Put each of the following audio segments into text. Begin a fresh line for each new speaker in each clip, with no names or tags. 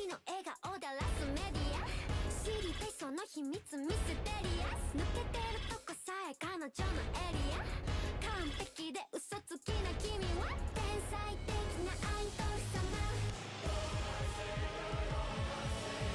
の笑顔だらすメディア知りたいその秘密ミステリアス抜けてるとこさえ彼女のエリア完璧で嘘つきな君は天才的なアイドル様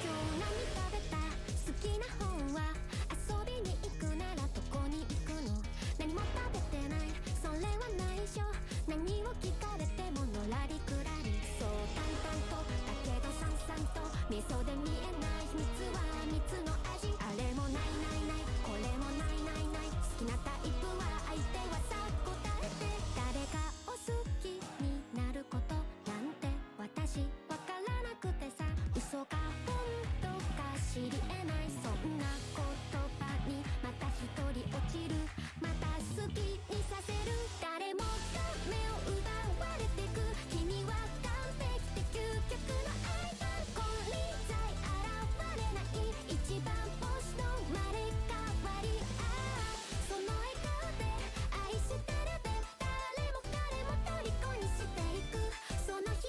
今日何食べた好きな本は遊びに行くならどこに行くの何も食べてないそれは内緒何を聞かれてものらりくらりそう淡々とだけどさんさんと味噌で見えない秘密は蜜の味あれもないないないこれもないないない好きなタイプは相手はさ答えて誰かを好きになることなんて私わからなくてさ嘘か本当か知り得ないそんな言葉にまた一人落ちるまた好きにさせる誰もが目を奪われてく君は完璧で究極のアイドル金輪際現れない一番星の生まれ変わりその笑顔で愛してるべ誰も彼も虜にしていくその瞳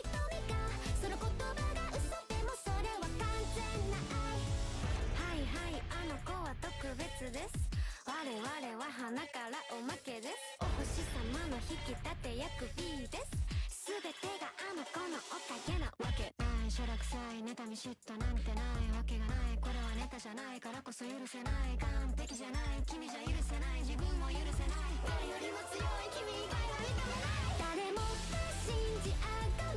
がその言葉が嘘でもそれは完全な愛はいはいあの子は特別です我々は花からおまけですお星様の引き立て役 B です全てがあの子のおかげなわけないしょらくさい妬み嫉妬なんてないわけがないこれはネタじゃないからこそ許せない完璧じゃない君じゃ許せない自分も許せない誰よりも強い君以外は認めない誰もが信じ崇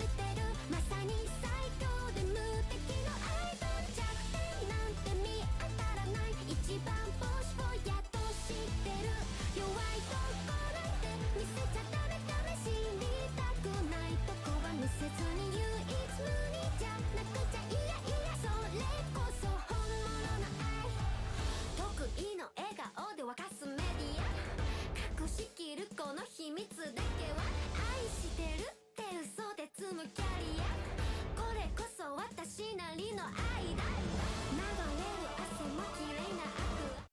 めてるまさに最強で無敵のアイドル弱点なんて見当たらない一番星をやっと知ってる弱いとこなんて見せちゃダメ試しにたくないとこは見せずに唯一無二じゃなくちゃいやいやそれこそ本物の愛得意の笑顔で沸かすメディア隠しきるこの秘密だけは愛してるって嘘で積むキャリアこれこそ私なりの愛だ流れる汗も綺麗な悪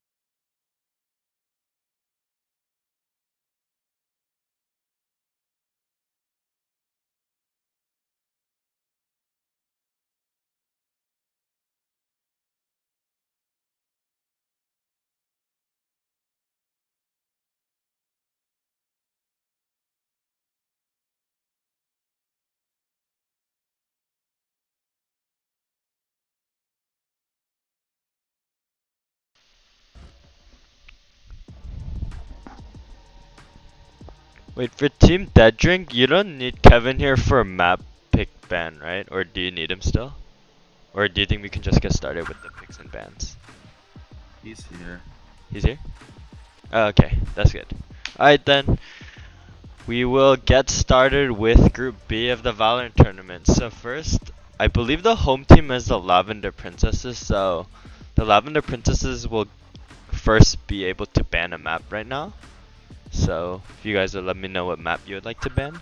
Wait, for Team Dead Drink, you don't need Kevin here for map pick ban, right? Or do you need him still? Or do you think we can just get started with the picks and bans?
He's here.
He's here? Oh, okay, that's good. Alright then, we will get started with Group B of the Valorant tournament. So first, I believe the home team is the Lavender Princesses, so the Lavender Princesses will first be able to ban a map right now. So, if you guys will let me know what map you would like to ban.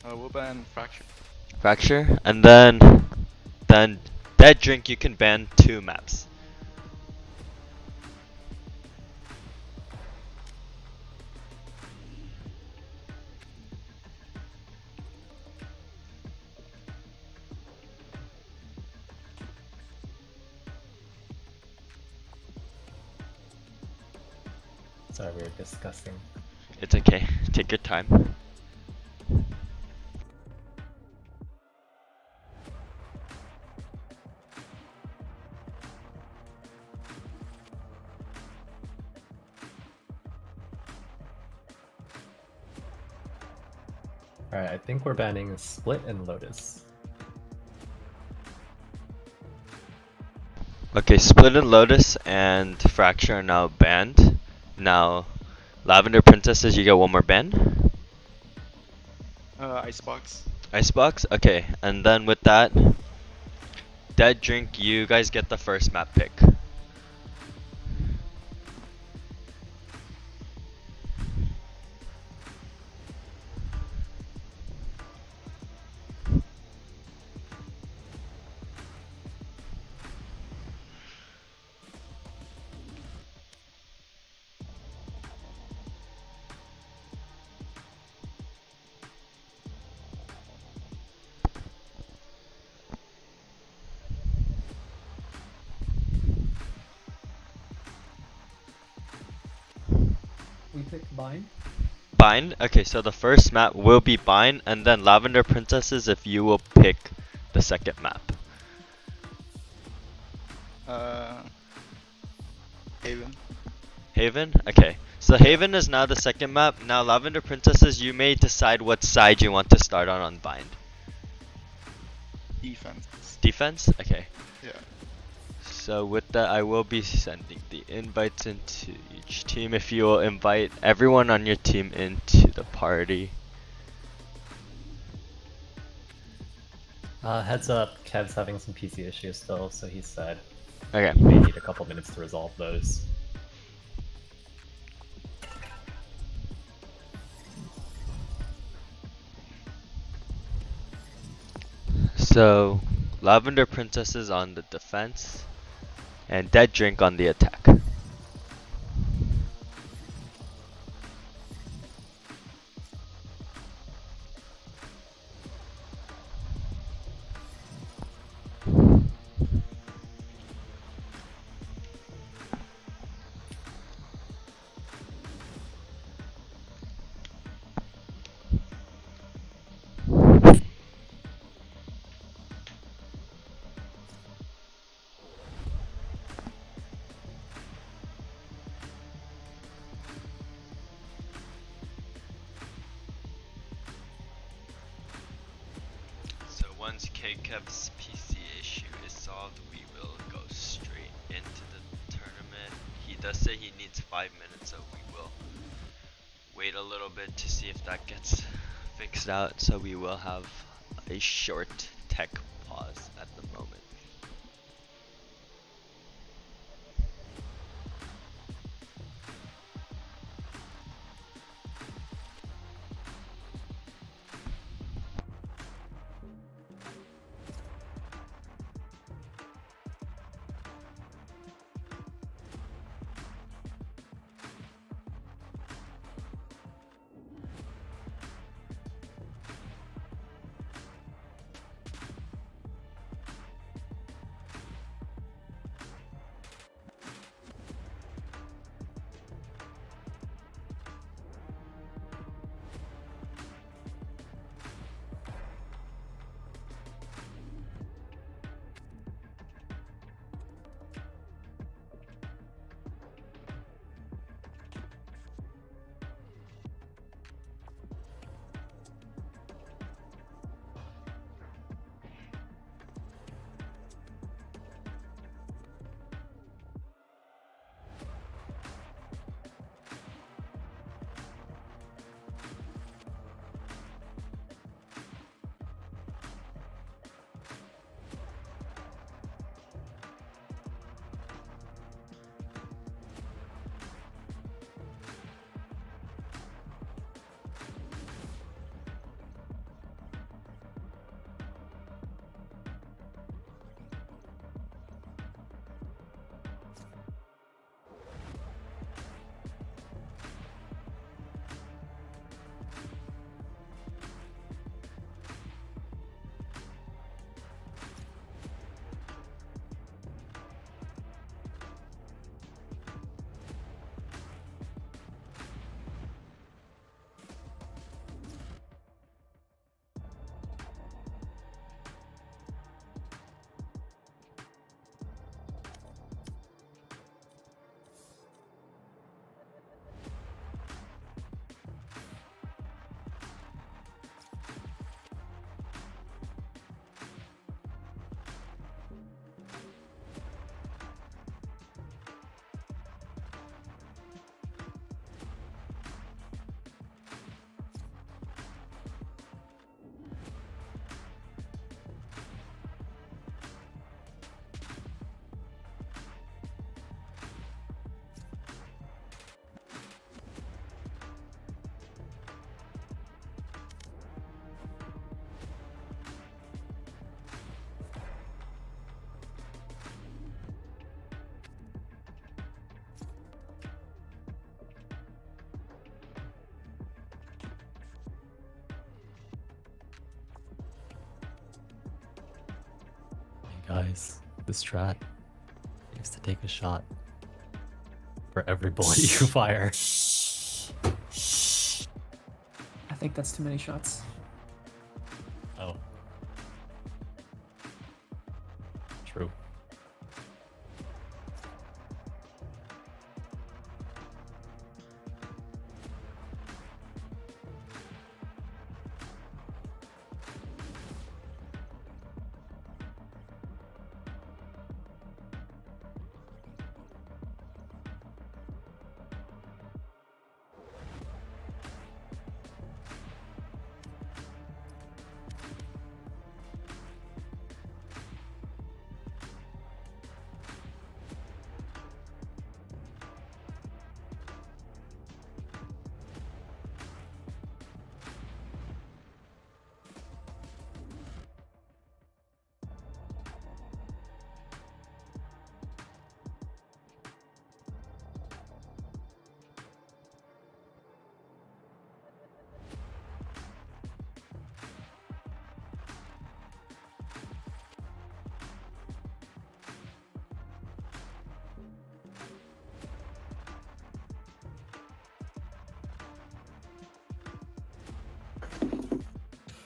We'll ban Fracture.
Fracture, and then Dead Drink you can ban 2 maps.
Sorry, we were discussing.
It's okay, take your time.
Alright, I think we're banning Split and Lotus.
Okay, Split and Lotus and Fracture are now banned. Now, Lavender Princesses, you get one more ban.
Icebox.
Icebox? Okay, and then with that, Dead Drink, you guys get the first map pick.
pick Bind?
Bind? Okay, so the first map will be Bind, and then Lavender Princesses if you will pick the second map.
Haven.
Haven? Okay. So Haven is now the second map. Now Lavender Princesses, you may decide what side you want to start on Bind.
Defense.
Defense? Okay.
Yeah.
So with that, I will be sending the invites into each team. If you will invite everyone on your team into the party.
Heads up, Kev's having some PC issues still, so he said
Okay.
he may need a couple minutes to resolve those.
So Lavender Princesses on the defense, and Dead Drink on the attack. So once KKev's PC issue is solved, we will go straight into the tournament. He does say he needs 5 minutes, so we will wait a little bit to see if that gets fixed out. So we will have a short tech pause at the moment.
Guys, this strat is to take a shot for every bullet you fire.
think that's too many shots.
Oh. True.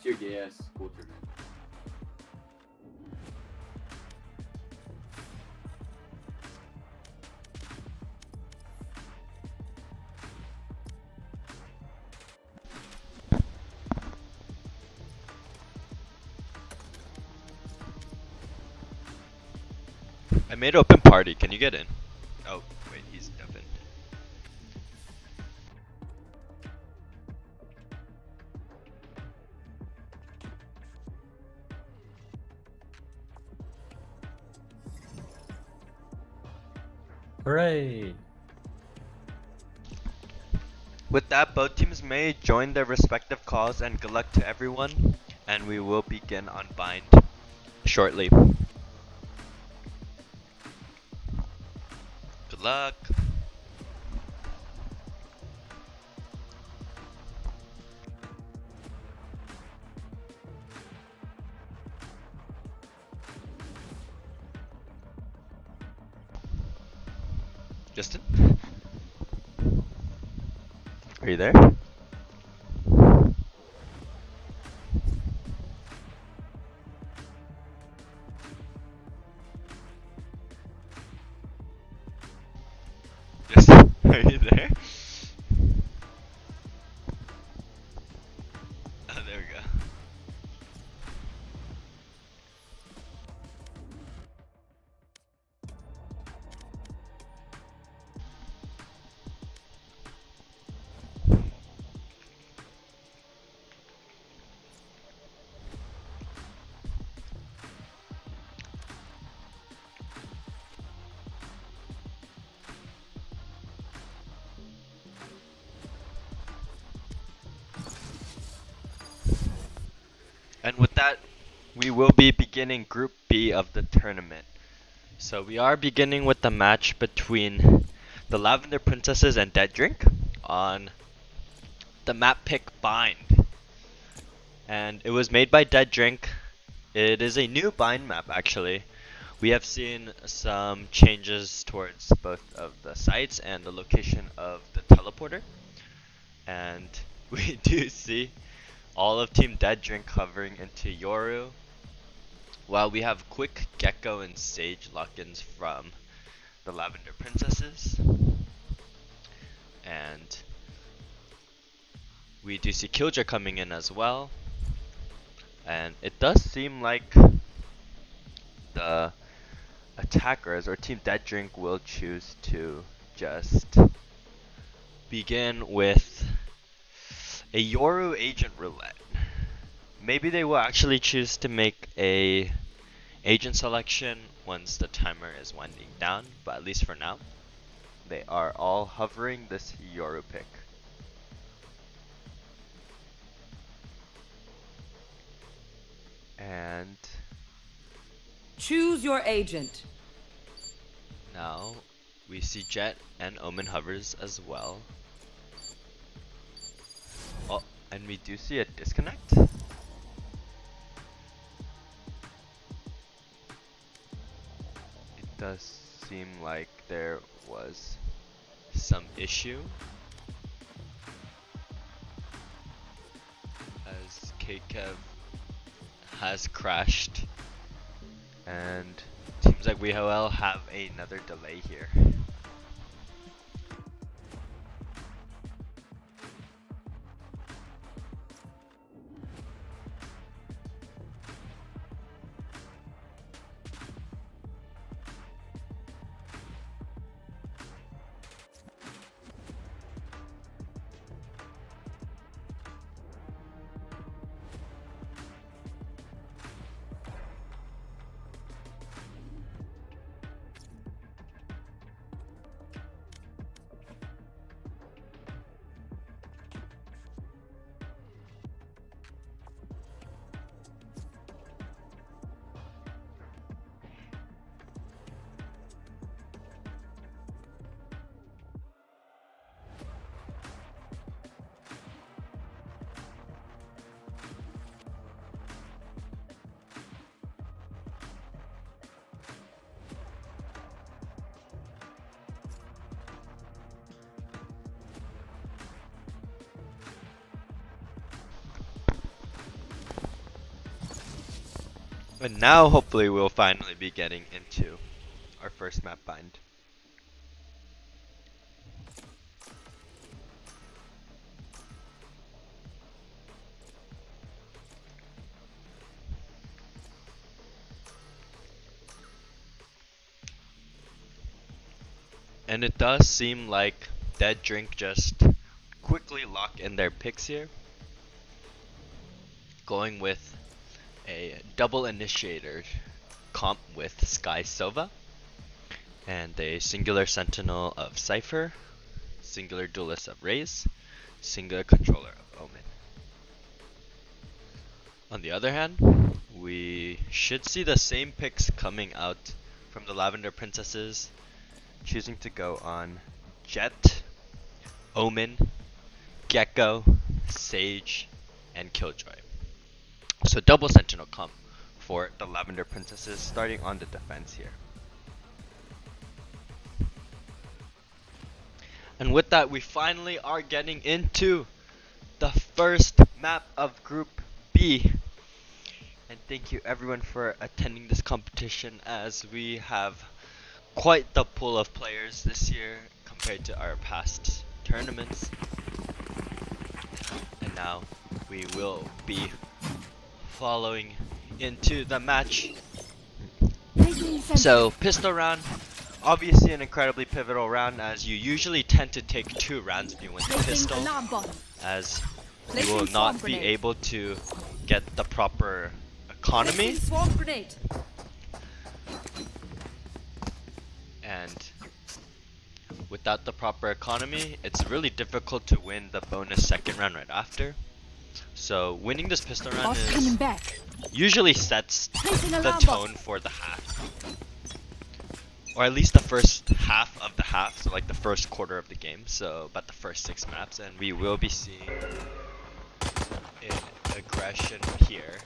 It's your gay ass school tournament.
I made open party. Can you get in? Oh, wait, he's deafened.
Hooray!
With that, both teams may join their respective calls, and good luck to everyone. And we will begin on bind shortly. Good luck. Justin? Are you there? Justin, are you there? Oh, there we go. And with that, we will be beginning Group B of the tournament. So we are beginning with the match between the Lavender Princesses and Dead Drink on the map pick Bind. And it was made by Dead Drink. It is a new Bind map actually. We have seen some changes towards both of the sites and the location of the teleporter. And we do see all of Team Dead Drink covering into Yoru, while we have quick Gecko and Sage lock-ins from the Lavender Princesses. And we do see Killjoy coming in as well. And it does seem like the attackers or Team Dead Drink will choose to just begin with a Yoru Agent Roulette. Maybe they will actually choose to make a agent selection once the timer is winding down, but at least for now, they are all hovering this Yoru pick. And
choose your agent.
now we see Jet and Omen hovers as well. Oh, and we do see a disconnect. It does seem like there was some issue. KKev has crashed, and seems like we will have another delay here. And now hopefully we'll finally be getting into our first map bind. And it does seem like Dead Drink just quickly locked in their picks here, going with a double initiator comp with Sky Sova, and a singular sentinel of Cypher, singular duelist of Raze, singular controller of Omen. On the other hand, we should see the same picks coming out from the Lavender Princesses, choosing to go on Jet, Omen, Gecko, Sage, and Killjoy. So double sentinel comp for the Lavender Princesses, starting on the defense here. And with that, we finally are getting into the first map of Group B. And thank you everyone for attending this competition, as we have quite the pool of players this year compared to our past tournaments. And now we will be following into the match. So pistol round, obviously an incredibly pivotal round, as you usually tend to take 2 rounds if you win the pistol, as you will not be able to get the proper economy, and without the proper economy it's really difficult to win the bonus second round right after. So winning this pistol round usually sets the tone for the half, or at least the first half of the half, so like the first quarter of the game, so about the first 6 maps. And we will be seeing an aggression here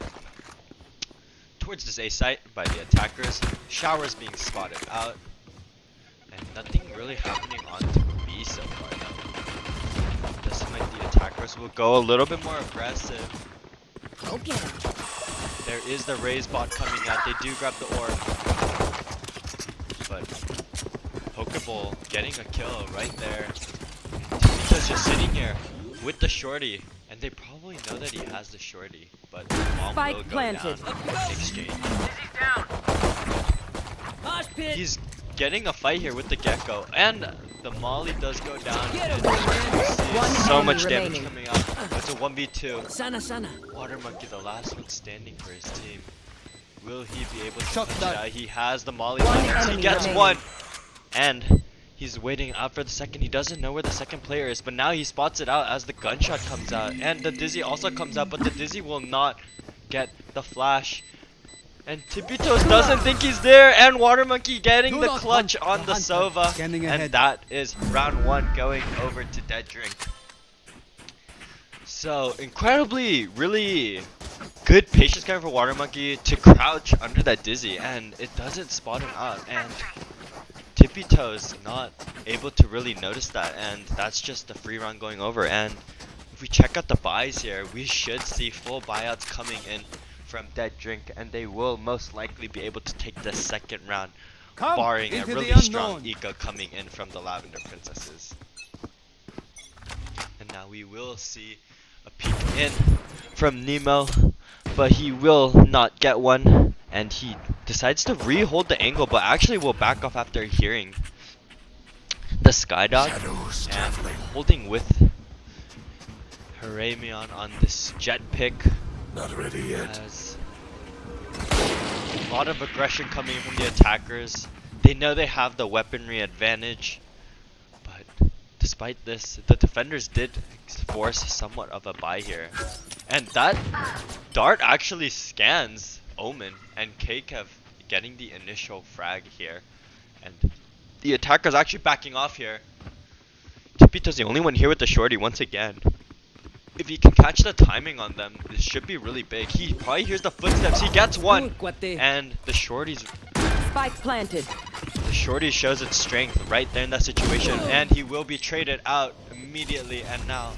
towards this A site by the attackers. Showers being spotted out, and nothing really happening on to B so far though. Doesn't like the attackers will go a little bit more aggressive.
Okay.
There is the Raze bot coming out. They do grab the orb, but Pokeball getting a kill right there. Timito's just sitting here with the shorty, and they probably know that he has the shorty, but Mom will go planted. Down. Exchange. He's getting a fight here with the Gecko, and the Molly does go down. And so much damage coming out. It's a 1v2. Water Monkey, the last one standing for his team. Will he be able to punch it out? He has the Molly on. He gets one, and he's waiting out for the second. He doesn't know where the second player is, but now he spots it out as the gunshot comes out, and the Dizzy also comes out, but the Dizzy will not get the flash. And Tipitos doesn't think he's there, and Water Monkey getting the clutch on the Sova, and that is round 1 going over to Dead Drink. So incredibly, really good patience game for Water Monkey to crouch under that Dizzy, and it doesn't spot him out, and Tipitos not able to really notice that, and that's just the free run going over. And if we check out the buys here, we should see full buyouts coming in from Dead Drink, and they will most likely be able to take the second round, barring a really strong eco coming in from the Lavender Princesses. And now we will see a peek in from Nemo, but he will not get one, and he decides to re-hold the angle, but actually will back off after hearing the Skydog and holding with Haramion on this jet pick.
Not ready yet.
As a lot of aggression coming from the attackers. They know they have the weaponry advantage, but despite this, the defenders did force somewhat of a buy here. And that dart actually scans Omen, and K-Kev getting the initial frag here. And the attacker's actually backing off here. Chipito's the only one here with the shorty once again. If he can catch the timing on them, this should be really big. He probably hears the footsteps. He gets one, and the shorty's
Spike planted.
the shorty shows its strength right there in that situation, and he will be traded out immediately. And now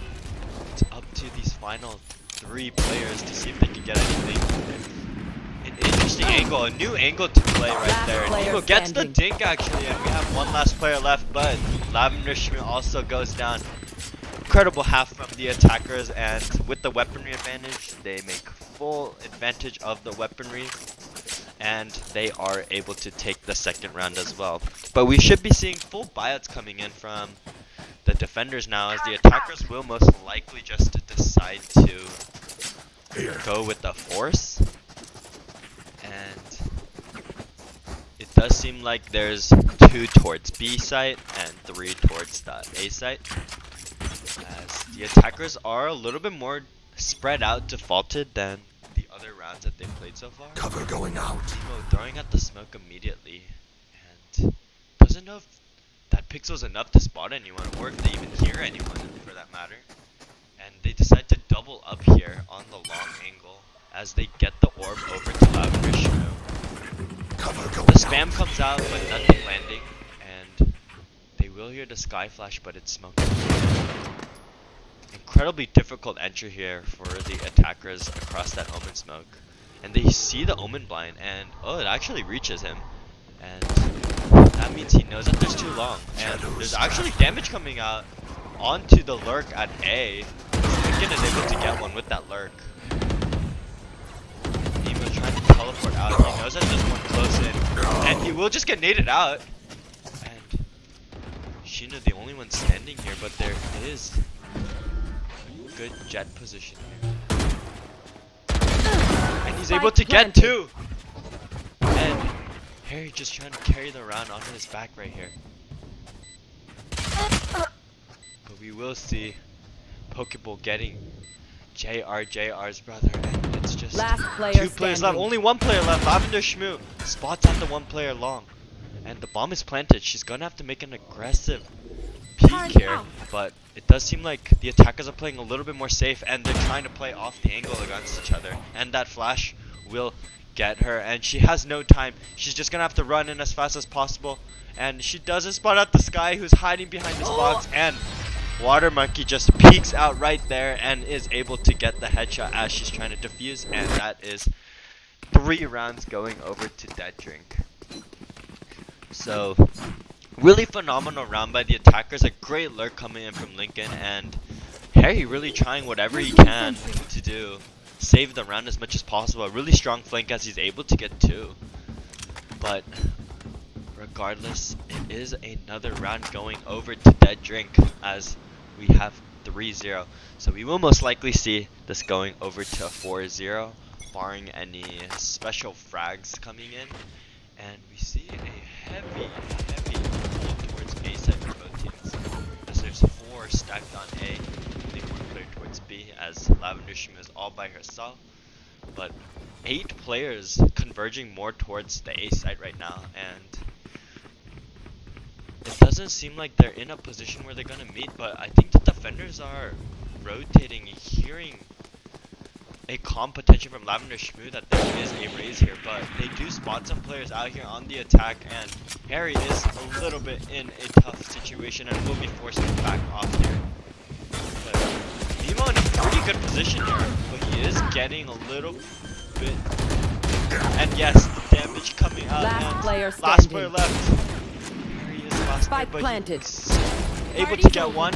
it's up to these final 3 players to see if they can get anything. An interesting angle, a new angle to play right there. Nemo gets the dink actually, and we have one last player left, but Lavender Schmidt also goes down. Incredible half from the attackers, and with the weaponry advantage, they make full advantage of the weaponry, and they are able to take the second round as well. But we should be seeing full buyouts coming in from the defenders now, as the attackers will most likely just decide to go with the force. And it does seem like there's 2 towards B site and 3 towards the A site, as the attackers are a little bit more spread out, defaulted than the other rounds that they've played so far.
Cover going out.
Nemo throwing out the smoke immediately, and doesn't know if that pixel's enough to spot anyone, or if they even hear anyone for that matter. And they decide to double up here on the long angle as they get the orb over to Lavender Shmoo.
Cover going
The spam comes out, but nothing landing, and they will hear the sky flash, but it's smoking. Incredibly difficult entry here for the attackers across that Omen smoke. And they see the Omen blind, and oh, it actually reaches him. And that means he knows that there's too long. And there's actually damage coming out onto the lurk at A. Lincoln is able to get one with that lurk. Nemo's trying to teleport out. He knows that there's one close in, and he will just get naded out. And Sheena the only one standing here, but there is good jet position here. And he's able to get 2. And Harry just trying to carry the round on his back right here. But we will see Pokeball getting JR's brother, and it's just
Last player
2 players left.
standing.
Only 1 player left. Lavender Shmoo spots out the 1 player long, and the bomb is planted. She's gonna have to make an aggressive peek here, but it does seem like the attackers are playing a little bit more safe, and they're trying to play off the angle against each other. And that flash will get her, and she has no time. She's just gonna have to run in as fast as possible, and she doesn't spot out the Sky, who's hiding behind this box, and Water Monkey just peeks out right there and is able to get the headshot as she's trying to defuse, and that is 3 rounds going over to Dead Drink. So really phenomenal round by the attackers. A great lurk coming in from Lincoln, and Harry really trying whatever he can to do save the round as much as possible. A really strong flank as he's able to get 2. But regardless, it is another round going over to Dead Drink, as we have 3-0. So we will most likely see this going over to a 4-0, barring any special frags coming in. And we see a heavy pull towards A side for both teams, as there's 4 stacked on A, including 1 player towards B, as Lavender Shmoo is all by herself. But 8 players converging more towards the A side right now, and it doesn't seem like they're in a position where they're gonna meet, but I think the defenders are rotating, hearing a calm potential from Lavender Shmoo that there is a raise here, but they do spot some players out here on the attack, and Harry is a little bit in a tough situation and will be forced to back off here. But Nemo good position here, but he is getting a little bit. And yes, the damage coming out.
Last
and
player
last player
standing.
left. There he is, last
Spike
player, but
planted.
he's able to get one,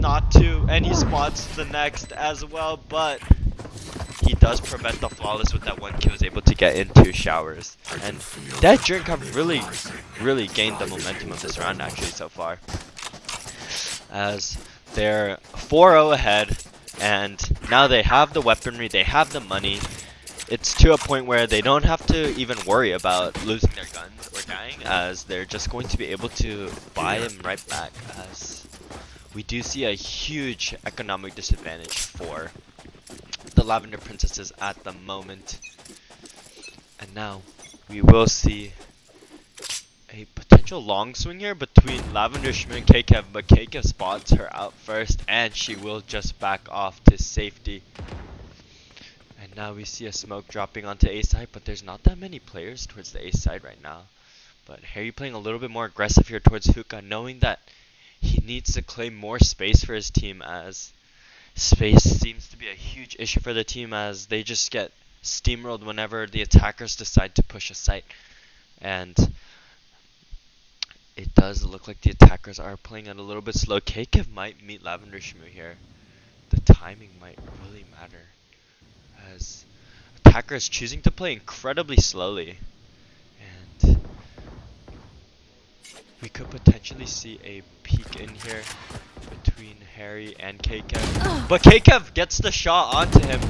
not two, and he spots the next as well, but he does prevent the flawless with that one kill. Is able to get into showers, and that drink have really gained the momentum of this round actually so far, as they're 4-0 ahead, and now they have the weaponry, they have the money. It's to a point where they don't have to even worry about losing their guns or dying, as they're just going to be able to buy them right back, as we do see a huge economic disadvantage for the Lavender Princesses at the moment. And now we will see a potential long swing here between Lavender, Shmoo, and Kekev, but Kekev spots her out first, and she will just back off to safety. And now we see a smoke dropping onto A side, but there's not that many players towards the A side right now. But Harry playing a little bit more aggressive here towards Hookah, knowing that he needs to claim more space for his team, as space seems to be a huge issue for the team, as they just get steamrolled whenever the attackers decide to push a site. And it does look like the attackers are playing it a little bit slow. Kekev might meet Lavender Shmoo here. The timing might really matter, as attackers choosing to play incredibly slowly, and we could potentially see a peek in here between Harry and Kekev. But Kekev gets the shot onto him,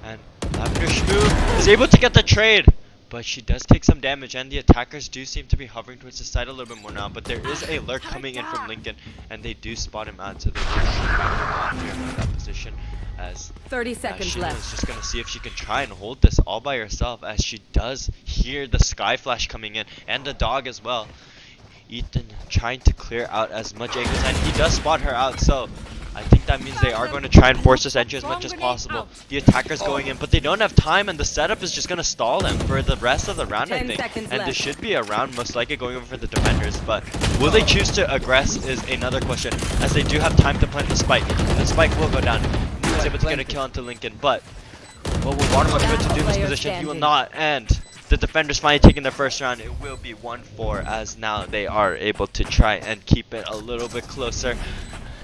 and Lavender Shmoo is able to get the trade, but she does take some damage, and the attackers do seem to be hovering towards the side a little bit more now. But there is a lurk coming in from Lincoln, and they do spot him out, so they will shoot back on here from that position, as
30 seconds
Sheena
left.
is just gonna see if she can try and hold this all by herself, as she does hear the sky flash coming in and the dog as well. Ethan trying to clear out as much angles, and he does spot her out, so I think that means they are going to try and force this entry as much as possible. The attackers going in, but they don't have time, and the setup is just going to stall them for the rest of the round, I
10
think.
seconds
And
left.
this should be a round most likely going over for the defenders, but will they choose to aggress is another question, as they do have time to plant the spike, and the spike will go down. He was able to get a kill onto Lincoln, but what will Watermark be able to do in this position? He will not, and the defenders finally taking their first round. It will be 1-4, as now they are able to try and keep it a little bit closer,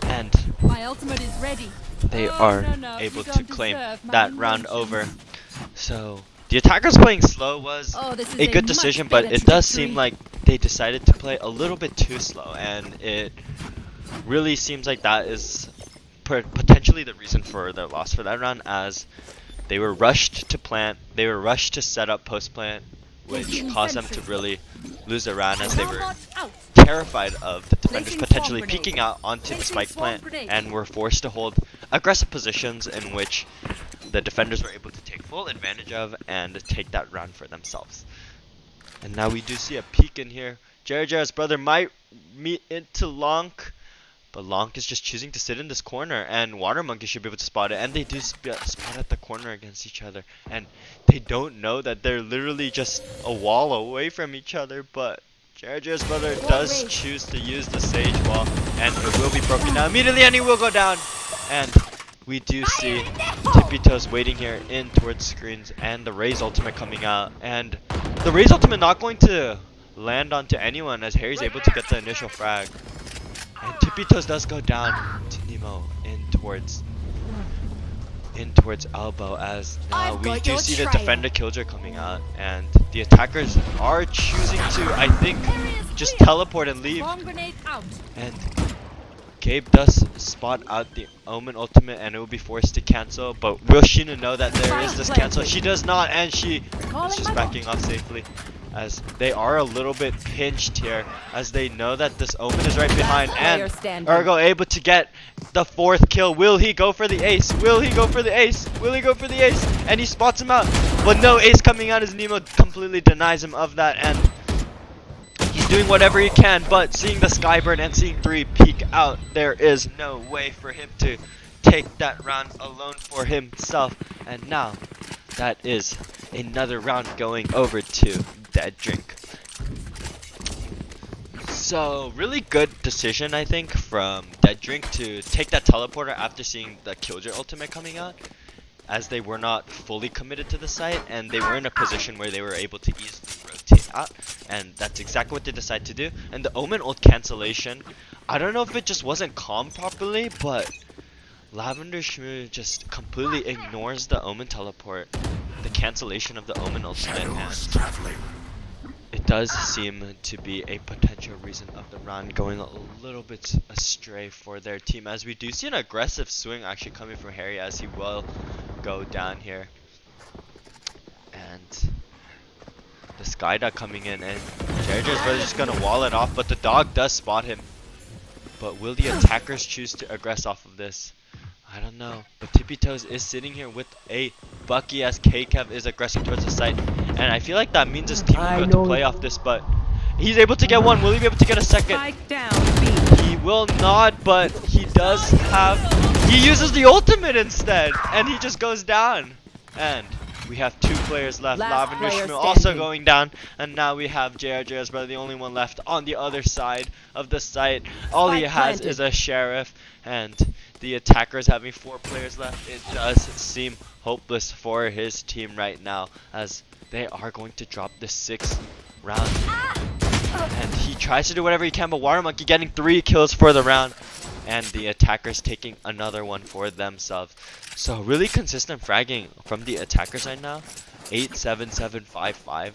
and
My ultimate is ready.
they
Oh,
are
no,
able
you
to
don't
claim
deserve my
that round
emotions.
over. So the attackers playing slow was
Oh, this is
a good
much
decision, but
better
it does
trajectory.
seem like they decided to play a little bit too slow, and it really seems like that is potentially the reason for their loss for that round, as they were rushed to plant, they were rushed to set up post plant, which caused them to really lose the round, as they were
Robot out.
terrified of the defenders
Placing
potentially
swarm grenade.
peeking out onto the
Placing
spike
swarm
plant,
grenade.
and were forced to hold aggressive positions in which the defenders were able to take full advantage of and take that round for themselves. And now we do see a peek in here. Jared's brother might meet into Lonk, but Lonk is just choosing to sit in this corner, and Water Monkey should be able to spot it, and they do spot at the corner against each other, and they don't know that they're literally just a wall away from each other, but Jared's brother does choose to use the Sage Wall, and it will be broken down immediately, and he will go down, and we do see Tippy Toes waiting here in towards screens, and the Raze ultimate coming out, and the Raze ultimate not going to land onto anyone, as Harry's able to get the initial frag. And Tippy Toes does go down to Nemo in towards elbow, as now
I've
we
got
do
your
see the
trail.
defender killjoy coming out, and the attackers are choosing to, I think, just teleport and leave.
Bomb grenade out.
And Gabe does spot out the Omen ultimate, and it will be forced to cancel, but will Sheena know that there is this cancel? She does not, and she is just backing off safely, as they are a little bit pinched here, as they know that this Omen is right behind,
player
and
standing.
Ergo able to get the 4th kill. Will he go for the ace? Will he go for the ace? Will he go for the ace? And he spots him out, but no ace coming out, as Nemo completely denies him of that, and he's doing whatever he can, but seeing the Skyburn and seeing 3 peek out, there is no way for him to take that round alone for himself. And now, that is another round going over to Dead Drink. So, really good decision, I think, from Dead dead drink to take that teleporter after seeing the Killjoy ultimate coming out, as they were not fully committed to the site and they were in a position where they were able to easily rotate out, and that's exactly what they decided to do. And the Omen ult cancellation, I don't know if it just wasn't calm properly, but Lavender Shmoo just completely ignores the Omen teleport, the cancellation of the Omen ultimate,
Shadows
and
traveling.
it does seem to be a potential reason of the round going a little bit astray for their team, as we do see an aggressive swing actually coming from Harry, as he will go down here. And the Skyduck coming in, and Jerry's brother just gonna wall it off, but the dog does spot him. But will the attackers choose to aggress off of this? I don't know. But Tippy Toes is sitting here with a Bucky, as KKev is aggressing towards the site. And I feel like that means his team will go to play off this, but he's able to get one. Will he be able to get a second?
Spike down. B.
He will not, but he does have... He uses the ultimate instead, and he just goes down. And we have 2 players left.
Last
Lavender
player
Shmoo also
standing.
going down, and now we have JRJ's brother, the only one left on the other side of the site. All he
Spike
has
planted.
is a sheriff, and the attackers having 4 players left. It does seem hopeless for his team right now, as they are going to drop the 6th round. And he tries to do whatever he can, but Water Monkey getting 3 kills for the round, and the attackers taking another one for themselves. So really consistent fragging from the attackers right now. 8-7-7-5-5.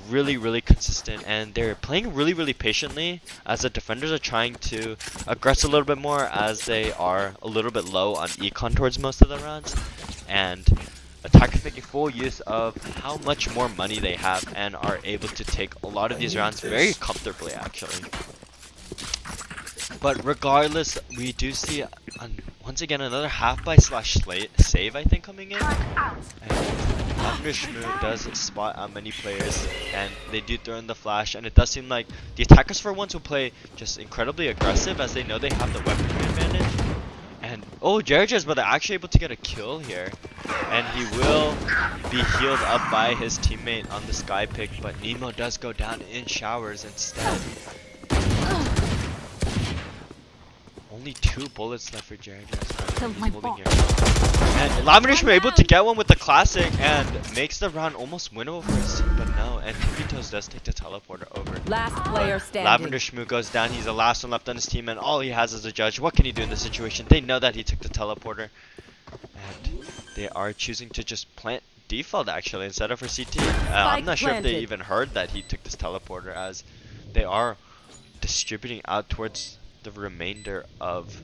Really consistent, and they're playing really patiently, as the defenders are trying to aggress a little bit more, as they are a little bit low on econ towards most of the rounds, and attackers making full use of how much more money they have and are able to take a lot of these rounds very comfortably, actually. But regardless, we do see once again another half by slash save, I think, coming in. And Lavender Shmoo does spot out many players, and they do throw in the flash, and it does seem like the attackers for once will play just incredibly aggressive, as they know they have the weaponry advantage. And oh, Jerry's brother actually able to get a kill here, and he will be healed up by his teammate on the sky pick, but Nemo does go down in showers instead. Only 2 bullets left for Jared.
My
Holding here. And Lavender Shmoo able to get one with the classic and makes the round almost winnable for his team, but no. And Tippy Toes does take the teleporter over.
Last player standing.
Lavender Shmoo goes down. He's the last one left on his team, and all he has is a judge. What can he do in this situation? They know that he took the teleporter, and they are choosing to just plant default, actually, instead of for CT. I'm not sure if they even heard that he took this teleporter, as they are distributing out towards the remainder of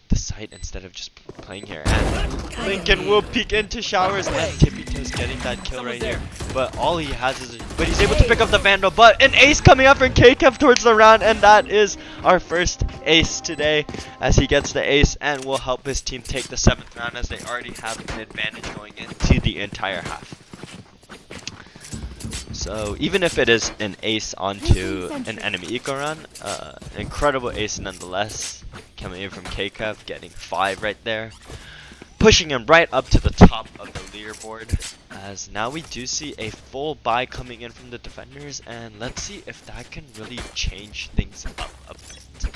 the site instead of just playing here. And Lincoln will peek into showers, and Tippy Toes getting that kill right here. But all he has is but he's able to pick up the Vandal, but an ace coming up from KKev towards the round, and that is our first ace today, as he gets the ace and will help his team take the 7th round, as they already have an advantage going into the entire half. So even if it is an ace onto an enemy eco run, incredible ace nonetheless, coming in from KKev, getting 5 right there, pushing him right up to the top of the leaderboard, as now we do see a full buy coming in from the defenders, and let's see if that can really change things up a bit.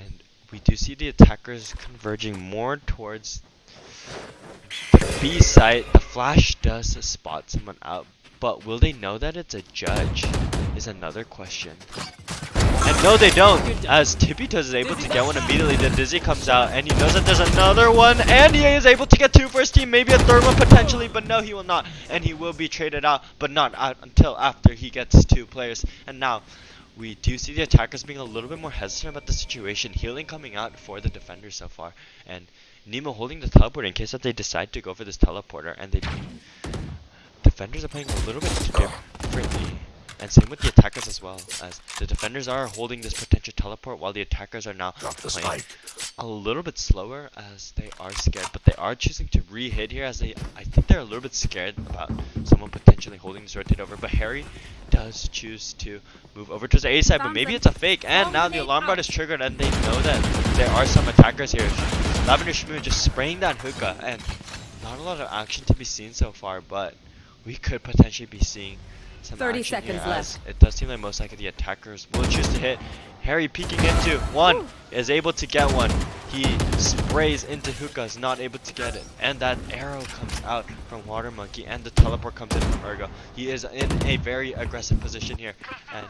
And we do see the attackers converging more towards the B site. The flash does spot someone out, but will they know that it's a judge is another question. And no, they don't, as Tippy Toes is able to get one immediately. Then Dizzy comes out, and he knows that there's another one, and he is able to get 2 for his team, maybe a 3rd one potentially, but no, he will not, and he will be traded out, but not out until after he gets 2 players. And now we do see the attackers being a little bit more hesitant about the situation, healing coming out for the defenders so far, and Nemo holding the teleporter in case that they decide to go for this teleporter, and they defenders are playing a little bit differently. And same with the attackers as well, as the defenders are holding this potential teleport while the attackers are now playing a little bit slower, as they are scared, but they are choosing to re-hit here, as I think they're a little bit scared about someone potentially holding this rotate over. But Harry does choose to move over to the A side, but maybe it's a fake, and now the alarm bot is triggered, and they know that there are some attackers here. Lavender Shmoo just spraying that hookah, and not a lot of action to be seen so far, but we could potentially be seeing some
30
action
seconds
here,
left.
as it does seem like most likely the attackers will choose to hit. Harry peeking into one, is able to get one. He sprays into hookah, is not able to get it. And that arrow comes out from Water Monkey, and the teleport comes in from Ergo. He is in a very aggressive position here, and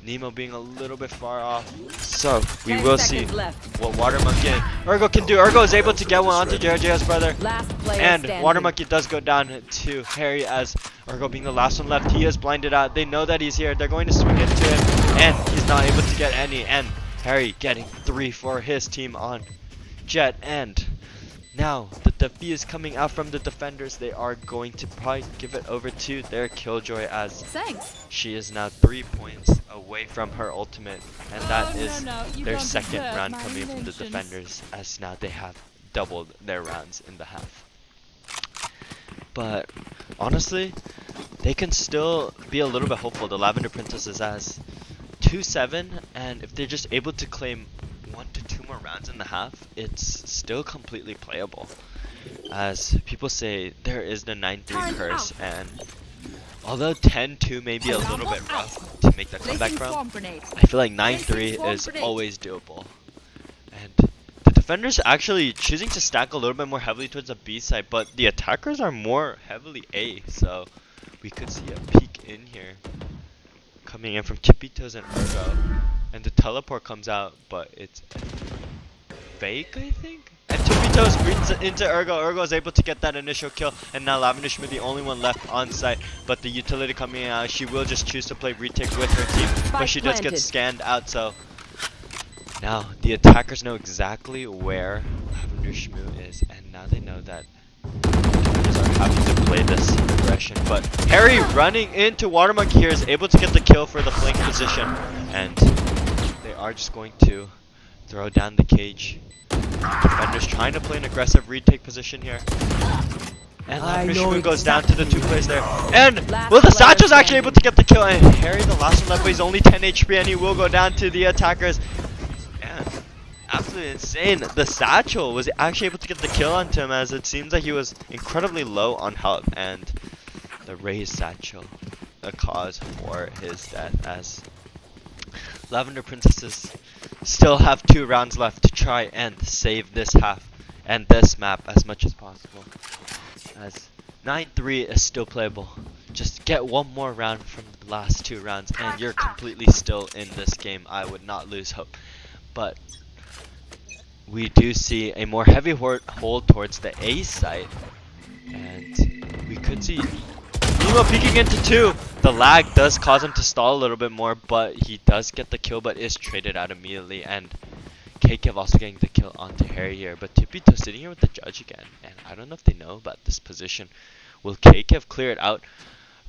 Nemo being a little bit far off. So we
10
will see
seconds left.
what Water Monkey and Ergo can do. Ergo is able to get one onto JJ's brother.
Last player
And
standing.
Water Monkey does go down to Harry, as Ergo being the last one left. He is blinded out. They know that he's here. They're going to swing into him, and he's not able to get any. And Harry getting 3 for his team on Jet. And now the defeat is coming out from the defenders. They are going to probably give it over to their Killjoy, as
Thanks.
she is now 3 points away from her ultimate, and that is their second round coming from the defenders, as now they have doubled their rounds in the half. But honestly, they can still be a little bit hopeful. The Lavender Princess is as 2-7, and if they're just able to claim 1 to 2 more rounds in the half, it's still completely playable. As people say, there is the 9-3 curse, and although 10-2 may be a little bit rough to make the comeback from, I feel like 9-3 is always doable. And the defenders actually choosing to stack a little bit more heavily towards the B side, but the attackers are more heavily A, so we could see a peek in here coming in from Kipitos and Ergo, and the teleport comes out, but it's fake, I think. And Kipitos brings it into Ergo. Ergo is able to get that initial kill, and now Lavender Schmidt the only one left on site. But the utility coming out, she will just choose to play retake with her team, but she does get scanned out. So now the attackers know exactly where Lavender Schmidt is, and now they know that are having to play this aggression. But Harry running into Water Monkey here is able to get the kill for the flank position, and they are just going to throw down the cage. Defenders trying to play an aggressive retake position here. And Lavender Schmidt goes down to the 2 players there. And well, the Satchel's actually able to get the kill, and Harry, the last one left, but he's only 10 HP, and he will go down to the attackers. And absolutely insane. The Satchel was actually able to get the kill onto him, as it seems that he was incredibly low on health, and the raised Satchel a cause for his death, as Lavender Princesses still have 2 rounds left to try and save this half and this map as much as possible, as 9-3 is still playable. Just get 1 more round from the last 2 rounds and you're completely still in this game. I would not lose hope. But we do see a more heavy hold towards the A site, and we could see Nemo peeking into 2. The lag does cause him to stall a little bit more, but he does get the kill, but is traded out immediately. And KKev also getting the kill onto Harry here, but Tipito sitting here with the judge again, and I don't know if they know about this position. Will KKev clear it out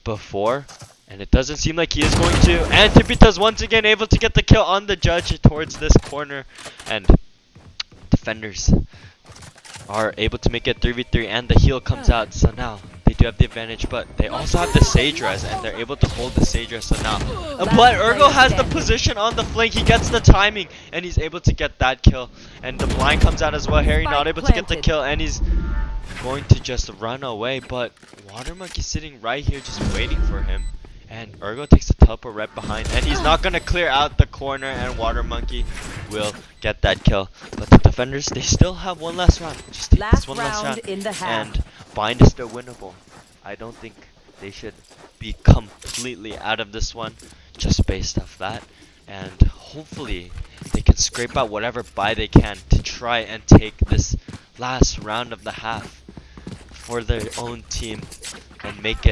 before? And it doesn't seem like he is going to. And Tipito's once again able to get the kill on the judge towards this corner, and defenders are able to make it 3v3, and the heal comes out, so now they do have the advantage, but they also have the Sage Res, and they're able to hold the Sage Res, so now but Ergo has the position on the flank. He gets the timing, and he's able to get that kill, and the blind comes out as well. Harry not able to get the kill, and he's going to just run away, but Water Monkey sitting right here just waiting for him, and Ergo takes the teleport right behind, and he's not going to clear out the corner, and Water Monkey will get that kill. But the defenders, they still have 1 last round. Just take this 1 last round,
in the half.
and Bind is still winnable. I don't think they should be completely out of this one just based off that, and hopefully they can scrape out whatever buy they can to try and take this last round of the half for their own team and make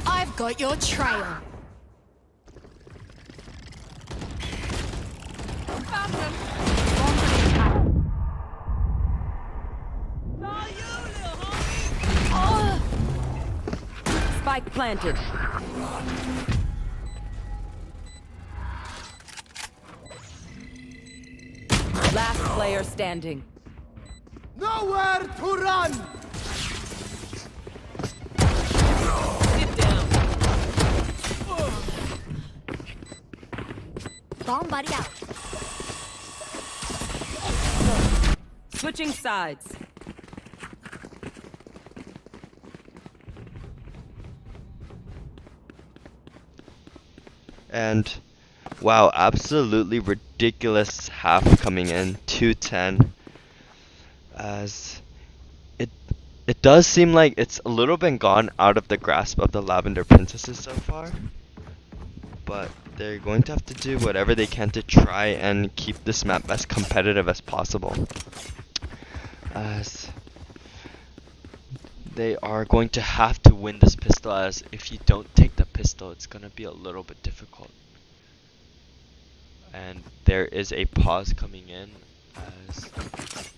I've got your trail.
Spike planted. Last player standing.
Nowhere to run!
Sit down.
Bomb buddy out.
Switching sides.
And wow, absolutely ridiculous half coming in, 210. As it does seem like it's a little bit gone out of the grasp of the Lavender Princesses so far. But they're going to have to do whatever they can to try and keep this map as competitive as possible. As they are going to have to win this pistol, as if you don't take the pistol, it's going to be a little bit difficult. And there is a pause coming in, as it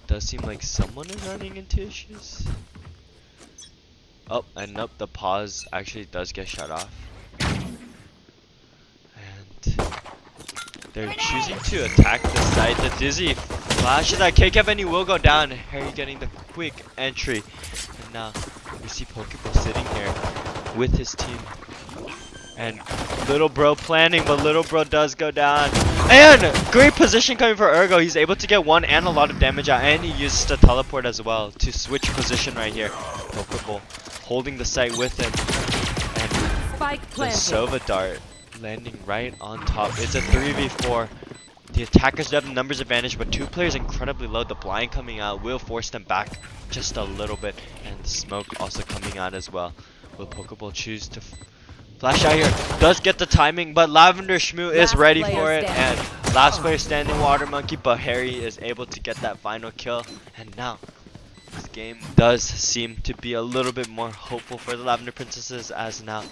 does seem like someone is running into issues. Oh, and nope, the pause actually does get shut off. And they're choosing to attack the site. The Dizzy flashes at KKF and he will go down. Harry getting the quick entry. And now we see Pokeball sitting here with his team. And Little Bro planning, but Little Bro does go down. And great position coming for Ergo. He's able to get one and a lot of damage out. And he uses the teleport as well to switch position right here. Pokeball holding the site with him. And
Spike
the
planted.
Sova Dart landing right on top. It's a 3v4. The attackers do have the numbers advantage, but two players incredibly low. The blind coming out will force them back just a little bit. And the smoke also coming out as well. Will Pokeball choose to flash out here? Does get the timing, but Lavender Shmoo is
Last
ready
player
for it.
standing.
And last player standing, Water Monkey, but Harry is able to get that final kill. And now this game does seem to be a little bit more hopeful for the Lavender Princesses, as now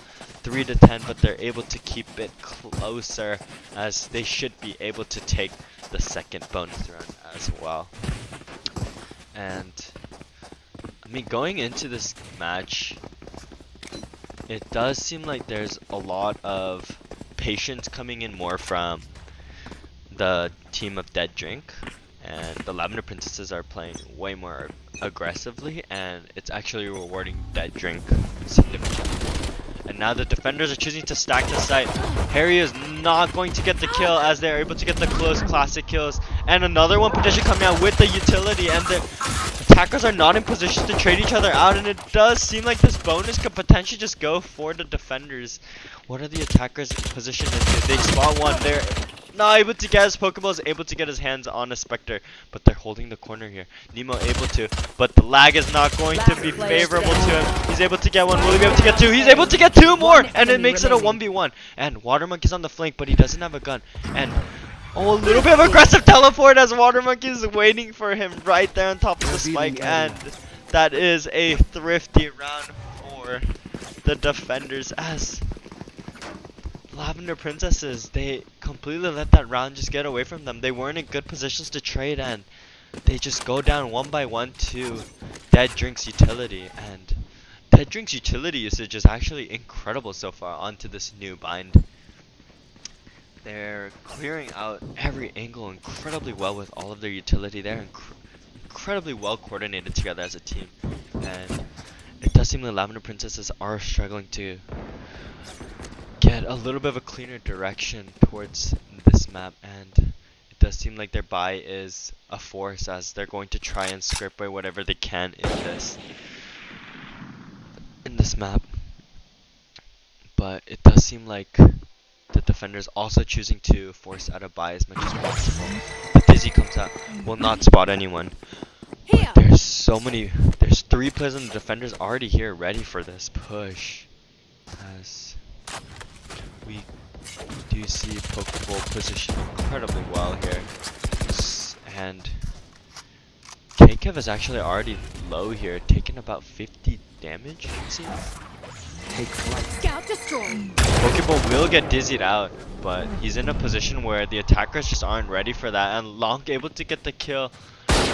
3-10, but they're able to keep it closer, as they should be able to take the second bonus round as well. And I mean, going into this match, it does seem like there's a lot of patience coming in more from the team of Dead Drink, and the Lavender Princesses are playing way more aggressively, and it's actually rewarding Dead Drink significantly. And now the defenders are choosing to stack the site. Harry is not going to get the kill, as they're able to get the close classic kills. And another one potentially coming out with the utility, and the attackers are not in position to trade each other out, and it does seem like this bonus could potentially just go for the defenders. What are the attackers positioned into? They spot one. They're not able to get his Pokeball, is able to get his hands on a Spectre, but they're holding the corner here. Nemo able to, but the lag is not going to be favorable to him. He's able to get one. Will he be able to get two? He's able to get two more, and it makes it a 1v1. And Water Monkey's on the flank, but he doesn't have a gun. And oh, a little bit of aggressive teleport, as Water Monkey is waiting for him right there on top of the spike, and that is a thrifty round for the defenders, as Lavender Princesses, they completely let that round just get away from them. They weren't in good positions to trade, and they just go down one by one to Dead Drink's utility. And Dead Drink's utility usage is actually incredible so far onto this new bind. They're clearing out every angle incredibly well with all of their utility. They're incredibly well coordinated together as a team, and it does seem like Lavender Princesses are struggling to get a little bit of a cleaner direction towards this map, and it does seem like their buy is a force, as they're going to try and scrape away whatever they can in this map. But it does seem like the defenders also choosing to force out a buy as much as possible. The Dizzy comes out, will not spot anyone.
Here.
There's three players and the defenders already here ready for this push, as we do see Pokeball positioned incredibly well here. And KKev is actually already low here, taking about 50 damage, it seems.
Scout destroy.
Pokeball will get dizzied out, but he's in a position where the attackers just aren't ready for that, and Long able to get the kill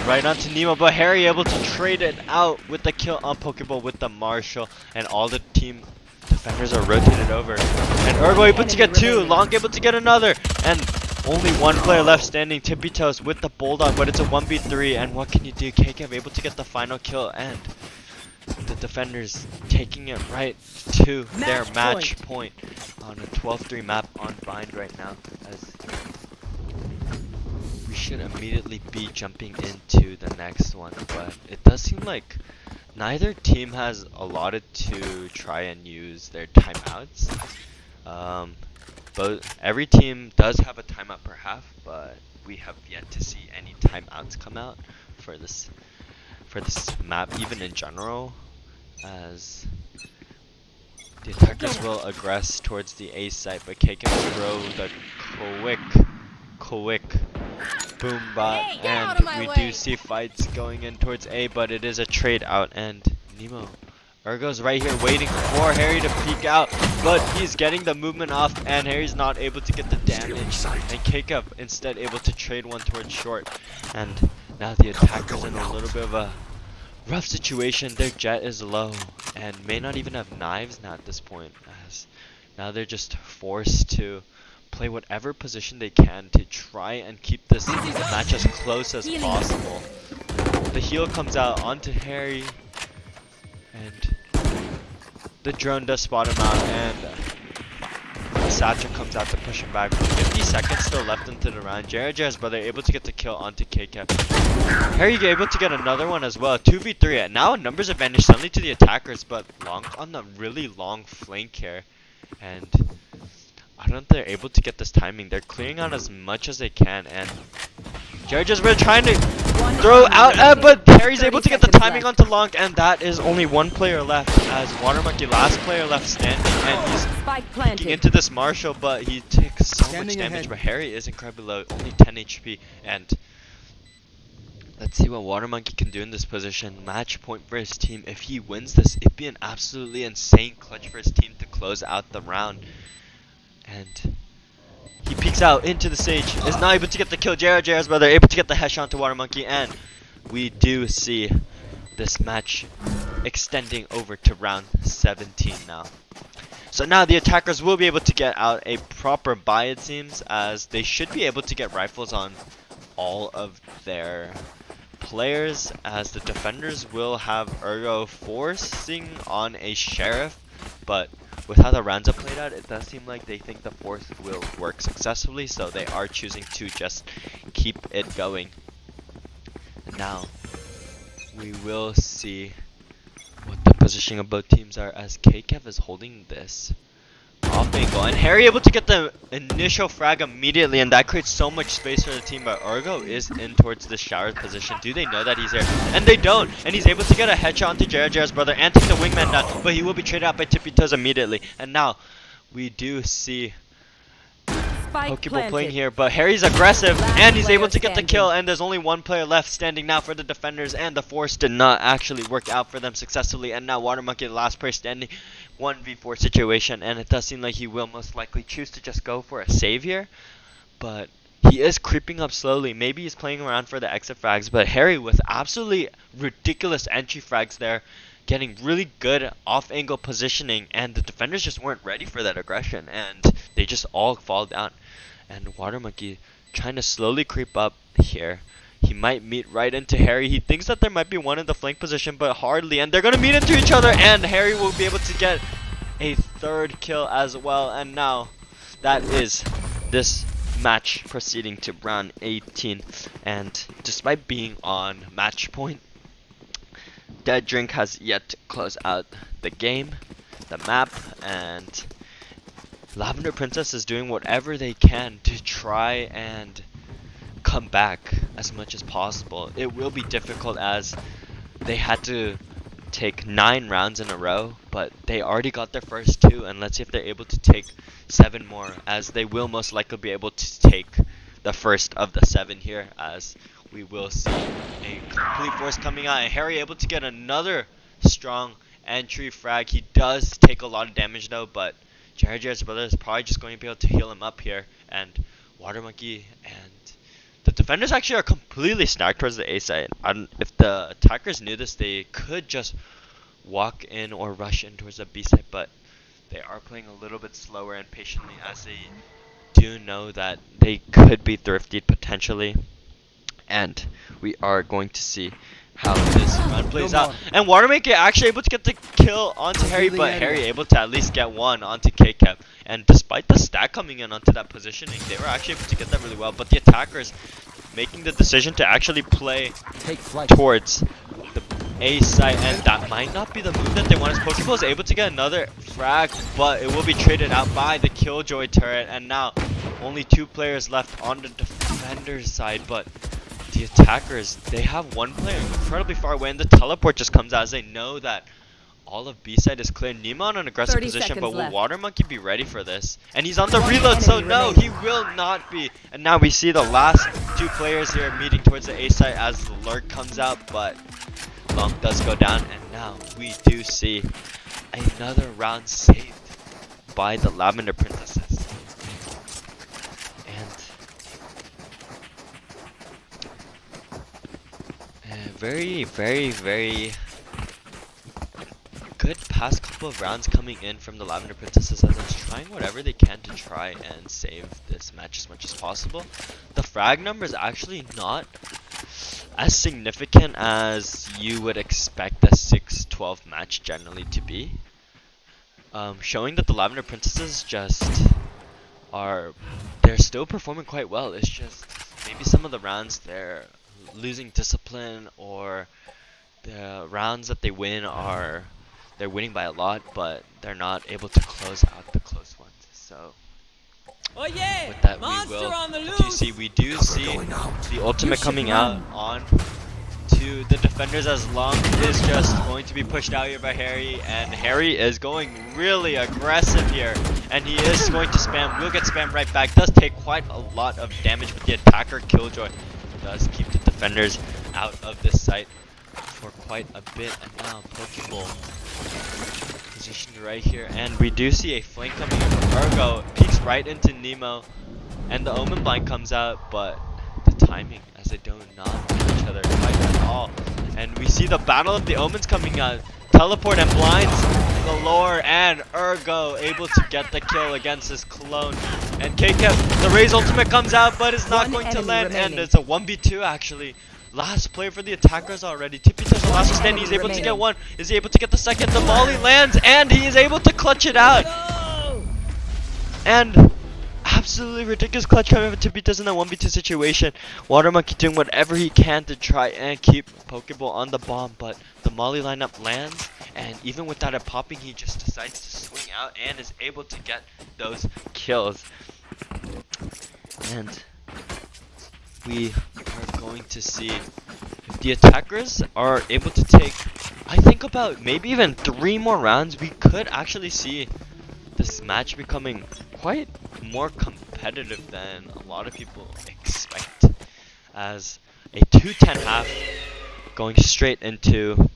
right onto Nemo, but Harry able to trade it out with the kill on Pokeball with the Marshall, and all the team defenders are rotated over. And Ergo able to get two, Long able to get another, and only one player left standing, Tippy Toes with the Bulldog, but it's a 1v3, and what can you do? KKev able to get the final kill, and the defenders taking it right to their
Match
match point on a 12-3 map on Bind right now, as we should immediately be jumping into the next one. But it does seem like neither team has allotted to try and use their timeouts. But every team does have a timeout per half, but we have yet to see any timeouts come out for this map, even in general, as the attackers will aggress towards the A site, but K can throw the quick boom bot,
Hey, get out of my
and we
way.
do see fights going in towards A, but it is a trade out, and Nemo Urgo's right here waiting for Harry to peek out, but he's getting the movement off, and Harry's not able to get the damage, and K-Cup instead able to trade one towards short, and now the attacker's in a little bit of a rough situation. Their jet is low, and may not even have knives now at this point, as now they're just forced to play whatever position they can to try and keep this match as close as possible. The heal comes out onto Harry, and the drone does spot him out, and Satcher comes out to push him back. 50 seconds still left into the round. Jarajar's brother able to get the kill onto KCap. Harry able to get another one as well. 2v3. Now a numbers advantage suddenly to the attackers, but long on the really long flank here. And I don't know if they're able to get this timing. They're clearing out as much as they can, and Jarajar's brother trying to throw out, but Harry's able to get the timing onto Long, and that is only one player left, as Water Monkey, last player left standing, and he's
Spike
peeking
planted.
into this Marshall, but he takes so much
Standing
damage,
ahead.
but Harry is incredibly low, only 10 HP, and let's see what Water Monkey can do in this position. Match point for his team. If he wins this, it'd be an absolutely insane clutch for his team to close out the round, and he peeks out into the stage, is not able to get the kill. Jara's brother able to get the headshot onto Water Monkey, and we do see this match extending over to round 17 now. So now the attackers will be able to get out a proper buy, it seems, as they should be able to get rifles on all of their players, as the defenders will have Urgo forcing on a Sheriff, but with how the rounds have played out, it does seem like they think the force will work successfully, so they are choosing to just keep it going. And now we will see what the positioning of both teams are, as KKev is holding this off angle, and Harry able to get the initial frag immediately, and that creates so much space for the team, but Urgo is in towards the shower position. Do they know that he's there? And they don't, and he's able to get a headshot onto Jara's brother and take the wingman down, but he will be traded out by Tippy Toes immediately. And now we do see
Spike
Pokeball
planted.
playing here, but Harry's aggressive, and he's
player
able to get the
standing.
kill, and there's only one player left standing now for the defenders, and the force did not actually work out for them successfully, and now Water Monkey, the last player standing, 1v4 situation, and it does seem like he will most likely choose to just go for a save here, but he is creeping up slowly. Maybe he's playing around for the exit frags, but Harry with absolutely ridiculous entry frags there, getting really good off-angle positioning, and the defenders just weren't ready for that aggression, and they just all fall down. And Water Monkey trying to slowly creep up here. He might meet right into Harry. He thinks that there might be one in the flank position, but hardly, and they're going to meet into each other, and Harry will be able to get a third kill as well. And now that is this match proceeding to round 18, and despite being on match point, Dead Drink has yet to close out the game, the map, and Lavender Princess is doing whatever they can to try and come back as much as possible. It will be difficult, as they had to take 9 rounds in a row, but they already got their first 2, and let's see if they're able to take 7 more, as they will most likely be able to take the first of the 7 here, as we will see a complete force coming out, and Harry able to get another strong entry frag. He does take a lot of damage though, but Jara's brother is probably just going to be able to heal him up here, and Water Monkey and the defenders actually are completely stacked towards the A side. If the attackers knew this, they could just walk in or rush in towards the B side, but they are playing a little bit slower and patiently, as they do know that they could be thrifted potentially, and we are going to see how this run plays out. And Watermaker actually able to get the kill onto Harry, but Harry able to at least get one onto KCap. And despite the stack coming in onto that positioning, they were actually able to get that really well. But the attackers making the decision to actually play towards the A site, and that might not be the move that they want. As Pokeball is able to get another frag, but it will be traded out by the Killjoy turret. And now only 2 players left on the defender's side, but the attackers, they have one player incredibly far away, and the teleport just comes out as they know that all of B side is clear. Nemo on an aggressive
30
position, but
seconds
will
left.
Water Monkey be ready for this? And he's on the reload, so no, he will not be. And now we see the last 2 players here meeting towards the A site as the lurk comes out, but Long does go down, and now we do see another round saved by the Lavender Princesses. Very, very, very good past couple of rounds coming in from the Lavender Princesses, as they're trying whatever they can to try and save this match as much as possible. The frag number is actually not as significant as you would expect a 6-12 match generally to be. Showing that the Lavender Princesses they're still performing quite well. It's just maybe some of the rounds they're losing discipline, or the rounds that they win they're winning by a lot, but they're not able to close out the close ones. So with that, we do see the ultimate coming out on to the defenders, as Long is just going to be pushed out here by Harry, and Harry is going really aggressive here, and he is going to spam, will get spammed right back, does take quite a lot of damage, but the attacker Killjoy does keep the defenders out of this site for quite a bit. And now Pokeball positioned right here, and we do see a flank coming in from Ergo, peeks right into Nemo, and the Omen blind comes out, but the timing, as they do not know each other quite at all. And we see the battle of the Omens coming out, teleport and blinds galore, and Ergo able to get the kill against his clone. And KCap, the Raze ultimate comes out, but it's not going to land, and it's a 1v2 actually. Last player for the attackers already. Tippito's the last stand. He's able to get one. Is he able to get the second? The volley lands, and he is able to clutch it out. And absolutely ridiculous clutch coming from Tippito's in that 1v2 situation. Water Monkey doing whatever he can to try and keep Pokeball on the bomb, but the Molly lineup lands, and even without it popping, he just decides to swing out and is able to get those kills. And we are going to see if the attackers are able to take, I think, about maybe even 3 more rounds, we could actually see this match becoming quite more competitive than a lot of people expect, as a 2-10 half going straight into,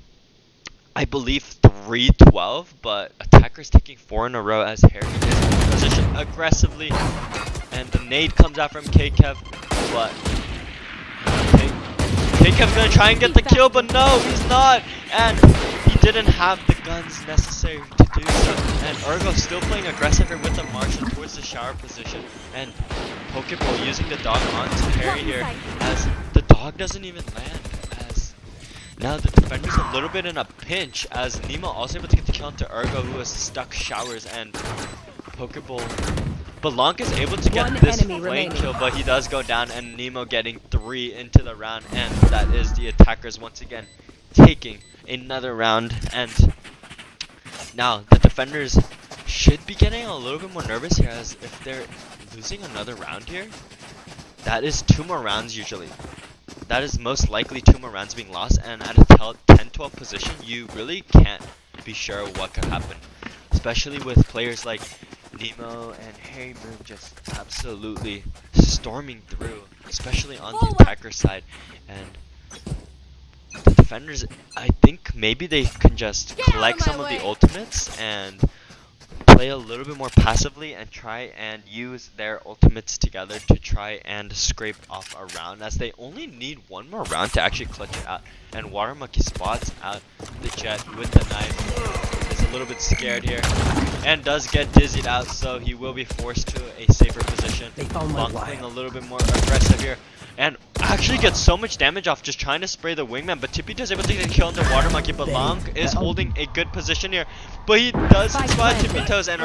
I believe, 3-12, but attackers taking 4 in a row as Harry is in position aggressively, and the nade comes out from KCap, but KCap's gonna try and get the kill, but no, he's not, and he didn't have the guns necessary to do so. And Ergo still playing aggressive here with the Marshall towards the shower position, and Pokeball using the dog onto Harry here, as the dog doesn't even land, as now the defender's a little bit in a pinch, as Nemo also able to get the kill onto Ergo, who is stuck showers, and Pokeball. But Lonk is able to get this flame kill, but he does go down, and Nemo getting 3 into the round, and that is the attackers once again taking another round. And now the defenders should be getting a little bit more nervous here, as if they're losing another round here, that is 2 more rounds usually. That is most likely 2 more rounds being lost, and at a 10-12 position, you really can't be sure what could happen, especially with players like Nemo and Harry Moon just absolutely storming through, especially on the attacker side. And the defenders, I think maybe they can just collect some of the ultimates and play a little bit more passively and try and use their ultimates together to try and scrape off a round, as they only need 1 more round to actually clutch it out. And Water Monkey spots out the Jet with the knife, is a little bit scared here, and does get dizzied out, so he will be forced to a safer position. Long playing a little bit more aggressive here, and actually gets so much damage off just trying to spray the wingman, but Tippy is able to get a kill on the water monkey, but Long is holding a good position here. But he does spot Tippy Toes, and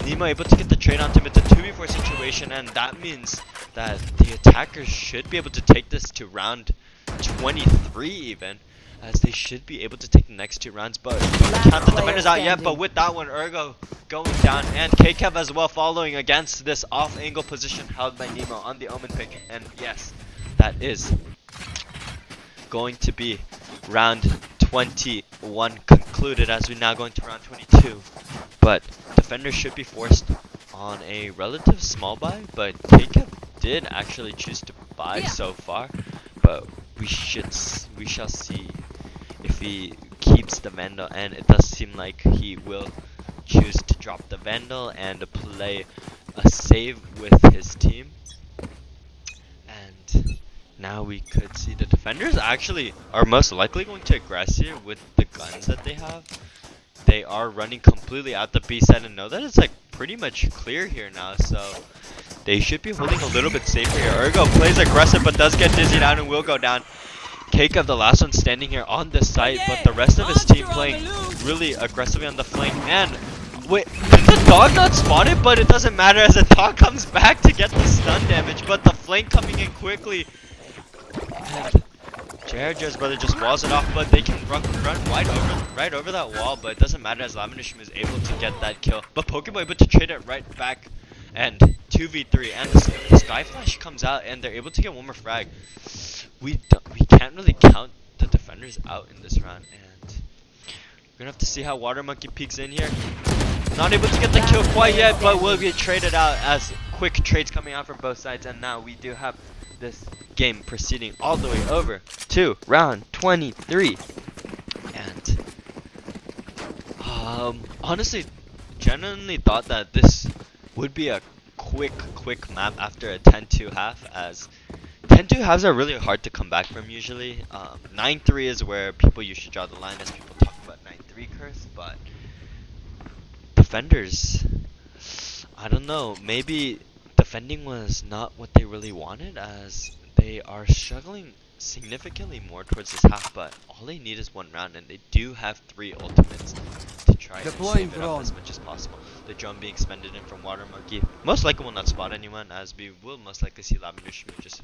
Nemo able to get the trade onto him. It's a 2v4 situation, and that means that the attackers should be able to take this to round 23 even, as they should be able to take the next 2 rounds, but don't count the defenders out yet. But with that one, Urgo going down, and KKev as well following against this off-angle position held by Nemo on the Omen pick. And yes, that is going to be round 21 concluded, as we now go into round 22. But defenders should be forced on a relative small buy, but KKev did actually choose to buy so far, but we shall see if he keeps the Vandal, and it does seem like he will choose to drop the Vandal and play a save with his team. And now we could see the defenders actually are most likely going to aggress here with the guns that they have. They are running completely out the B side and know that it's like pretty much clear here now, so they should be holding a little bit safer here. Urgo plays aggressive but does get dizzied out and will go down. KKev, the last one standing here on this site, but the rest of his team playing really aggressively on the flank. And wait, did the dog not spot it? But it doesn't matter as the dog comes back to get the stun damage, but the flank coming in quickly. And Jared's brother just walls it off, but they can run right over that wall, but it doesn't matter as Laminishim is able to get that kill. But Pokemon able to trade it right back, and 2v3, and the Sky Flash comes out, and they're able to get one more frag. We can't really count the defenders out in this round, and we're gonna have to see how Water Monkey peeks in here. Not able to get the kill quite yet, but will get traded out as quick trades coming out from both sides, and now we do have this game proceeding all the way over to round 23. And honestly, genuinely thought that this would be a quick map after a 10-2 half, as 10-2 halves are really hard to come back from usually. 9-3 is where people usually draw the line, as people talk about 9-3 curse, but defenders, I don't know, maybe defending was not what they really wanted, as they are struggling significantly more towards this half, but all they need is 1 round, and they do have 3 ultimates to try and save it up as much as possible. The drone being expended in from Water Monkey most likely will not spot anyone, as we will most likely see Labinushmu just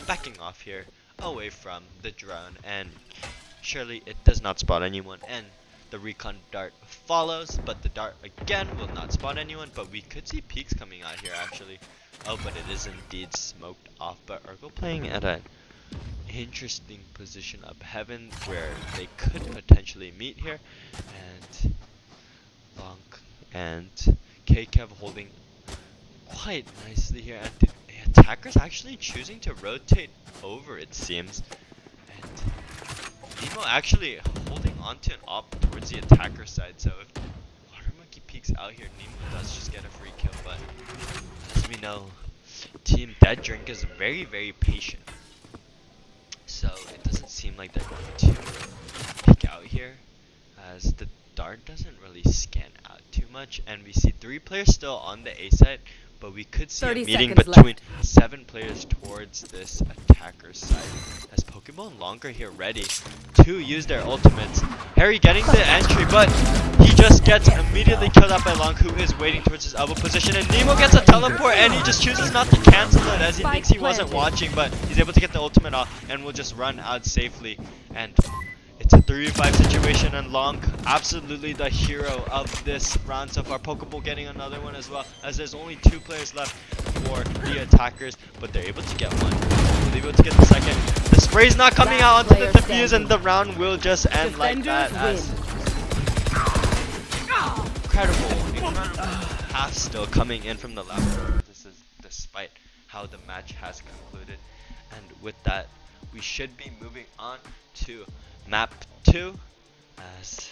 backing off here away from the drone, and surely it does not spot anyone, and the recon dart follows, but the dart again will not spot anyone. But we could see peaks coming out here actually. Oh, but it is indeed smoked off. But Urgo playing at an interesting position up heaven where they could potentially meet here, and Long and KKev holding quite nicely here, and the attacker's actually choosing to rotate over, it seems, and Nemo actually holding onto an op towards the attacker side. So if Water Monkey peeks out here, Nemo does just get a free kill, but as we know, Team Dead Drink is very patient, so it doesn't seem like they're going to peek out here, as the dart doesn't really scan out too much, and we see 3 players still on the A side, but we could see a meeting between 7 players towards this attacker side, as Pokemon Longer here ready to use their ultimates. Harry getting the entry, but he just gets immediately killed out by Long, who is waiting towards his elbow position, and Nemo gets a teleport, and he just chooses not to cancel it as he thinks he wasn't watching, but he's able to get the ultimate off and will just run out safely. And it's a 3v5 situation, and Long absolutely the hero of this round so far. Pokeball getting another one as well, as there's only 2 players left for the attackers, but they're able to get one. They're able to get the second. The spray's not coming out onto the defuse, and the round will just end like that, as incredible half still coming in from the left. This is despite how the match has concluded, and with that, we should be moving on to map 2, as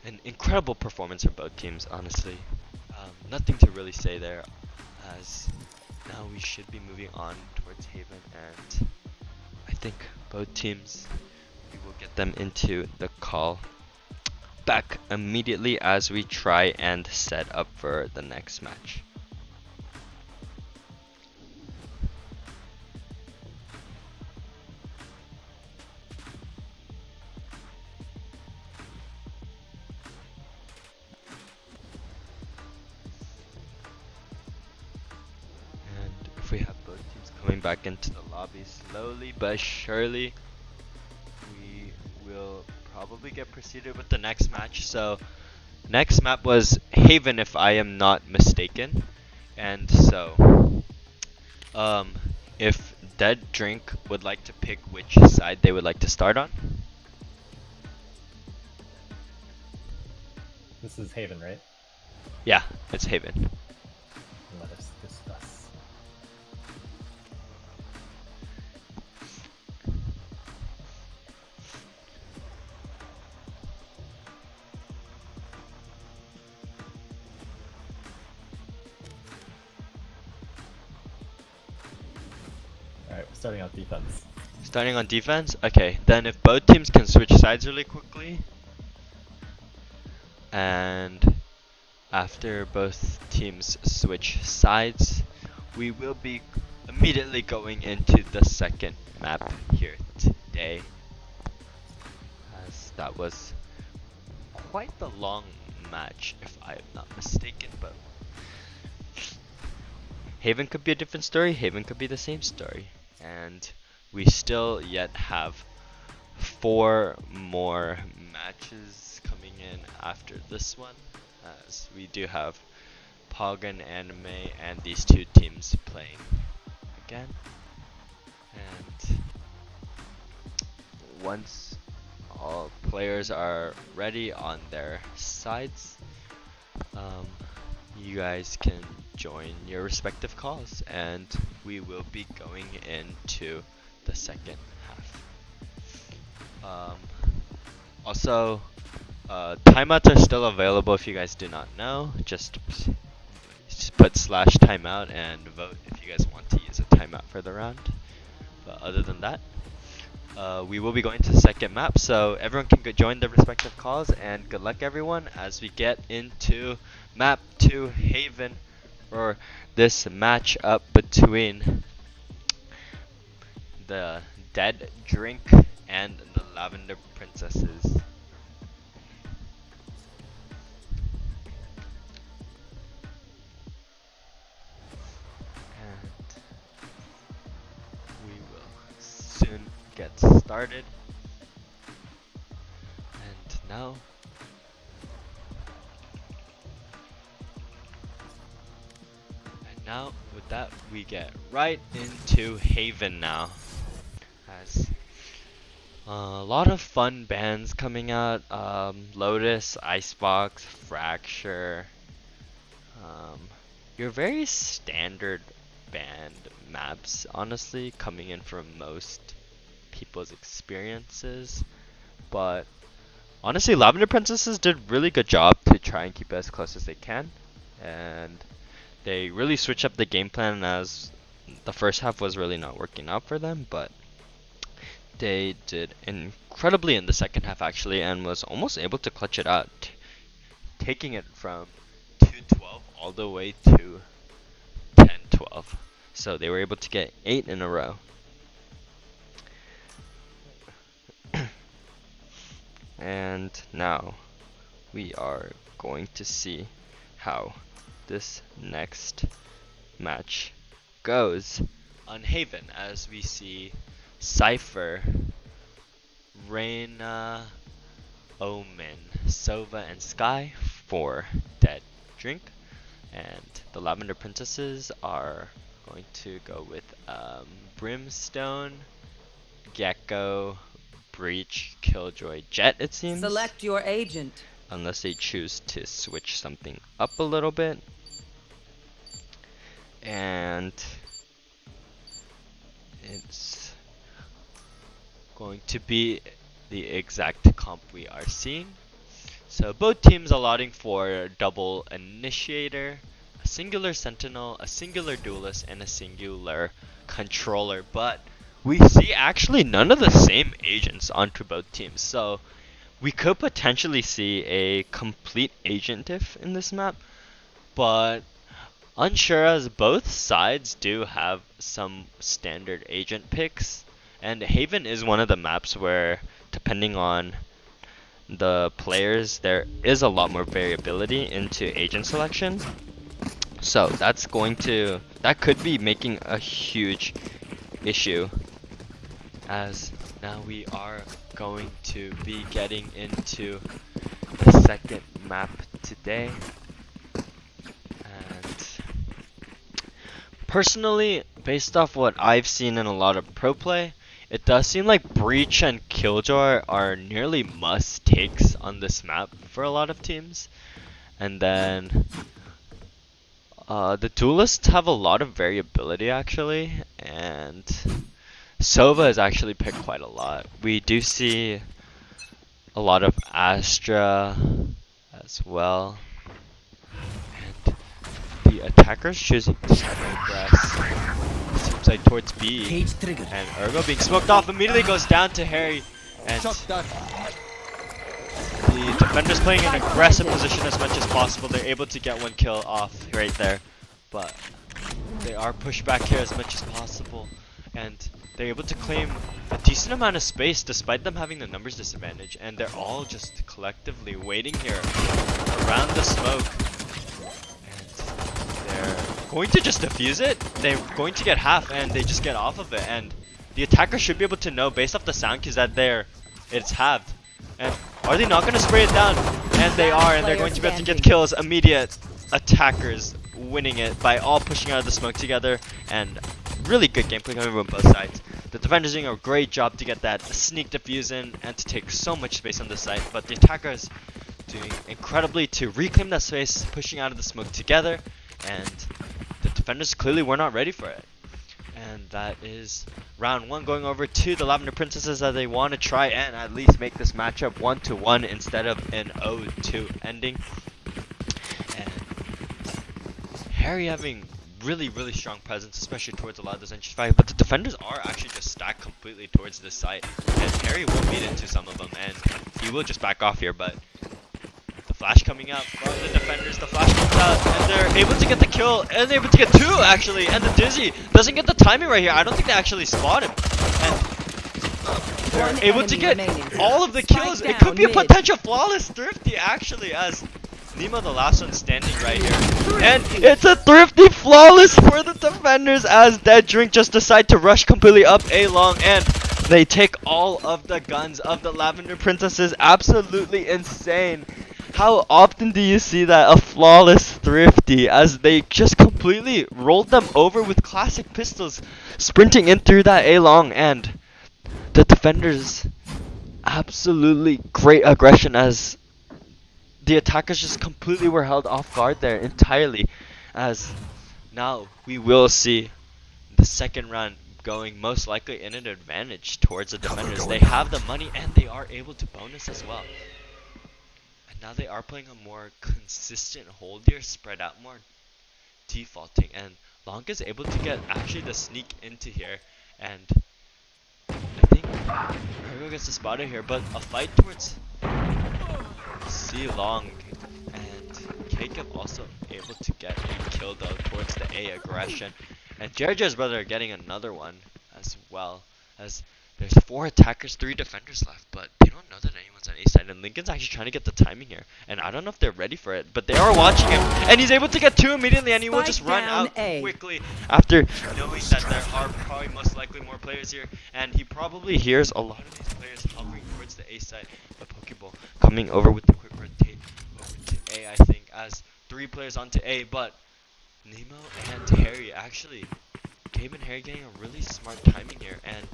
an incredible performance from both teams, honestly. Nothing to really say there, as now we should be moving on towards Haven, and I think both teams, we will get them into the call back immediately as we try and set up for the next match. we have both teams coming back into the lobby slowly but surely. We will probably get proceeded with the next match. So next map was Haven, if I am not mistaken. And so if Dead Drink would like to pick which side they would like to start on.
This is Haven, right?
Yeah, it's Haven.
Let us discuss. Alright, we're starting out defense.
Starting on defense? Okay, then if both teams can switch sides really quickly. And after both teams switch sides, we will be immediately going into the second map here today. As that was quite the long match, if I am not mistaken, but Haven could be a different story, Haven could be the same story. And we still yet have 4 more matches coming in after this one, as we do have Pogon, Anime, and these 2 teams playing again. And once all players are ready on their sides, you guys can join your respective calls, and we will be going into the second half. Also, timeouts are still available if you guys do not know. Just put /timeout and vote if you guys want to use a timeout for the round. But other than that, we will be going to the second map, so everyone can join their respective calls, and good luck everyone as we get into map 2 Haven, or this match up between the Dead Drink and the Lavender Princesses. And we will soon get started. And now with that, we get right into Haven now. As a lot of fun bands coming out, Lotus, Icebox, Fracture, your very standard band maps, honestly, coming in from most people's experiences. But honestly, Lavender Princesses did a really good job to try and keep it as close as they can, and they really switched up the game plan, as the first half was really not working out for them, but they did incredibly in the second half actually, and was almost able to clutch it out, taking it from 2-12 all the way to 10-12. So they were able to get 8 in a row. And now we are going to see how this next match goes on Haven, as we see Cypher, Reina, Omen, Sova, and Sky for Dead Drink, and the Lavender Princesses are going to go with Brimstone, Gecko, Breach, Killjoy, Jet, it seems.
Select your agent.
Unless they choose to switch something up a little bit. And it's going to be the exact comp we are seeing. So both teams allotting for double initiator, a singular sentinel, a singular duelist, and a singular controller. But we see actually none of the same agents onto both teams. So we could potentially see a complete agent diff in this map, but unsure, as both sides do have some standard agent picks, and Haven is one of the maps where, depending on the players, there is a lot more variability into agent selection. So that could be making a huge issue, as now we are going to be getting into the second map today. And personally, based off what I've seen in a lot of pro play, it does seem like Breach and Killjoy are nearly must takes on this map for a lot of teams. And then the duelists have a lot of variability actually, and Sova is actually picked quite a lot. We do see a lot of Astra as well, and the attackers choosing to progress. Seems like towards B, and Ergo being smoked off immediately goes down to Harry, and the defenders playing an aggressive position as much as possible. They're able to get one kill off right there, but they are pushed back here as much as possible, and they're able to claim a decent amount of space despite them having the numbers disadvantage, and they're all just collectively waiting here around the smoke, and they're going to just defuse it. They're going to get half, and they just get off of it, and the attacker should be able to know based off the sound cues that it's halved. And are they not going to spray it down? And they are, and they're going to be able to get kills. Immediate attackers winning it by all pushing out of the smoke together, and really good gameplay coming from both sides. The defenders doing a great job to get that sneak defuse in and to take so much space on the site, but the attackers doing incredibly to reclaim that space, pushing out of the smoke together, and the defenders clearly were not ready for it. And that is round 1 going over to the Lavender Princesses, as they want to try and at least make this matchup 1-1 instead of an 0-2 ending. And Harry having really strong presence, especially towards a lot of those entry fights, but the defenders are actually just stacked completely towards this site, and Harry will beat into some of them, and he will just back off here. But the flash coming out from the defenders, the flash comes out, and they're able to get the kill, and they're able to get 2 actually, and the Dizzy doesn't get the timing right here. I don't think they actually spot him, and they're able to get all of the kills. It could be a potential flawless Thrifty actually, as Nemo the last one standing right here, and it's a Thrifty flawless for the defenders, as Dead Drink just decide to rush completely up A long, and they take all of the guns of the Lavender Princesses. Absolutely insane. How often do you see that? A flawless Thrifty, as they just completely rolled them over with classic pistols, sprinting in through that A long, and the defenders absolutely great aggression, as the attackers just completely were held off guard there entirely, as now we will see the second round going most likely in an advantage towards the defenders. They have the money, and they are able to bonus as well. And now they are playing a more consistent hold here, spread out more, defaulting, and Long is able to get actually the sneak into here, and I think Ergo gets the spotter here, but a fight towards C Long, and Jacob also able to get a kill though towards the A aggression, and Jerry's brother getting another one as well, as there's 4 attackers, 3 defenders left, but they don't know that anyone's on A side, and Lincoln's actually trying to get the timing here, and I don't know if they're ready for it, but they are watching him, and he's able to get 2 immediately, and he will just run out quickly after knowing that there are probably most likely more players here, and he probably hears a lot of these players hovering towards the A side. The Pokeball coming over with the quick rotate over to A, I think, as 3 players onto A, but Nemo and Harry actually, Gabe and Harry getting a really smart timing here, and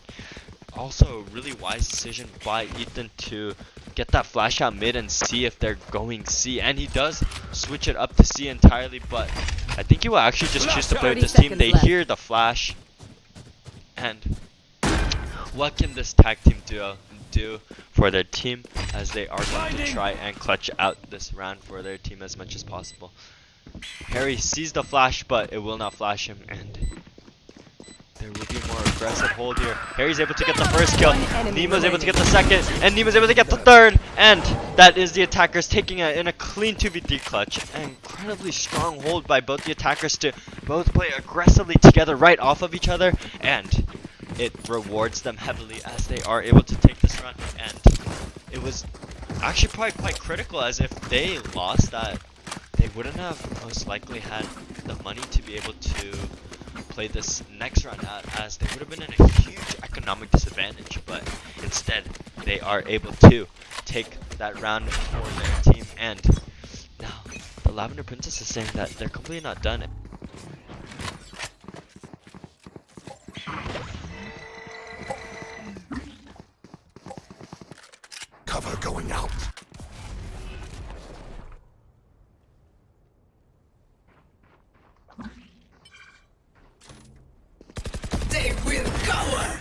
also a really wise decision by Ethan to get that flash out mid and see if they're going C, and he does switch it up to C entirely, but I think he will actually just choose to play with this team. They hear the flash, and what can this tag team duo do for their team, as they are going to try and clutch out this round for their team as much as possible. Harry sees the flash, but it will not flash him, and there will be a more aggressive hold here. Harry's able to get the first kill, Nemo's able to get the second, and Nemo's able to get the third, and that is the attackers taking it in a clean 2v3 clutch. An incredibly strong hold by both the attackers to both play aggressively together right off of each other, and it rewards them heavily as they are able to take this run. And it was actually probably quite critical, as if they lost that, they wouldn't have most likely had the money to be able to play this next round out, as they would have been in a huge economic disadvantage, but instead they are able to take that round for their team. And now the Lavender Princess is saying that they're completely not done.
Cover going out. They will cover.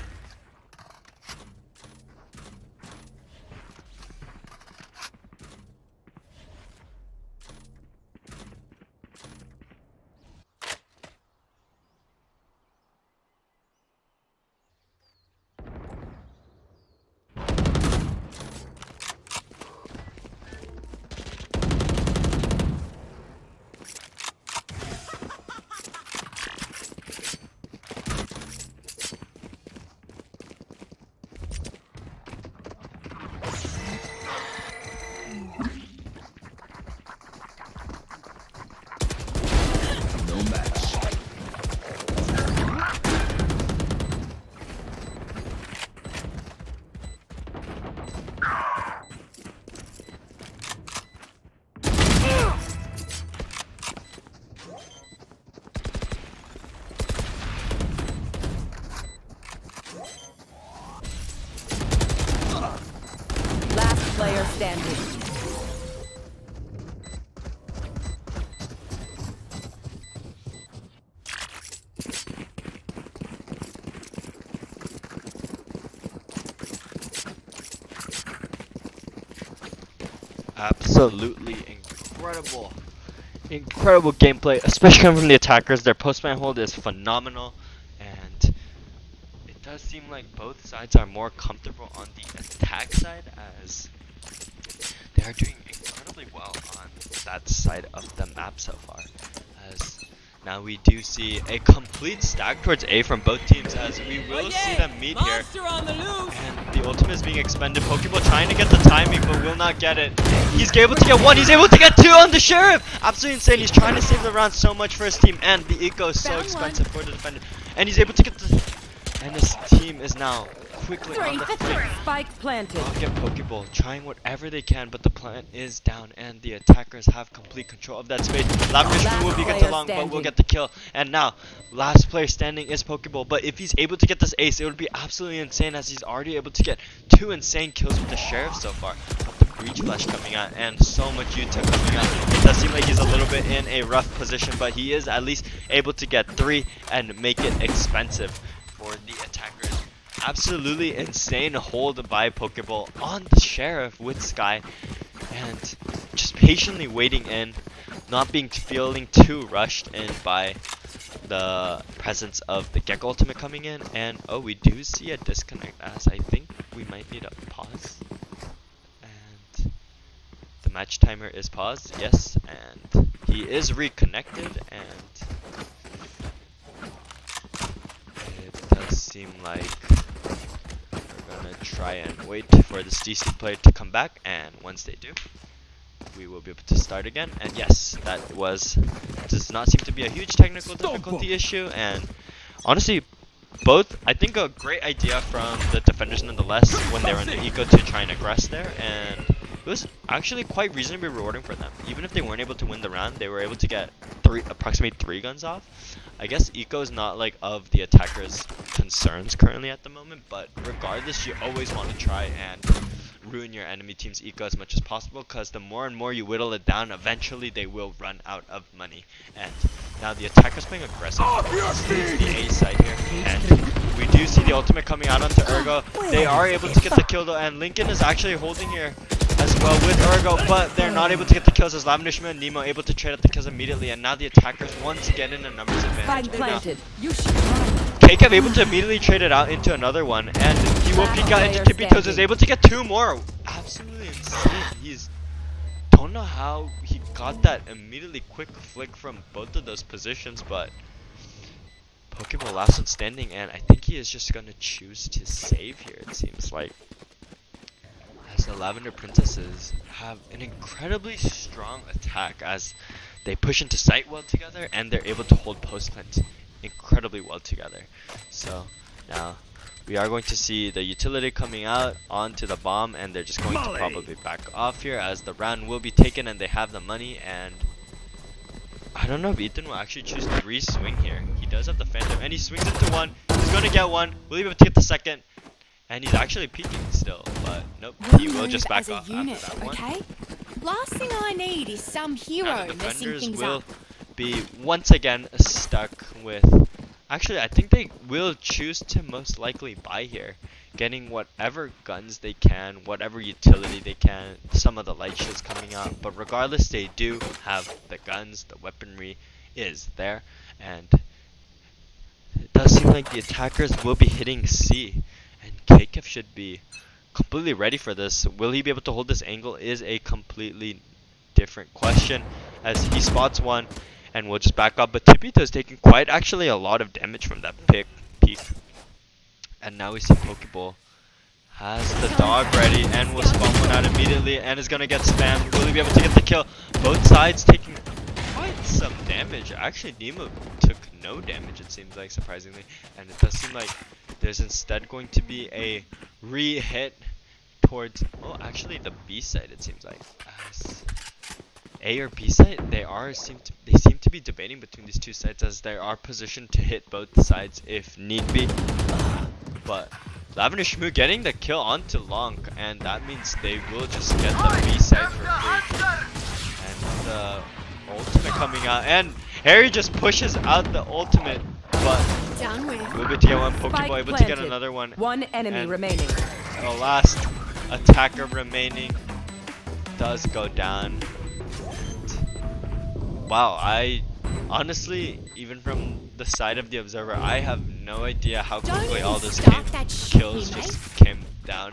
Last player standing.
Absolutely incredible gameplay, especially coming from the attackers. Their post-man hold is phenomenal, and it does seem like both sides are more comfortable on the attack side, as they are doing incredibly well on that side of the map so far. As now we do see a complete stack towards A from both teams, as we will see them meet here. And the ultimate is being expended. Pokeball trying to get the timing, but will not get it. He's able to get one. He's able to get two on the Sheriff. Absolutely insane. He's trying to save the round so much for his team, and the eco is so expensive for the defender. And he's able to get the. And his team is now quickly on the flank.
Spike planted.
I'll get Pokeball trying whatever they can, but the plant is down, and the attackers have complete control of that space. Lavender will be get along, but will get the kill. And now, last player standing is Pokeball. But if he's able to get this ace, it would be absolutely insane, as he's already able to get 2 insane kills with the Sheriff so far. With the Breach Flash coming out and so much Utah coming out, it does seem like he's a little bit in a rough position, but he is at least able to get 3 and make it expensive for the attackers. Absolutely insane hold by Pokeball on the Sheriff with Sky, and just patiently waiting in, not feeling too rushed in by the presence of the Gecko ultimate coming in. And oh, we do see a disconnect, as I think we might need a pause. And the match timer is paused, yes, and he is reconnected, and it does seem like we're gonna try and wait for this DC player to come back, and once they do, we will be able to start again. And yes, that does not seem to be a huge technical difficulty issue, and honestly, both, I think, a great idea from the defenders nonetheless when they were in the eco to try and aggress there, and it was actually quite reasonably rewarding for them. Even if they weren't able to win the round, they were able to get approximately 3 guns off. I guess eco is not like of the attackers' concerns currently at the moment, but regardless, you always want to try and ruin your enemy team's eco as much as possible, because the more and more you whittle it down, eventually they will run out of money. And now the attacker's playing aggressive. This is the A side here, and we do see the ultimate coming out onto Ergo. They are able to get the kill though, and Lincoln is actually holding here as well with Ergo, but they're not able to get the kills, as Lavender Shima and Nemo able to trade out the kills immediately. And now the attackers once again in a numbers advantage.
Spike planted. You should run.
Kekev able to immediately trade it out into another one, and he will peek out into Tippy-Toes, is able to get 2 more. Absolutely insane. Don't know how he got that immediately quick flick from both of those positions, but Pokeball last one standing, and I think he is just gonna choose to save here, it seems like. As the Lavender Princesses have an incredibly strong attack, as they push into site well together, and they're able to hold post plants incredibly well together. So now we are going to see the utility coming out onto the bomb, and they're just going to probably back off here as the round will be taken and they have the money. And I don't know if Ethan will actually choose to re-swing here. He does have the phantom, and he swings into one. He's going to get one. Will he be able to get the second? And he's actually peeking still, but nope. He will just back
as a
off
unit,
after that one.
okay? Last thing I need is some hero
Now the
messing
defenders
things
will
up.
be once again stuck with. Actually, I think they will choose to most likely buy here, getting whatever guns they can, whatever utility they can, some of the light shields coming out. But regardless, they do have the guns, the weaponry is there, and it does seem like the attackers will be hitting C, and KKF should be completely ready for this. Will he be able to hold this angle is a completely different question, as he spots one and will just back up. But Tipito is taking quite actually a lot of damage from that peek. And now we see Pokeball has the dog ready and will spawn one out immediately and is gonna get spammed. Will he be able to get the kill? Both sides taking quite some damage. Actually, Nemo took no damage, it seems like, surprisingly. And it does seem like there's instead going to be a re-hit towards, oh, actually the B side, it seems like. As A or B side, they seem to be debating between these two sides, as they are positioned to hit both sides if need be. But Lavender Shmoo getting the kill onto Long, and that means they will just get the B side for free. And the ultimate coming out, and Harry just pushes out the ultimate, but
Done with.
we'll be able to get one Pokeball,
Spike
able to get
planted.
another one.
One enemy
And
remaining.
the last attacker remaining does go down. Wow, I honestly, even from the side of the observer, I have no idea how
Don't
quickly
even
all those
start that
kills
shit,
just came down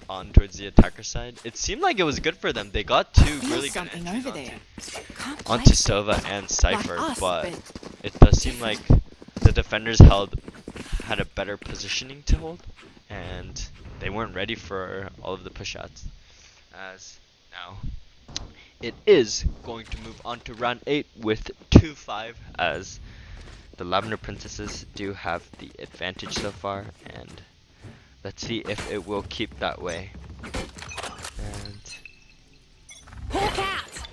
on towards the attacker side. It seemed like it was good for them. They got two
Feel
really good
something
entries
over there. Can't
onto
place it.
Sova and Cypher,
us,
but
but
it does seem like the defenders had a better positioning to hold, and they weren't ready for all of the push-outs. As now it is going to move on to round 8 with 2-5, as the Lavender Princesses do have the advantage so far, and let's see if it will keep that way. And
Hawk out!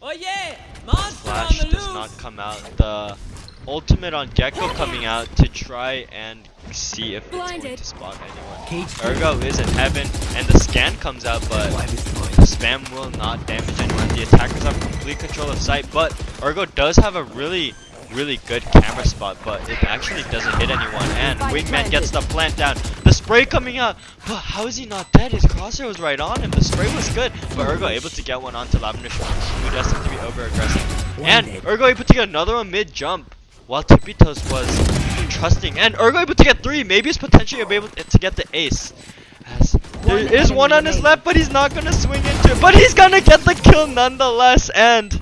Oh yeah! Monster
Flash does not come out. The ultimate on Gecko coming out to try and see if it's going
Blinded.
to spawn anyone. Ergo is in heaven, and the scan comes out, but the spam will not damage anyone. The attackers have complete control of sight, but Ergo does have a really good camera spot, but it actually doesn't hit anyone, and Wingman gets the plant down. The spray coming out, but how is he not dead? His crosshair was right on him. The spray was good, but Ergo able to get one onto Lavender Shmoo, who does seem to be over aggressive. And Ergo able to get another one mid jump, while Tipitos was trusting, and Ergo able to get 3. Maybe he's potentially able to get the ace. As there is one on his left, but he's not gonna swing into it, but he's gonna get the kill nonetheless. And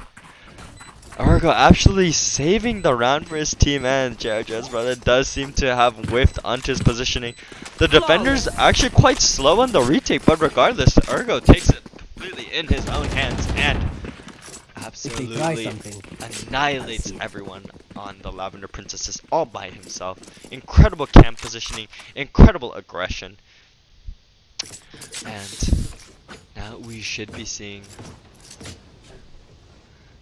Ergo actually saving the round for his team, and JRJ's brother does seem to have whiffed onto his positioning. The defender's actually quite slow on the retake, but regardless, Ergo takes it completely in his own hands and absolutely annihilates everyone on the Lavender Princesses all by himself. Incredible camp positioning, incredible aggression. And now we should be seeing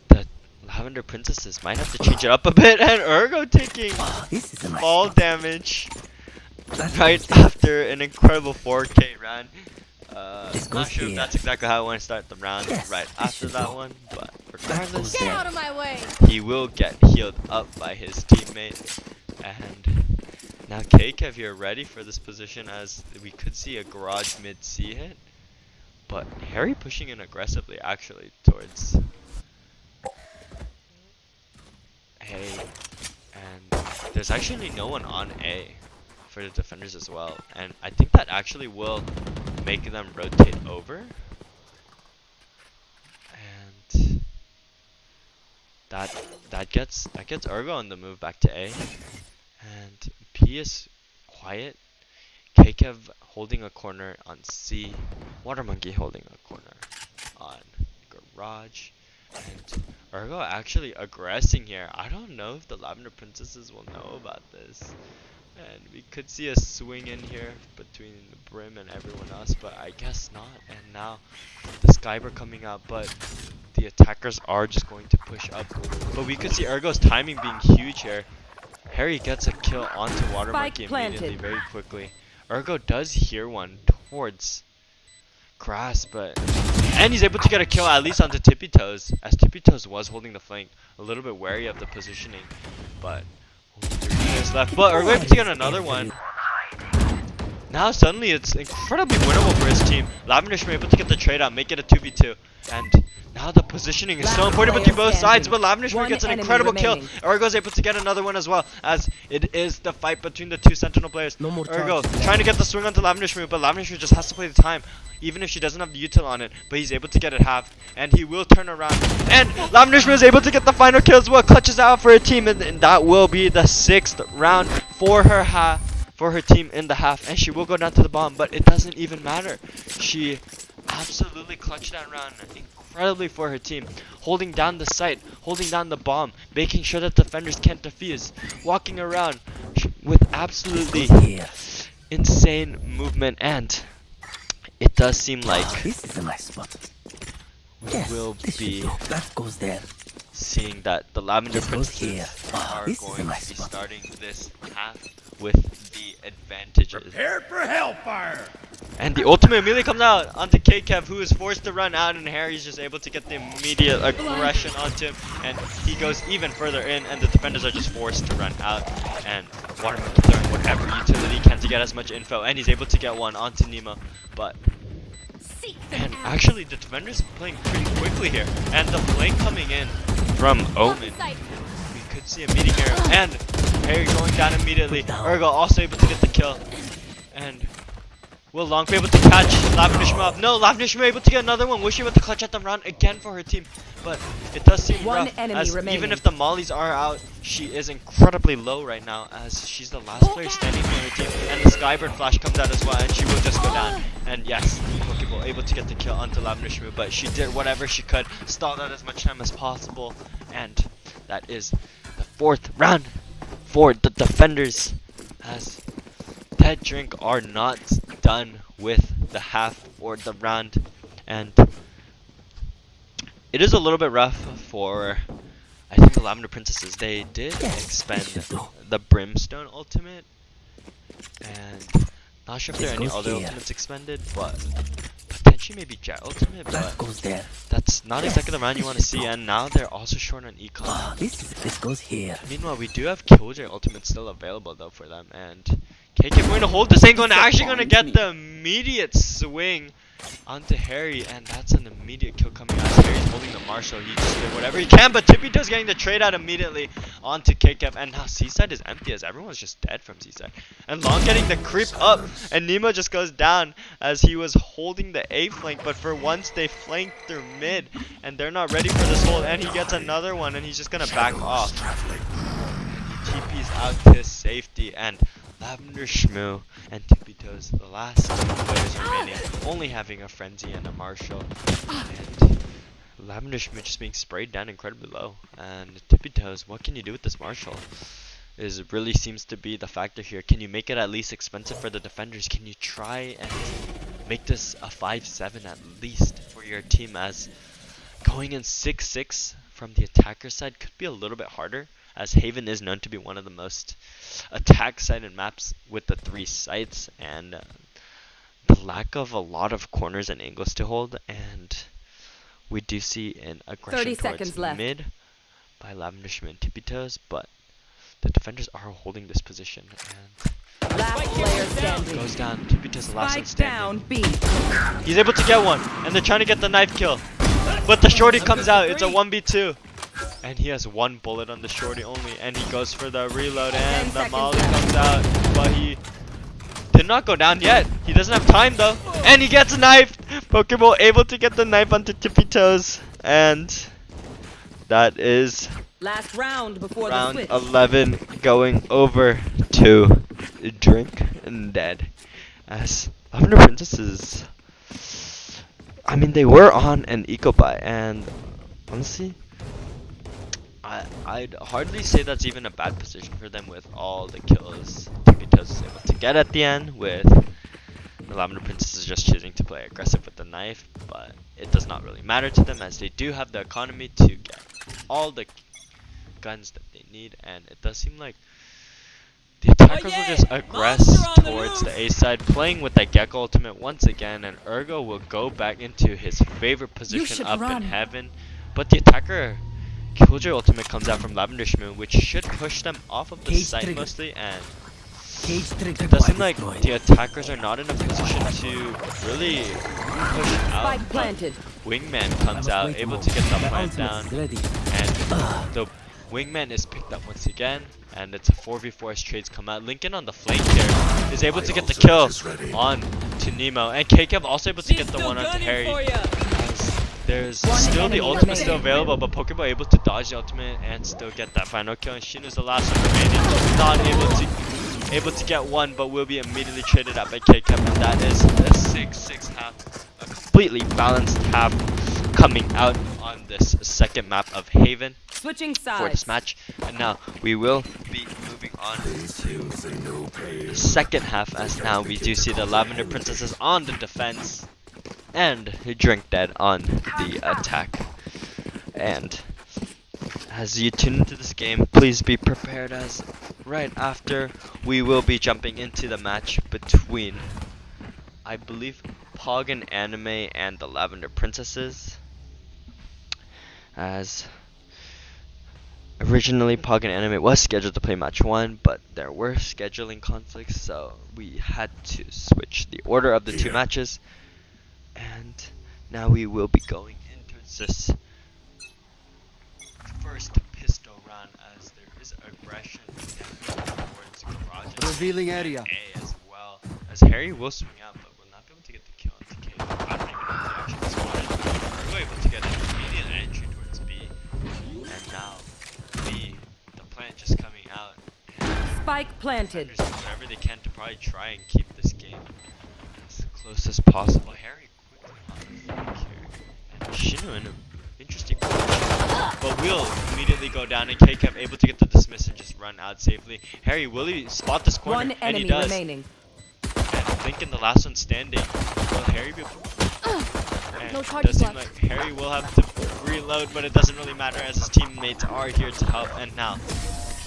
the Lavender Princesses might have to change it up a bit, and Ergo taking fall damage right after an incredible 4K round. Not sure if that's exactly how I want to start the round right after that one, but regardless,
Get out of my way!
he will get healed up by his teammate. And now KKev, you're ready for this position, as we could see a garage mid C hit, but Harry pushing in aggressively actually towards A, and there's actually no one on A for the defenders as well, and I think that actually will make them rotate over, and that gets Ergo on the move back to A, and P is quiet. KKev holding a corner on C, Water Monkey holding a corner on Raj. And Urgo actually aggressing here. I don't know if the Lavender Princesses will know about this. And we could see a swing in here between the Brim and everyone else, but I guess not. And now the Skyber coming out, but the attackers are just going to push up. But we could see Urgo's timing being huge here. Harry gets a kill onto Water
Spike
Monkey
planted.
immediately, very quickly. Urgo does hear one towards Grass, but... And he's able to get a kill at least onto Tippy Toes, as Tippy Toes was holding the flank. A little bit wary of the positioning, but... only 3 minutes left, but Urgo able to get another one. Now suddenly it's incredibly winnable for his team. Lavender Shrimp able to get the trade out, make it a 2v2. And now the positioning is so important between both sides, but Lavender Shrimp gets an incredible kill. Urgo's able to get another one as well, as it is the fight between the 2 Sentinel players. Urgo trying to get the swing onto Lavender Shrimp, but Lavender Shrimp just has to play the time, even if she doesn't have the util on it. But he's able to get it halved, and he will turn around. And Lavender Shrimp is able to get the final kill as well, clutches out for her team, and that will be the 6th round for her team in the half, and she will go down to the bomb, but it doesn't even matter. She absolutely clutched that round incredibly for her team, holding down the site, holding down the bomb, making sure that defenders can't defuse, walking around with absolutely insane movement, and it does seem like
This is a nice spot.
we will
this should
be
do. That goes there.
seeing that the Lavender
This goes
Princesses
here.
are
This is a
going
nice
to be
spot.
starting this half with the advantages.
Prepare for hellfire!
And the ultimate immediately comes out onto KKev, who is forced to run out, and Harry's just able to get the immediate aggression onto him, and he goes even further in, and the defenders are just forced to run out, and Waterman throwing whatever utility he can to get as much info, and he's able to get one onto Nemo, but... And actually the defenders are playing pretty quickly here, and the flank coming in from Omen. We could see a meeting here, and Harry going down immediately. Urgo also able to get the kill, and will Long be able to catch Lavender Shrimp? No, Lavender Shrimp able to get another one. Will she able to clutch at the round again for her team? But it does seem
One
rough,
enemy
as
remaining.
even if the mollies are out, she is incredibly low right now, as she's the last player standing for her team. And the Skybird flash comes out as well, and she will just go down. And yes, Pokeball able to get the kill onto Lavender Shrimp, but she did whatever she could, stalled out as much time as possible, and that is the 4th round for the defenders, as Dead Drink are not done with the half or the round, and it is a little bit rough for, I think, the Lavender Princesses. They did expend the Brimstone ultimate, and not sure if there are any other ultimates expended, but potentially maybe Jet ultimate,
That
but
goes there.
that's not exactly the round you want to see, and now they're also short on econ.
This goes here.
Meanwhile, we do have Killjoy ultimate still available though for them, and KK going to hold this angle and actually going to get the immediate swing onto Harry, and that's an immediate kill coming out. Harry's holding the Marshall. He just did whatever he can, but Tippy does getting the trade out immediately onto KK, and now Seaside is empty as everyone's just dead from Seaside. And Long getting the creep up, and Nemo just goes down as he was holding the A flank, but for once they flanked through mid, and they're not ready for this hold, and he gets another one, and he's just going to back off. He TP's out to safety, and Lavender Shmoo and Tippy Toes, the last two players remaining, only having a Frenzy and a Marshall. And Lavender Shmoo just being sprayed down incredibly low. And Tippy Toes, what can you do with this Marshall? Really seems to be the factor here. Can you make it at least expensive for the defenders? Can you try and make this a 5-7 at least for your team, as going in 6-6 from the attacker side could be a little bit harder, as Haven is known to be one of the most attack-sided maps with the 3 sites, and the lack of a lot of corners and angles to hold, and we do see an aggression
30
towards
seconds left.
mid by Lavender Shmoo and Tippy Toes, but the defenders are holding this position, and
Last player standing.
goes down. Tippy Toes the last one
Spike down
standing.
B.
He's able to get one, and they're trying to get the knife kill, but the shorty comes out. It's a 1v2. And he has 1 bullet on the shorty only, and he goes for the reload, and
10
the
seconds
molly
left.
comes out, but he did not go down yet. He doesn't have time though, and he gets knifed. Pokeball able to get the knife onto Tippy Toes, and that is
Last round before
round
the switch.
11 going over to Drink and Dead, as Lavender Princesses I mean, they were on an eco buy, and honestly, I'd hardly say that's even a bad position for them with all the kills Tippy was able to get at the end, with the Lavender Princesses just choosing to play aggressive with the knife, but it does not really matter to them as they do have the economy to get all the guns that they need, and it does seem like the attackers will just aggress towards the A side, playing with that Gecko ultimate once again, and Ergo will go back into his favorite position up in heaven, but the attacker Killjoy ultimate comes out from Lavender Shmoon, which should push them off of the site mostly, and it does seem like the attackers are not in a position to really push out.
Spike planted.
Wingman comes out, able to get the plant down, and the Wingman is picked up once again, and it's a 4v4 as trades come out. Lincoln on the flank here is able to get the kill on to Nemo, and KKev also able to get the one onto Harry. There's still the ultimate still available, but Pokeball able to dodge the ultimate and still get that final kill, and Shinu's the last one remaining. Not able to get one, but will be immediately traded out by KKev, and that is a 6-6 half. A completely balanced half coming out on this second map of Haven
Switching
for
sides.
this match. And now we will be moving on to the second half, as now we do see the Lavender Princesses on the defense and Drink Dead on the attack. And as you tune into this game, please be prepared, as right after we will be jumping into the match between, I believe, Pog and Anime and the Lavender Princesses. As originally Pog and Anime was scheduled to play match 1, but there were scheduling conflicts, so we had to switch the order of the two matches. And now we will be going into this first pistol round, as there is aggression towards Garage
Revealing area.
A as well, as Harry will swing out, but will not be able to get the kill on TK. I don't even know if they actually spotted. We're able to get an immediate entry towards B, and now B, the plant just coming out.
Spike planted.
Defenders do whatever they can to probably try and keep this game as close as possible. Harry quickly on the flank here, and Shinu in an interesting position, but will immediately go down, and KKev able to get the dismiss and just run out safely. Harry, will he spot this corner?
One
And he
enemy
does.
remaining.
And Lincoln, the last one standing. Will Harry be and
No
it
charges
does seem
left.
like Harry will have to reload, but it doesn't really matter as his teammates are here to help. And now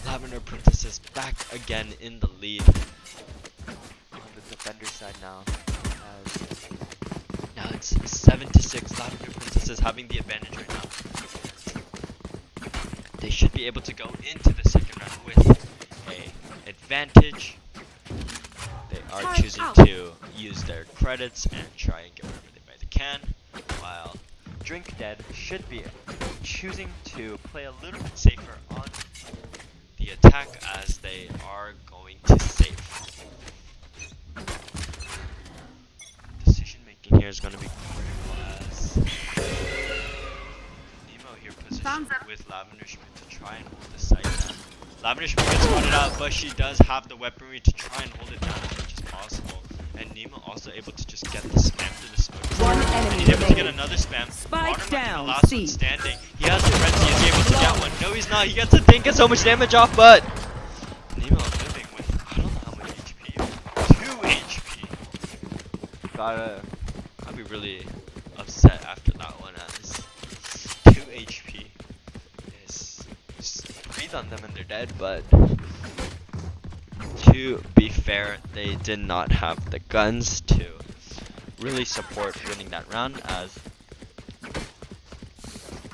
Lavender Princesses back again in the lead on the defender side now. Now it's 7-6. Lavender Princesses having the advantage right now. They should be able to go into the second round with a advantage. They are choosing to use their credits and try and get whatever they can, while Drink Dead should be choosing to play a little bit safer on the attack, as they are going to save. Decision making here is going to be critical, as Nemo here positioned with Lavender Schmidt to try and hold the site down. Lavender Schmidt gets spotted out, but she does have the weaponry to try and hold it down as much as possible. And Nemo also able to just get the spam through the smoke.
One
And
enemy
he's able to get
remaining.
another spam.
Spike
Watermark
down,
the last
C.
one standing. He has the frenzy. Is he able to get one? No, he's not. He gets a thing, gets so much damage off, but Nemo living with, I don't know how much HP. 2 HP. I'd be really upset after that one, as 2 HP is just breathe on them and they're dead. But to be fair, they did not have the guns to really support winning that round, as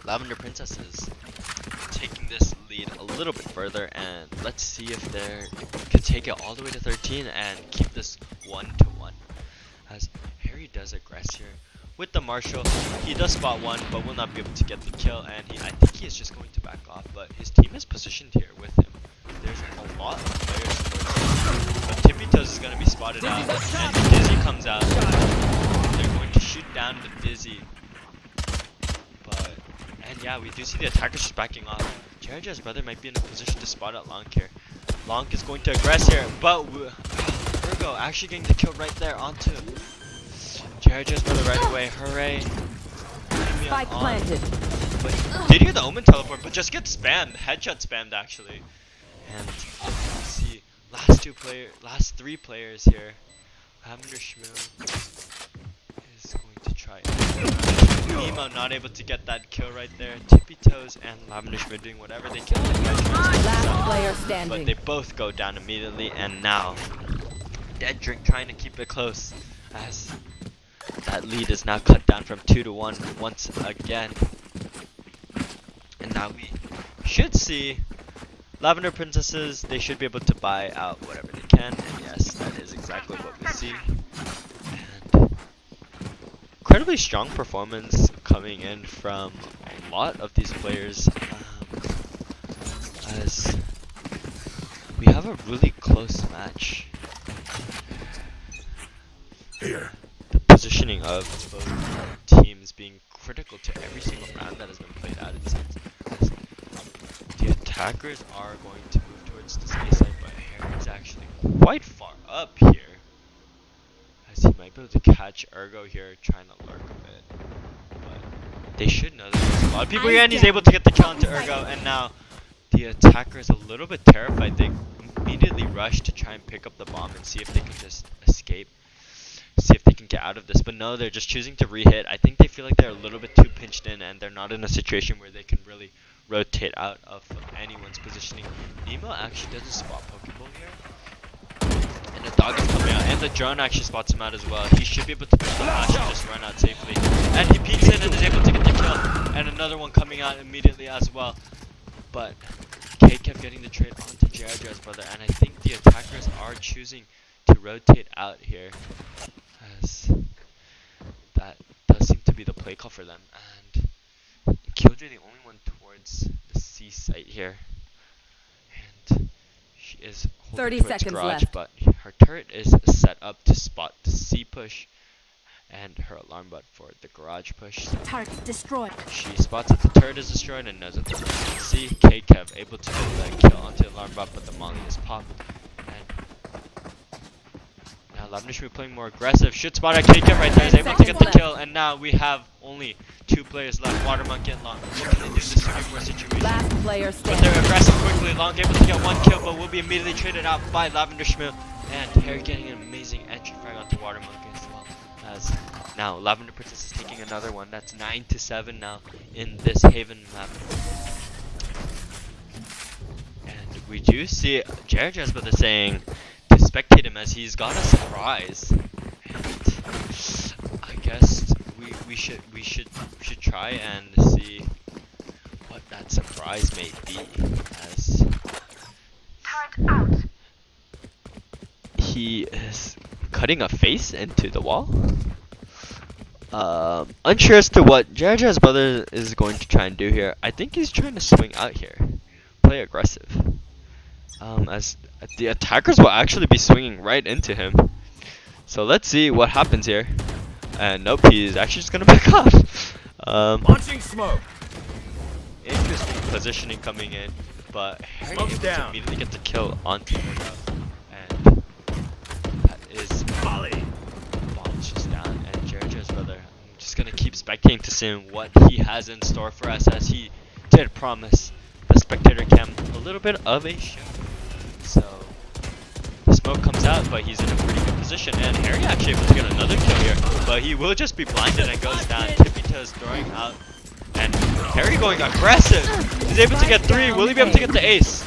Lavender Princesses taking this lead a little bit further, and let's see if they could take it all the way to 13 and keep this 1-1. As Harry does aggress here with the Marshall, he does spot one, but will not be able to get the kill, and I think he is just going to back off, but his team is positioned here with him. There's a lot of players towards him, but Tippy Toes is going to be spotted out, and Dizzy comes out. They're going to shoot down the Dizzy, and yeah, we do see the attackers just backing off. Jaraja's brother might be in a position to spot out Lonk here. Lonk is going to aggress here, but Virgo actually getting the kill right there onto Jared just brother right away. Hooray.
Spike planted.
But did hear the Omen teleport, but just get spammed. Headshot spammed actually. And let's see, last three players here. Lavender Schmill is going to try. Nemo not able to get that kill right there. Tippy Toes and Lavender Schmill doing whatever they can.
Last player
But
standing.
they both go down immediately, and now Dead Drink trying to keep it close as that lead is now cut down from 2 to 1 once again. And now we should see Lavender Princesses. They should be able to buy out whatever they can, and yes, that is exactly what we see. And incredibly strong performance coming in from a lot of these players, as we have a really close match.
Here.
The positioning of both teams being critical to every single round that has been played out, it seems. As the attackers are going to move towards the space side, but Harry is actually quite far up here, as he might be able to catch Ergo here trying to lurk a bit. But they should know that there's a lot of people here, and he's able to get the kill onto Ergo, and now the attacker is a little bit terrified. They immediately rush to try and pick up the bomb and see if they can just escape. See if they can get out of this, but no, they're just choosing to re-hit. I think they feel like they're a little bit too pinched in, and they're not in a situation where they can really rotate out of anyone's positioning. Nemo actually does a spot Pokeball here, and the dog is coming out, and the drone actually spots him out as well. He should be able to pick the flash and just run out safely, and he peeks in and is able to get the kill, and another one coming out immediately as well. But Kate kept getting the trade onto Jared's brother, and I think the attackers are choosing to rotate out here, as that does seem to be the play call for them. And Killjoy the only one towards the C site here, and she is holding
30
towards
seconds
garage,
left.
but her turret is set up to spot the C push and her alarm bot for the garage push.
Target destroyed.
She spots that the turret is destroyed and knows that the turret is C. K-Kev able to get that kill onto the alarm bot, but the molly is popped. Now Lavender should be playing more aggressive. Should spot at K-Kev right there, is able to get the kill, and now we have only 2 players left. Water Monkey and Long. What can they do in this 3v4 situation?
Last player
But
standing.
they're aggressive quickly. Long able to get 1 kill, but will be immediately traded out by Lavender Schmidt. And Harry getting an amazing entry frag onto Water Monkey as well. As now Lavender Princess is taking another one. That's 9 to 7 now in this Haven map. And we do see Jared Jasper saying to spectate him as he's got a surprise. And I guess we should try and see what that surprise may be, as he is cutting a face into the wall. Unsure as to what Jared's brother is going to try and do here. I think he's trying to swing out here, play aggressive. As the attackers will actually be swinging right into him. So let's see what happens here. And nope, he's actually just gonna back off.
Launching smoke.
Interesting positioning coming in, but Harry able to immediately get the kill onto Ergo, and that is
Volley.
bomb's just down. And Jared's brother, I'm just gonna keep spectating to see what he has in store for us, as he did promise the spectator cam a little bit of a show. So the smoke comes out, but he's in a pretty good position, and Harry actually able to get another kill here, but he will just be blinded and goes down. Tippy Toes throwing out, and Harry going aggressive. He's able to get 3. Will he be able to get the ace?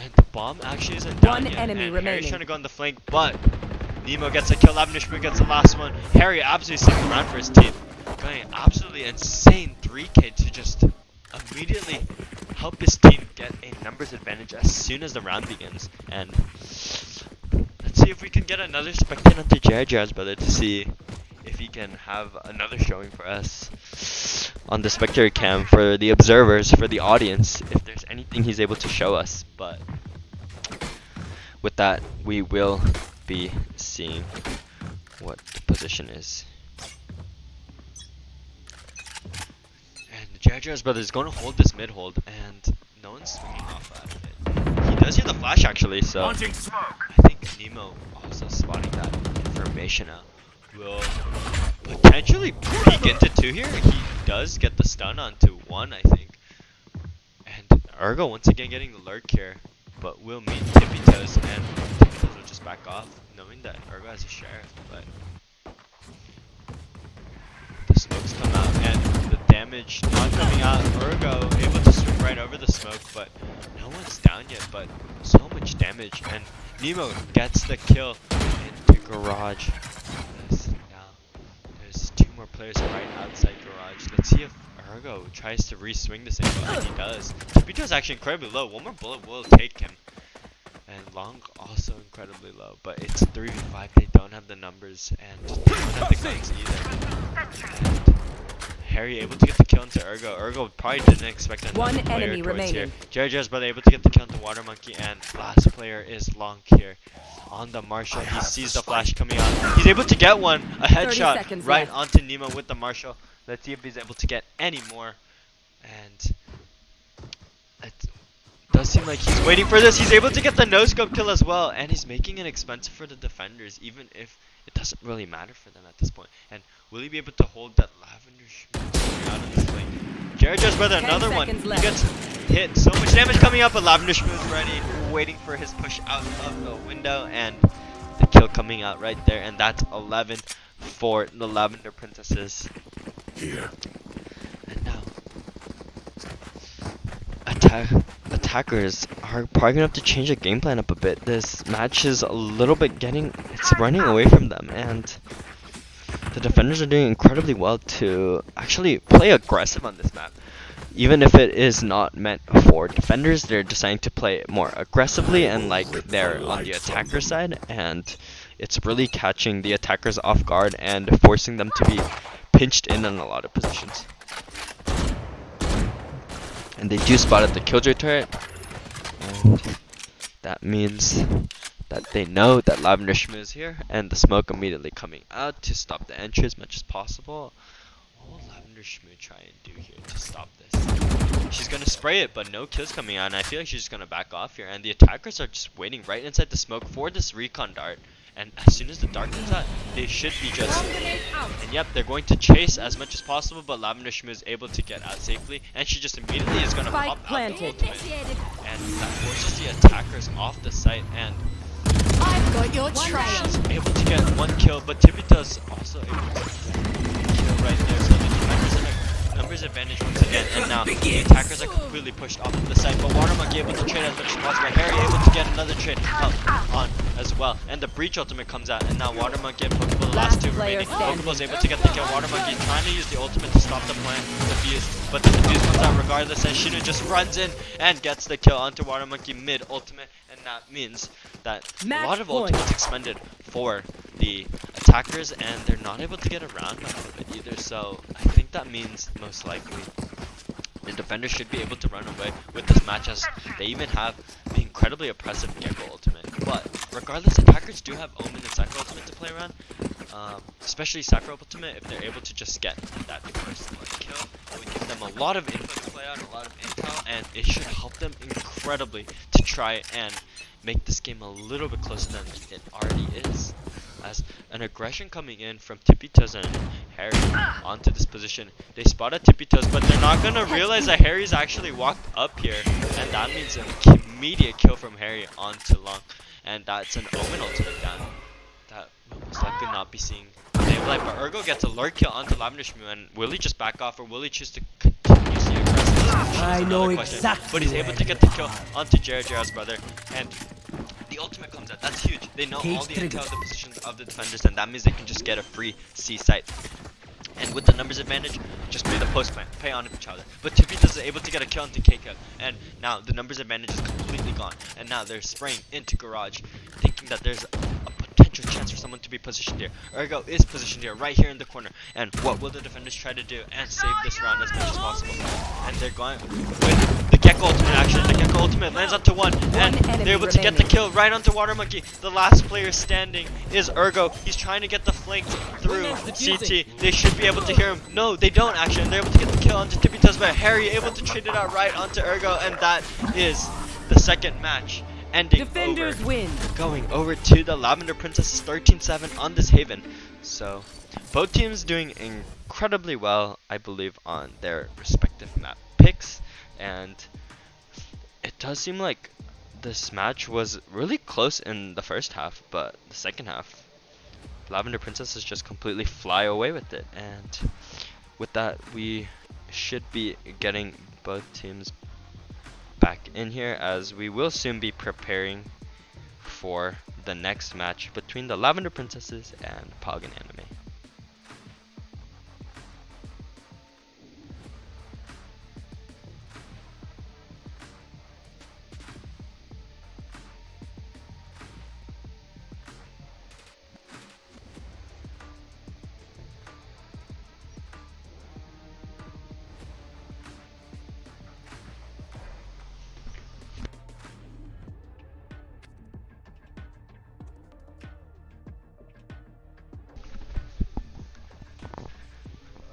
And the bomb actually isn't down
One
yet,
enemy
and Harry's
remaining.
trying to go on the flank, but Nemo gets a kill. Lavender Schmidt gets the last one. Harry absolutely sticking around for his team, going absolutely insane 3K to just immediately help his team get a numbers advantage as soon as the round begins. And let's see if we can get another spectate onto Jared's brother to see if he can have another showing for us on the spectator cam, for the observers, for the audience, if there's anything he's able to show us. But with that, we will be seeing what the position is. And Jared's brother is going to hold this mid hold, and no one's swinging off out of it. He does hear the flash actually, so
Launching smoke.
I think Nemo also spotting that information out. will potentially peek into 2 here. He does get the stun onto 1, I think. And Ergo once again getting the lurk here, but will meet Tippy Toes, and Tippy Toes will just back off, knowing that Ergo has a share. But the smokes come out, and the damage not coming out. Ergo able to swing right over the smoke, but no one's down yet. But so much damage, and Nemo gets the kill into Garage. Now there's 2 more players right outside Garage. Let's see if Ergo tries to re-swing this angle, and he does. Tippito is actually incredibly low. 1 more bullet will take him. And Long also incredibly low, but it's 3v5. They don't have the numbers, and they don't have the guns either. And Harry able to get the kill into Ergo. Ergo probably didn't expect another
One
player
enemy
towards
remaining.
here. JR's brother able to get the kill into Water Monkey, and last player is Long here. On the Marshall, he sees the flash coming out. He's able to get one, a
30
headshot
seconds
right
left.
onto Nemo with the Marshall. Let's see if he's able to get any more. And it does seem like he's waiting for this. He's able to get the no-scope kill as well, and he's making it expensive for the defenders, even if it doesn't really matter for them at this point. And will he be able to hold that Lavender Schmutz out of this lane? JR's brother,
10
another one.
seconds
He
left.
gets hit. So much damage coming up, but Lavender Schmutz ready, waiting for his push out of the window, and the kill coming out right there. And that's 11 for the Lavender Princesses.
Here.
And now, attackers are probably gonna have to change the game plan up a bit. This match is a little bit it's running away from them, and the defenders are doing incredibly well to actually play aggressive on this map. Even if it is not meant for defenders, they're deciding to play it more aggressively and like they're on the attacker side, and it's really catching the attackers off guard and forcing them to be pinched in a lot of positions. And they do spot at the Killjoy turret, and that means that they know that Lavender Schmoo is here, and the smoke immediately coming out to stop the entry as much as possible. What will Lavender Schmoo try and do here to stop this? She's gonna spray it, but no kills coming out, and I feel like she's just gonna back off here, and the attackers are just waiting right inside the smoke for this recon dart. And as soon as the dart comes out, they should be just... And yep, they're going to chase as much as possible, but Lavender Schmoo is able to get out safely, and she just immediately is going to
Spike
pop out the
planted.
ultimate. And that forces the attackers off the site, and
I've got your trail.
she's able to get 1 kill, but Tippito's also able to get a kill right there. So the defenders have a numbers advantage once again, and now the attackers are completely pushed off of the site, but Water Monkey able to trade as much as possible. Harry able to get another trade out on as well, and the breach ultimate comes out, and now Water Monkey and Pokeball, the last 2
player
remaining.
standing.
Pokeball's able to get the kill. Water Monkey trying to use the ultimate to stop the plan, the fuse, but the fuse comes out regardless, and Shino just runs in and gets the kill onto Water Monkey mid ultimate, and that means that a lot of ultimates expended for the attackers, and they're not able to get around a lot of it either. So I think that means most likely the defenders should be able to run away with this match, as they even have the incredibly oppressive Gecko ultimate. But regardless, attackers do have Omen and Cypher ultimate to play around, especially Cypher ultimate. If they're able to just get that first kill, it would give them a lot of input to play on, a lot of intel, and it should help them incredibly to try and make this game a little bit closer than it already is. As an aggression coming in from Tippitoes and Harry onto this position. They spotted Tippitoes, but they're not going to realize that Harry's actually walked up here. And that means an immediate kill from Harry onto Long. And that's an Omen ultimate down. That will most likely not be seeing daylight. But Ergo gets a lurk kill onto Lavender Schmoo. And will he just back off, or will he choose to continuously aggressive?
I know
Question.
exactly
But he's
where
able to get the kill onto Jera's brother. And the ultimate comes out. That's huge. They know all the intel of the positions of the defenders, and that means they can just get a free C site. And with the numbers advantage, just play the post plan, play on each other. But Tippy is able to get a kill into KK, and now the numbers advantage is completely gone. And now they're spraying into Garage, thinking that there's a potential chance for someone to be positioned here. Ergo is positioned here, right here in the corner. And what will the defenders try to do and save this round as much as possible? And they're going with the Gecko ultimate action. The Gecko ultimate lands onto 1, and they're able to get the kill right onto Water Monkey. The last player standing is Ergo. He's trying to get the flank through CT. They should be able to hear him. No, they don't actually. They're able to get the kill onto Tippy Toes, but Harry able to trade it out right onto Ergo, and that is the second match. ending
Defenders
over.
win.
Going over to the Lavender Princesses 13-7 on this Haven. So both teams doing incredibly well, I believe, on their respective map picks, and it does seem like this match was really close in the first half, but the second half, Lavender Princesses just completely fly away with it, and with that, we should be getting both teams back in here, as we will soon be preparing for the next match between the Lavender Princesses and Pagan Anime.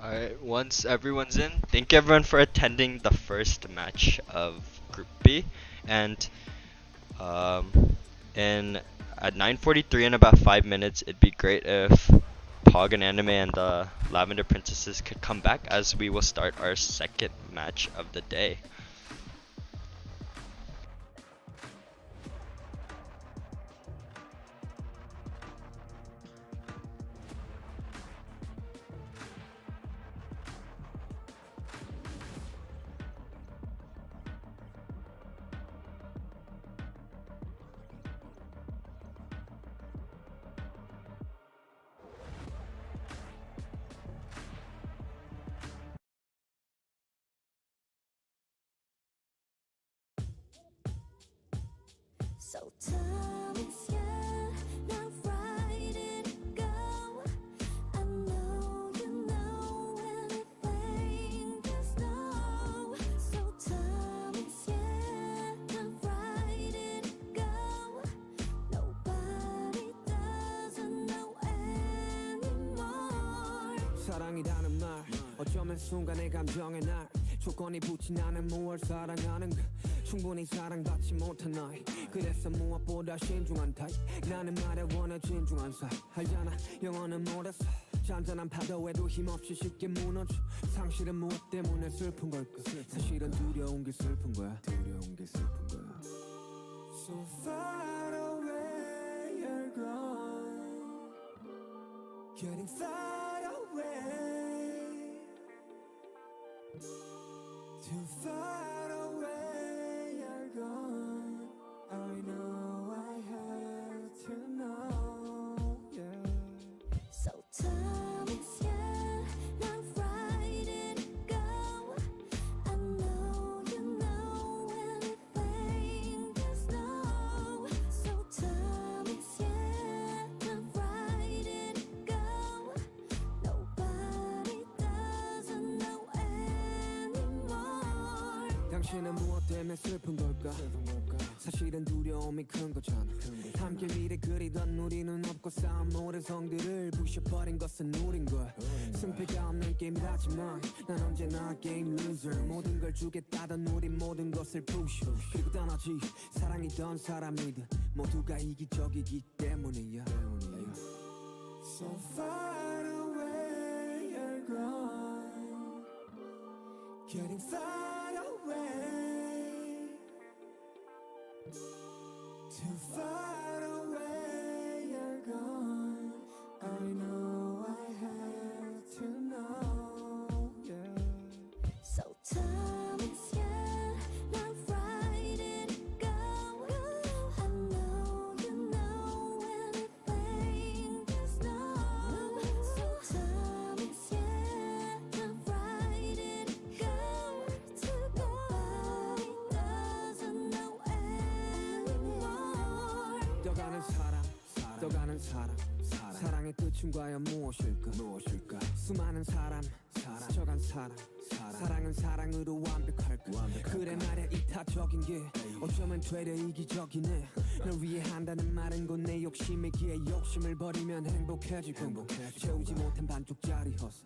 Alright, once everyone's in, thank you everyone for attending the first match of Group B. And at 9:43 in about 5 minutes, it'd be great if Pagan Anime and the Lavender Princesses could come back, as we will start our second match of the day.
So time is here, now right it go. I know you know anything, just know. So time is here, now right it go. Nobody doesn't know anymore.
사랑이라는 말 어쩌면 순간의 감정의 날 조건이 붙인 나는 무얼 사랑하는가 충분히 사랑받지 못한 나이 그래서 무엇보다 신중한 타입 나는 말에 원해 진중한 사이 알잖아 영어는 못했어 잔잔한 파도에도 힘없이 쉽게 무너져 상실은 무엇 때문에 슬픈 걸까 사실은 두려운 게 슬픈 거야 두려운 게 슬픈 거야 So far away you're gone Getting far away Too far away you're gone I know I have to know yeah.
So time is here, now right it go. I know you know anything, just know. So time is here, now right it go. Nobody doesn't know anymore.
당신은 무엇 때문에 슬픈 걸까 사실은 두려움이 큰 거잖아 함께 미래 그리던 우리는 없고 쌓은 모든 성들을 부셔버린 것은 우린 걸 승패가 없는 게임이라지만 난 언제나 게임 루저 모든 걸 주겠다던 우린 모든 것을 부셔 그리고 떠나지 사랑이던 사람이든 모두가 이기적이기 때문이야 So far away you're gone Getting far away Too far away you're gone I know I have to know yeah.
So time is here, now right it go. I know you know anything, just know. So time is here, now right it go. Nobody doesn't know anymore.
떠가는 사람 떠가는 사람 사랑의 끝은 과연 무엇일까 수많은 사람 스쳐간 사람 사랑은 사랑으로 완벽할까 그래 말야 이타적인 게 어쩌면 되려 이기적이네 널 위해 한다는 말은 곧 내 욕심이기에 욕심을 버리면 행복해지고 채우지 못한 반쪽짜리 허사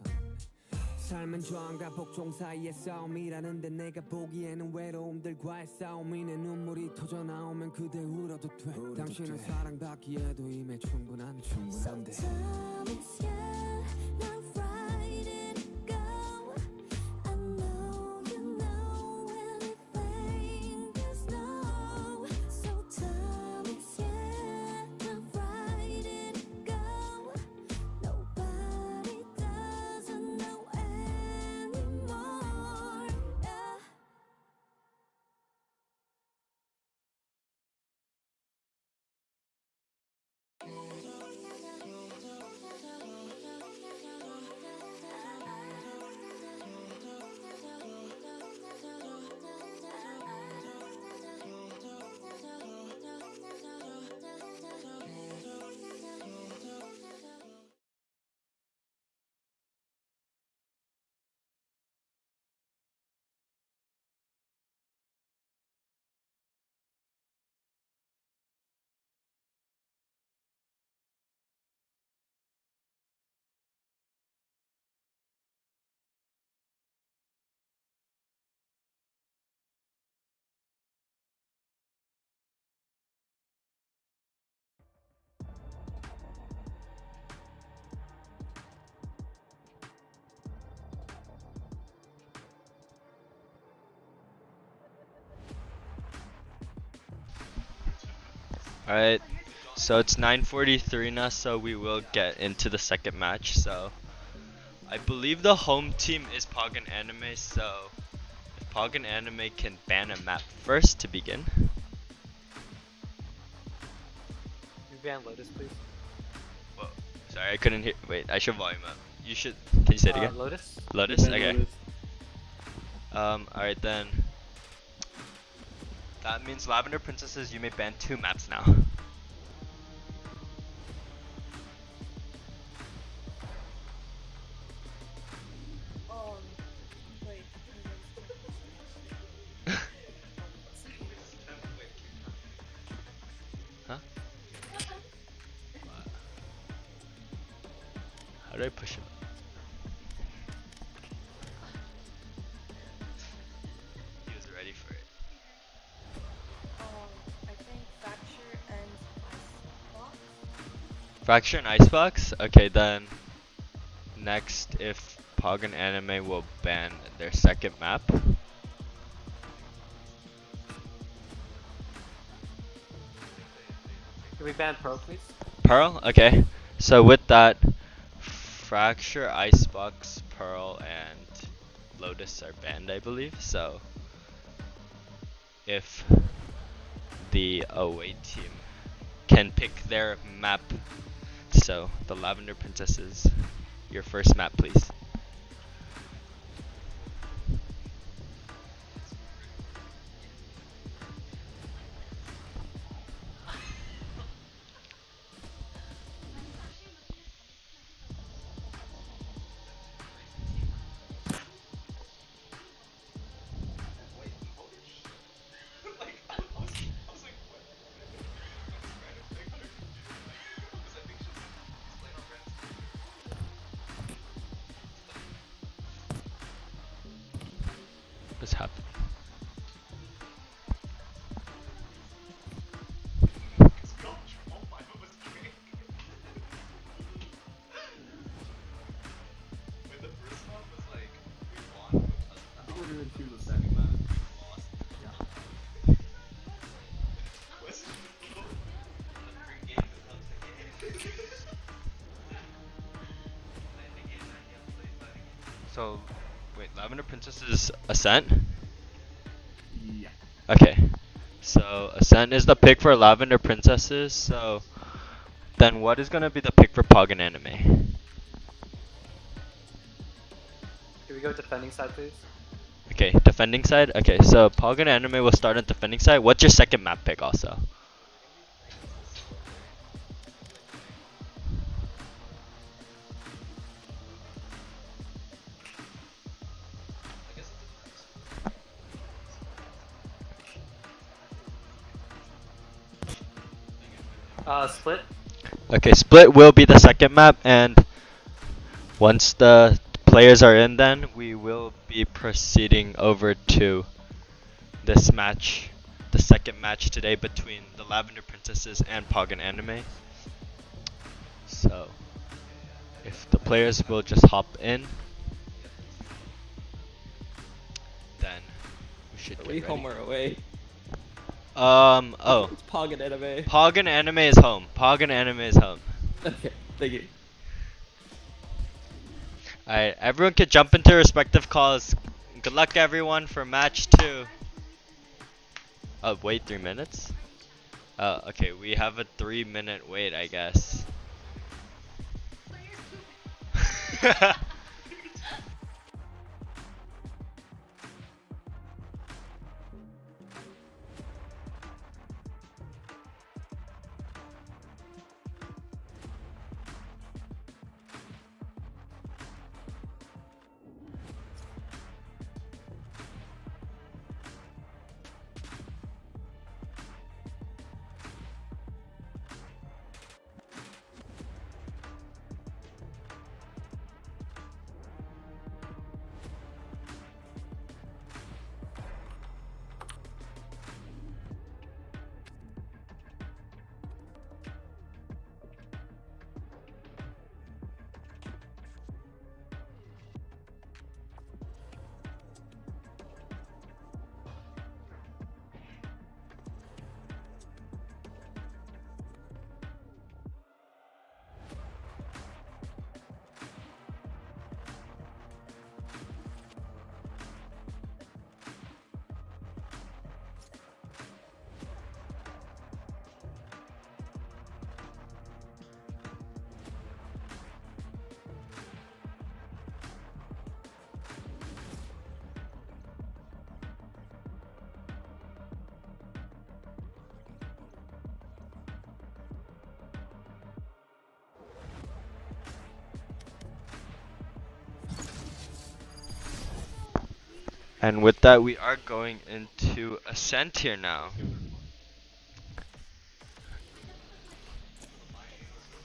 삶은 저항과 복종 사이의 싸움이라는데 내가 보기에는 외로움들과의 싸움이네. 눈물이 터져 나오면 그대 울어도 돼. 당신은 사랑받기에도 이미 충분한데.
Sometimes, yeah, not right and go. I know you know anything is no. So tell me, yeah, not right and go. Nobody doesn't know anymore. Yeah.
Alright, so it's 9:43 now, so we will get into the second match. So I believe the home team is Pog and Anime, so if Pog and Anime can ban a map first to begin.
You ban Lotus, please.
Whoa, sorry, I couldn't hear. Wait, I should volume up. You should. Can you say it again?
Lotus?
Lotus? Okay. Alright then. That means Lavender Princesses, you may ban 2 maps now.
Wait.
Huh? How do I push it? He was ready for it.
I think Fracture and Icebox.
Fracture and Icebox? Okay, then next, if Pog and Anime will ban their second map.
Can we ban Pearl, please?
Pearl? Okay. So with that, Fracture, Icebox, Pearl, and Lotus are banned, I believe. So if the away team can pick their map, so the Lavender Princesses, your first map, please. What's happening? So, wait, Lavender Princess's Ascent?
Yeah.
Okay, so Ascent is the pick for Lavender Princesses, so then what is gonna be the pick for Pog and Anime?
Can we go defending side, please?
Okay, defending side? Okay, so Pog and Anime will start on defending side. What's your second map pick also?
Split.
Okay, Split will be the second map, and once the players are in, then we will be proceeding over to this match, the second match today between the Lavender Princesses and Pogon Anime. So, if the players will just hop in, then we should get
Are we
ready.
home or away?
Oh.
It's Pogon Anime.
Pogon Anime is home. Pogon Anime is home.
Okay, thank you.
Alright, everyone can jump into respective calls. Good luck everyone for match 2. Oh, wait 3 minutes? Oh, okay, we have a 3-minute wait, I guess. And with that, we are going into Ascent here now.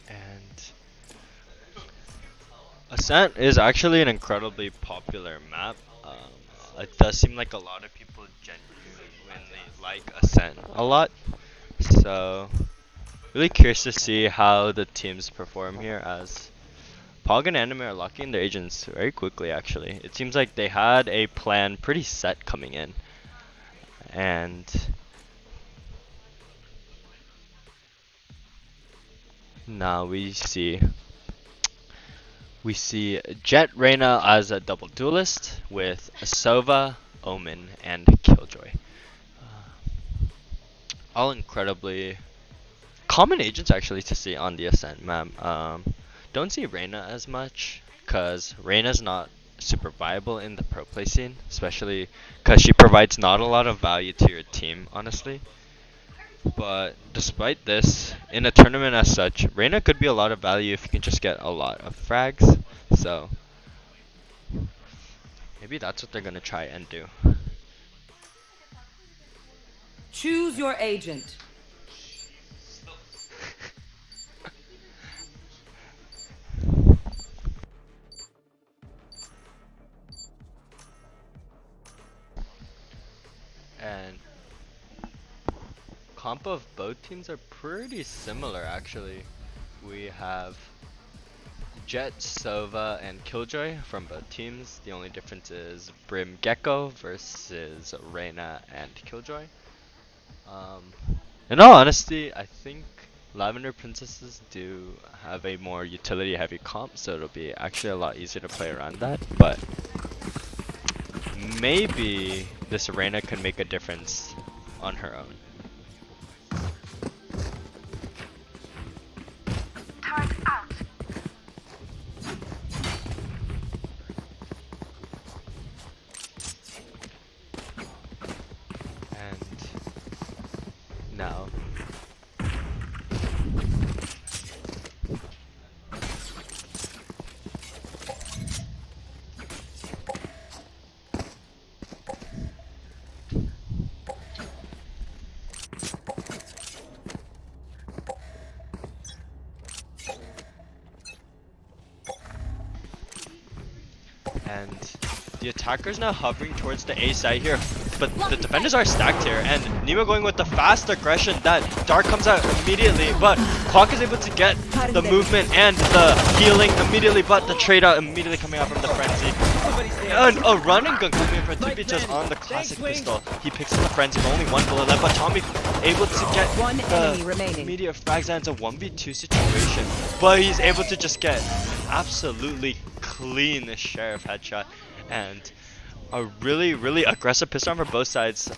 And Ascent is actually an incredibly popular map. It does seem like a lot of people genuinely like Ascent a lot. So, really curious to see how the teams perform here, as Pogon Anime are locking their agents very quickly actually. It seems like they had a plan pretty set coming in. And now we see Jet Reyna as a double duelist with Sova, Omen, and Killjoy. All incredibly common agents actually to see on the Ascent map. Don't see Reyna as much, because Reyna's not super viable in the pro play scene, especially because she provides not a lot of value to your team, honestly. But despite this, in a tournament as such, Reyna could be a lot of value if you can just get a lot of frags. So maybe that's what they're gonna try and do.
Choose your agent.
And comp of both teams are pretty similar actually. We have Jet, Sova, and Killjoy from both teams. The only difference is Brim Gecko versus Reyna and Killjoy. In all honesty, I think Lavender Princesses do have a more utility heavy comp, so it'll be actually a lot easier to play around that, but maybe this Reyna can make a difference on her own. And now And the attacker's now hovering towards the A side here, but the defenders are stacked here, and Nemo going with the fast aggression. That Dark comes out immediately, but Quack is able to get the movement and the healing immediately, but the trade out immediately coming out from the Frenzy. And a running gun coming in from Tipitos on the classic pistol. He picks up the Frenzy, but only one bullet left, but Tommy able to get the immediate frags, and it's a 1v2 situation, but he's able to just get absolutely clean Sheriff headshot. And a really aggressive pistol for both sides.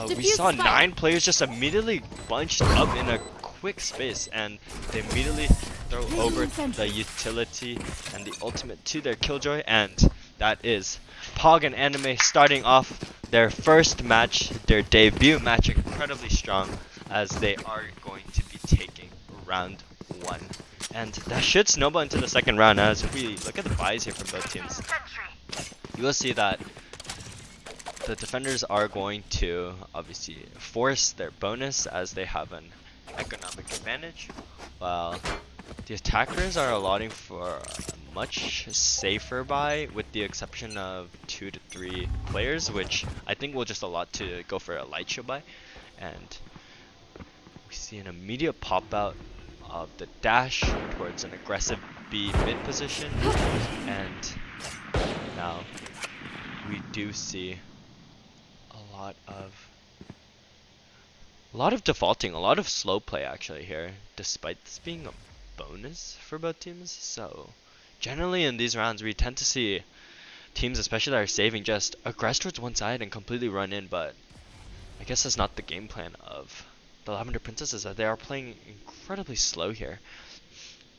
We saw 9 players just immediately bunched up in a quick space, and they immediately throw over the utility and the ultimate to their Killjoy, and that is Pog and Anime starting off their first match, their debut match, incredibly strong, as they are going to be taking round 1. And that should snowball into the second round, as if we look at the buys here from both teams. You will see that the defenders are going to obviously force their bonus as they have an economic advantage, while the attackers are allotting for a much safer buy, with the exception of 2 to 3 players, which I think will just allot to go for a light show buy. And we see an immediate pop out of the dash towards an aggressive B mid position, and now we do see a lot of defaulting, a lot of slow play actually here, despite this being a bonus for both teams. So generally in these rounds we tend to see teams, especially that are saving, just aggress towards one side and completely run in, but I guess that's not the game plan of the Lavender Princesses, that they are playing incredibly slow here.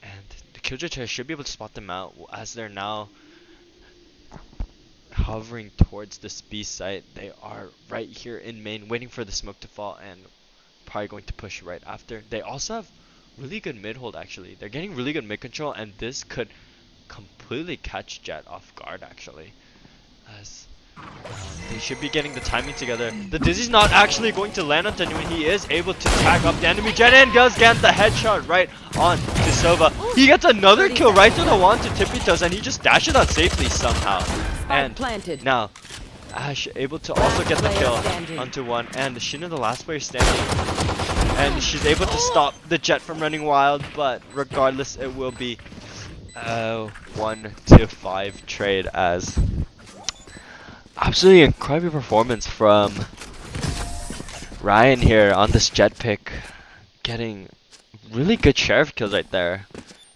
And the Killjoy should be able to spot them out, as they're now hovering towards this B site. They are right here in main, waiting for the smoke to fall, and probably going to push right after. They also have really good mid hold actually. They're getting really good mid control, and this could completely catch Jet off guard actually, as they should be getting the timing together. The Dizzy's not actually going to land on anyone. He is able to tag up the enemy Jet, and does get the headshot right on to Sova. He gets another kill right to the wand to Tipitos, and he just dashes out safely somehow. And now Ash able to also get the kill onto one, and Shina, the last player standing, and she's able to stop the Jet from running wild, but regardless it will be 1 to 5 trade, as absolutely incredible performance from Ryan here on this Jet pick, getting really good Sheriff kills right there.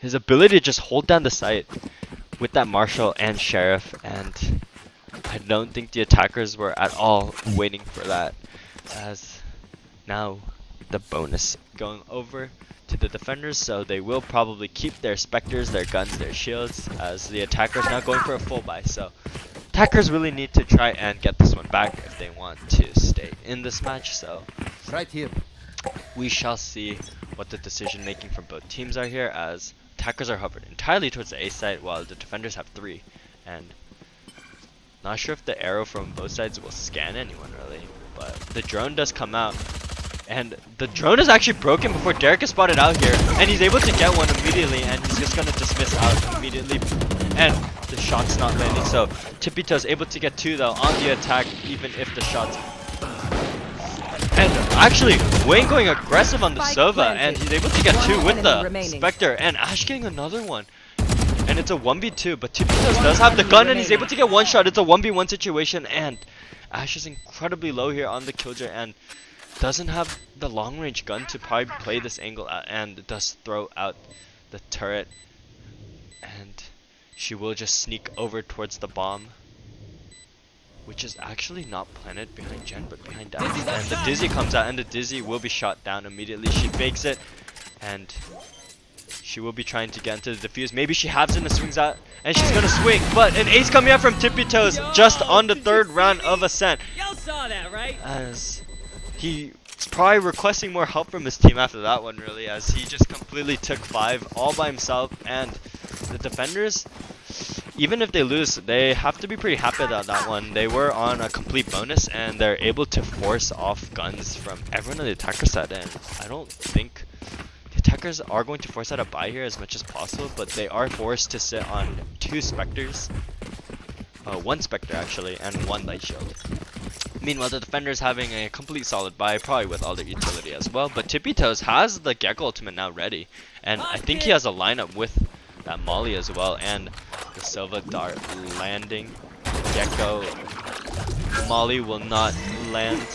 His ability to just hold down the site with that Marshall and Sheriff, and I don't think the attackers were at all waiting for that, as now the bonus going over to the defenders, so they will probably keep their Spectres, their guns, their shields, as the attackers now going for a full buy. So attackers really need to try and get this one back if they want to stay in this match. So
right here,
we shall see what the decision making from both teams are here, as attackers are hovered entirely towards the A side while the defenders have 3, and not sure if the arrow from both sides will scan anyone really, but the drone does come out, and the drone is actually broken before Derek is spotted out here, and he's able to get one immediately, and he's just gonna dismiss out immediately, and the shot's not landing. So Tipitos able to get 2 though on the attack, even if the shots. And actually Wayne going aggressive on the Sova, and he's able to get 2 with the Spectre, and Ash getting another one. And it's a 1v2, but Tipitos does have the gun, and he's able to get 1 shot. It's a 1v1 situation, and Ash is incredibly low here on the Killjoy, and doesn't have the long range gun to probably play this angle out, and does throw out the turret, and she will just sneak over towards the bomb, which is actually not planted behind Jen but behind Dax. And the Dizzy comes out, and the Dizzy will be shot down immediately. She fakes it, and she will be trying to get into the defuse. Maybe she halves in and swings out, and she's gonna swing, but an ace coming out from Tipitos just on the 3rd round of Ascent.
Y'all saw that, right?
As he's probably requesting more help from his team after that one really, as he just completely took 5 all by himself, and the defenders, even if they lose, they have to be pretty happy about that one. They were on a complete bonus, and they're able to force off guns from everyone on the attacker side, and I don't think the attackers are going to force out a buy here as much as possible, but they are forced to sit on 2 Spectres, one Spectre actually, and one Light Shield. Meanwhile, the defender's having a complete solid buy, probably with all their utility as well. But Tippy Toes has the Gecko ultimate now ready, and I think he has a lineup with that Molly as well, and the Silva Dart landing. Gecko Molly will not land.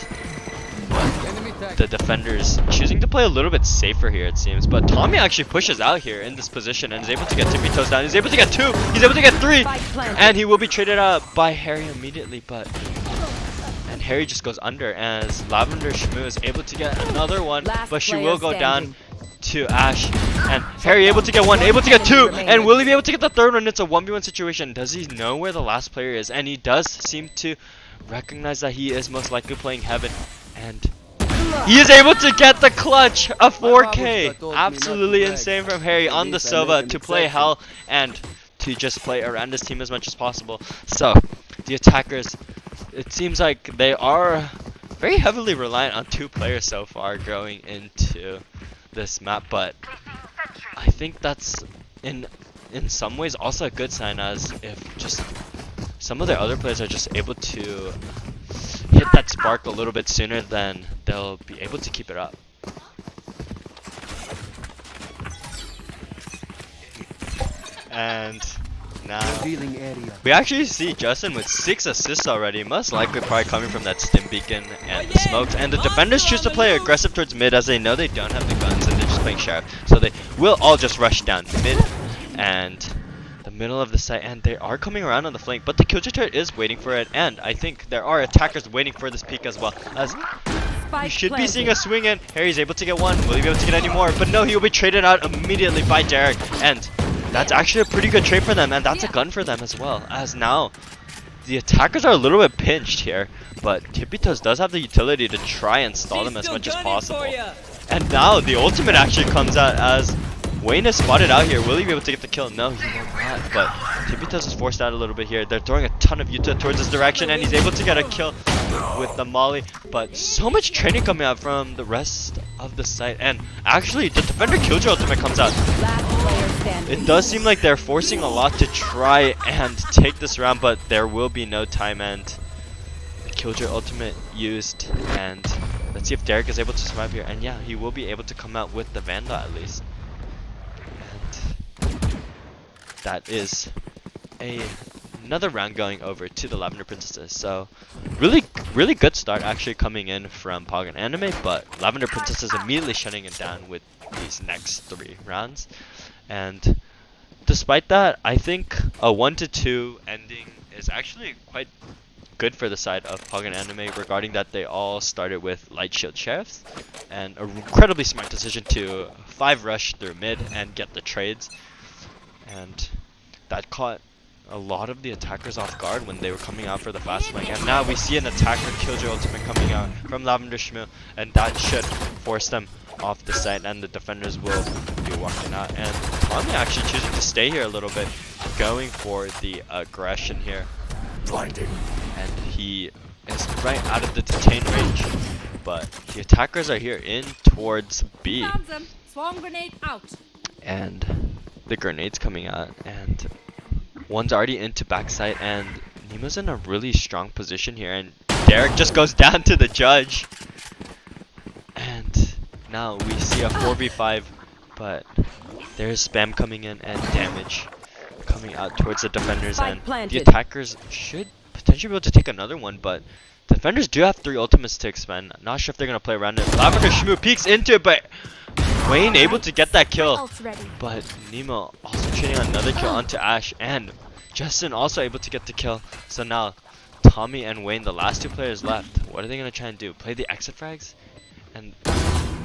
But the defender's choosing to play a little bit safer here, it seems. But Tommy actually pushes out here in this position and is able to get Tippy Toes down. He's able to get 2. He's able to get 3. And he will be traded out by Harry immediately. And Harry just goes under as Lavender Shmoo is able to get another one. But she will go down to Ash. And Harry able to get 1, able to get 2. And will he be able to get the third one? It's a 1v1 situation. Does he know where the last player is? And he does seem to recognize that he is most likely playing Heaven. And he is able to get the clutch, a 4K. Absolutely insane from Harry on the Silva to play Hell and to just play around his team as much as possible. So, the attackers, it seems like they are very heavily reliant on 2 players so far going into this map. But I think that's in some ways also a good sign, as if just some of the other players are just able to hit that spark a little bit sooner, then they'll be able to keep it up. And now we actually see Justin with 6 assists already, most likely probably coming from that stim beacon and the smokes. And the defenders choose to play aggressive towards mid, as they know they don't have the guns and they're just playing Sheriff, so they will all just rush down mid and the middle of the site, and they are coming around on the flank, but the Killjoy turret is waiting for it, and I think there are attackers waiting for this peek as well, as you should be seeing a swing in. Harry's able to get 1. Will he be able to get any more? But no, he will be traded out immediately by Derek, and that's actually a pretty good trade for them, and that's a gun for them as well, as now the attackers are a little bit pinched here, but Tippy Toes does have the utility to try and stall them as much as possible. And now the ultimate actually comes out as Wayne is spotted out here. Will he be able to get the kill? No, he will not. But Tippy Toes is forced out a little bit here. They're throwing a ton of Yuta towards this direction, and he's able to get a kill with the Molly. But so much training coming out from the rest of the site. And actually, the defender Killjoy ultimate comes out. It does seem like they're forcing a lot to try and take this round, but there will be no time, and the Killjoy ultimate used. And let's see if Derek is able to survive here. And yeah, he will be able to come out with the Vandal at least. That is another round going over to the Lavender Princesses. So really good start actually coming in from Pog and Anime, but Lavender Princesses immediately shutting it down with these next 3 rounds. And despite that, I think a 1-2 ending is actually quite good for the side of Pog and Anime, regarding that they all started with Light Shield Sheriffs, and an incredibly smart decision to 5 rush through mid and get the trades. And that caught a lot of the attackers off guard when they were coming out for the fast flank. And now we see an attacker Killjoy ultimate coming out from Lavender Shmoo, and that should force them off the site, and the defenders will be walking out. And Tommy actually choosing to stay here a little bit, going for the aggression here.
Blinding.
And he is right out of the detain range, but the attackers are here in towards B.
Swarm grenade out.
And the grenades coming out, and one's already into backside, and Nemo's in a really strong position here, and Derek just goes down to the judge. And now we see a 4v5, but there's spam coming in and damage coming out towards the defenders, and the attackers should potentially be able to take another one, but defenders do have 3 ultimates to expend. Not sure if they're gonna play around it. Lavender Shmoo peeks into it, but Wayne able to get that kill, but Nemo also trading another kill onto Ash, and Justin also able to get the kill. So now Tommy and Wayne, the last 2 players left, what are they going to try and do? Play the exit frags? And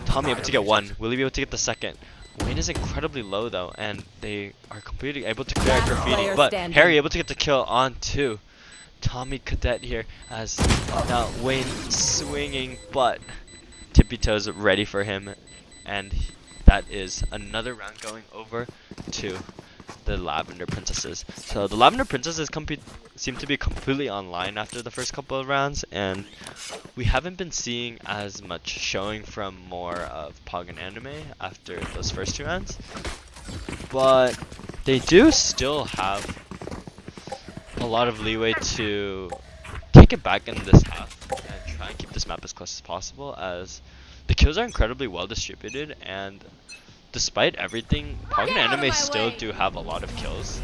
Tommy able to get 1. Will he be able to get the second? Wayne is incredibly low though, and they are completely able to clear graffiti, but Harry able to get the kill on 2. Tommy Cadet here, as now Wayne swinging, but Tippy Toes ready for him. And that is another round going over to the Lavender Princesses. So the Lavender Princesses seem to be completely online after the first couple of rounds, and we haven't been seeing as much showing from more of Pog and Anime after those first 2 rounds. But they do still have a lot of leeway to take it back in this half and try and keep this map as close as possible, as the kills are incredibly well distributed, and despite everything, Pogon Anime still do have a lot of kills.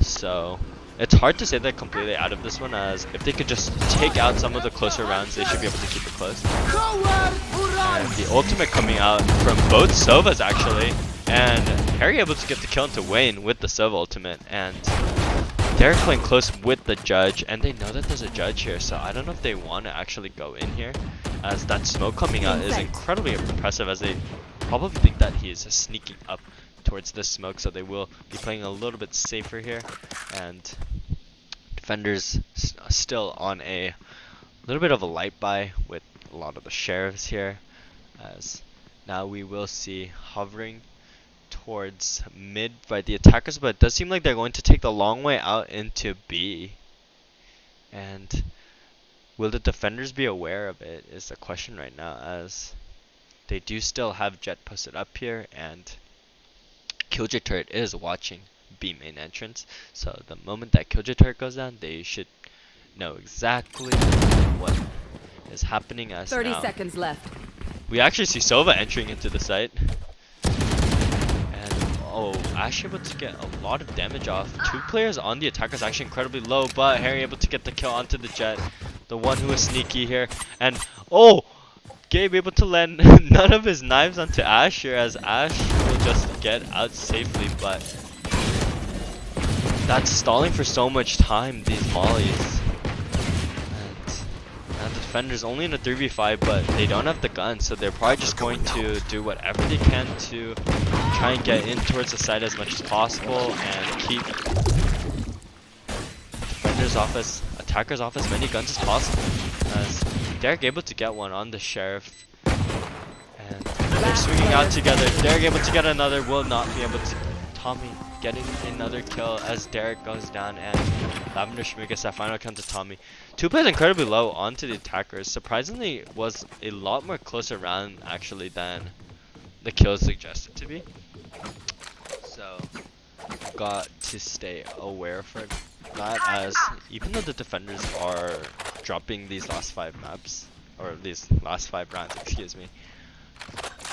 So it's hard to say they're completely out of this one, as if they could just take out some of the closer rounds, they should be able to keep it close. And the ultimate coming out from both Sovas actually, and Harry able to get the kill into Wayne with the Sova ultimate, and they're playing close with the judge, and they know that there's a judge here, so I don't know if they want to actually go in here, as that smoke coming out is incredibly impressive, as they probably think that he is sneaking up towards this smoke, so they will be playing a little bit safer here. And defenders still on a little bit of a light buy with a lot of the sheriffs here, as now we will see hovering towards mid by the attackers, but it does seem like they're going to take the long way out into B. And will the defenders be aware of it is the question right now, as they do still have Jet posted up here, and Killjoy turret is watching B main entrance. So the moment that Killjoy turret goes down, they should know exactly what is happening. As
30
now
seconds left.
we actually see Sova entering into the site. And oh, Ash able to get a lot of damage off. Two players on the attacker is actually incredibly low, but Harry able to get the kill onto the Jet, the one who is sneaky here. And oh, Gabe able to land none of his knives onto Ash here, as Ash will just get out safely, but that's stalling for so much time, these mollies. And now the defenders only in a 3v5, but they don't have the gun, so they're probably just going to do whatever they can to try and get in towards the side as much as possible and keep defenders off attackers off as many guns as possible. As Derek able to get one on the sheriff, and they're swinging out together. Derek able to get another, will not be able to. Tommy getting another kill as Derek goes down, and Lavender Schmidt gets that final kill to Tommy. Two players incredibly low onto the attackers. Surprisingly, was a lot more closer round actually than the kills suggested to be. So got to stay aware for that, as even though the defenders are dropping these last 5 maps, or these last 5 rounds, excuse me,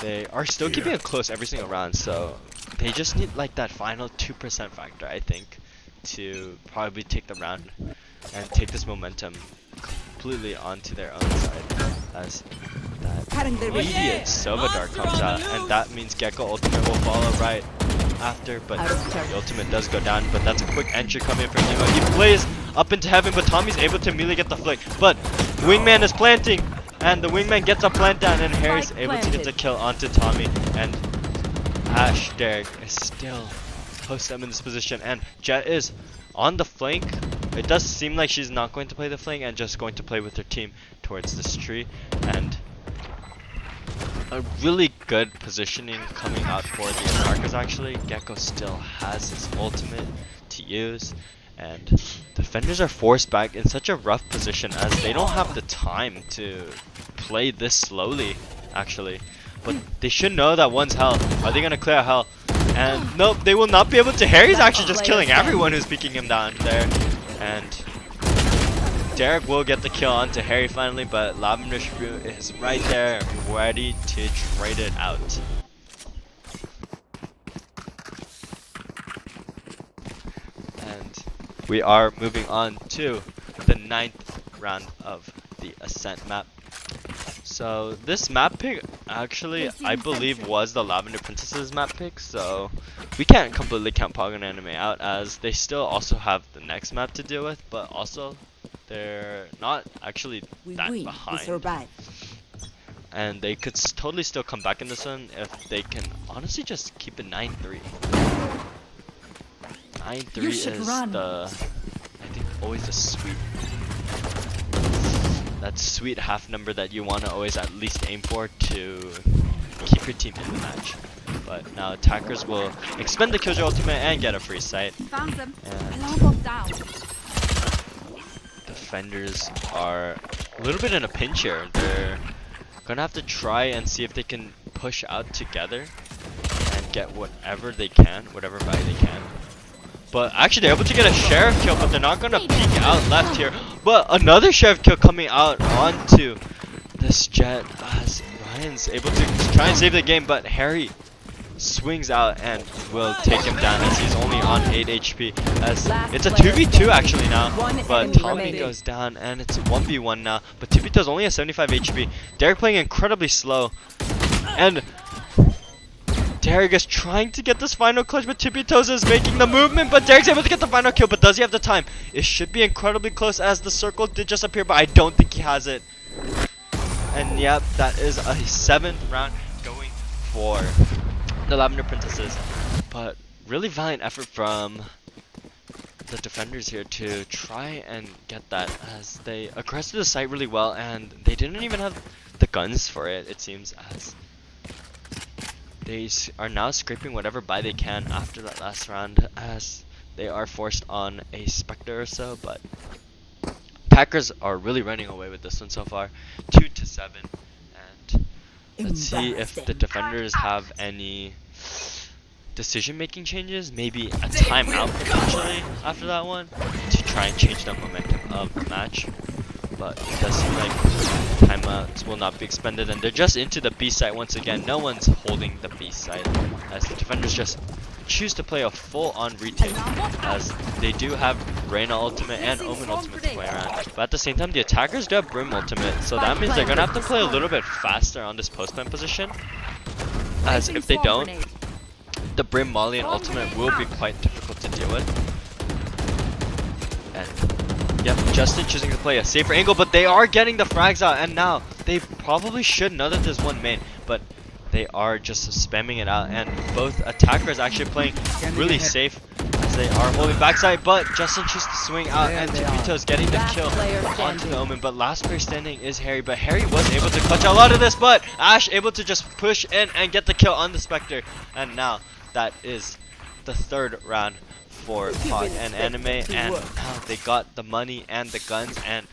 they are still keeping it close every single round, so they just need like that final 2% factor, I think, to probably take the round and take this momentum completely onto their own side, as that immediate Sova Dart comes out, and that means Gecko ultimate will follow right after, but the ultimate does go down, but that's a quick entry coming from Nemo. He plays up into heaven, but Tommy's able to immediately get the flick, but Wingman is planting, and the Wingman gets a plant down, and Harry's able to get the kill onto Tommy, and Ash Derek is still post them in this position, and Jet is on the flank. It does seem like she's not going to play the flank and just going to play with her team towards this tree, and a really good positioning coming out for the attackers actually. Gecko still has his ultimate to use, and defenders are forced back in such a rough position as they don't have the time to play this slowly actually. But they should know that one's hell. Are they gonna clear hell? And nope, they will not be able to. Harry's actually just killing everyone who's peeking him down there. And Derek will get the kill onto Harry finally, but Lavender Shrew is right there, ready to trade it out. And we are moving on to the 9th round of the Ascent map. So this map pick actually, I believe, was the Lavender Princess's map pick, so we can't completely count Pogon Anime out, as they still also have the next map to deal with, but also they're not actually that behind. And they could totally still come back in this one if they can honestly just keep it 9-3. 9-3 is the, I think, always a sweet, that sweet half number that you want to always at least aim for to keep your team in the match. But now attackers will expend the Killjoy ultimate and get a free sight.
Found them.
And
Alarm bot down.
defenders are a little bit in a pinch here. They're gonna have to try and see if they can push out together and get whatever they can, whatever value they can. But actually they're able to get a sheriff kill, but they're not gonna peek out left here. But another sheriff kill coming out onto this Jet as Ryan's able to try and save the game, but Harry swings out and will take him down as he's only on 8 HP. As it's a 2v2 actually now, but Tommy goes down and it's 1v1 now. But Tibito's only at 75 HP. Derek playing incredibly slow, and Derek is trying to get this final clutch, but Tibitos is making the movement, but Derek's able to get the final kill, but does he have the time? It should be incredibly close as the circle did just appear, but I don't think he has it. And yep, that is a 7th round going for the Lavender Princesses. But really valiant effort from the defenders here to try and get that, as they aggressed the site really well, and they didn't even have the guns for it, it seems, as they are now scraping whatever buy they can after that last round, as they are forced on a Spectre or so. But Packers are really running away with this one so far, 2-7. And let's see if the defenders have any decision-making changes, maybe a timeout potentially after that one to try and change the momentum of the match. But it does seem like timeouts will not be expended, and they're just into the B site once again. No one's holding the B site, as the defenders just choose to play a full-on retake, as they do have Reyna ultimate and Omen ultimate to play around. But at the same time, the attackers do have Brim ultimate, so that means they're gonna have to play a little bit faster on this post-plant position, as if they don't, the Brim Molly and ultimate will be quite difficult to deal with. And yep, Justin choosing to play a safer angle, but they are getting the frags out, and now they probably should know that there's one main, but they are just spamming it out, and both attackers actually playing really safe as they are holding backside, but Justin chooses to swing out, and Tibito's getting the kill onto the Omen. But last player standing is Harry, but Harry was able to clutch out a lot of this, but Ash able to just push in and get the kill on the Spectre. And now that is the 3rd round for Pod and Anime, and now they got the money and the guns, and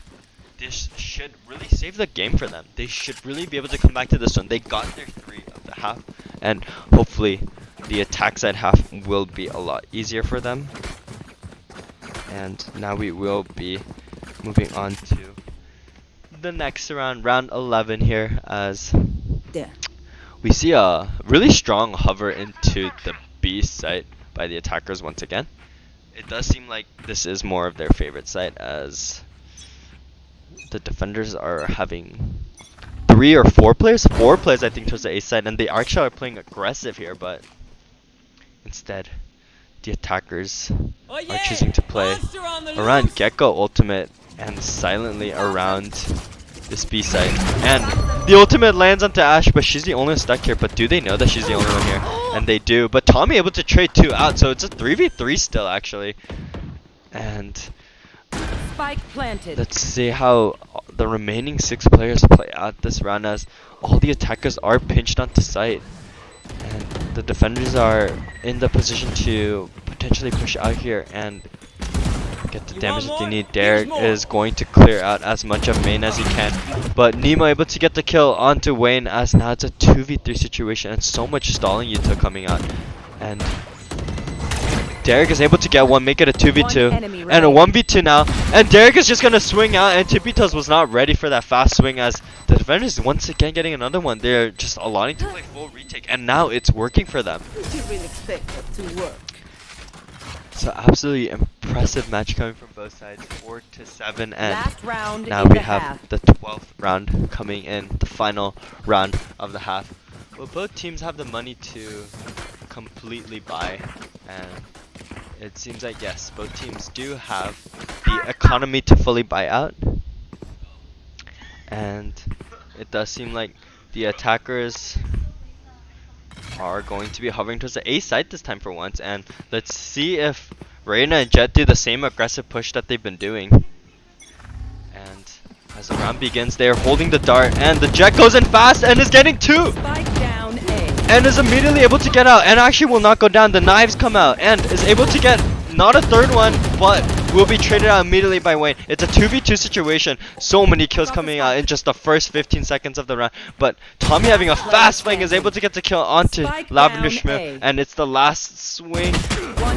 this should really save the game for them. They should really be able to come back to this one. They got their 3 of the half, and hopefully the attack side half will be a lot easier for them. And now we will be moving on to the next round, round 11 here, as we see a really strong hover into the B site by the attackers once again. It does seem like this is more of their favorite site, as the defenders are having 3 or 4 players? 4 players I think towards the A side, and they actually are playing aggressive here, but instead the attackers are choosing to play around Gecko ultimate and silently around this B site. And the ultimate lands onto Ash, but she's the only one stuck here. But do they know that she's the only one here? And they do. But Tommy able to trade 2 out, so it's a 3v3 still actually. And
Spike planted.
Let's see how the remaining 6 players play out this round, as all the attackers are pinched onto site, and the defenders are in the position to potentially push out here and get the damage that they need. Derek is going to clear out as much of main as he can, but Nemo able to get the kill onto Wayne, as now it's a 2v3 situation and so much stalling Yuta coming out, and Derek is able to get one, make it a 2v2 and a 1v2 now, and Derek is just gonna swing out, and Tipitos was not ready for that fast swing, as the defenders once again getting another one. They're just allowing to play full retake, and now it's working for them. So absolutely impressive match coming from both sides, 4-7, and now we have the 12th round coming in, the final round of the half. Well, both teams have the money to completely buy, and it seems like yes, both teams do have the economy to fully buy out, and it does seem like the attackers are going to be hovering towards the A site this time for once. And let's see if Reyna and Jet do the same aggressive push that they've been doing. And as the round begins, they are holding the dart, and the Jet goes in fast and is getting 2!
Spike down A.
And is immediately able to get out, and actually will not go down. The knives come out and is able to get not a third one, but will be traded out immediately by Wayne. It's a 2v2 situation. So many kills coming out in just the first 15 seconds of the round. But Tommy having a fast fling is able to get the kill onto Lavender Schmidt. And it's the last swing.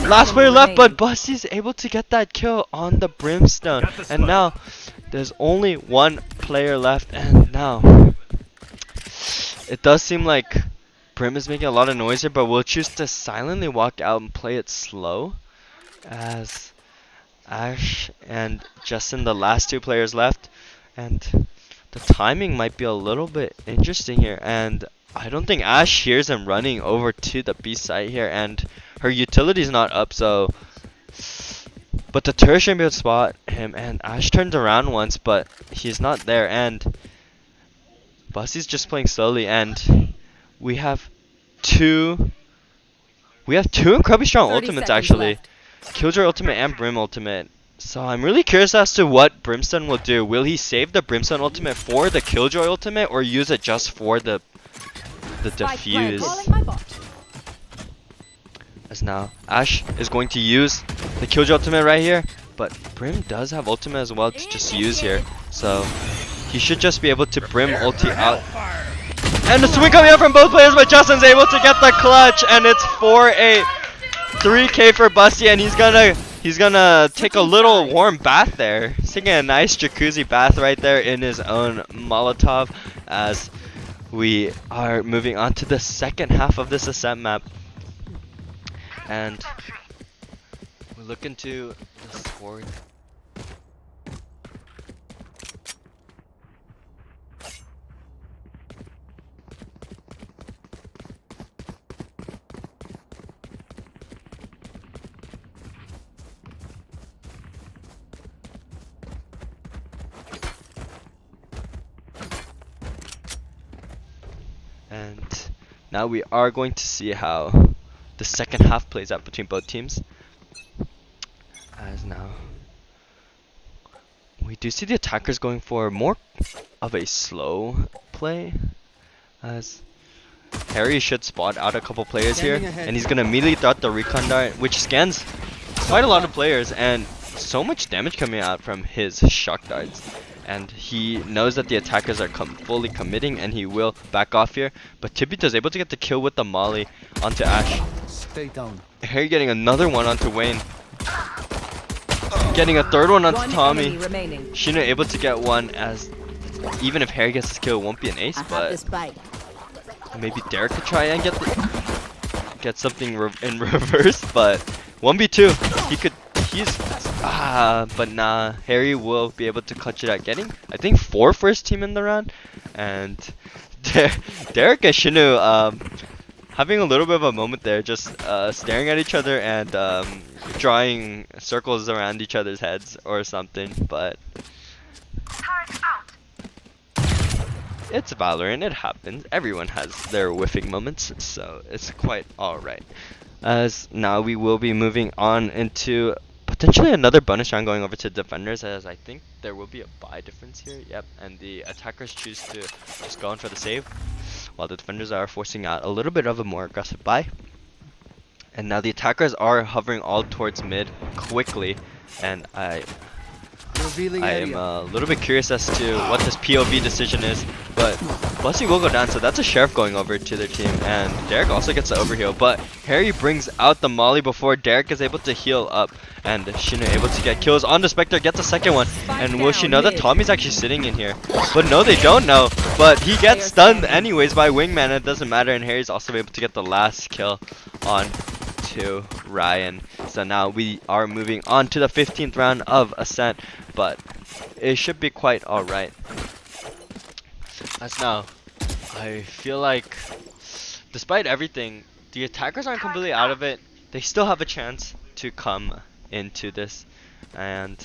Last player left, but Busty's able to get that kill on the Brimstone. And now there's only one player left. And now it does seem like Brim is making a lot of noise here, but we'll choose to silently walk out and play it slow, as Ash and Justin, the last two players left, and the timing might be a little bit interesting here, and I don't think Ash hears him running over to the B site here, and her utility's not up, so but the turret shouldn't be able to spot him, and Ash turns around once, but he's not there, and Busty's just playing slowly, and we have two incredibly strong ultimates actually. Killjoy ultimate and Brim ultimate. So I'm really curious as to what Brimstone will do. Will he save the Brimstone ultimate for the Killjoy ultimate or use it just for the defuse? As now Ash is going to use the Killjoy ultimate right here, but Brim does have ultimate as well to just use here. So he should just be able to Brim ulti out. And the swing coming out from both players, but Justin's able to get the clutch, and it's for a 3K for Busty, and he's gonna take a little warm bath there. He's taking a nice jacuzzi bath right there in his own Molotov, as we are moving on to the second half of this ascent map. And we look into the score. And now we are going to see how the second half plays out between both teams. As now we do see the attackers going for more of a slow play, as Harry should spot out a couple players here, and he's gonna immediately throw out the recon dart, which scans quite a lot of players, and so much damage coming out from his shock darts. And he knows that the attackers are fully committing, and he will back off here. But Tibita is able to get the kill with the molly onto Ash.
Stay down.
Harry getting another one onto Wayne. Getting a third one onto Tommy. Shino able to get one, as even if Harry gets his kill, it won't be an ace, but maybe Derek could try and get something in reverse. But 1v2, but nah, Harry will be able to clutch it at getting, I think, 4 first team in the round. And Derek and Shinu having a little bit of a moment there, just staring at each other and drawing circles around each other's heads or something. But it's Valorant, it happens. Everyone has their whiffing moments, so it's quite alright. As now we will be moving on into potentially another bonus round, going over to defenders, as I think there will be a buy difference here. Yep, and the attackers choose to just go in for the save, while the defenders are forcing out a little bit of a more aggressive buy. And now the attackers are hovering all towards mid quickly, and I am a little bit curious as to what this POV decision is, but Bussy will go down, so that's a Sheriff going over to their team, and Derek also gets the overheal, but Harry brings out the molly before Derek is able to heal up, and Shino able to get kills on the Spectre, gets the second one, and will she know that Tommy's actually sitting in here? But no, they don't know, but he gets stunned anyways by Wingman, it doesn't matter, and Harry's also able to get the last kill on to Ryan. So now we are moving on to the 15th round of Ascent, but it should be quite alright. As now, I feel like despite everything, the attackers aren't completely out of it. They still have a chance to come into this, and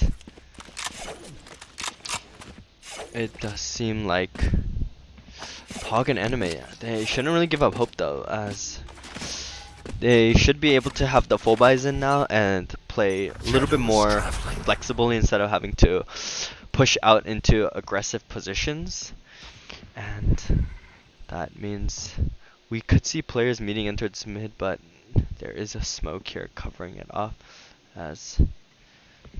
it does seem like Pog and Anime, they shouldn't really give up hope though, as they should be able to have the full buys in now and play a little bit more flexibly instead of having to push out into aggressive positions. And that means we could see players meeting in towards mid, but there is a smoke here covering it off. as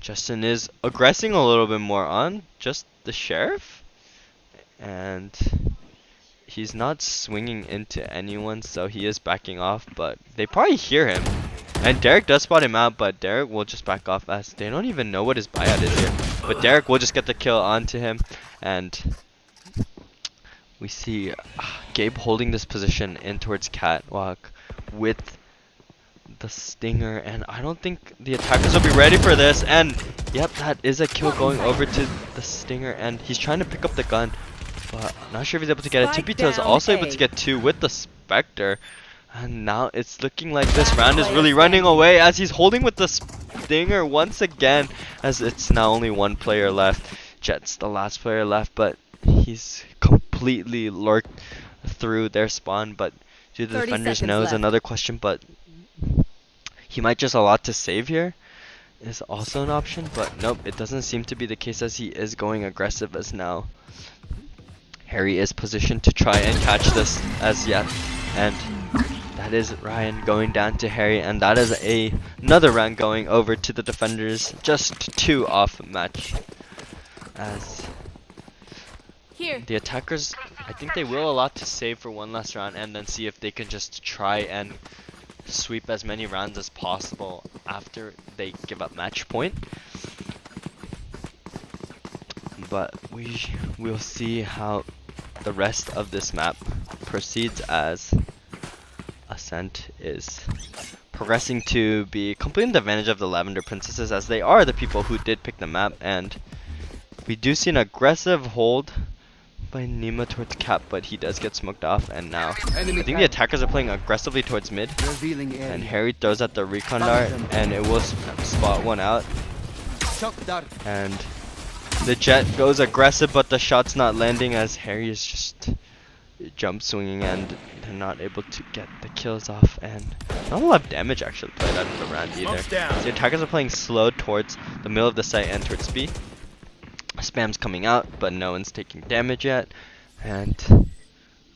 Justin is aggressing a little bit more on just the sheriff, and he's not swinging into anyone, so he is backing off, but they probably hear him. And Derek does spot him out, but Derek will just back off as they don't even know what his buyout is here. But Derek will just get the kill onto him, and we see Gabe holding this position in towards Catwalk with the stinger, and I don't think the attackers will be ready for this. And yep, that is a kill going over to the stinger, and he's trying to pick up the gun, but I'm not sure if he's able to get it. Tupito is also able to get 2 with the Spectre, and now it's looking like this round is really running away as he's holding with the stinger once again, as it's now only 1 player left. Jet's the last player left, but he's completely lurked through their spawn, but do the defenders know is another question, but he might just allow to save here is also an option, but nope, it doesn't seem to be the case as he is going aggressive, as now Harry is positioned to try and catch this as yet, and that is Ryan going down to Harry, and that is another round going over to the defenders, just 2 off match, as the attackers, I think they will allow to save for 1 last round and then see if they can just try and sweep as many rounds as possible after they give up match point. But we'll see how the rest of this map proceeds, as Ascent is progressing to be completely in the advantage of the Lavender Princesses, as they are the people who did pick the map, and we do see an aggressive hold by Nima towards Cap, but he does get smoked off, and now I think the attackers are playing aggressively towards mid, and Harry throws out the recon dart, and it will spot 1 out, and the Jet goes aggressive, but the shot's not landing as Harry is just jump swinging, and they're not able to get the kills off, and not a lot of damage actually played out of the round either. So the attackers are playing slow towards the middle of the site and towards B. Spam's coming out, but no one's taking damage yet, and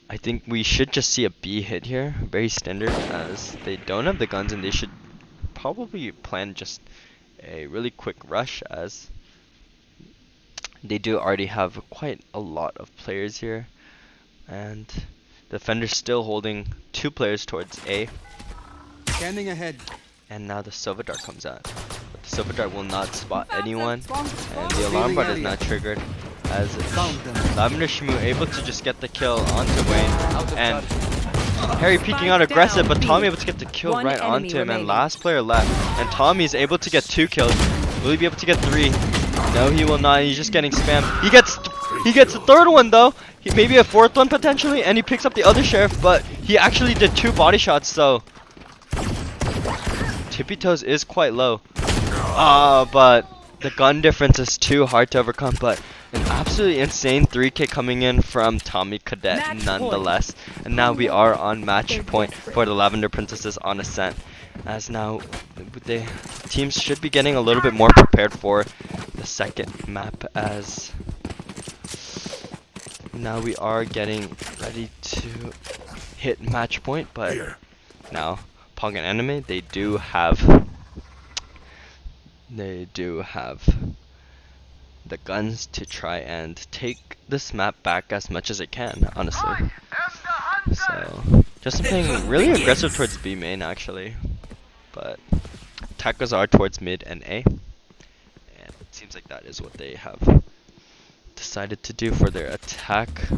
I think we should just see a B hit here, very standard, as they don't have the guns and they should probably plan just a really quick rush, as they do already have quite a lot of players here, and the defender's still holding 2 players towards A.
Scanning ahead.
And now the Silver Dart comes out. But the Silver Dart will not spot anyone, and the alarm bot is not triggered, as Lavender Shimu able to just get the kill onto Wayne, and Harry peeking out aggressive, but Tommy able to get the kill right onto him, and last player left, and Tommy's able to get 2 kills. Will he be able to get 3? No, he will not. He's just getting spammed. He gets the 3rd one though. Maybe a 4th one potentially, and he picks up the other sheriff, but he actually did 2 body shots, so Tippy Toes is quite low. But the gun difference is too hard to overcome, but an absolutely insane 3K coming in from Tommy Cadet nonetheless. And now we are on match point for the Lavender Princesses on Ascent, as now the teams should be getting a little bit more prepared for the second map, as now we are getting ready to hit match point, but now Pog and Anime, they do have the guns to try and take this map back as much as it can, honestly. So Justin playing really aggressive towards B main actually, but attackers are towards mid and A, and it seems like that is what they have decided to do for their attack,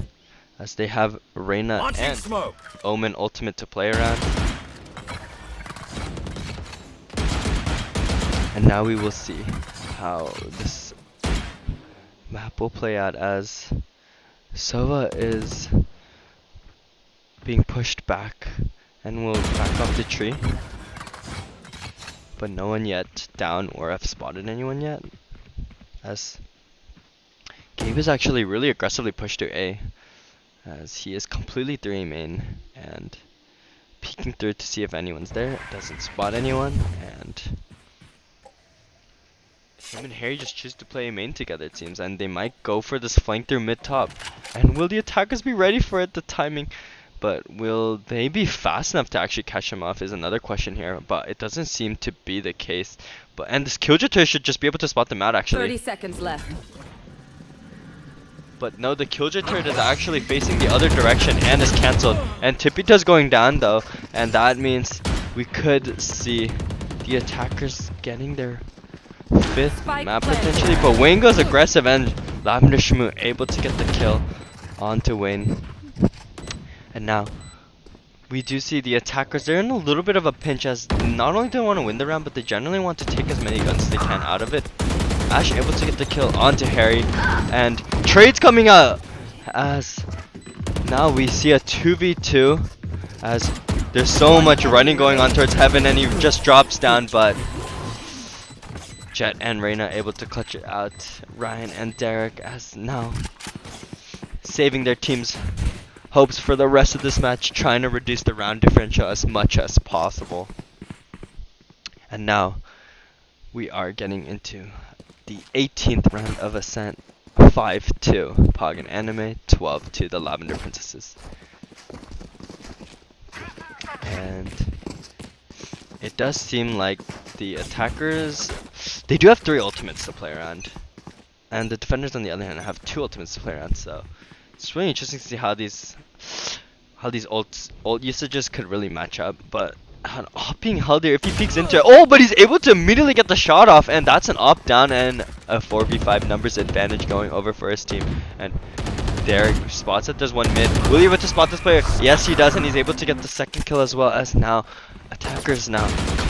as they have Reyna and Omen ultimate to play around. And now we will see how this map will play out, as Sova is being pushed back and will back off the tree, but no one yet down or have spotted anyone yet, as Gabe is actually really aggressively pushed to A, as he is completely 3 main and peeking through to see if anyone's there. Doesn't spot anyone, and him and Harry just choose to play main together, it seems, and they might go for this flank through mid top. And will the attackers be ready for it? The timing But will they be fast enough to actually catch him off is another question here. But it doesn't seem to be the case. And this Killjoy should just be able to spot them out actually.
30 seconds left.
But no, the Killjoy turret is actually facing the other direction and is cancelled. And Tipito's going down though, and that means we could see the attackers getting their 5th map potentially. But Wayne goes aggressive and Lavender Shmoo able to get the kill onto Wayne. And now we do see the attackers, they're in a little bit of a pinch as not only do they want to win the round, but they generally want to take as many guns as they can out of it. Ash able to get the kill onto Harry, and trades coming out as now we see a 2v2 as there's so much running going on towards Heaven, and he just drops down, but Jet and Reyna able to clutch it out. Ryan and Derek as now saving their team's hopes for the rest of this match, trying to reduce the round differential as much as possible. And now we are getting into the 18th round of Ascent. 5-2 Pog and Anime, 12-2 the Lavender Princesses. And it does seem like the attackers, they do have 3 ultimates to play around, and the defenders on the other hand have 2 ultimates to play around. So it's really interesting to see how these ult usages could really match up. But an op being held here, if he peeks into it, oh, but he's able to immediately get the shot off, and that's an op down and a 4v5 numbers advantage going over for his team. And Derek spots that there's one mid. Will he be able to spot this player? Yes, he does, and he's able to get the 2nd kill as well, as now attackers now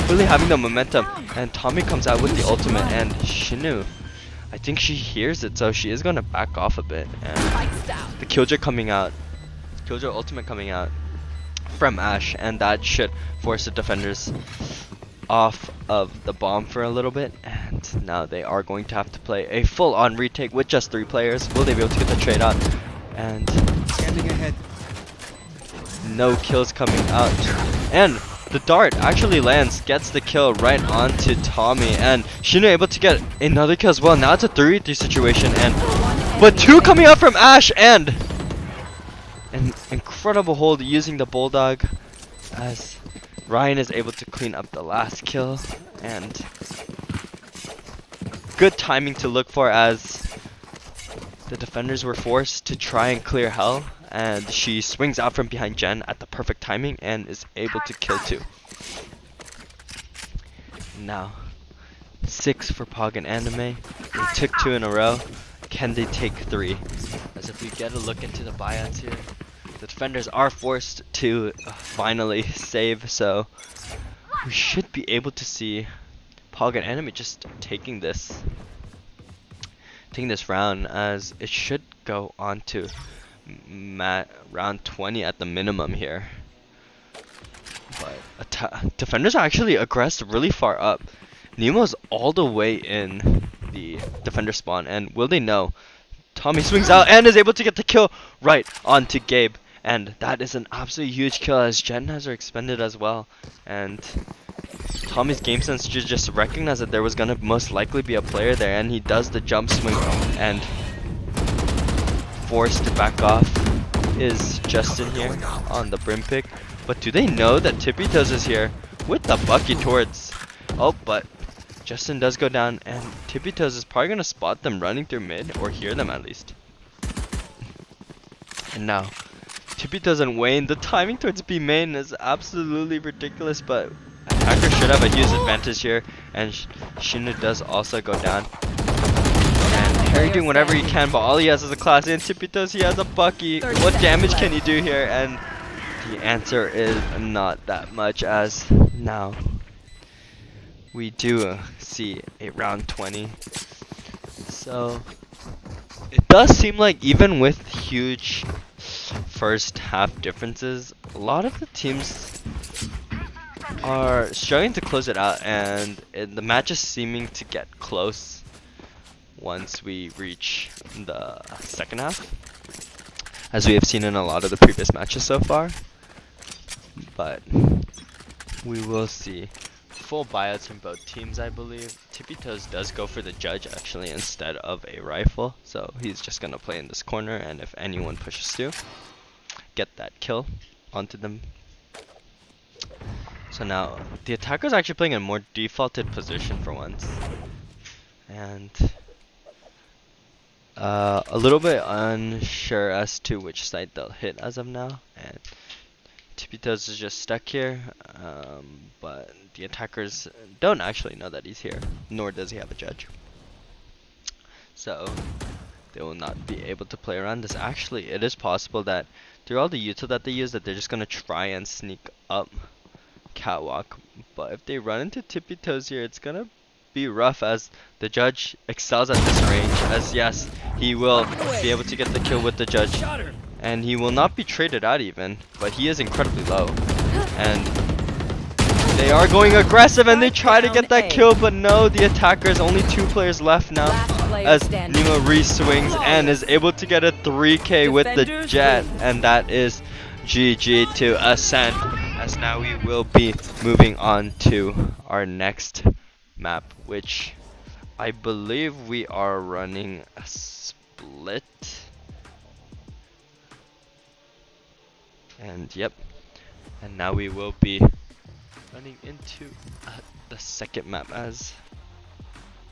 really having the momentum, and Tommy comes out with the ultimate, and Shinu, I think she hears it, so she is going to back off a bit. And the Killjoy coming out, Killjoy ultimate coming out from Ash, and that should force the defenders off of the bomb for a little bit. And now they are going to have to play a full-on retake with just 3 players. Will they be able to get the trade out? And
Standing ahead.
no kills coming out, and the dart actually lands, gets the kill right onto Tommy, and Shinu able to get another kill as well. Now it's a 3v3 situation, but 2 coming out from Ash, and an incredible hold using the Bulldog as Ryan is able to clean up the last kill. And good timing to look for as the defenders were forced to try and clear hell, and she swings out from behind Jen at the perfect timing and is able to kill 2. Now 6 for Pog and Anime. They took 2 in a row. Can they take 3? As if we get a look into the buyouts here, the defenders are forced to finally save, so we should be able to see Pog and Anime just taking this round, as it should go on to round 20 at the minimum here. But defenders are actually aggressive really far up. Nemo's all the way in the defender spawn, and will they know? Tommy swings out and is able to get the kill right onto Gabe, and that is an absolutely huge kill as Jen has her expended as well. And Tommy's game sense just recognized that there was gonna most likely be a player there, and he does the jump swing, and forced to back off is Justin here on the brim pick. But do they know that Tippy Toes is here with the bucket towards? Oh, but Justin does go down, and Tippy Toes is probably gonna spot them running through mid, or hear them at least. And now Tippy Toes and Wayne, the timing towards B main is absolutely ridiculous, but attacker should have a huge advantage here, and Shinu does also go down. And Harry doing whatever he can, but all he has is a class, and Tippy Toes, he has a Bucky. What damage can he do here? And the answer is not that much, as now we do see a round 20. So it does seem like even with huge first half differences, a lot of the teams are struggling to close it out, and the match is seeming to get close once we reach the second half, as we have seen in a lot of the previous matches so far. But we will see full buyouts from both teams, I believe. Tippy Toes does go for the judge actually instead of a rifle, so he's just gonna play in this corner, and if anyone pushes through, get that kill. onto them. So now the attacker's actually playing a more defaulted position for once, and a little bit unsure as to which side they'll hit as of now. And Tipitos is just stuck here, but the attackers don't actually know that he's here, nor does he have a judge. So they will not be able to play around this. Actually, it is possible that through all the util that they use, that they're just gonna try and sneak up catwalk. But if they run into Tippy Toes here, it's gonna be rough, as the judge excels at this range. As yes, he will be able to get the kill with the judge, and he will not be traded out even, but he is incredibly low. And they are going aggressive, and they try to get that kill, but no, the attackers, only 2 players left now, as Nemo re-swings and is able to get a 3k with the jet, and that is GG to Ascent, as now we will be moving on to our next map, which I believe we are running a split. And yep, and now we will be running into the second map, as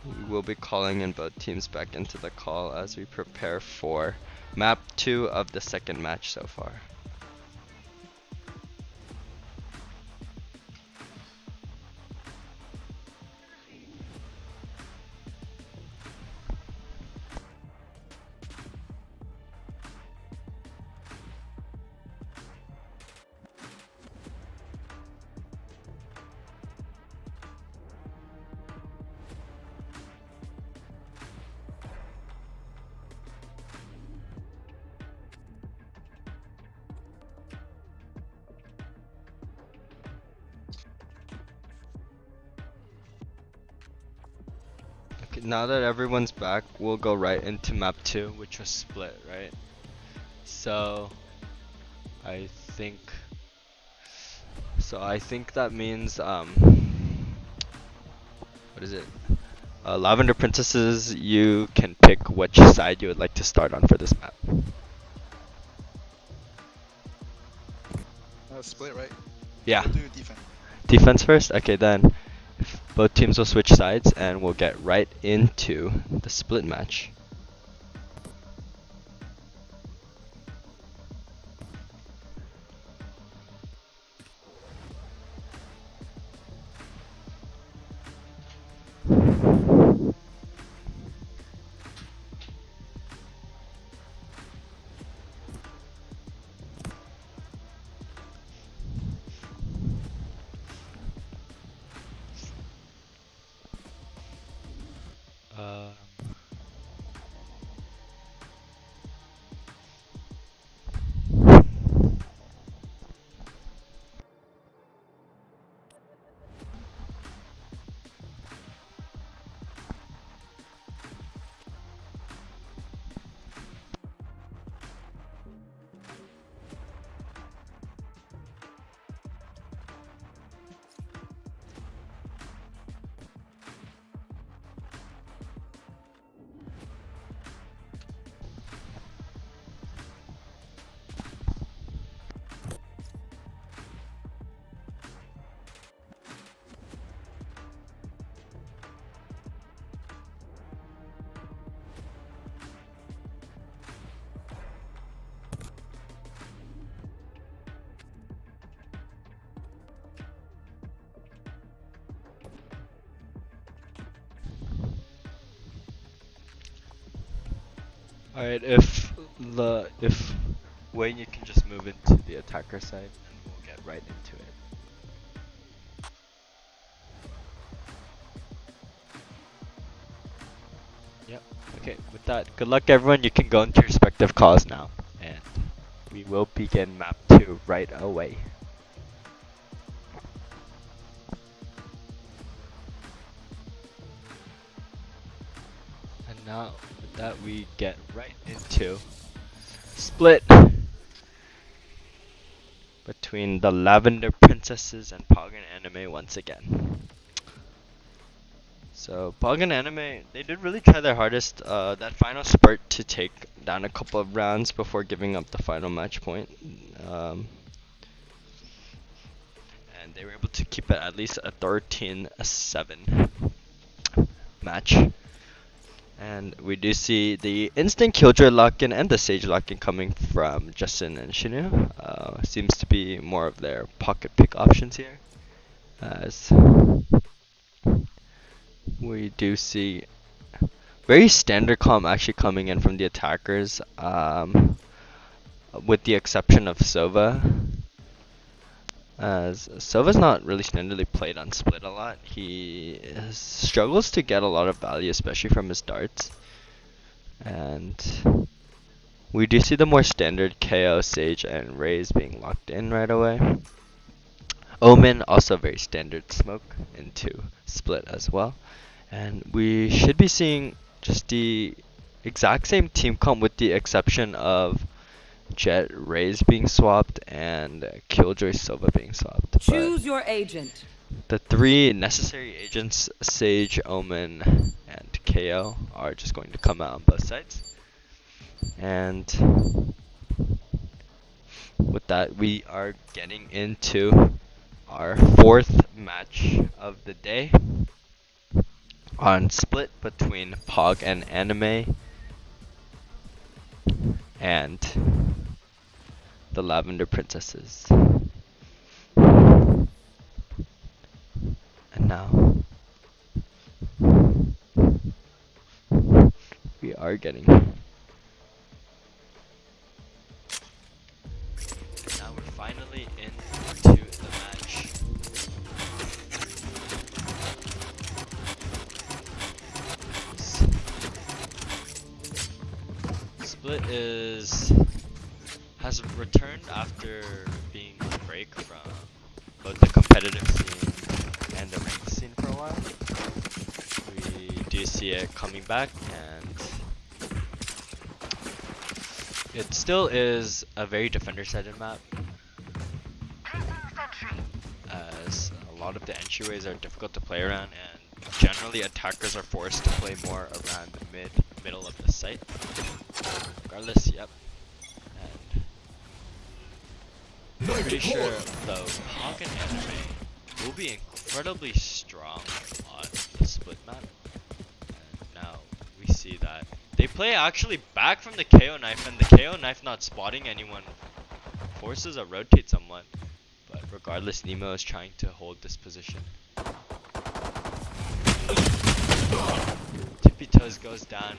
we will be calling in both teams back into the call as we prepare for map 2 of the second match so far. Now that everyone's back, we'll go right into map 2, which was split, right? So I think that means what is it? Lavender Princesses, you can pick which side you would like to start on for this map.
Split, right?
Yeah.
We'll do defense.
Defense first? Okay, then both teams will switch sides and we'll get right into the split match. Alright, if Wayne, you can just move into the attacker side and we'll get right into it. Yep, okay, with that, good luck everyone, you can go into your respective calls now, and we will begin map 2 right away. And now, with that, we get right into split between the Lavender Princesses and Poggin Anime once again. So Poggin Anime, they did really try their hardest that final spurt to take down a couple of rounds before giving up the final match point. they were able to keep it at least a 13-7 match. And we do see the instant killjoy lock-in and the sage lock-in coming from Justin and Shinu. Seems to be more of their pocket pick options here, as we do see very standard comp actually coming in from the attackers, with the exception of Sova. As Sova's not really standardly played on split a lot. He struggles to get a lot of value, especially from his darts. And we do see the more standard KO, Sage, and Raze being locked in right away. Omen, also very standard smoke into split as well. And we should be seeing just the exact same team comp with the exception of Jet Raze being swapped and Killjoy Sova being swapped.
Choose your agent.
The three necessary agents, Sage, Omen, and KO, are just going to come out on both sides. And with that, we are getting into our fourth match of the day on split between Pog and Anime and the Lavender Princesses. And now we are getting. Now we're finally into the match. Split has returned after being a break from both the competitive scene and the ranked scene for a while. We do see it coming back, and it still is a very defender-sided map, as a lot of the entryways are difficult to play around, and generally attackers are forced to play more around the middle of the site. Regardless, yep. And I'm pretty sure though Pog and Anime will be incredibly strong on the split map. And now we see that they play actually back from the KO knife, and the KO knife not spotting anyone forces a rotate somewhat. But regardless, Nemo is trying to hold this position. Tippy Toes goes down.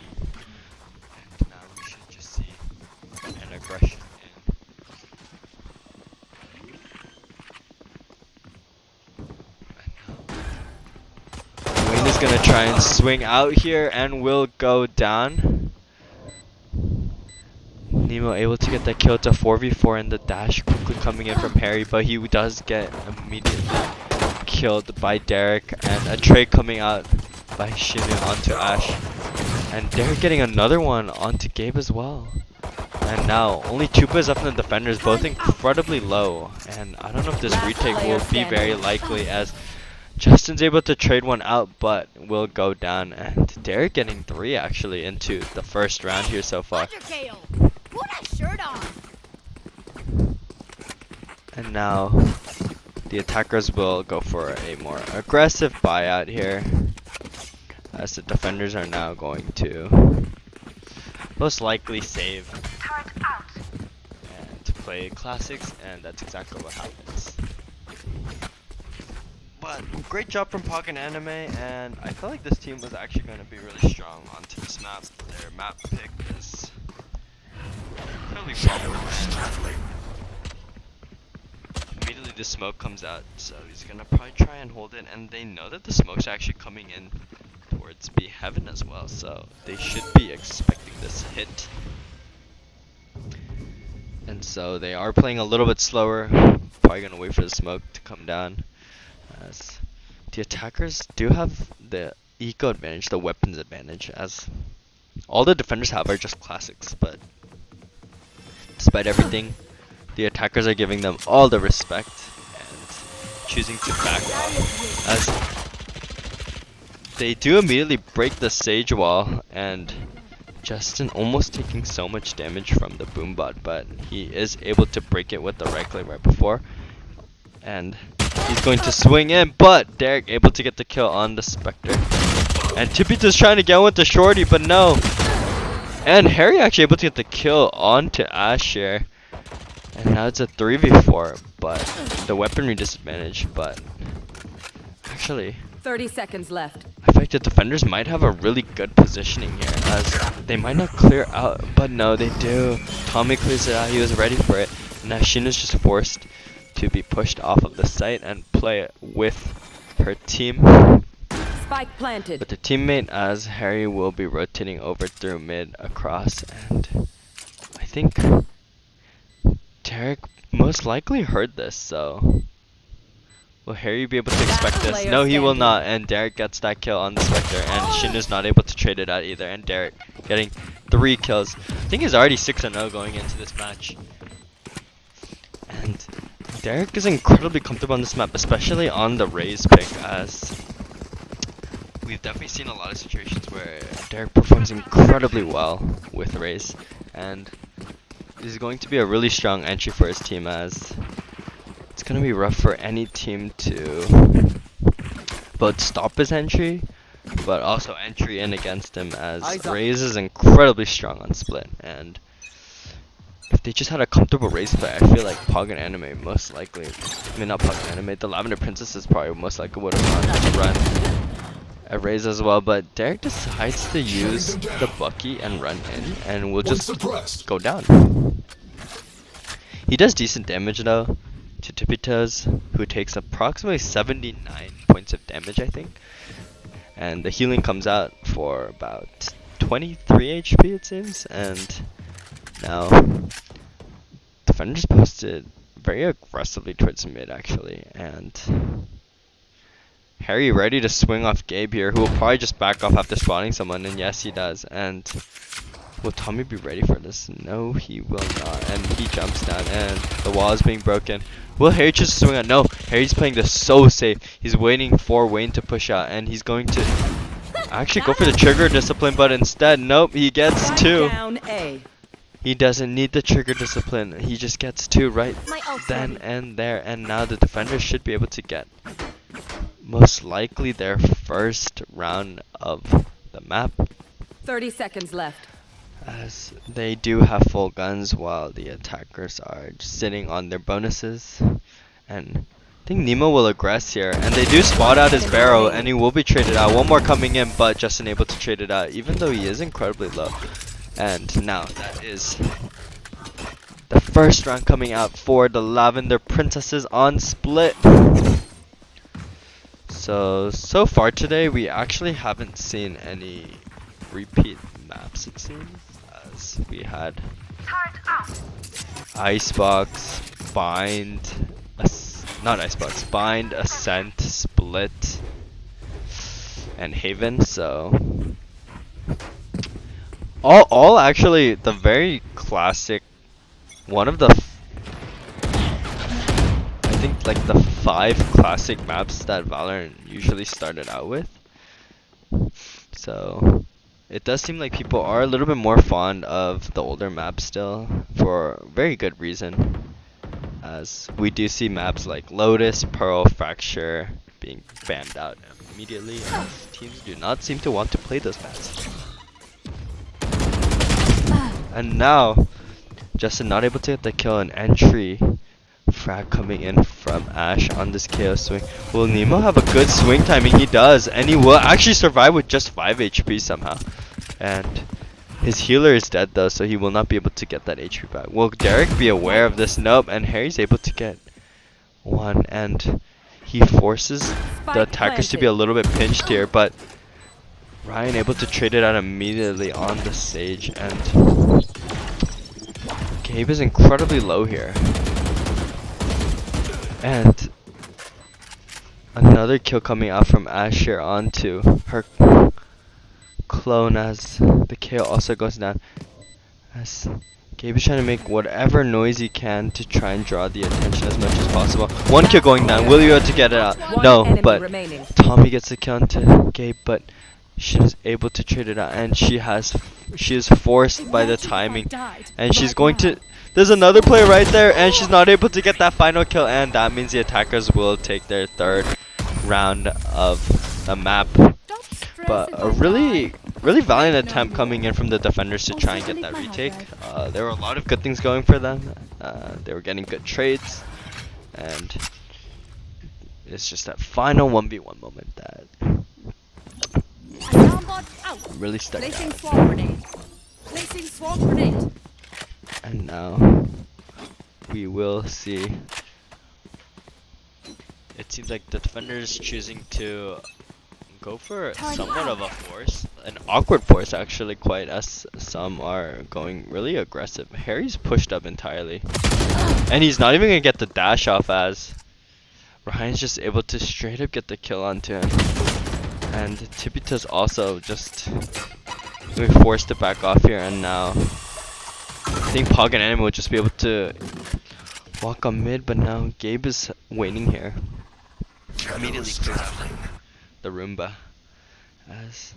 And now we should just see an aggression in. Wayne is gonna try and swing out here and will go down. Nemo able to get that kill to 4v4 in the dash, quickly coming in from Harry, but he does get immediately killed by Derek, and a trade coming out by Shinu onto Ash, and Derek getting another one onto Gabe as well. And now only 2 players left in the defenders, both incredibly low, and I don't know if this retake will be very likely, as Justin's able to trade one out but will go down, and Derek getting 3 actually into the first round here so far. And now the attackers will go for a more aggressive buyout here, as the defenders are now going to most likely save and play classics, and that's exactly what happens. But great job from Pog and Anime, and I felt like this team was actually going to be really strong onto this map. Their map pick is really well. Immediately the smoke comes out, so he's gonna probably try and hold it, and they know that the smoke's actually coming in towards B Heaven as well, so they should be expecting this hit. And so they are playing a little bit slower, probably gonna wait for the smoke to come down, as the attackers do have the eco advantage, the weapons advantage, as all the defenders have are just classics, but despite everything, the attackers are giving them all the respect and choosing to back off, as they do immediately break the Sage wall, and Justin almost taking so much damage from the boombot, but he is able to break it with the right click right before. And He's going to swing in, but Derek able to get the kill on the Spectre. And Tippy's trying to get one to Shorty, but no. And Harry actually able to get the kill onto Ash here. And now it's a 3v4, but the weaponry disadvantage, but actually
30 seconds left.
I feel like the defenders might have a really good positioning here, as they might not clear out, but no, they do. Tommy clears it out, he was ready for it. Now Shin is just forced to be pushed off of the site and play with her team.
Spike planted.
With the teammate, as Harry will be rotating over through mid across, and I think Derek most likely heard this, so will Harry be able to expect this? No, he will not, and Derek gets that kill on the Spectre, and Shin is not able to trade it out either, and Derek getting 3 kills. I think he's already 6-0 going into this match. And Derek is incredibly comfortable on this map, especially on the Raze pick, as we've definitely seen a lot of situations where Derek performs incredibly well with Raze, and this is going to be a really strong entry for his team, as it's going to be rough for any team to both stop his entry, but also entry in against him, as Raze is incredibly strong on split, and if they just had a comfortable Raze play, I feel like Pog and Anime most likely, I mean not Pog and Anime, the Lavender Princesses probably most likely would have run a Raze as well, but Derek decides to use the Bucky and run in, and we'll just go down. He does decent damage though to Tippy Toes, who takes approximately 79 points of damage, I think, and the healing comes out for about 23 HP it seems. And now defenders posted very aggressively towards mid actually, and Harry ready to swing off Gabe here, who will probably just back off after spawning someone, and yes he does. And will Tommy be ready for this? No, he will not, and he jumps down, and the wall is being broken. Will Harry just swing out? No, Harry's playing this so safe. He's waiting for Wayne to push out, and he's going to actually go for the trigger discipline, but instead, nope, he gets 2. He doesn't need the trigger discipline, he just gets 2 right then and there, and now the defenders should be able to get most likely their first round of the map.
30 seconds left.
As they do have full guns while the attackers are just sitting on their bonuses. And I think Nemo will aggress here, and they do spot out his barrel, and he will be traded out. One more coming in, but just unable to trade it out, even though he is incredibly low. And now that is the first round coming out for the Lavender Princesses on split. So far today we actually haven't seen any repeat maps it seems, as we had Icebox, Bind, not Icebox, Bind, Ascent, Split, and Haven. So all actually the very classic, one of the I think like the 5 classic maps that Valorant usually started out with. So it does seem like people are a little bit more fond of the older maps still, for very good reason, as we do see maps like Lotus, Pearl, Fracture being banned out immediately, and teams do not seem to want to play those maps. And now Justin not able to get the kill, and entry frag coming in from Ash on this KO swing. Will Nemo have a good swing timing? He does, and he will actually survive with just 5 HP somehow. And his healer is dead though, so he will not be able to get that HP back. Will Derek be aware of this? Nope, and Harry's able to get 1, and he forces the attackers to be a little bit pinched here, but Ryan able to trade it out immediately on the Sage, and Gabe is incredibly low here. And another kill coming out from Asher onto her clone, as the KO also goes down. As Gabe is trying to make whatever noise he can to try and draw the attention as much as possible. 1 kill going down. Will you be able to get it out? No, but Tommy gets the kill onto Gabe, but She is able to trade it out, and she is forced by the timing, and she's going to. There's another player right there, and she's not able to get that final kill, and that means the attackers will take their third round of the map. But a really valiant attempt coming in from the defenders to try and get that retake. There were a lot of good things going for them. They were getting good trades, and it's just that final 1v1 moment that really stuck
Placing
out.
swarm grenade. Placing swarm grenade.
And now we will see. It seems like the defenders choosing to go for somewhat of a force, an awkward force actually, quite, as some are going really aggressive. Harry's pushed up entirely, and he's not even gonna get the dash off, as Ryan's just able to straight up get the kill onto him, and Tipita's also just being forced to back off here. And now I think Pog and Anime will just be able to walk on mid, but now Gabe is waiting here. Immediately clears out the Roomba, as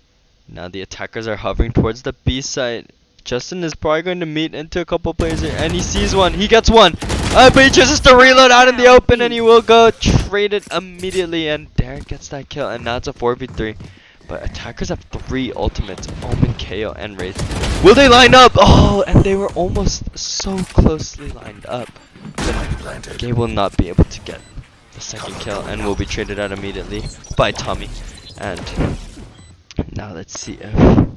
now the attackers are hovering towards the B side. Justin is probably going to meet into a couple players here, and he sees one. He gets one, but he chooses to reload out in the open, and he will go trade it immediately, and Derek gets that kill, and now it's a 4v3. But attackers have 3 ultimates: Omen, KO, and Wraith. Will they line up? Oh, and they were almost so closely lined up. But Gabe will not be able to get the second kill, and will be traded out immediately by Tommy. And now let's see if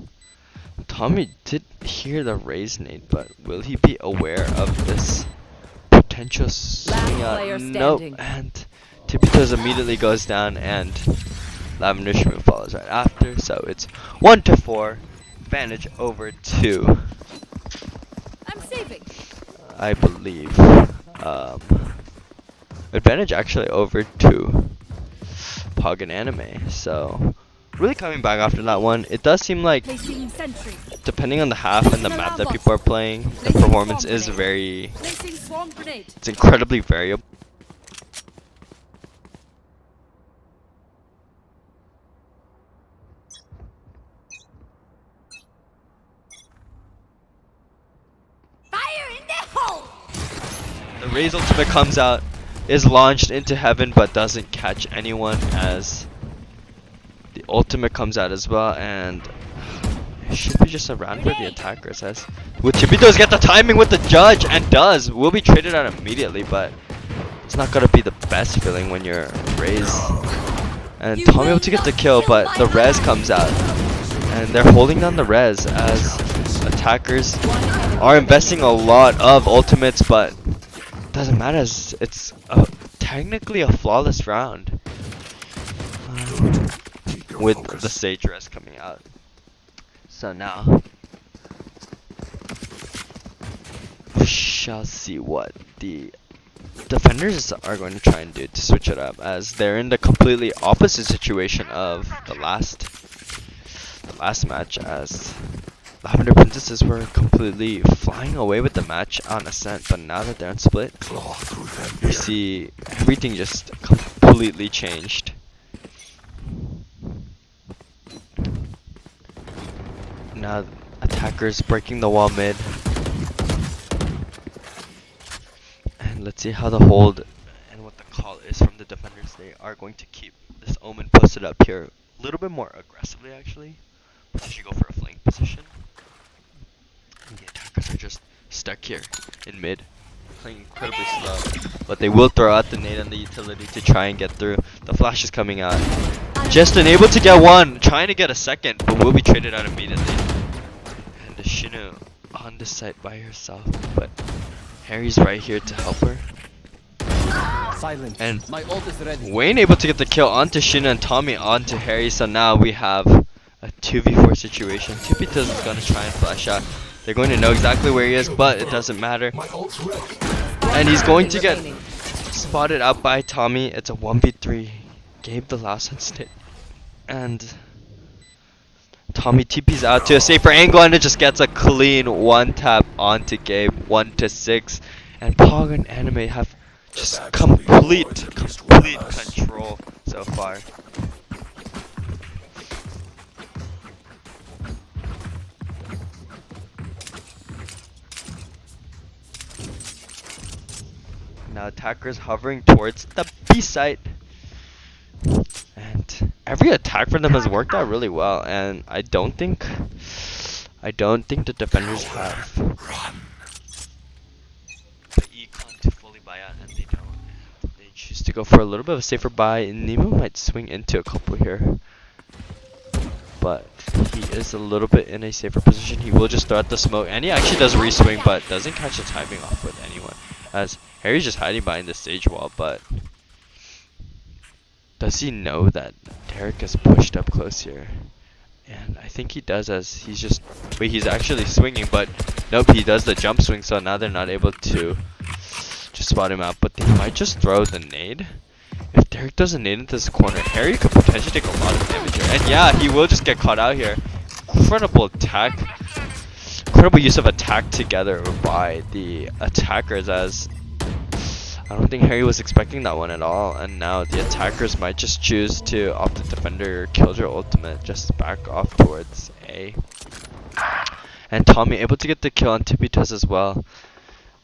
Tommy did hear the raise nade, but will he be aware of this potential swing out? Nope. And Tipitoes immediately goes down, and Lavender Shmoo follows right after. So it's 1-4, advantage over 2.
I'm saving.
I believe. Advantage actually over 2. Pog and Anime. So really coming back after that one. It does seem like,
Placing sentry.
depending on the half and the map that people are playing, the performance is
Placing swarm grenade.
it's incredibly variable. The Raze ultimate comes out, is launched into heaven, but doesn't catch anyone, as the ultimate comes out as well, and it should be just a round for the attackers. As with Chibitos get the timing with the judge, and does, will be traded out immediately, but it's not gonna be the best feeling when you're Raze. And Tommy able to get the kill, but the res comes out, and they're holding down the res, as attackers are investing a lot of ultimates, but doesn't matter, as it's technically a flawless round with the Sage res coming out. So now we shall see what the defenders are going to try and do to switch it up, as they're in the completely opposite situation of the last match, as Lavender Princesses were completely flying away with the match on Ascent, but now that they're on Split, we see everything just completely changed. Now attackers breaking the wall mid, and let's see how the hold and what the call is from the defenders. They are going to keep this Omen posted up here a little bit more aggressively, actually. Potentially go for a flank position. And the attackers are just stuck here in mid, playing incredibly slow, but they will throw out the nade on the utility to try and get through. The flash is coming out. Just unable to get one, trying to get a second, but will be traded out immediately. And the Shinu on the site by herself, but Harry's right here to help her.
Silence.
And
My ult is ready.
Wayne able to get the kill onto Shinu, and Tommy onto Harry. So now we have a 2v4 situation. Tipitoes is going to try and flash out. They're going to know exactly where he is, but it doesn't matter. And he's going to get spotted out by Tommy. It's a 1v3. Gabe the last instant. And Tommy TP's out to a safer angle, and it just gets a clean one tap onto Gabe. 1-6. And Pog and Anime have just complete control so far. attackers hovering towards the B site. And every attack for them has worked out really well, and I don't think the defenders have the econ to fully buy out, and they don't. They choose to go for a little bit of a safer buy. Nemo might swing into a couple here, but he is a little bit in a safer position. He will just throw out the smoke, and he actually does re-swing, but doesn't catch the timing off with anyone, as Harry's just hiding behind the stage wall. But does he know that Derek is pushed up close here? And I think he does, as he's just... Wait, he's actually swinging, but nope, he does the jump swing, so now they're not able to just spot him out. But they might just throw the nade. If Derek does a nade into this corner, Harry could potentially take a lot of damage here. And yeah, he will just get caught out here. Incredible attack. Incredible use of attack together by the attackers, as I don't think Harry was expecting that one at all, and now the attackers might just choose to opt the defender killjoy ultimate, just back off towards A. And Tommy able to get the kill on Tipitas as well.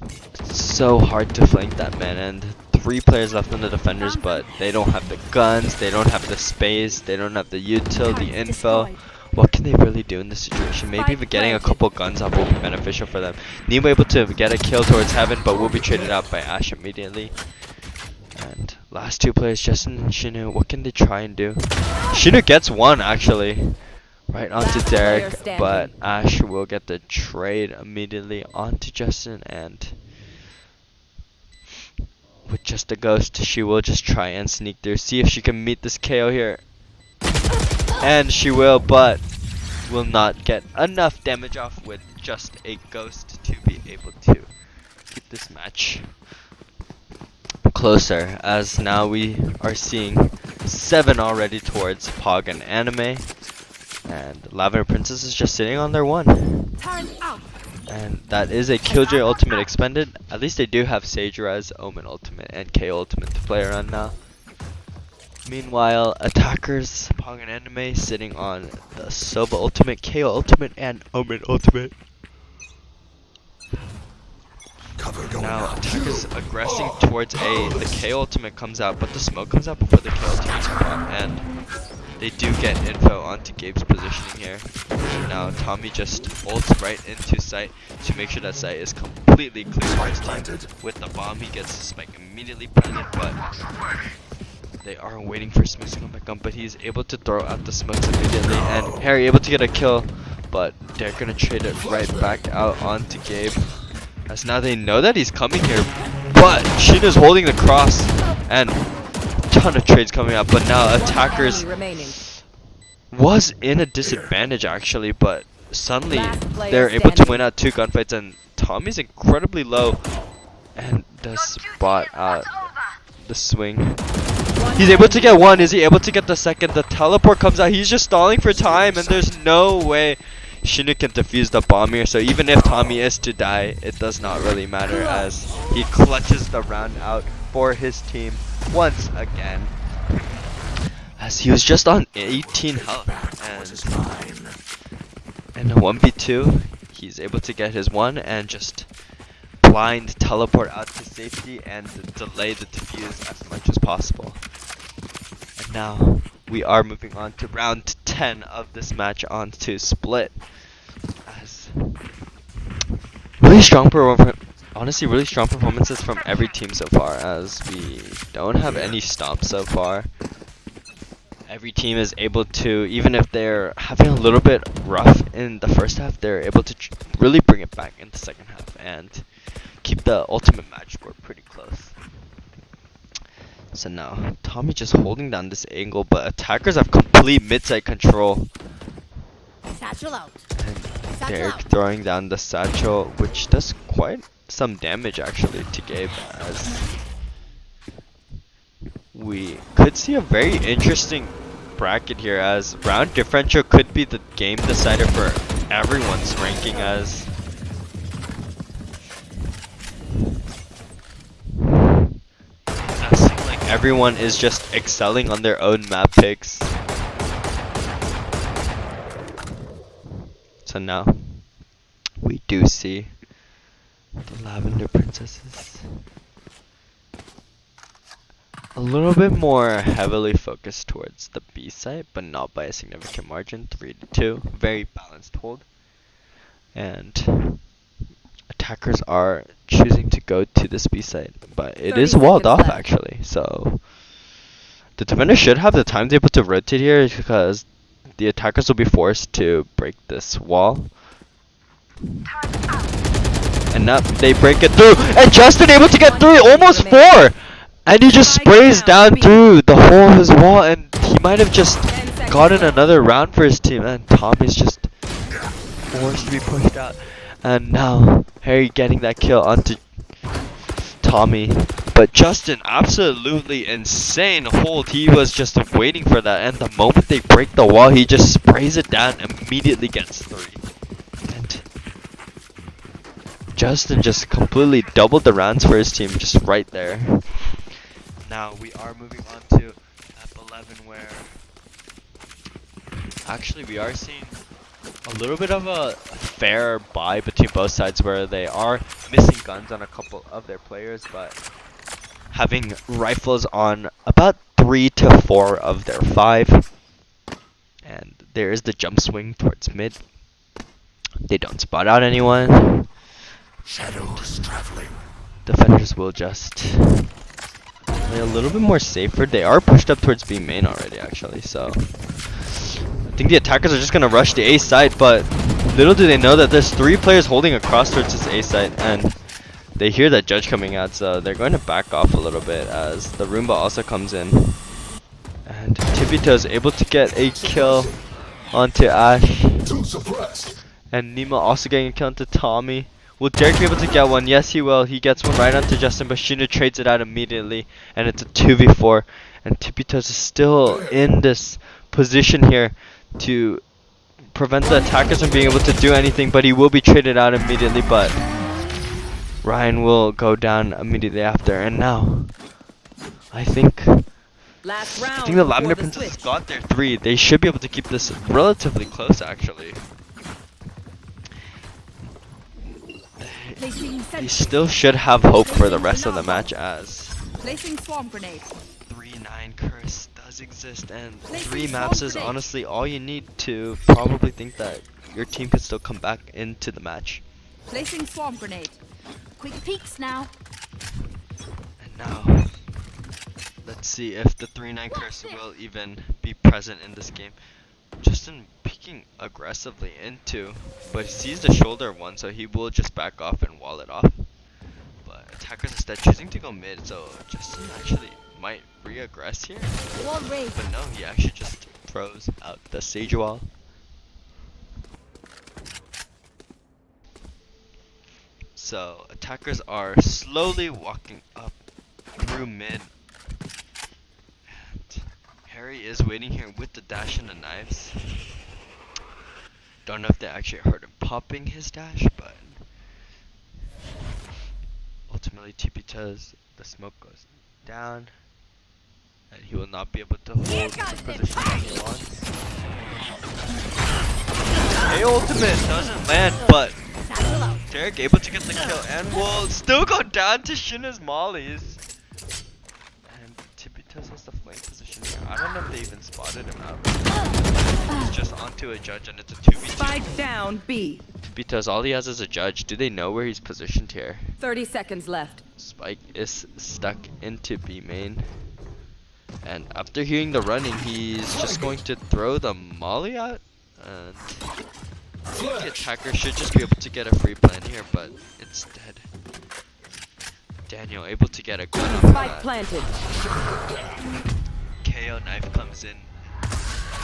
It's so hard to flank that man, and 3 players left on the defenders, but they don't have the guns, they don't have the space, they don't have the util, the info. What can they really do in this situation? Maybe even getting a couple guns up will be beneficial for them. Nemo able to get a kill towards Heaven, but will be traded out by Ash immediately. And last 2 players, Justin and Shinu, what can they try and do? Shinu gets one actually, right onto Derek, but Ash will get the trade immediately onto Justin, and with just a ghost, she will just try and sneak through, see if she can meet this KO here. And she will, but will not get enough damage off with just a ghost to be able to keep this match closer, as now we are seeing 7 already towards Pog and Anime, and Lavender Princess is just sitting on their 1. And that is a Killjoy ultimate expended. At least they do have Sage Res, Omen ultimate, and KO ultimate to play around now. Meanwhile, attackers, Pog and Anime sitting on the Soba ultimate, KO ultimate, and Omen ultimate. Now, attackers aggressing towards A. The KO ultimate comes out, but the smoke comes out before the KO ultimate comes out, and they do get info onto Gabe's positioning here. Now, Tommy just ults right into site to make sure that site is completely clear for his team. With the bomb, he gets the spike immediately planted, but they are waiting for smokes to come back on, but he's able to throw out the smokes immediately, and Harry able to get a kill, but they're gonna trade it right back out onto Gabe, as now they know that he's coming here, but Sheena's holding the cross, and ton of trades coming out, but now attackers was in a disadvantage actually, but suddenly they're able to win out 2 gunfights, and Tommy's incredibly low, and the spot out the swing. He's able to get 1. Is he able to get the second? The teleport comes out. He's just stalling for time, and there's no way Shinu can defuse the bomb here. So even if Tommy is to die, it does not really matter, as he clutches the round out for his team once again. As he was just on 18 health, and in a 1v2, he's able to get his 1 and just blind teleport out to safety and delay the defuse as much as possible. And now we are moving on to round 10 of this match, on to split. As really strong honestly really strong performances from every team so far, as we don't have any stomps so far. Every team is able to, even if they're having a little bit rough in the first half, they're able to really bring it back in the second half and keep the ultimate match score pretty close. So now, Tommy just holding down this angle, but attackers have complete mid-side control.
Satchel out.
And Derek throwing down the satchel, which does quite some damage actually to Gabe, as we could see a very interesting bracket here, as round differential could be the game decider for everyone's ranking, as everyone is just excelling on their own map picks. So now we do see the Lavender Princesses a little bit more heavily focused towards the B side, but not by a significant margin. 3-2, very balanced hold. And attackers are choosing to go to this B side, but it is walled off actually. So the defender should have the time to be able to rotate here because the attackers will be forced to break this wall. And now they break it through, and Justin able to get through, almost 4! And he just sprays down through the whole of his wall, and he might have just gotten another round for his team, and Tommy's just forced to be pushed out. And now Harry getting that kill onto Tommy. But Justin, absolutely insane hold. He was just waiting for that, and the moment they break the wall, he just sprays it down, immediately gets 3. And Justin just completely doubled the rounds for his team just right there. Now we are moving on to F11, where actually we are seeing a little bit of a fair buy between both sides, where they are missing guns on a couple of their players, but having rifles on about 3 to 4 of their 5. And there is the jump swing towards mid. They don't spot out anyone.
Shadows traveling.
Defenders will just play a little bit more safer. They are pushed up towards B main already actually, so I think the attackers are just gonna rush the A side, but little do they know that there's 3 players holding across towards this A side, and they hear that judge coming out, so they're going to back off a little bit as the Roomba also comes in. And Tibito is able to get a kill onto Ash. And Nima also getting a kill onto Tommy. Will Derek be able to get one? Yes, he will. He gets one right onto Justin, but Shino trades it out immediately, and it's a 2v4. And Tipitos is still in this position here to prevent the attackers from being able to do anything, but he will be traded out immediately. But Ryan will go down immediately after, and now I think the Lavender Princess got their 3. They should be able to keep this relatively close actually. They still should have hope for the rest of the match, as 3-9 curse does exist, and 3 maps is honestly all you need to probably think that your team could still come back into the match.
Placing swarm grenade. Quick peeks now.
And now let's see if the 3-9 curse will even be present in this game. Justin peeking aggressively into, but he sees the shoulder one, so he will just back off and wall it off. But attackers instead choosing to go mid, so Justin actually might re-aggress here. But no, he actually just throws out the sage wall. So attackers are slowly walking up through mid. Harry is waiting here with the dash and the knives. Don't know if they actually heard him popping his dash, but ultimately Tipitas, the smoke goes down, and he will not be able to hold the position that he wants. A ultimate doesn't land, but Derek able to get the kill and will still go down to Shina's mollies. And Tipitas has the flank position here. I don't know if they even spotted him out. He's just onto a judge, and it's a 2v2.
Spike down B.
Tipitas, all he has is a judge. Do they know where he's positioned here?
30 seconds left.
Spike is stuck into B main. And after hearing the running, he's just going to throw the molly out. And I think the attacker should just be able to get a free plan here, but instead Daniel able to get a gun off
Spike
that.
planted.
KO knife comes in.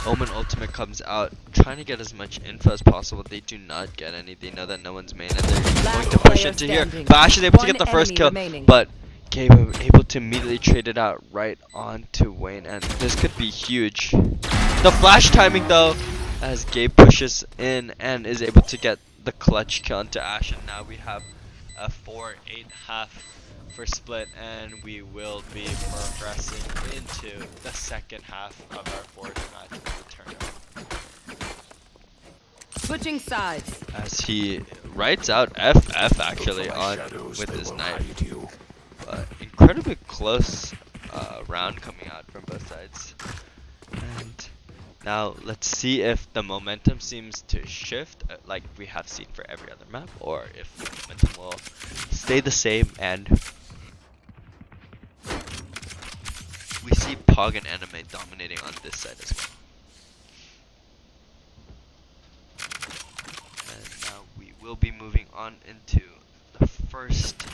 Omen ultimate comes out, trying to get as much info as possible. They do not get any. They know that no one's main, and they're going to push into here. Bash is able to get the first kill, but Gabe able to immediately trade it out right onto Wayne, and this could be huge. The flash timing though, as Gabe pushes in and is able to get the clutch kill onto Ash, and now we have a 4-8 half for split, and we will be progressing into the second half of our fourth match of the tournament.
Switching sides.
As he writes out FF actually on with his knife. But incredibly close round. round coming out from both sides. And now let's see if the momentum seems to shift like we have seen for every other map, or if the momentum will stay the same and we see Pog and Anime dominating on this side as well. And now we will be moving on into the first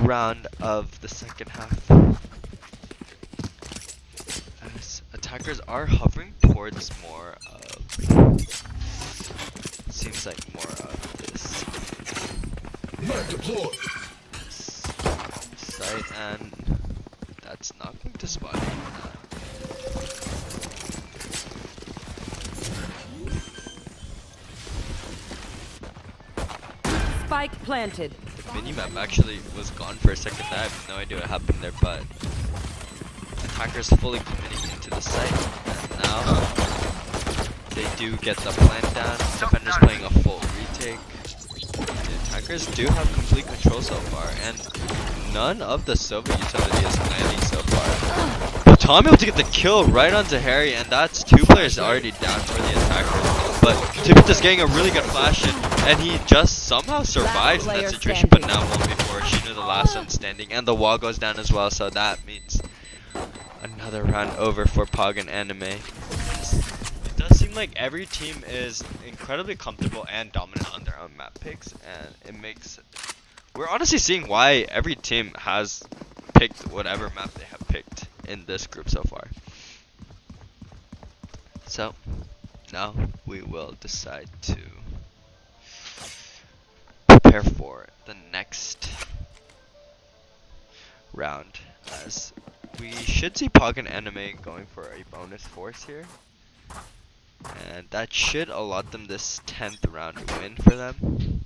round of the second half. As attackers are hovering towards more of, seems like more of this site, and that's not going to spot it.
Spike planted.
The minimap actually was gone for a second. I have no idea what happened there, but attackers fully committing into the site, and now they do get the plant down. Defenders playing a full retake. The attackers do have complete control so far, and none of the Sova utility is landing so far. But Tom able to get the kill right onto Harry, and that's 2 players already down for the attackers. But Tibbet is getting a really good flash in, and he just somehow survives in that situation, but now won't before Shino the last one standing, and the wall goes down as well, so that means another round over for Pog and Anime. It does seem like every team is incredibly comfortable and dominant on their own map picks, and it makes... We're honestly seeing why every team has picked whatever map they have picked in this group so far. So, now we will decide to prepare for the next round, as we should see Pog and Anime going for a bonus force here, and that should allot them this 10th round win for them.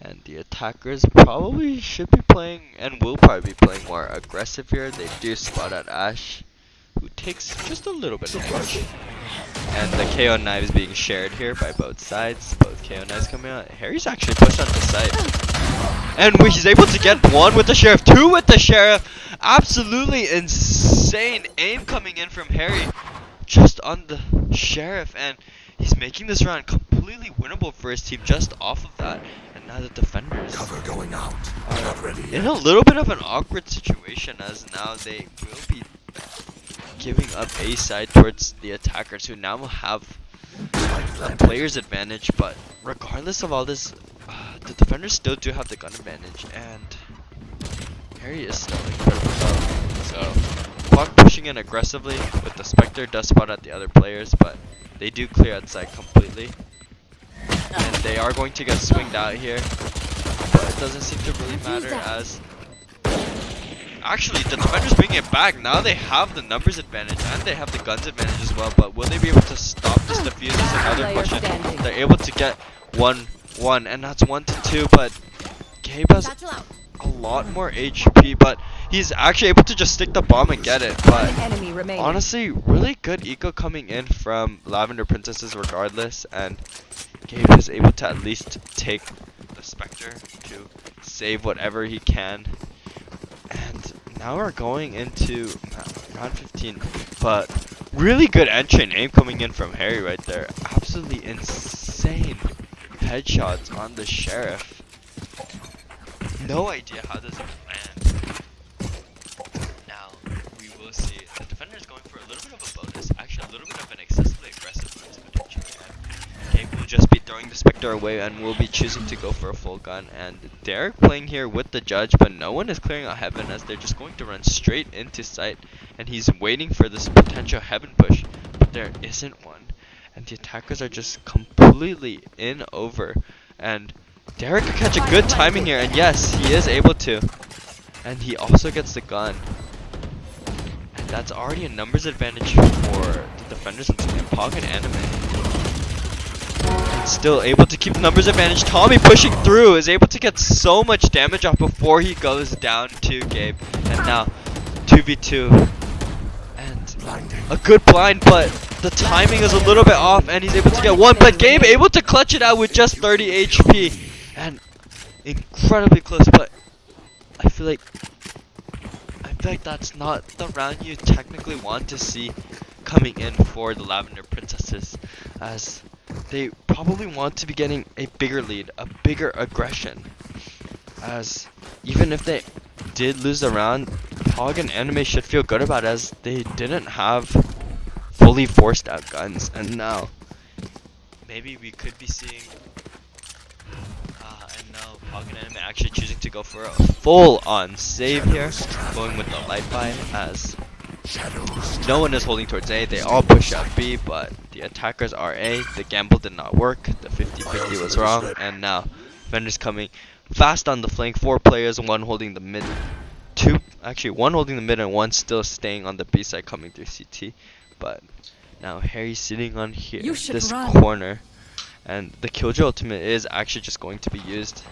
And the attackers probably should be playing, and will probably be playing more aggressive here. They do spot out Ash, who takes just a little bit of damage. And the KO knives being shared here by both sides. Both KO knives coming out. Harry's actually pushed onto the side. And he's able to get 1 with the Sheriff, 2 with the Sheriff. Absolutely insane aim coming in from Harry just on the Sheriff. And he's making this round completely winnable for his team just off of that. And now the defenders
Cover going out. Not ready yet.
in a little bit of an awkward situation, as now they will be giving up A side towards the attackers, who now will have a player's advantage. But regardless of all this, the defenders still do have the gun advantage, and Harry is still incredible. So Pog pushing in aggressively with the Spectre, does spot at the other players, but they do clear outside completely. And they are going to get swinged out here, but it doesn't seem to really matter, as actually the defenders bring it back. Now they have the numbers advantage and they have the guns advantage as well, but will they be able to stop this defuse is another question. They're able to get 1-1, and that's 1-2, but Gabe has a lot more HP, but he's actually able to just stick the bomb and get it. But honestly, really good eco coming in from Lavender Princesses regardless, and Gabe is able to at least take the Spectre to save whatever he can. And now we're going into round 15, but really good entry and aim coming in from Harry right there. Absolutely insane headshots on the Sheriff. No idea how this will land. Now we will see the defender is going for a little bit of a bonus, actually a little bit of an excessively aggressive bonus potentially. Gabe will just be throwing the Spectre away and will be choosing to go for a full gun. And Derek playing here with the Judge, but no one is clearing out Heaven, as they're just going to run straight into sight. And he's waiting for this potential Heaven push, but there isn't one. And the attackers are just completely in over. And Derek could catch a good timing here, and yes, he is able to. And he also gets the gun. And that's already a numbers advantage for the defenders in Pog and Anime. Still able to keep the numbers advantage. Tommy pushing through is able to get so much damage off before he goes down to Gabe. And now 2v2. And a good blind, but the timing is a little bit off, and he's able to get 1. But Gabe able to clutch it out with just 30 HP. And incredibly close, but I feel like feel like that's not the round you technically want to see coming in for the Lavender Princesses, as they probably want to be getting a bigger lead, a bigger aggression, as even if they did lose the round, Pog and Anime should feel good about it, as they didn't have fully forced out guns, and now maybe we could be seeing and now Pog and Anime actually choosing to go for a full-on save here, going with the light buy, as no one is holding towards A. They all push out B, but the attackers are A. The gamble did not work. The 50-50 was wrong, and now defenders coming fast on the flank. 4 players, 1 holding the mid. 2, actually 1 holding the mid and 1 still staying on the B side coming through CT. But now Harry's sitting on here, this corner, and the Killjoy ultimate is actually just going to be used.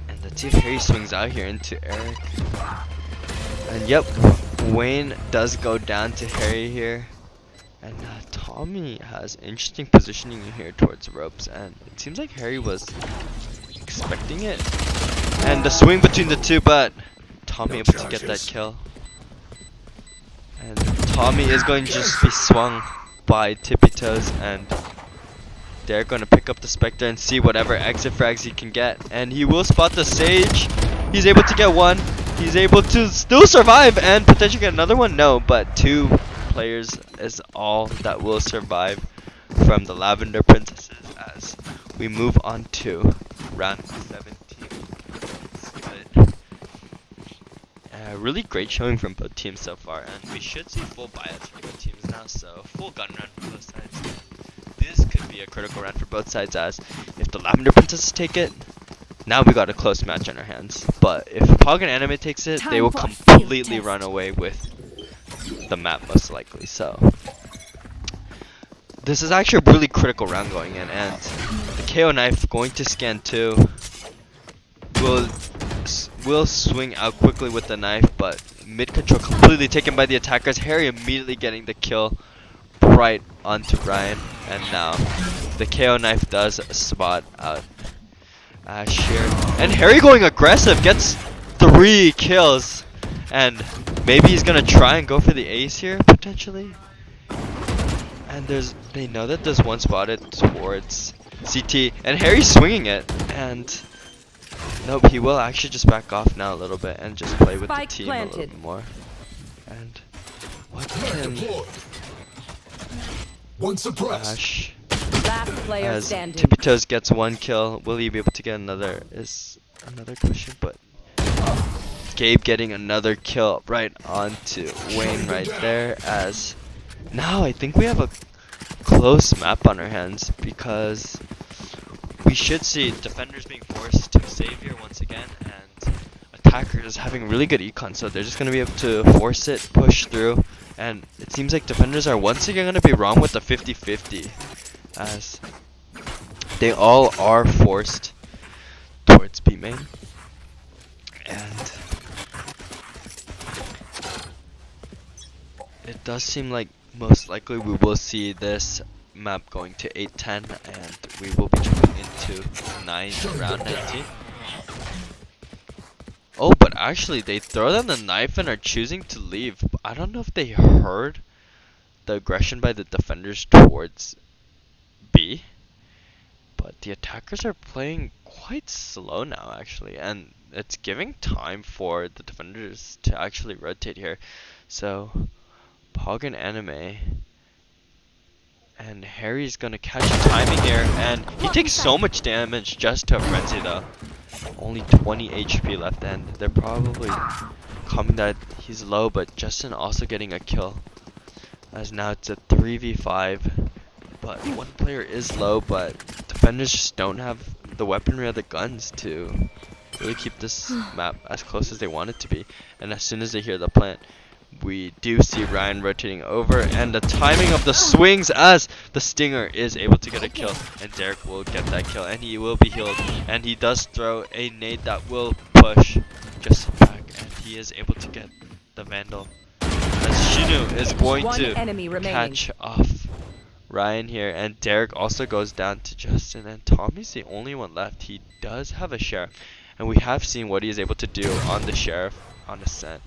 And let's see if Harry swings out here into Eric. And yep, Wayne does go down to Harry here. And Tommy has interesting positioning here towards ropes, and it seems like Harry was expecting it. And the swing between the two, but Tommy able to get that kill. And Tommy is going to just be swung by Tippy Toes, and they're going to pick up the Spectre and see whatever exit frags he can get. And he will spot the Sage. He's able to get one. He's able to still survive and potentially get another one. No, but 2 players is all that will survive from the Lavender Princesses as we move on to round 17. Really great showing from both teams so far, and we should see full buyouts from both teams now, so full gun run for both sides. This could be a critical round for both sides, as if the Lavender Princesses take it, now we got a close match on our hands. But if Pog and Anime takes it, they will completely run away with the map most likely. So this is actually a really critical round going in, and the KO knife going to scan 2 will swing out quickly with the knife, but mid control completely taken by the attackers. Harry immediately getting the kill right onto Brian, and now the KO knife does spot out Ash here, and Harry going aggressive, gets 3 kills, and maybe he's gonna try and go for the ace here potentially. And they know that there's one spotted towards CT, and Harry's swinging it, and nope, he will actually just back off now a little bit and just play with the team a little bit more. And what can Ash,
Last player
as
standing.
Tippy Toes gets 1 kill, will he be able to get another is another question, but Gabe getting another kill right onto Wayne right there, as now I think we have a close map on our hands, because we should see defenders being forced to save here once again, and attackers having really good econ, so they're just going to be able to force it, push through, and it seems like defenders are once again going to be wrong with the 50-50, as they all are forced towards B main, and it does seem like most likely we will see this map going to 8-10, and we will be jumping into round 19. Oh, but actually they throw down the knife and are choosing to leave. I don't know if they heard the aggression by the defenders towards B, but the attackers are playing quite slow now actually, and it's giving time for the defenders to actually rotate here. So Pog and Anime, and Harry's gonna catch timing here, and he takes so much damage just to a frenzy though. Only 20 HP left, and they're probably coming that he's low, but Justin also getting a kill, as now it's a 3v5, but one player is low, but defenders just don't have the weaponry or the guns to really keep this map as close as they want it to be. And as soon as they hear the plant, we do see Ryan rotating over, and the timing of the swings as the Stinger is able to get a kill, and Derek will get that kill, and he will be healed, and he does throw a nade that will push Justin back, and he is able to get the Vandal, as Shinu is going to catch off Ryan here, and Derek also goes down to Justin, and Tommy's the only one left. He does have a Sheriff, and we have seen what he is able to do on the Sheriff. on Ascent,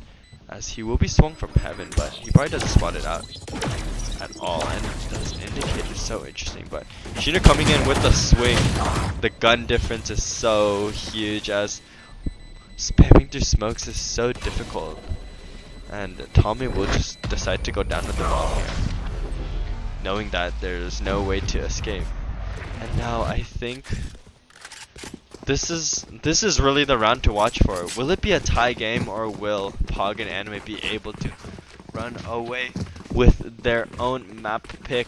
as he will be swung from heaven, but he probably doesn't spot it out at all. And this indicator is so interesting, but Sheena coming in with the swing. The gun difference is so huge, as spamming through smokes is so difficult, and Tommy will just decide to go down to the bomb here, knowing that there's no way to escape. And now I think this is really the round to watch for. Will it be a tie game, or will Pog and Anime be able to run away with their own map pick?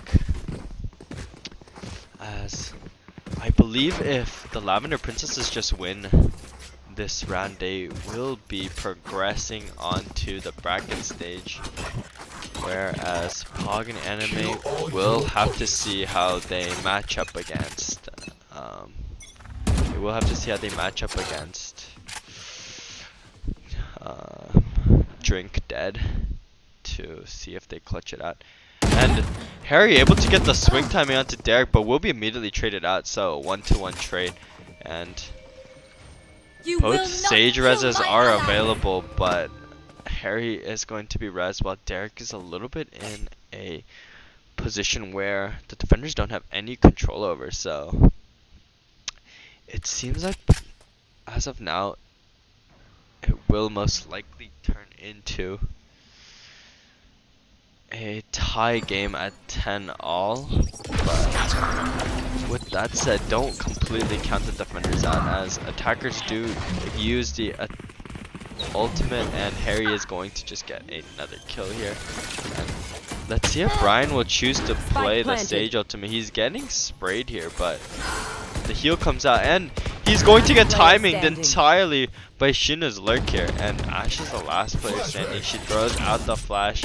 As I believe if the Lavender Princesses just win this round, they will be progressing onto the bracket stage, whereas Pog and Anime will have to see how they match up against Drink Dead, to see if they clutch it out. And Harry able to get the swing timing onto Derek, but will be immediately traded out, so 1-to-1 trade. And both Sage reses are available, but Harry is going to be res, while Derek is a little bit in a position where the defenders don't have any control over. So it seems like, as of now, it will most likely turn into a tie game at 10-all. But with that said, don't completely count the defenders out, as attackers do use the ultimate, and Harry is going to just get another kill here. And let's see if Ryan will choose to play the Sage ultimate. He's getting sprayed here, but the heal comes out, and he's going to get timing entirely by Shina's lurk here. And Ash is the last player standing. She throws out the flash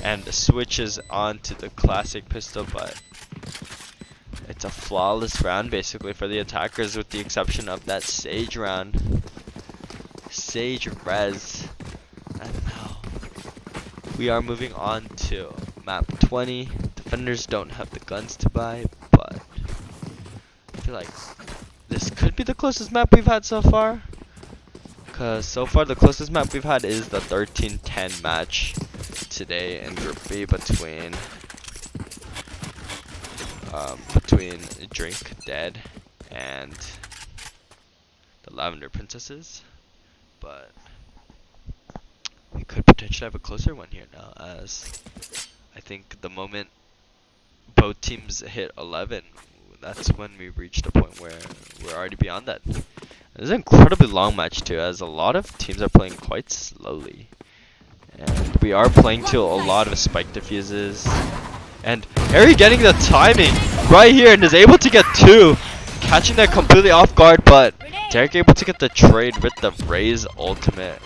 and switches on to the classic pistol, but it's a flawless round basically for the attackers, with the exception of that Sage round. Sage res. And now we are moving on to map 20. Defenders don't have the guns to buy, but I feel like this could be the closest map we've had so far, because so far the closest map we've had is the 13-10 match today in Group B between Drink Dead and the Lavender Princesses. But we could potentially have a closer one here now, as I think the moment both teams hit 11, that's when we reached a point where we're already beyond that. This is an incredibly long match too, as a lot of teams are playing quite slowly, and we are playing to a lot of spike diffuses. And Harry getting the timing right here and is able to get two, catching that completely off guard, but Derek able to get the trade with the Raze ultimate.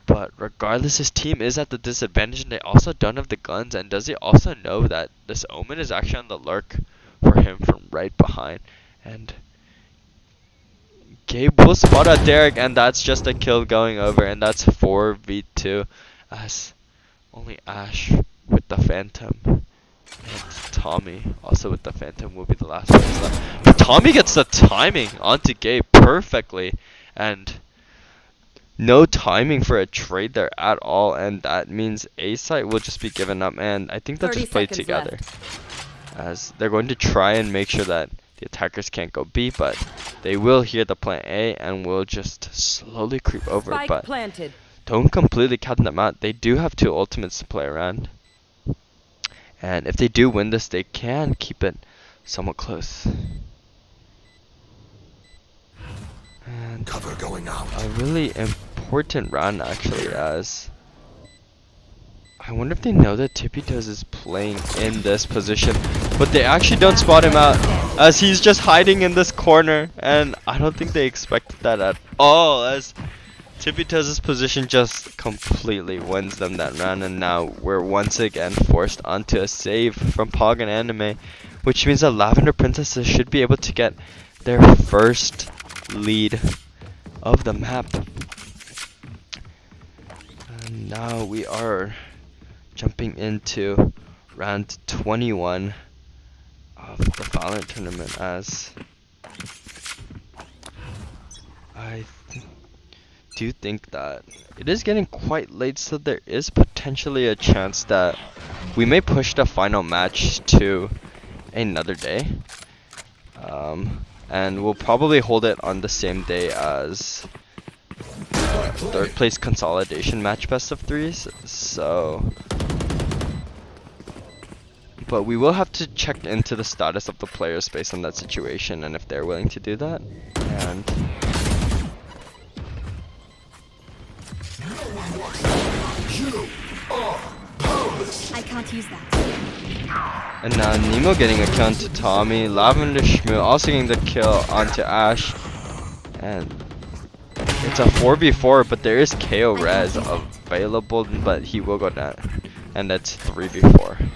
But regardless, his team is at the disadvantage, and they also don't have the guns. And does he also know that this Omen is actually on the lurk for him from right behind? And Gabe will spot out Derek, and that's just a kill going over, and that's 4v2, as only Ash with the Phantom and Tommy also with the Phantom will be the last ones left. But Tommy gets the timing onto Gabe perfectly, and no timing for a trade there at all, and that means A site will just be given up, and I think they'll just play together, as they're going to try and make sure that the attackers can't go B, but they will hear the plant A and will just slowly creep over. But don't completely count them out. They do have two ultimates to play around, and if they do win this, they can keep it somewhat close. And
cover going out.
A really important round actually, as I wonder if they know that Tippy Toes is playing in this position, but they actually don't spot him out, as he's just hiding in this corner, and I don't think they expected that at all, as Tippy Toes' position just completely wins them that round. And now we're once again forced onto a save from Pog and Anime, which means that Lavender Princesses should be able to get their first lead of the map. And now we are jumping into round 21 of the Valorant tournament, as do think that it is getting quite late, so there is potentially a chance that we may push the final match to another day. And we'll probably hold it on the same day as third place consolidation match best of threes. So, but we will have to check into the status of the players based on that situation and if they're willing to do that. And
I can't use that.
And now Nemo getting a kill onto Tommy, Lavender Shmoo also getting the kill onto Ash, and it's a 4v4, but there is KO res available, but he will go down, and that's 3v4.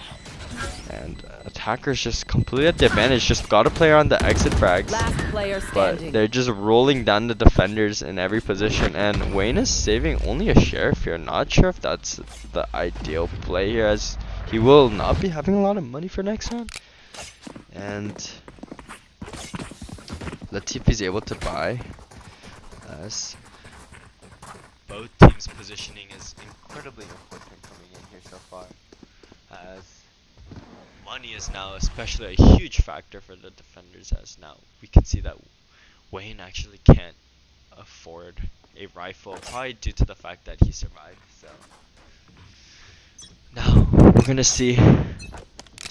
And attackers just completely at the advantage, just got a player on the exit frags,
Last player
but
standing.
they're just rolling down the defenders in every position, and Wayne is saving only a sheriff here. Not sure if that's the ideal play here, as he will not be having a lot of money for next round. And let's see if he's able to buy, as both teams' positioning is incredibly important coming in here so far, as money is now especially a huge factor for the defenders, as now we can see that Wayne actually can't afford a rifle, probably due to the fact that he survived. So now we're gonna see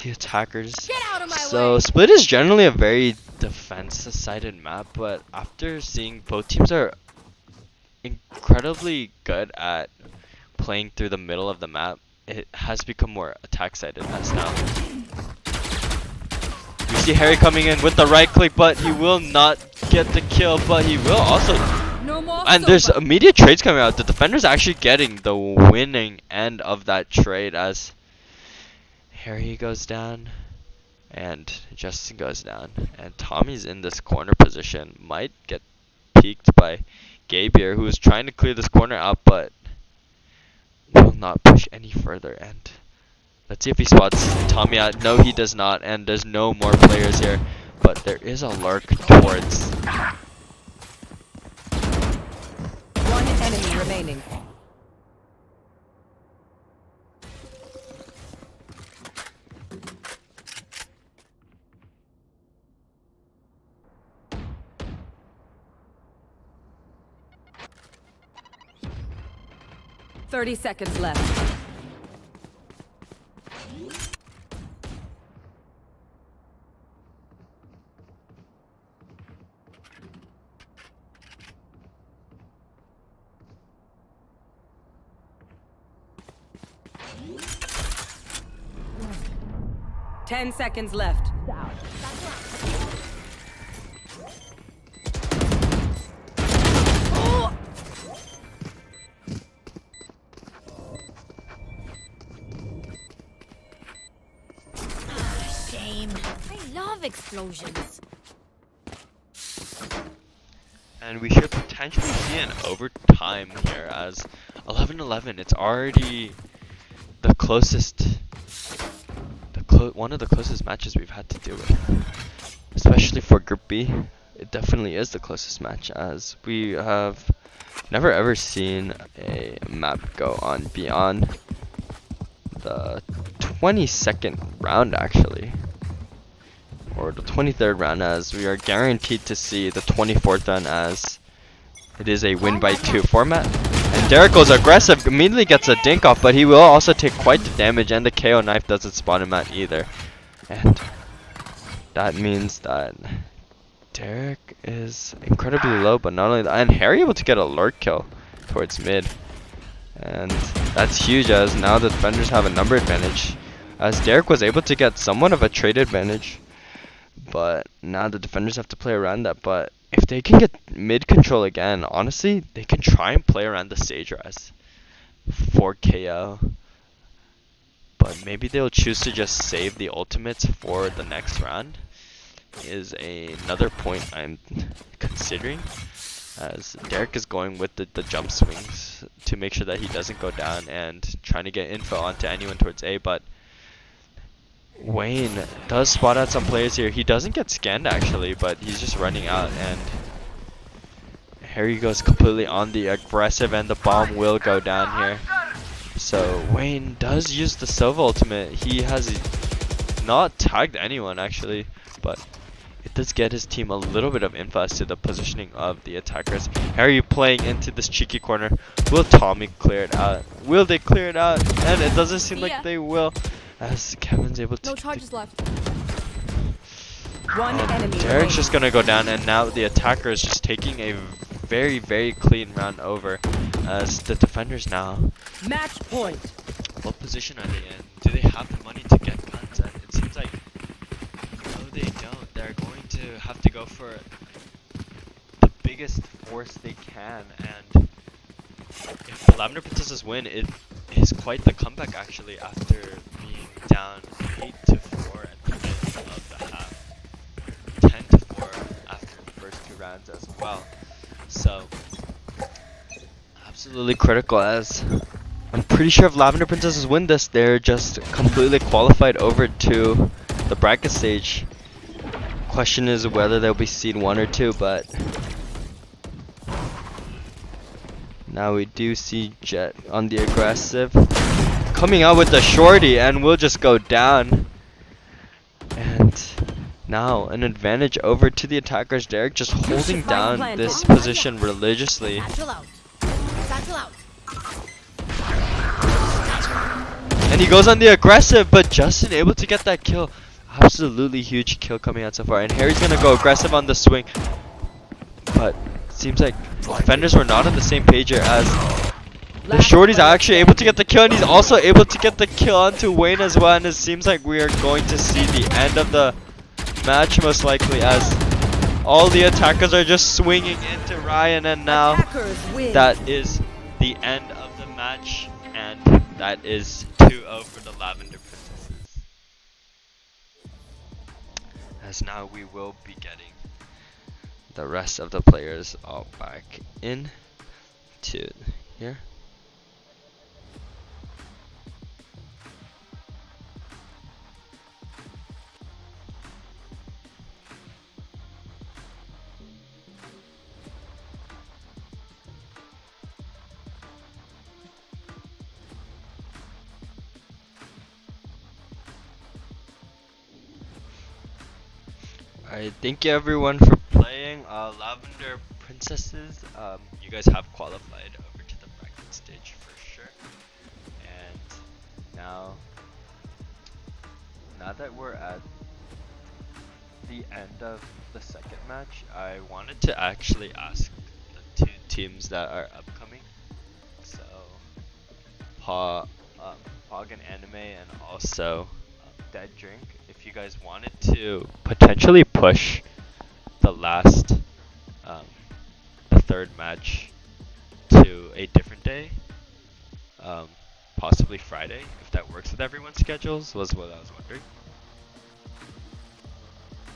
the attackers.
Get out of my
So
way.
Split is generally a very defensive-sided map, but after seeing both teams are incredibly good at playing through the middle of the map, it has become more attack-sided as now. We see Harry coming in with the right click, but he will not get the kill, but he will also.
No more.
And there's immediate trades coming out. The defender's actually getting the winning end of that trade, as Harry goes down and Justin goes down, and Tommy's in this corner position, might get peeked by Gabe here, who is trying to clear this corner out, but will not push any further. And let's see if he spots Tommy out. No, he does not, and there's no more players here, but there is a lurk towards.
One enemy remaining. Thirty seconds left. Ten seconds left.
Shame. I love explosions.
And we should potentially see an overtime here, as 11-11, it's already the closest, one of the closest matches we've had to deal with. Especially for Group B, it definitely is the closest match, as we have never ever seen a map go on beyond the 22nd round, actually. Or the 23rd round, as we are guaranteed to see the 24th round, as it is a win by 2 format. And Derek goes aggressive, immediately gets a dink off, but he will also take quite the damage, and the KO knife doesn't spot him out either. And that means that Derek is incredibly low, but not only that, and Harry able to get a lurk kill towards mid. And that's huge, as now the defenders have a number advantage, as Derek was able to get somewhat of a trade advantage. But now the defenders have to play around that. But if they can get mid control again, honestly, they can try and play around the Sage Res for KO. But maybe they'll choose to just save the ultimates for the next round, is another point I'm considering. As Derek is going with the jump swings to make sure that he doesn't go down, and trying to get info onto anyone towards A, but Wayne does spot out some players here. He doesn't get scanned actually, but he's just running out, and Harry goes completely on the aggressive, and the bomb will go down here. So Wayne does use the Sova ultimate. He has not tagged anyone actually, but it does get his team a little bit of info as to the positioning of the attackers. Harry playing into this cheeky corner. Will Tommy clear it out? Will they clear it out? And it doesn't seem like they will, as Kevin's able to.
No charges left.
One enemy.
Derek's just gonna go down, and now the attacker is just taking a very, very clean round over, as the defenders now.
Match point.
What position are they in? Do they have the money to get guns? And it seems like no, they don't. They're going to have to go for the biggest force they can, and if the Lavender Princesses win, it is quite the comeback actually after being down 8-4 at the end of the half, 10-4 after the first 2 rounds as well. So absolutely critical, as I'm pretty sure if Lavender Princesses win this, they're just completely qualified over to the bracket stage. Question is whether they'll be seed 1 or 2, but now we do see Jet on the aggressive, coming out with the shorty, and will just go down. And now an advantage over to the attackers. Derek just holding down this position religiously.
Satchel out. Satchel out.
And he goes on the aggressive, but Justin able to get that kill. Absolutely huge kill coming out so far. And Harry's gonna go aggressive on the swing, but seems like defenders were not on the same page here, as the shorty's actually able to get the kill, and he's also able to get the kill onto Wayne as well. And it seems like we are going to see the end of the match most likely, as all the attackers are just swinging into Ryan, and now that is the end of the match, and that is 2-0 for the Lavender Princesses. As now we will be getting the rest of the players all back in to here. Alright, thank you everyone for playing Lavender Princesses. You guys have qualified over to the bracket stage for sure. And now that we're at the end of the second match, I wanted to actually ask the 2 teams that are upcoming. So Pog and Anime, and also Dead Drink, if you guys wanted to potentially push the last, the 3rd match to a different day, possibly Friday, if that works with everyone's schedules, was what I was wondering.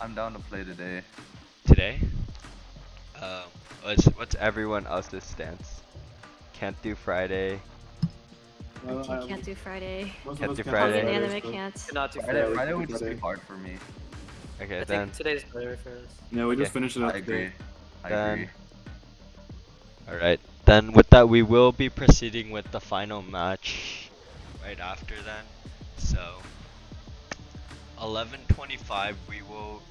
I'm down to play today.
Today? What's everyone else's stance? Can't do Friday.
Can't do Friday.
Can't do
Pog
Friday.
and Anime can't.
Cannot do
Friday,
Friday.
Friday would just be hard for me.
Okay,
I
then.
think today's better for us.
Yeah, we just finished it up. I agree. I agree.
Alright, then with that we will be proceeding with the final match right after then. So 11:25 we will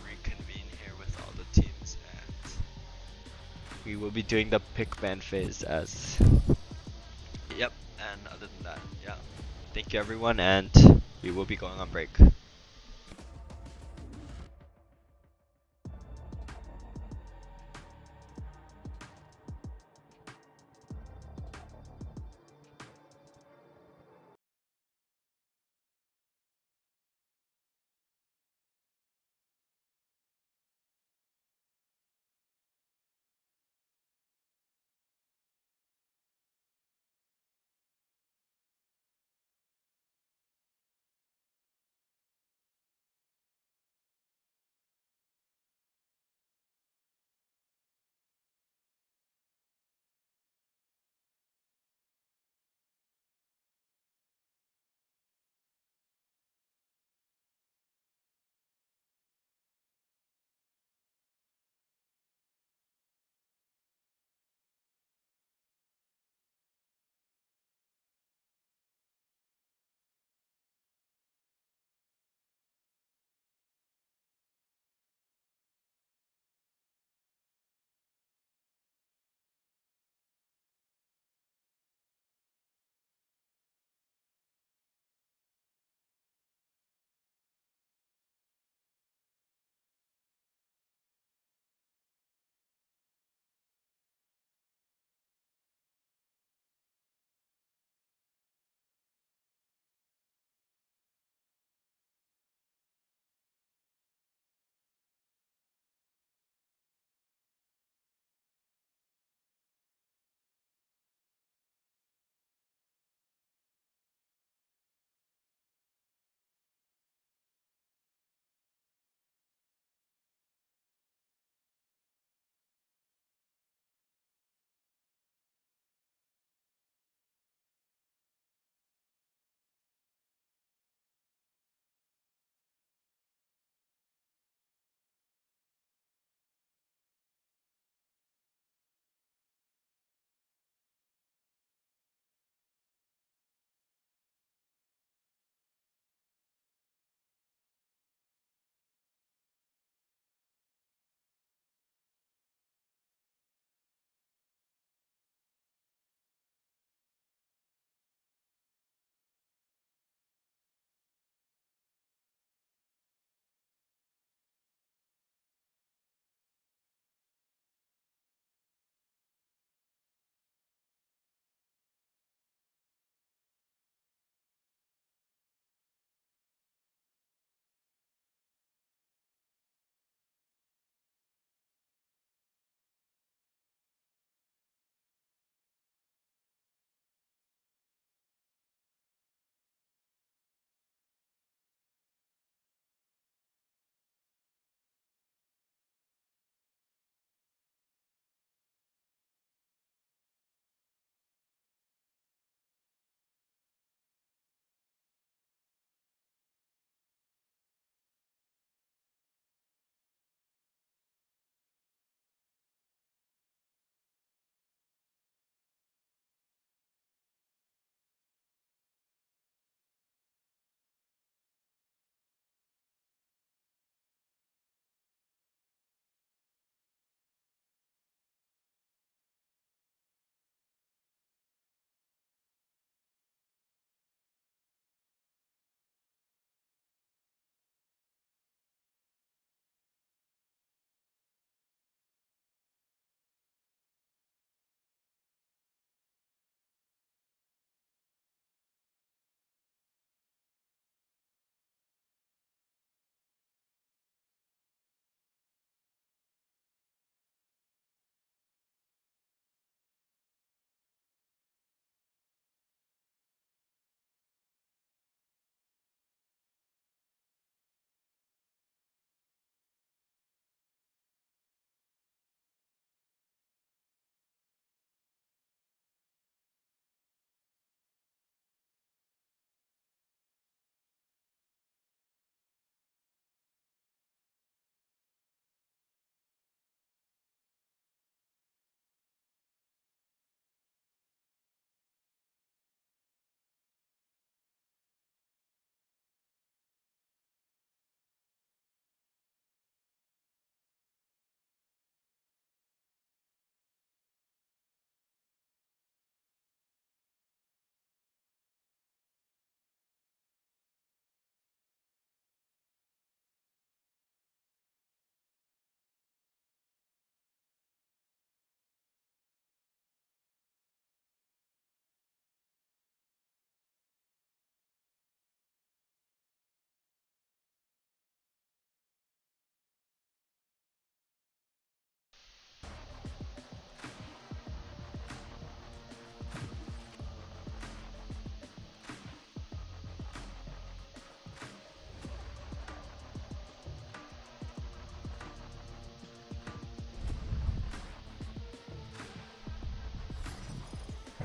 reconvene here with all the teams, and we will be doing the pick ban phase as yep. And other than that, yeah, thank you everyone, and we will be going on break.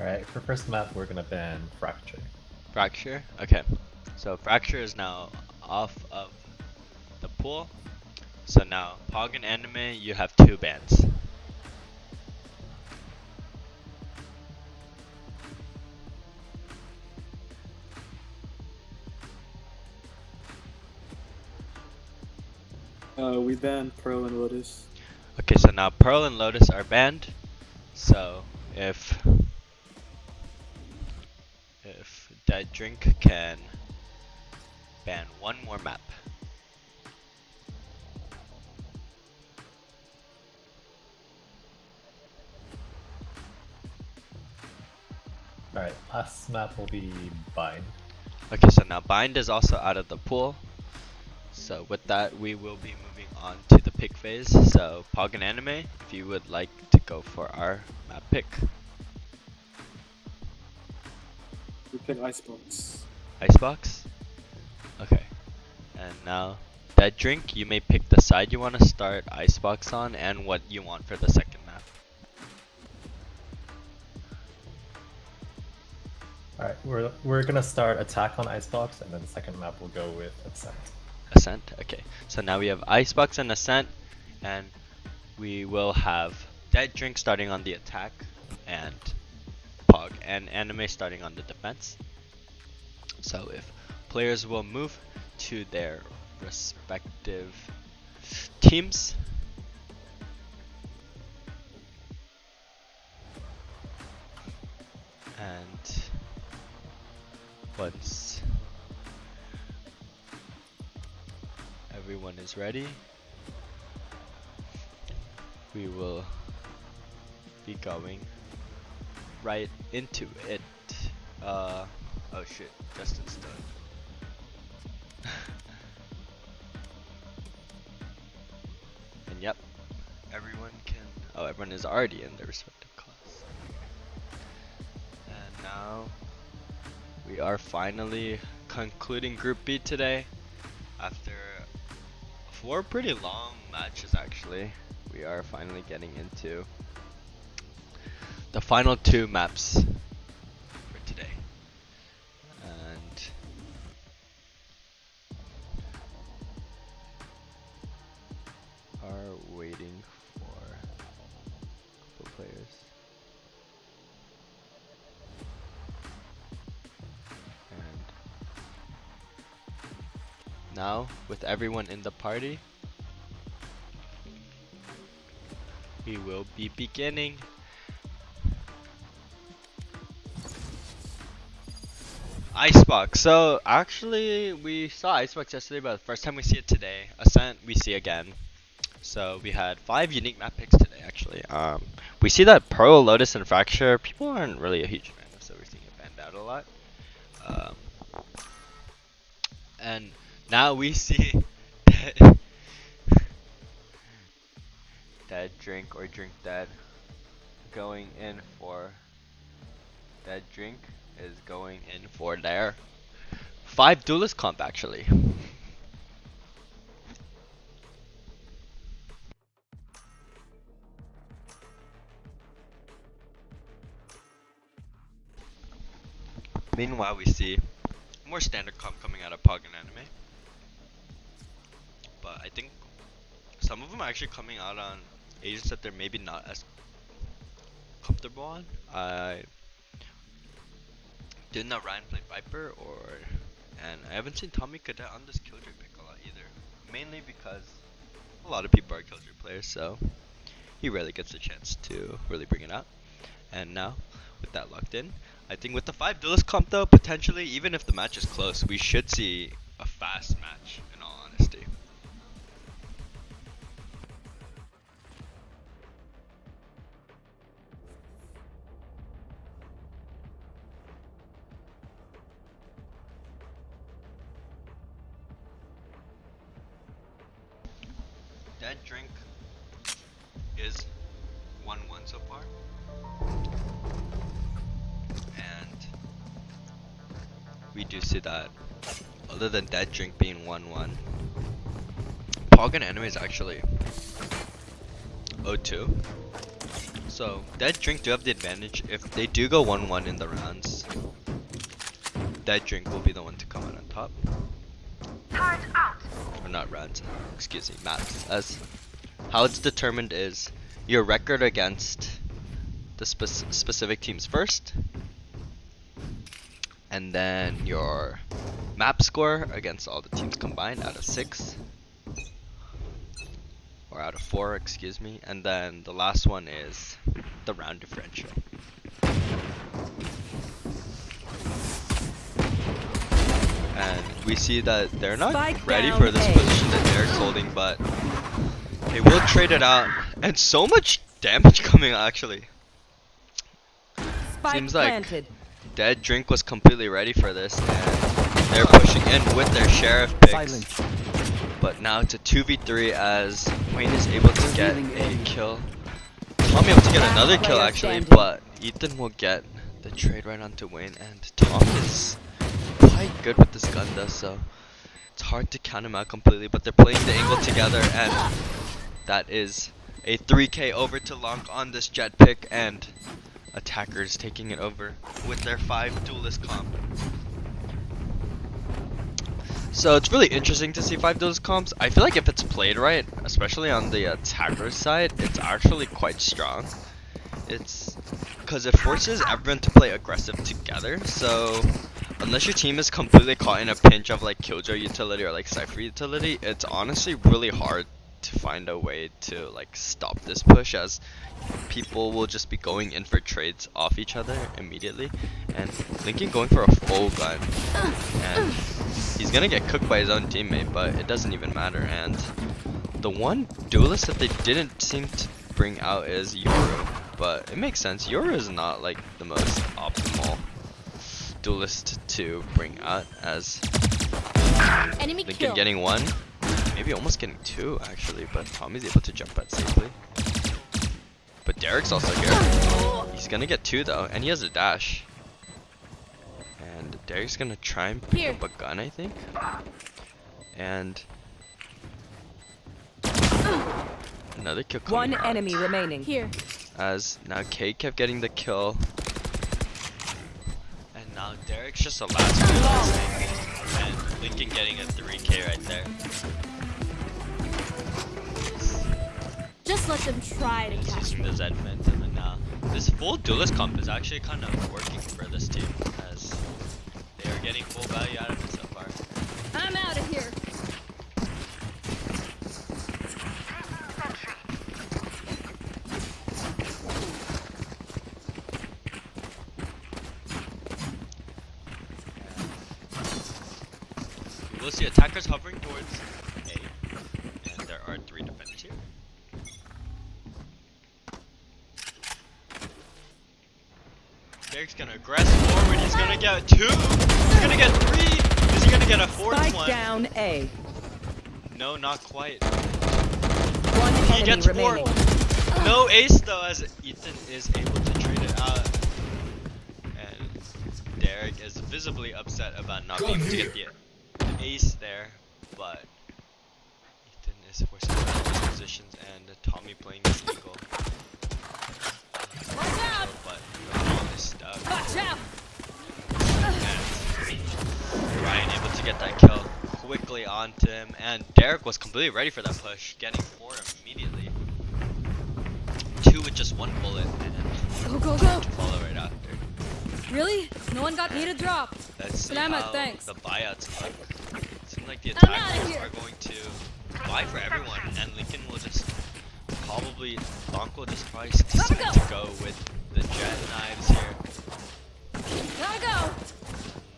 Alright, for first map, we're gonna ban Fracture.
Fracture? Okay. So Fracture is now off of the pool. So now, Pog and Anime, you have 2 bans.
We banned Pearl and Lotus.
Okay, so now Pearl and Lotus are banned. So if Dead Drink can ban 1 more map.
Alright, last map will be Bind.
Okay, so now Bind is also out of the pool. So with that, we will be moving on to the pick phase. So Pog and Anime, if you would like to go for our map pick.
We pick Icebox.
Icebox? Okay. And now, Dead Drink, you may pick the side you want to start Icebox on and what you want for the second map.
Alright, we're gonna start attack on Icebox, and then the second map will go with Ascent.
Ascent, okay. So now we have Icebox and Ascent, and we will have Dead Drink starting on the attack, and Pog and Anime starting on the defense. So if players will move to their respective teams. And once everyone is ready, we will be going right into it. Oh shit, Justin's done. And yep, everyone is already in their respective class. And now we are finally concluding Group B today. After 4 pretty long matches actually, we are finally getting into the final 2 maps for today. And are waiting for a couple players. And now, with everyone in the party, we will be beginning Icebox. So actually we saw Icebox yesterday, but the first time we see it today. Ascent we see again. So we had 5 unique map picks today actually. We see that Pearl, Lotus, and Fracture, people aren't really a huge fan of, so we're seeing it banned out a lot. And now we see Dead Drink or Drink Dead going in for Dead Drink is going in for their 5 duelist comp actually. Meanwhile, we see more standard comp coming out of Pog and Anime, but I think some of them are actually coming out on agents that they're maybe not as comfortable on. I didn't know Ryan played Viper, and I haven't seen Tommy Cadet on this Killjoy pick a lot either. Mainly because a lot of people are Killjoy players, so he rarely gets a chance to really bring it out. And now, with that locked in, I think with the 5 duelist comp though, potentially, even if the match is close, we should see a fast match, in all honesty. Dead Drink is 1-1 so far. And we do see that other than Dead Drink being 1-1, Pog and Anime is actually 0-2. So Dead Drink do have the advantage. If they do go 1-1 in the rounds, Dead Drink will be the one to come out on top. Or not rounds, excuse me, maps. As how it's determined is your record against the specific teams first, and then your map score against all the teams combined out of 6. Or out of 4, excuse me, and then the last one is the round differential. And we see that they're not ready for this position that Derek's holding, but they will trade it out. And so much damage coming out, actually. Seems like Dead Drink was completely ready for this, and they're pushing in with their sheriff picks. But now it's a 2v3 as Wayne is able to get a kill. Tommy able to get another kill actually, but Ethan will get the trade right onto Wayne, and Tom is quite good with this gun though, so it's hard to count him out completely, but they're playing the angle together, and that is a 3k over to Lonk on this jet pick, and attackers taking it over with their 5 duelist comp. So it's really interesting to see 5 duelist comps. I feel like if it's played right, especially on the attacker side, it's actually quite strong. It's because it forces everyone to play aggressive together, so unless your team is completely caught in a pinch of like Killjoy utility or like Cypher utility, it's honestly really hard to find a way to like stop this push, as people will just be going in for trades off each other immediately, and Lincoln going for a full gun, and he's gonna get cooked by his own teammate, but it doesn't even matter. And the one duelist that they didn't seem to bring out is Yoru, but it makes sense. Yoru is not like the most optimal duelist to bring out, as
Enemy
Lincoln
kill.
getting 1, maybe almost getting 2 actually, but Tommy's able to jump out safely. But Derek's also here. He's gonna get 2 though, and he has a dash. And Derek's gonna try and pick up a gun, I think. And another kill coming out.
enemy remaining.
Here.
As now Kay kept getting the kill. And now Derek's just a last kill. And Lincoln getting a 3k right there.
Just let them try to
He's
catch
using
me.
the Zed momentum, and now this full duelist comp is actually kind of working for this team, as they are getting full value out of it so far.
I'm out of here.
We'll see attackers hovering towards A, and there are 3 defenders here. Derek's gonna aggress forward. He's gonna get 2. He's gonna get 3. Is he gonna get a 4th one?
Down A.
No, not quite.
One
He
enemy
gets 4.
remaining.
No ace though, as Ethan is able to trade it out. And Derek is visibly upset about not being able to get the ace there, but Ethan is forcing these positions, and Tommy playing this eagle.
Watch out!
But the ball is stuck.
Watch out!
And Ryan able to get that kill quickly onto him, and Derek was completely ready for that push, getting 4 immediately. 2 with just 1 bullet, and
Go, go, go!
to follow right after.
Really? No one got me to drop.
Let's see
But I'm
how
at thanks.
the buyouts look. It seems like the
I'm outta
attackers
here.
are going to buy for everyone, and Lincoln will just probably, Lonk will just probably decide to go with the jet knives here.
Gotta go!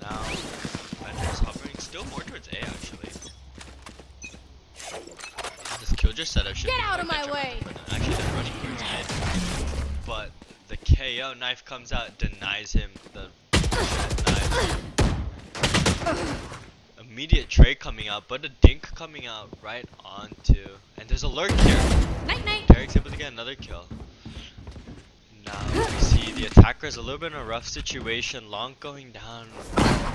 Now, defenders hovering still more towards A actually. This Killjoy setup should
Get
be
out of
more
my way!
detrimental, but actually they're running towards A. But the KO knife comes out, denies him the jet knife. Immediate trade coming out, but a dink coming out right onto, and there's a lurk here.
Night, night!
Derek's able to get another kill. Now we see the attacker is a little bit in a rough situation. Long going down.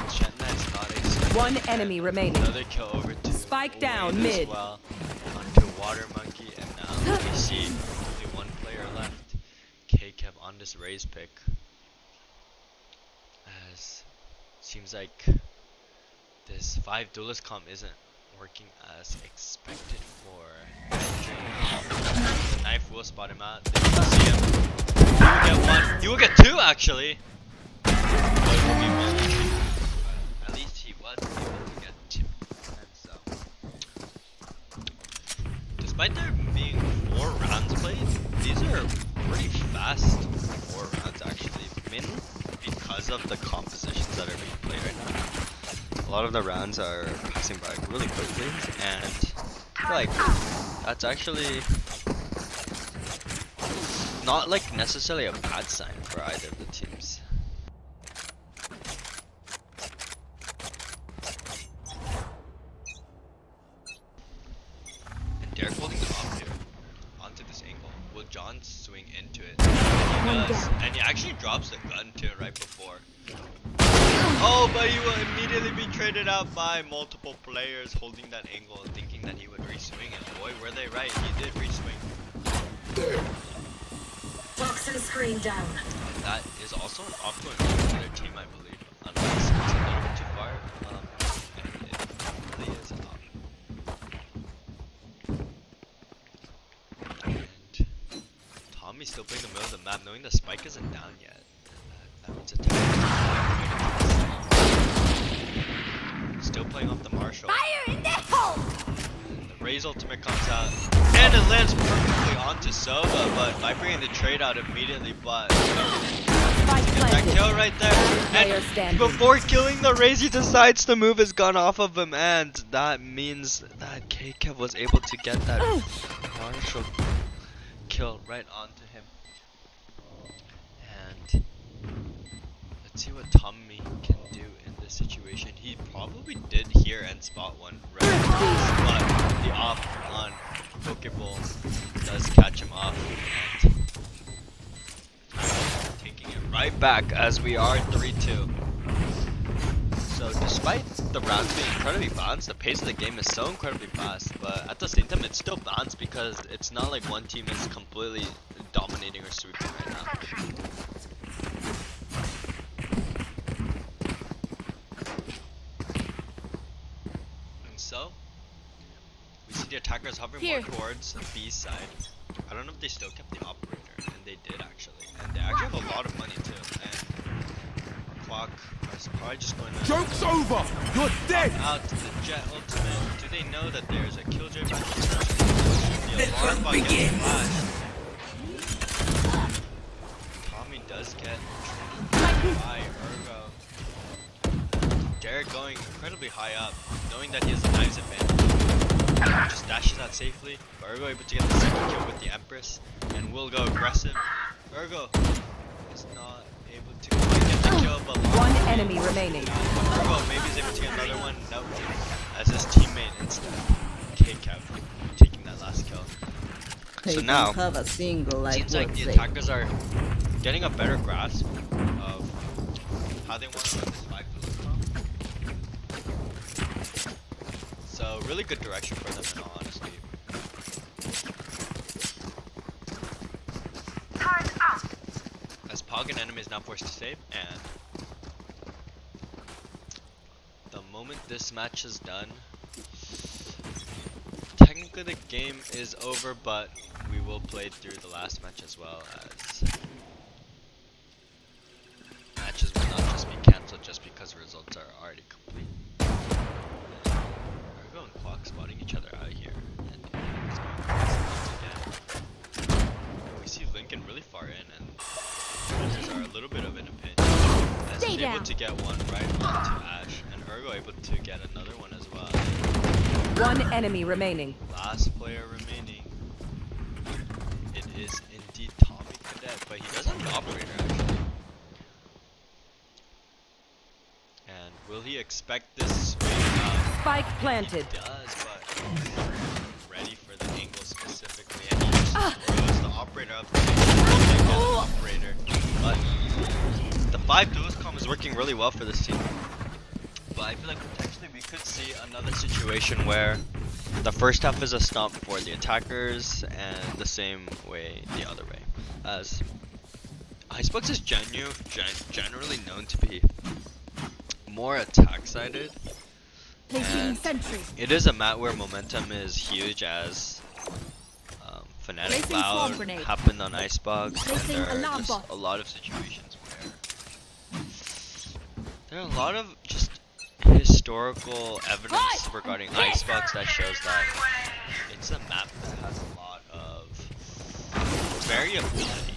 Shenna is not a
One enemy remaining.
Another kill over to
Spike down
Wayne
mid.
as well, onto Water Monkey, and now we see only 1 player left. KCAP on this raise pick. As seems like this 5 duelist comp isn't working as expected for Andrew. The knife will spot him out. They will see him. He will get 1. He will get 2 actually. But it will be 1. At least he was able to get 2. And so, despite there being 4 rounds played, these are pretty fast 4 rounds actually. Mainly because of the compositions that are being played right now. A lot of the rounds are passing by really quickly, and I feel like that's actually not like necessarily a bad sign for either of the teams. And Derek holding the off here onto this angle. Will John swing into it? And he does, and he actually drops the gun too right before. Oh, but he will immediately be traded out by multiple players holding that angle and thinking that he would re-swing, and boy, were they right, he did re-swing.
Toxin screen down.
That is also an off-going for their team, I believe, unless it's a little bit too far, and it really is off. And Tommy's still playing the middle of the map, knowing the spike isn't down yet. That means it's still playing off the Marshall.
Fire in the hole!
And the Raze ultimate comes out, and it lands perfectly onto Sova, but by bringing the trade out immediately, but that kill right there. And before killing the Raze, he decides to move his gun off of him, and that means that KCAP was able to get that Marshall kill right onto him. And let's see what Tommy can do in this situation. He probably did hear and spot one right, but the off on Pokeball does catch him off, and taking it right back as we are 3-2. So despite the rounds being incredibly balanced, the pace of the game is so incredibly fast, but at the same time it's still balanced because it's not like one team is completely dominating or sweeping right now. So, we see the attackers hovering more towards the B side. I don't know if they still kept the operator, and they did actually. And they actually have a lot of money too. And Clock is probably just going to
Joke's over! You're dead!
Out to the Jet ultimate. Do they know that there's a Killjoy back there? The alarm bot gets flashed. Tommy does get by Ergo. Derek going incredibly high up, knowing that he has the knives advantage. Just dashes out safely. Ergo able to get the second kill with the Empress, and will go aggressive. Ergo is not able to quite get the kill, but
one enemy remaining.
Ergo maybe is able to get another one. Nope. As his teammate instead. KCAP taking that last kill. So now, it seems like the attackers are getting a better grasp of how they want to run this 5 duelist comp. So really good direction for them in all honesty. As Pog and enemy is now forced to save, and the moment this match is done, technically the game is over, but we will play through the last match as well, as matches will not just be cancelled just because results are already complete. Ergo and Quack spotting each other out here, and it's going once again. We see Lincoln really far in, and Rangers are a little bit of in a pinch, as he's able to get one right onto Ash, and Ergo able to get another one as well.
One enemy remaining.
Last player remaining. It is indeed Tommy Cadet, but he does have an operator actually. And will he expect this swing?
Spike planted.
He does, but ready for the angle specifically, and he just throws the operator up to the operator. But the 5 duelist comp is working really well for this team. But I feel like potentially we could see another situation where the first half is a stomp for the attackers, and the same way the other way, as Icebox is generally known to be more attack-sided.
Placing sentry.
It is a map where momentum is huge, as Fnatic
Placing
Loud
swarm grenade.
happened on Icebox, and
Placing
there are
alarm
just
bot.
a lot of situations where there are a lot of just historical evidence regarding Icebox that shows that it's a map that has a lot of variability.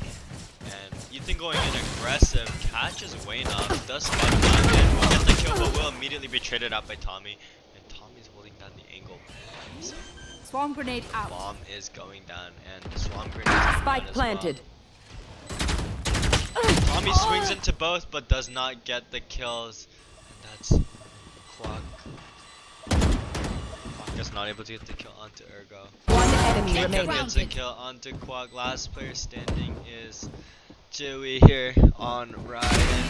And Ethan going in aggressive, catches Wayne up, does spot him out, and will get the kill, but will immediately be traded out by Tommy. And Tommy's holding down the angle. So
Swarm grenade out.
bomb is going down, and swarm grenade is going
Spike
down as
planted.
well. Tommy swings into both, but does not get the kills. And that's Quack. Quack is not able to get the kill onto Ergo.
One enemy
Jacob
remaining.
gets a kill onto Quack. Last player standing is Joey here on Ryan.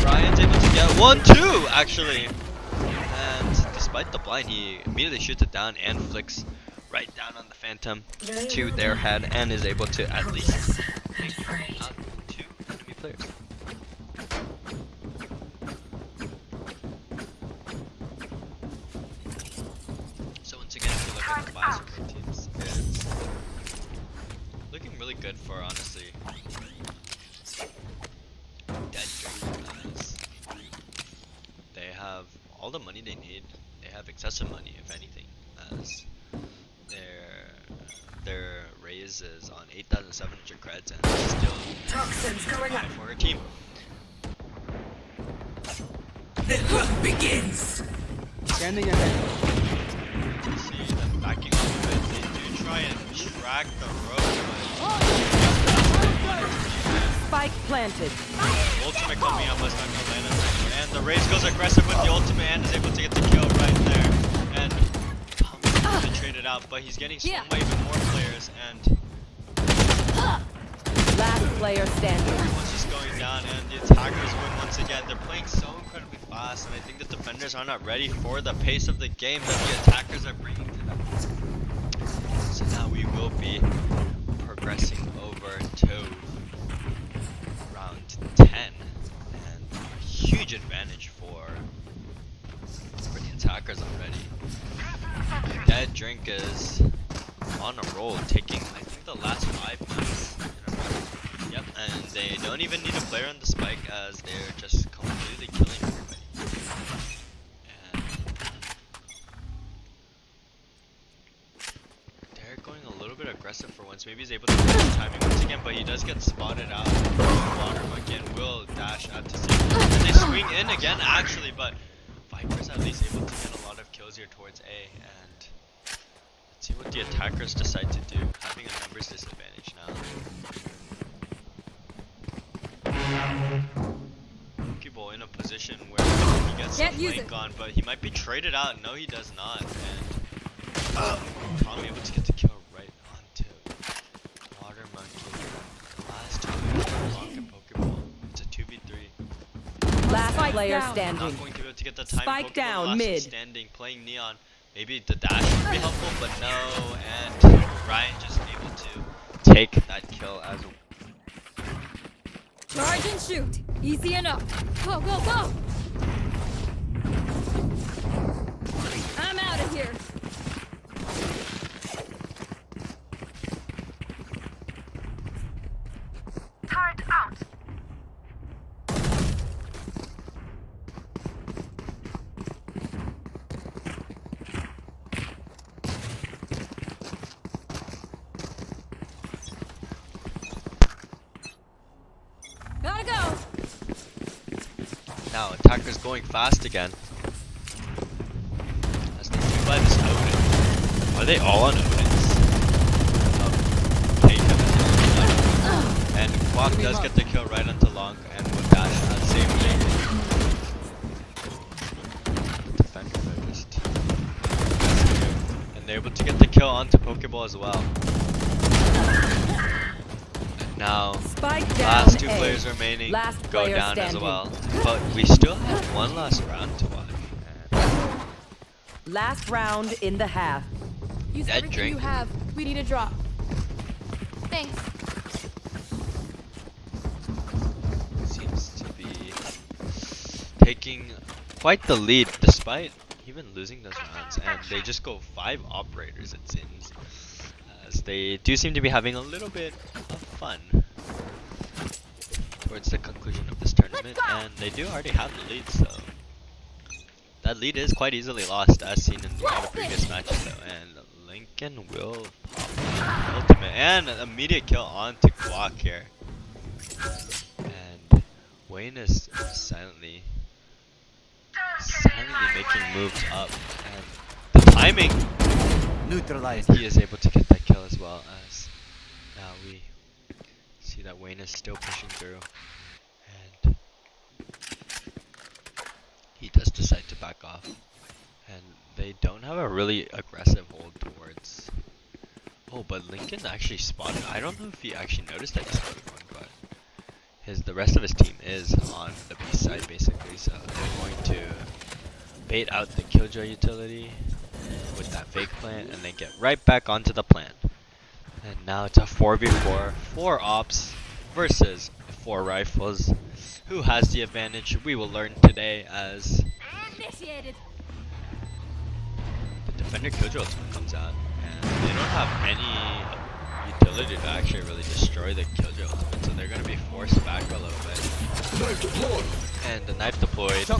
Ryan's able to get 1-2 actually. And despite the blind, he immediately shoots it down and flicks right down on the Phantom to their head, and is able to at least take out 2 enemy players. So once again, if you look at the last four teams, it's looking really good for, honestly, Dead Dragons. They have all the money they need. They have excessive money, if anything, as their raise is on 8,700 creds, and it's still high for her team.
The hunt begins.
Standing ahead.
You see them backing off a bit. They do try and track the road,
Spike planted.
but ultimate coming up was not going to land on them. And the raise goes aggressive with the ultimate and is able to get the kill right there. And Tommy's been traded out, but he's getting swung by even more players, and
Last player standing.
everyone's just going down, and the attackers win once again. They're playing so incredibly fast, and I think the defenders are not ready for the pace of the game that the attackers are bringing to them. So now we will be progressing over to round 10, and a huge advantage for the attackers already. Dead Drink is on a roll, taking I think the last 5 maps in a row. Yep, and they don't even need a player on the spike, as they're just completely killing everybody. And they're going a little bit aggressive for once. Maybe he's able to get the timing once again, but he does get spotted out. Water Monkey and will dash out to safety. And they swing in again, actually, but Viper's at least able to get a lot of kills here towards A. And let's see what the attackers decide to do, having a numbers disadvantage now. Pokeball in a position where he gets some flank on, but he might be traded out. No, he does not. And Tommy able to get the kill right onto Water Monkey. Last time, Lock and Pokeball. It's a 2v3.
Last player
Not
standing.
going to be able to get the time.
Spike
Pokeball
down,
last
mid.
standing, playing Neon. Maybe the dash would be helpful, but no. And Ryan just able to take that kill as well.
Charge and shoot. Easy enough. Go, go, go. I'm out of here.
Turret out.
Gotta go.
Now attackers going fast again. As they do by this Odin. Are they all on Odins? Jacob is on. And Quack does get the kill right onto Long and will dash at safety. Defender just. And they're able to get the kill onto Pokeball as well. And now
Spike down.
last 2
A.
players remaining
Last
go
player
down as
standing.
well. But we still have one last round to watch.
Last round in the half.
Use
Dead
everything
drink.
you have. We need a drop. Thanks.
taking quite the lead despite even losing those rounds, and they just go 5 operators it seems, as they do seem to be having a little bit of fun towards the conclusion of this tournament, and they do already have the lead, so that lead is quite easily lost as seen in the previous matches though, and Lincoln will pop ultimate and an immediate kill on to Guac here. And Wayne is silently making moves up, and the timing,
Neutralized.
he is able to get that kill as well, as now we see that Wayne is still pushing through, and he does decide to back off, and they don't have a really aggressive hold towards. Oh, but Lincoln actually spotted. I don't know if he actually noticed that he spotted one, but the rest of his team is on the B side basically, so they're going to bait out the Killjoy utility with that fake plant and then get right back onto the plant. And now it's a 4v4, 4 ops versus 4 rifles. Who has the advantage? We will learn today as
Initiated.
the defender Killjoy ultimate comes out, and they don't have any utility to actually really destroy the Killjoy ultimate, so they're going to be forced back a little bit. And the knife deployed. No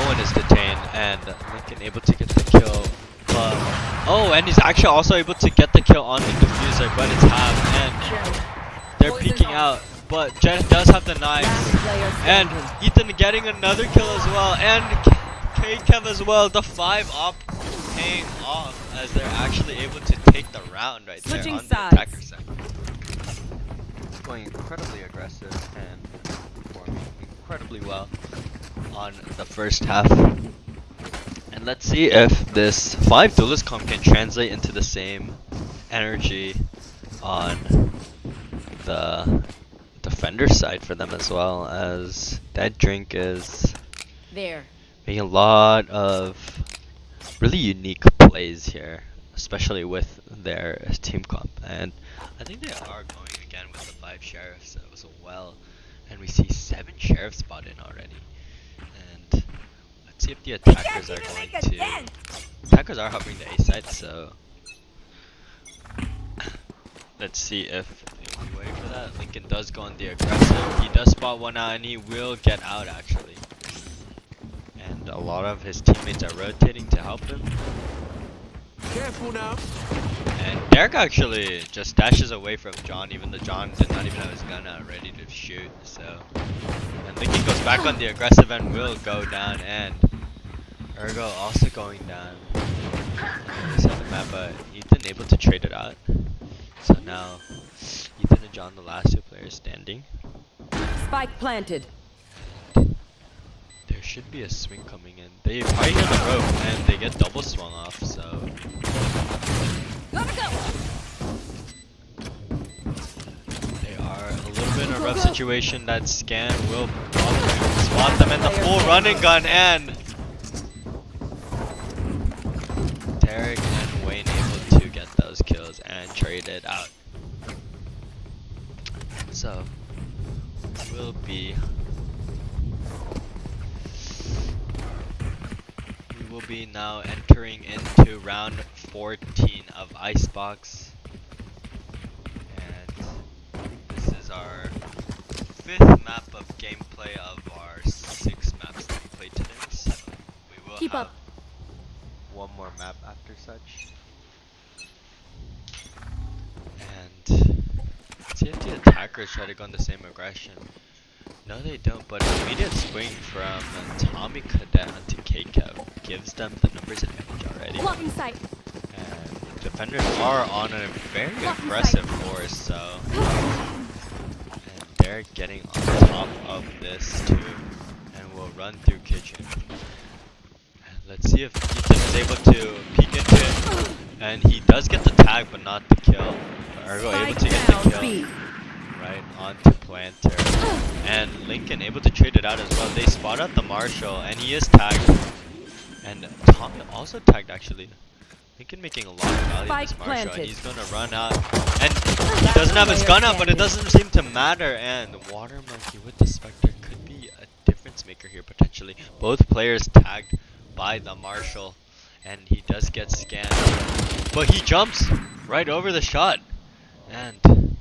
one is detained, and Lincoln able to get the kill. But oh, and he's actually also able to get the kill on the diffuser, but it's half, and they're peeking out. But Jet does have the knives, and Ethan getting another kill as well, and K-Kev as well. The 5 op paying off as they're actually able to take the round right there on the attacker side. Going incredibly aggressive and performing incredibly well on the first half. And let's see if this 5 duelist comp can translate into the same energy on the defender side for them as well, as that drink is making a lot of really unique plays here, especially with their team comp. And I think they are going again with the 5 sheriffs as well, and we see 7 sheriffs spot in already. And let's see if the attackers are going to. Attackers are hovering the A side, so let's see if they will be waiting for that. Lincoln does go on the aggressive. He does spot one out, and he will get out actually. And a lot of his teammates are rotating to help him.
Careful now.
And Derek actually just dashes away from John, even though John did not even have his gun out ready to shoot. So, and Lincoln goes back on the aggressive and will go down, and Ergo also going down. This on the map, but Ethan able to trade it out. So now Ethan and John, the last 2 players standing.
Spike planted.
There should be a swing coming in. They right hit the rope and they get double swung off, so they are a little bit in a rough situation. That scan will spot them in the full running gun, and Derek and Wayne able to get those kills and trade it out. So will be we will be now entering into round 14 of Icebox, and this is our 5th map of gameplay of our 6 maps that we played today. So we will have one more map after such. And let's see if the attackers try to go on the same aggression. No, they don't, but an immediate swing from Tommy Cadet onto K-Kev gives them the numbers advantage already.
Blocking sight.
And the defenders are on a very aggressive force, so and they're getting on top of this too, and will run through kitchen. And let's see if Ethan is able to peek into it, and he does get the tag but not the kill. Ergo able to get the kill right onto Planter, and Lincoln able to trade it out as well. They spot out the Marshall, and he is tagged, and Tommy also tagged actually. Lincoln making a lot of value in this Marshall, and he's gonna run out, and he doesn't have his gun out, but it doesn't seem to matter. And Water Monkey with the Spectre could be a actually. Both players tagged by the Marshal, and he does get scanned, but he jumps right over the shot, and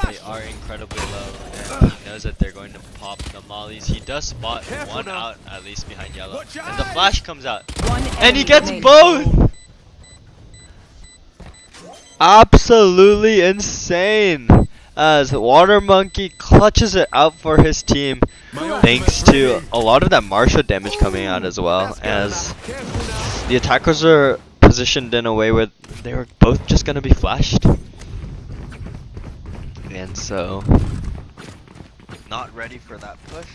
they are incredibly low, and he knows that they're going to pop the mollies. He does spot one out at least behind yellow, and the flash comes out, and he gets both. Absolutely insane, as Water Monkey clutches it out for his team, thanks to a lot of that Marshal damage coming out as well, as the attackers are positioned in a way where they were both just going to be flashed. And so, not ready for that push.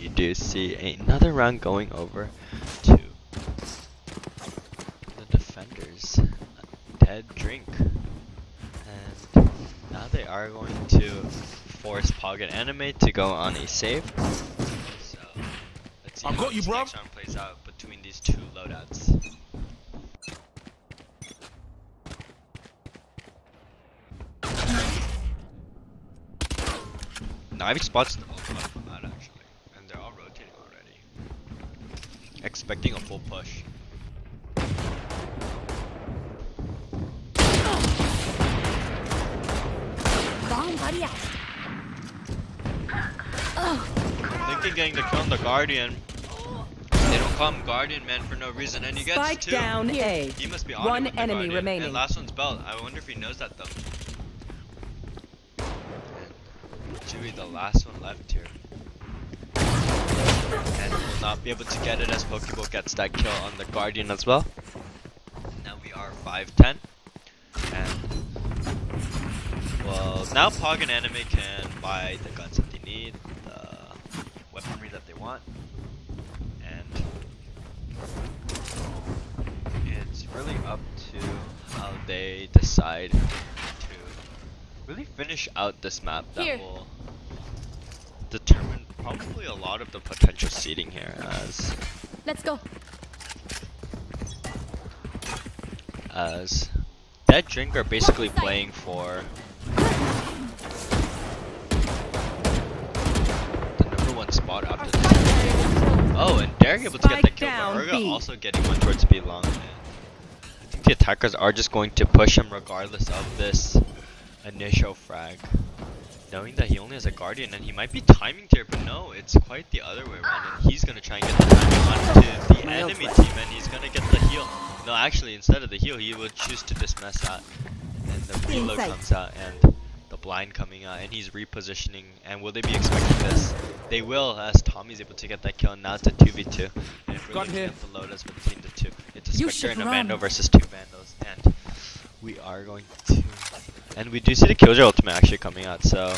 We do see another round going over to the defenders. Dead drink, and now they are going to force Poggin Anime to go on a save. So let's see how this next round plays out between these two loadouts. Now Ivy spots the both left from that actually, and they're all rotating already, expecting a full push. Thinking getting the kill on the Guardian. They don't call him Guardian Man for no reason, and he gets
Spike
two.
down A.
He must be on
One
him with the
enemy
Guardian.
remaining.
And last one's Belt. I wonder if he knows that though. And Chewy, the last one left here. And will not be able to get it as Pokeball gets that kill on the Guardian as well. Now we are 5-10. And well, now Poggin Anime can buy the guns that they need, the weaponry that they want, and it's really up to how they decide to really finish out this map that will determine probably a lot of the potential seeding here, as
Let's go.
as Dead Drink are basically playing for the #1 spot after this. Oh, and Derek able to get the kill, but Urga also getting one towards B long. And I think the attackers are just going to push him regardless of this initial frag, knowing that he only has a Guardian and he might be timing here, but no, it's quite the other way around, and he's gonna try and get the timing onto the enemy team, and he's gonna get the heal. No, actually, instead of the heal, he would choose to dismiss that, and the reload comes out, and the blind coming out, and he's repositioning. And will they be expecting this? They will, as Tommy's able to get that kill, and now it's a 2v2, and it really gets the load as between the two. It's a Spectre and a Vando versus two Vandos, and we are going to, and we do see the Killjoy ultimate actually coming out, so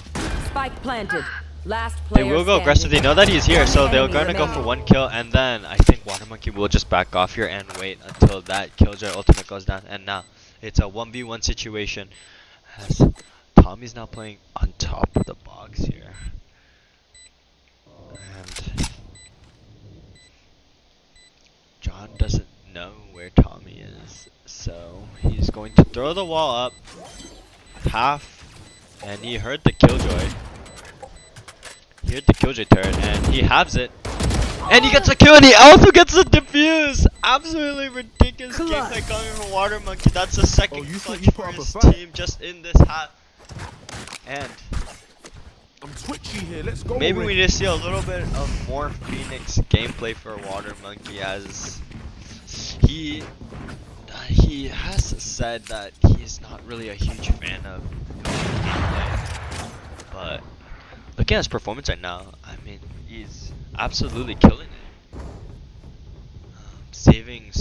Spike planted. Last
they
player
will go aggressive. They know that he's here, so they're gonna go for one kill, and then I think Water Monkey will just back off here and wait until that Killjoy ultimate goes down. And now it's a 1v1 situation, as Tommy's now playing on top of the box here, and John doesn't know where Tommy is, so he's going to throw the wall up half, and he heard the Killjoy. He hit the Killjoy turret, and he halves it, and he gets a kill, and he also gets a defuse. Absolutely ridiculous gameplay coming from Water Monkey. That's the second clutch for his team just in this half. And
I'm twitchy here. Let's go.
Maybe we just see a little bit of more Phoenix gameplay for Water Monkey, as he has said that he's not really a huge fan of gameplay, but looking at his performance right now, I mean, he's absolutely killing it. Saving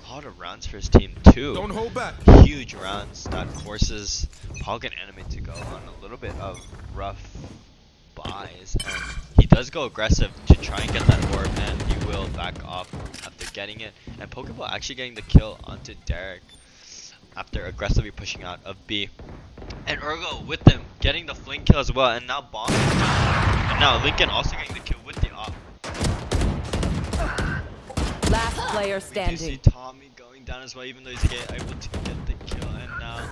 a lot of rounds for his team too.
Don't hold back.
Huge rounds that forces Poggin Anime to go on a little bit of rough buys, and he does go aggressive to try and get that orb, and he will back off after getting it. And Pokeball actually getting the kill onto Derek after aggressively pushing out of B. And Urgo with them, getting the flank kill as well, and now Bomb. And now Lincoln also getting the kill with the op.
Last player
We do
standing.
see Tommy going down as well, even though he's able to get the kill. And now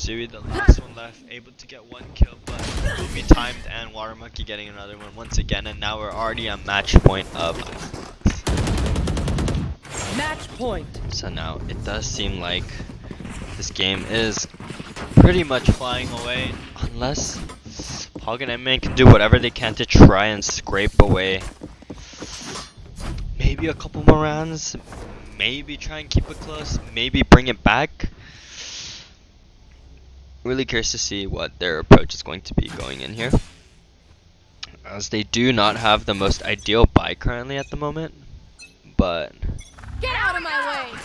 Sui, the last one left, able to get one kill, but will be timed, and Water Monkey getting another one once again, and now we're already on match point of Icebox.
Match point.
So now it does seem like this game is pretty much flying away, unless Hog and Emma can do whatever they can to try and scrape away maybe a couple more rounds, maybe try and keep it close, maybe bring it back. Really curious to see what their approach is going to be going in here, as they do not have the most ideal buy currently at the moment, but
Get out of my way!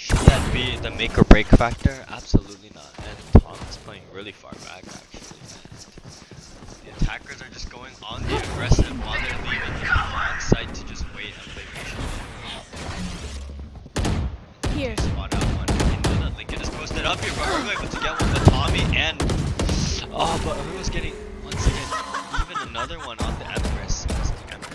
should that be the make or break factor? Absolutely not. And Tom is playing really far back actually. The attackers are just going on the aggressive while they're leaving the on site to just wait and play patient.
Here.
Spot out one. You know that Lincoln is posted up here, but we're able to get one with Tommy, and but Uru's getting once again even another one on the Empress.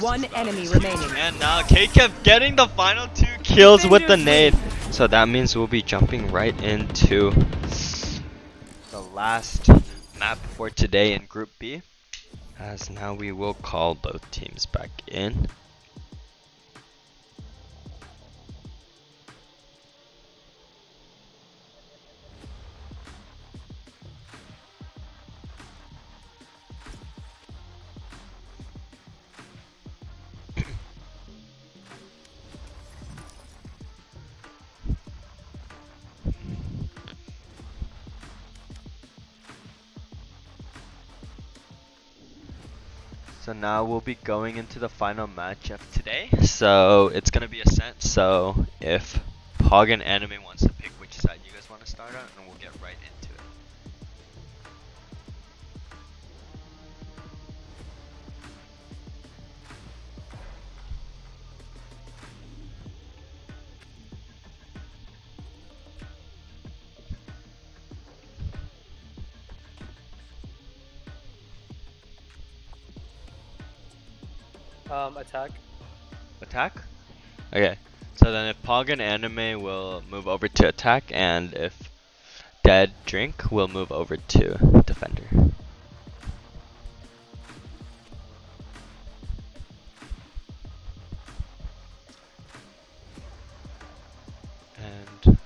One enemy remaining.
And now K-Kev getting the final 2 kills with the nade. So that means we'll be jumping right into the last map for today in Group B, as now we will call both teams back in. So now we'll be going into the final match of today. So it's gonna be Ascent. So if Pog and Anime wants to pick which side you guys want to start on, and we'll get right into it.
Attack.
Attack? Okay. So then if Pog and Anime will move over to attack, and if Dead Drink will move over to defender. And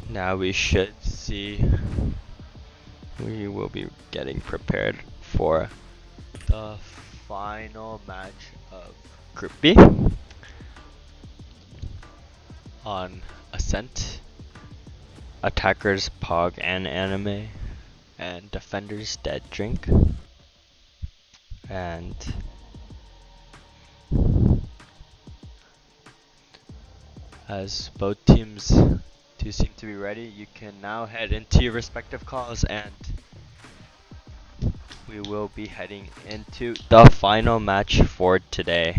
now we should see, we will be getting prepared for the final match of Group B on Ascent, attackers Pog and Anime, and defenders Dead Drink. And as both teams do seem to be ready, you can now head into your respective calls, and we will be heading into the final match for today.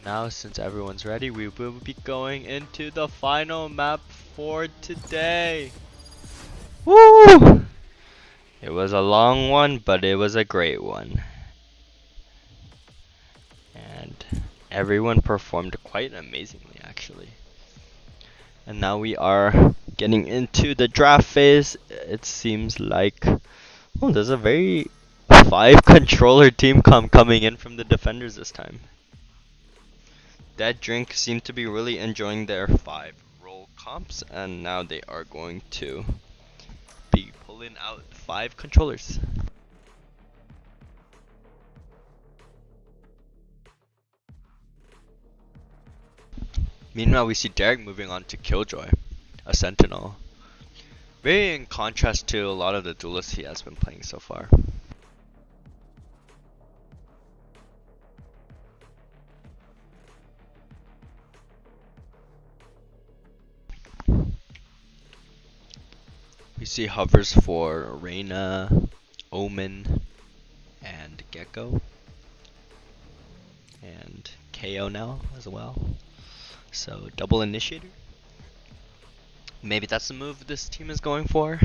Now, since everyone's ready, we will be going into the final map for today. Woo! It was a long one, but it was a great one. And everyone performed quite amazingly, actually. And now we are getting into the draft phase. It seems like, oh, there's a very 5 controller team coming in from the defenders this time. Dead Drink seem to be really enjoying their 5 role comps, and now they are going to be pulling out 5 controllers. Meanwhile, we see Derek moving on to Killjoy, a Sentinel. Very in contrast to a lot of the duelists he has been playing so far. see hovers for Reyna, Omen, and Gecko. And KO now as well. So double initiator. Maybe that's the move this team is going for.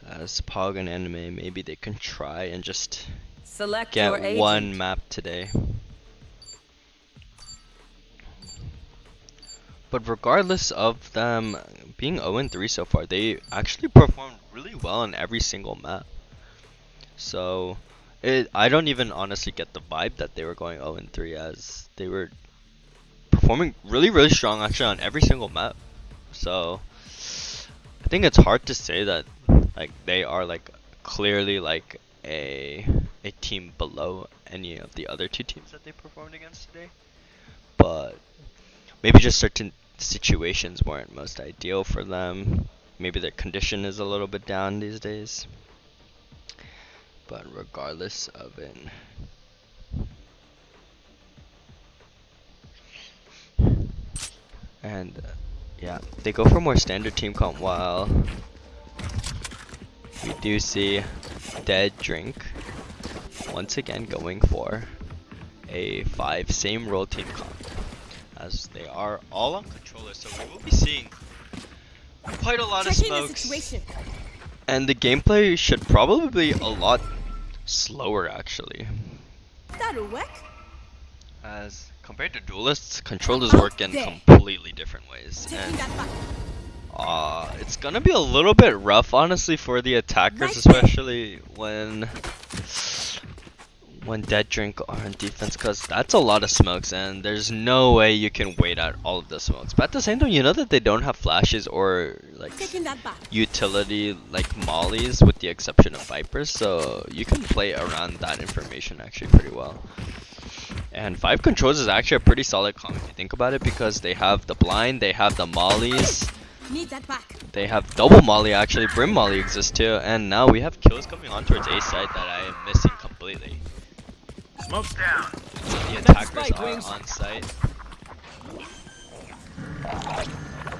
As Pog and Anime, maybe they can try and just
Select your
get
agent.
one map today. But regardless of them being 0-3 so far, they actually performed really well on every single map. So I don't even honestly get the vibe that they were going 0-3, as they were performing really strong actually on every single map. So I think it's hard to say that like they are like clearly like a team below any of the other two teams that they performed against today. But maybe just certain situations weren't most ideal for them. Maybe their condition is a little bit down these days. But regardless of it, and yeah, they go for more standard team comp, while we do see Dead Drink once again going for a 5 same role team comp, as they are all on controllers, so we will be seeing quite a lot of smokes. And the gameplay should probably be a lot slower actually.
That'll work.
As compared to duelists, controllers work in completely different ways. And it's gonna be a little bit rough honestly for the attackers, especially when Dead Drink are on defense, because that's a lot of smokes and there's no way you can wait out all of the smokes. But at the same time, you know that they don't have flashes or like utility like mollies, with the exception of Vipers, so you can play around that information actually pretty well. And 5 controls is actually a pretty solid comp if you think about it, because they have the blind, they have the mollies, they have double molly actually, brim molly exists too, and now we have kills coming on towards A side that I am missing completely.
Smoke's down.
The attackers are on site.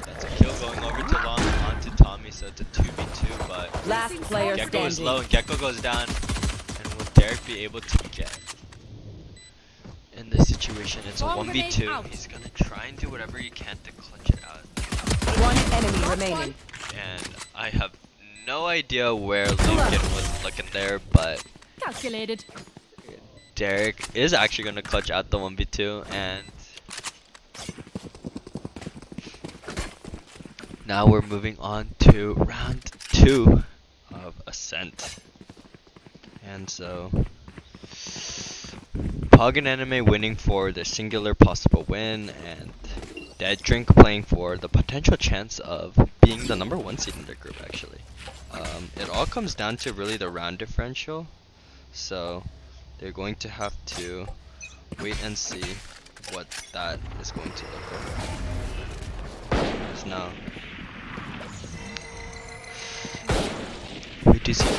That's a kill going over to Long onto Tommy, so it's a 2v2, but
Last player
Gecko is
standing.
low and Gecko goes down. And will Derek be able to get in this situation? It's a 1v2. He's gonna try and do whatever he can to clutch it out.
One enemy remaining.
And I have no idea where Lincoln was looking there, but
Calculated.
Derek is actually going to clutch out the 1v2, and now we're moving on to round 2 of Ascent. And so Pog and Anime winning for the singular possible win, and Dead Drink playing for the potential chance of being the #1 seed in their group actually. It all comes down to really the round differential, so they're going to have to wait and see what that is going to look like. So now we do see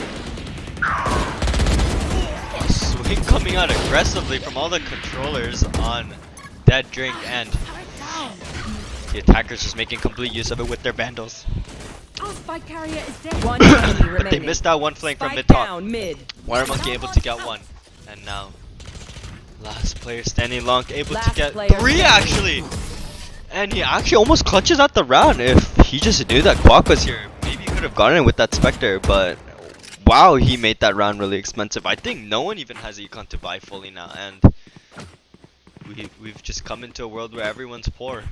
a swing coming out aggressively from all the controllers on Dead Drink, and the attackers just making complete use of it with their vandals.
Our spike carrier is dead.
One enemy
But
remaining.
they missed out one flank from
Spike
mid top.
down mid.
Water Monkey able to get one. And now last player standing long, able
Last
to get
player
3
standing.
actually. And he actually almost clutches out the round. If he just knew that Quack was here, maybe he could have gotten it with that Spectre, but wow, he made that round really expensive. I think no one even has econ to buy fully now, and we've just come into a world where everyone's poor.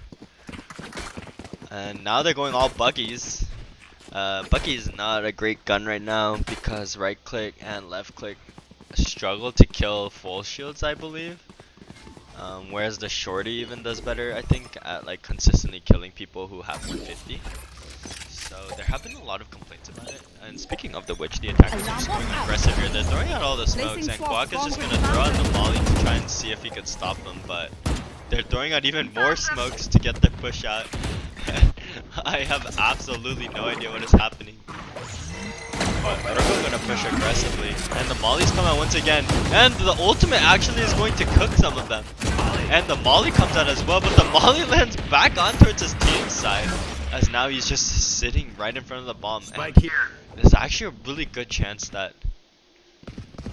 And now they're going all buggies. Bucky is not a great gun right now because right click and left click struggle to kill full shields, I believe. Whereas the shorty even does better, I think, at like consistently killing people who have 150. So there have been a lot of complaints about it. And speaking of the which, the attackers are just going aggressive here. They're throwing out all the smokes, and Quack is just gonna throw out the molly to try and see if he could stop them, but they're throwing out even more smokes to get their push out. I have absolutely no idea what is happening. But Urgo gonna push aggressively, and the mollies come out once again, and the ultimate actually is going to cook some of them. And the molly comes out as well, but the molly lands back on towards his team side. as now he's just sitting right in front of the bomb.
Spike
And
here.
there's actually a really good chance that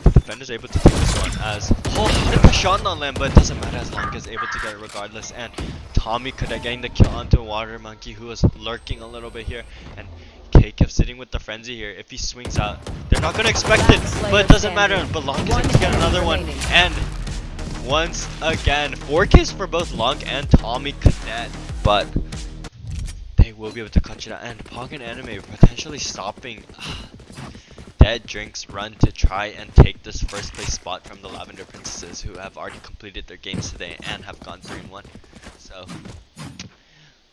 the defender's able to take this one as how did the shot not land, but it doesn't matter as long as able to get it regardless. And Tommy could have getting the kill onto Water Monkey, who was lurking a little bit here, and K-Kev sitting with the frenzy here. If he swings out, they're not gonna expect it, but it doesn't matter. But Long is able to get another one, and once again 4 kills for both Long and Tommy Cadet, but they will be able to cut it out. And Pog and Anime potentially stopping Dead Drink's run to try and take this first place spot from the Lavender Princesses, who have already completed their games today and have gone 3-1. So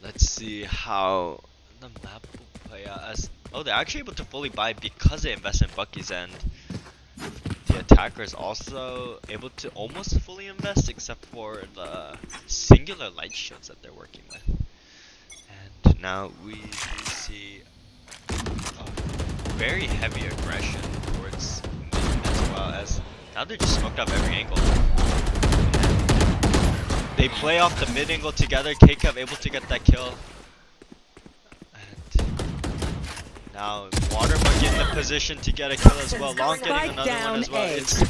let's see how the map will play out. As they're actually able to fully buy because they invest in Bucky's, and the attacker is also able to almost fully invest except for the singular light shields that they're working with. And now we do see very heavy aggression towards mid, as well as now they're just smoked up every angle. And they play off the mid angle together. K-Kev able to get that kill. And now Water Monkey in the position to get a kill as well. Long getting another one as well. It's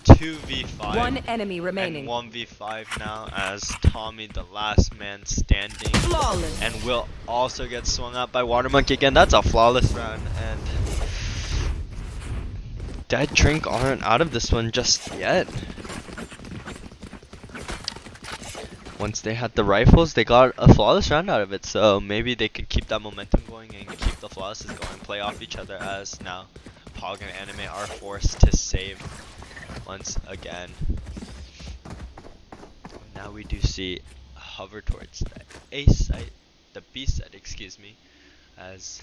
2v5.
One enemy remaining.
And 1v5 now as Tommy, the last man standing,
Flawless.
and will also get swung up by Water Monkey again. That's a flawless round, and Dead Drink aren't out of this one just yet. Once they had the rifles, they got a flawless round out of it, so maybe they could keep that momentum going and keep the flawlesses going, play off each other, as now Pog and Anime are forced to save once again. Now we do see a hover towards the A site, the B site, excuse me, as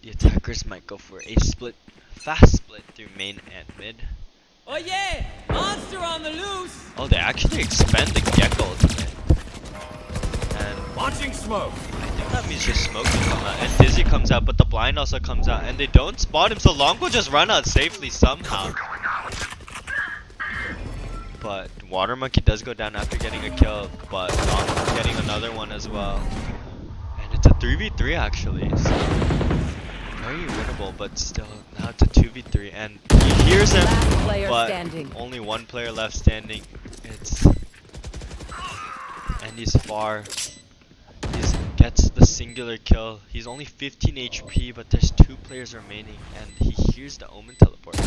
the attackers might go for a fast split through main and mid.
Oh yeah! Monster on the loose!
Oh, they actually expend the Gecko ultimate. And
Launching smoke.
I think that means just smoke will come out, and Dizzy comes out, but the blind also comes out, and they don't spot him, so Long will just run out safely somehow. But Water Monkey does go down after getting a kill, but Long getting another one as well. And it's a 3v3 actually, so very winnable, but still, now it's a 2v3, and he hears him, but only one player left standing. And he's far. He gets the singular kill. He's only 15 HP, but there's 2 players remaining, and he hears the Omen teleport.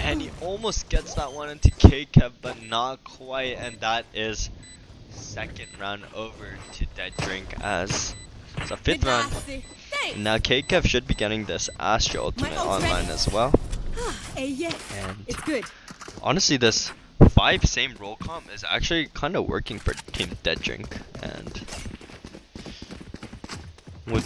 And he almost gets that one into K-Kev, but not quite, and that is second round over to Dead Drink, as it's a 5th round. Now K-Kev should be getting this Astro ultimate online as well. And
It's good.
honestly, this 5 same roll comp is actually kind of working for Team Dead Drink, and would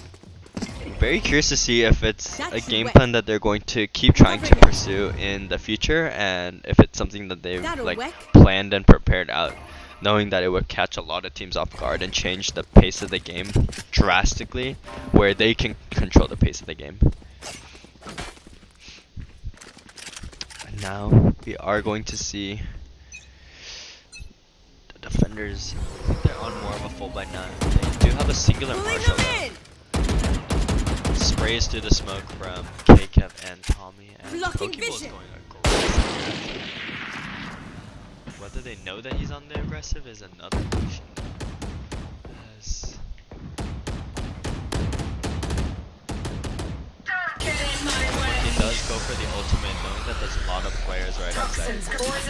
very curious to see if it's a game plan that they're going to keep trying to pursue in the future, and if it's something that they've planned and prepared out, knowing that it would catch a lot of teams off guard and change the pace of the game drastically, where they can control the pace of the game. And now we are going to see the defenders. I think they're on more of a full by now. They do have a singular marshal. Sprays through the smoke from K-Kev and Tommy, and Pokeball is going aggressive. Whether they know that he's on the aggressive is another question. As he does go for the ultimate, knowing that there's a lot of players right outside.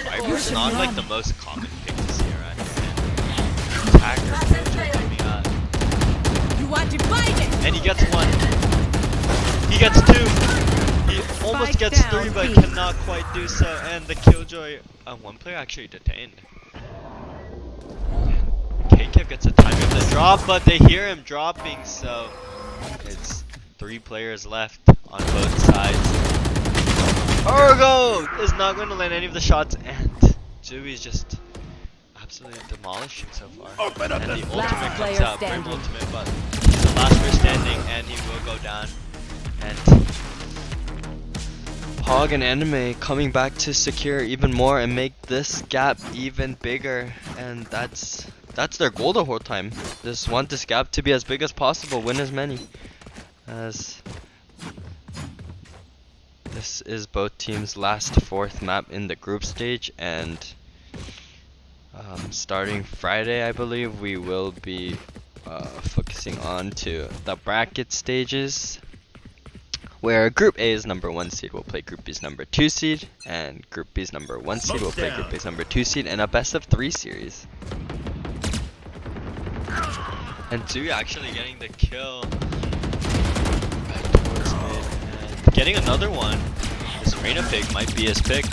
Viper's not like the most common pick to see around here. And attacker coming out.
You are divided.
And he gets 1. He gets 2. He almost gets 3, but cannot quite do so. And the Killjoy, 1 player actually detained. K-Kev gets a time of the drop, but they hear him dropping, so it's 3 players left on both sides. Urgo is not going to land any of the shots, and Jui's just absolutely demolishing so far. And the ultimate comes out, Brave ultimate, but he's the last player standing, and he will go down. And Pog and Anime coming back to secure even more and make this gap even bigger, and that's that's their goal the whole time. Just want this gap to be as big as possible, win as many. As this is both teams' last fourth map in the group stage, and starting Friday, I believe, we will be focusing on to the bracket stages, where Group A is number 1 seed will play Group B's number 2 seed, and Group B's number 1 seed will play Group A's number 2 seed in a best of 3 series. And Zui actually getting the kill back towards mid, and getting another one. This Reyna pick might be his pick,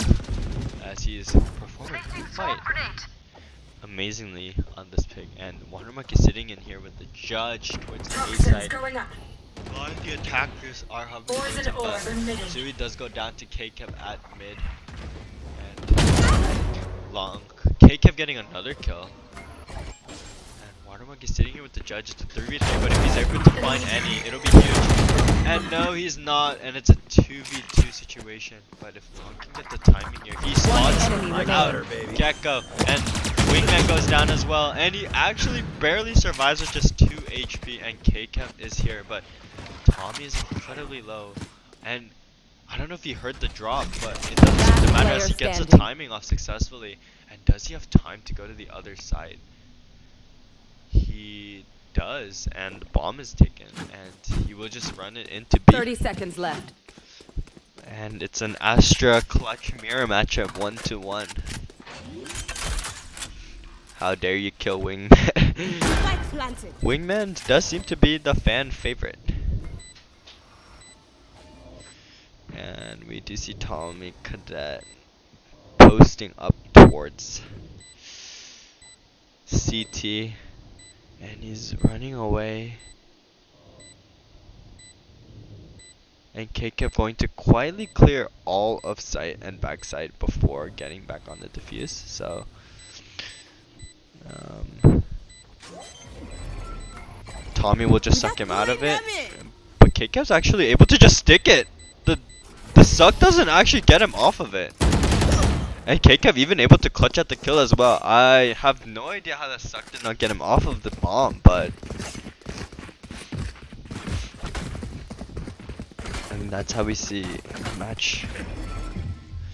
as he's performing quite amazingly on this pick. And Watermark is sitting in here with the judge towards the A side. A lot of the attackers are hovering towards him, but Zui does go down to K-Kev at mid. And long. K-Kev getting another kill. And Watermark is sitting here with the judge. It's a 3v3, but if he's able to find any, it'll be huge. And no, he's not, and it's a 2v2 situation. But if Long can get the timing here, he spots out Gecko, and Wingman goes down as well, and he actually barely survives with just 2 HP, and K-Kev is here, but Tommy is incredibly low, and I don't know if he heard the drop, but it doesn't seem to matter as he gets the timing off successfully. And does he have time to go to the other side? He does, and the bomb is taken, and he will just run it into B.
30 seconds left.
And it's an Astra clutch mirror matchup 1-1. How dare you kill Wingman? Wingman does seem to be the fan favorite. And we do see Tommy Cadet posting up towards CT, and he's running away. And K kept going to quietly clear all of site and backside before getting back on the defuse. So Tommy will just suck him out of it. But K kep's actually able to just stick it. The suck doesn't actually get him off of it. And K-Kev even able to clutch at the kill as well. I have no idea how the suck did not get him off of the bomb, but and that's how we see the match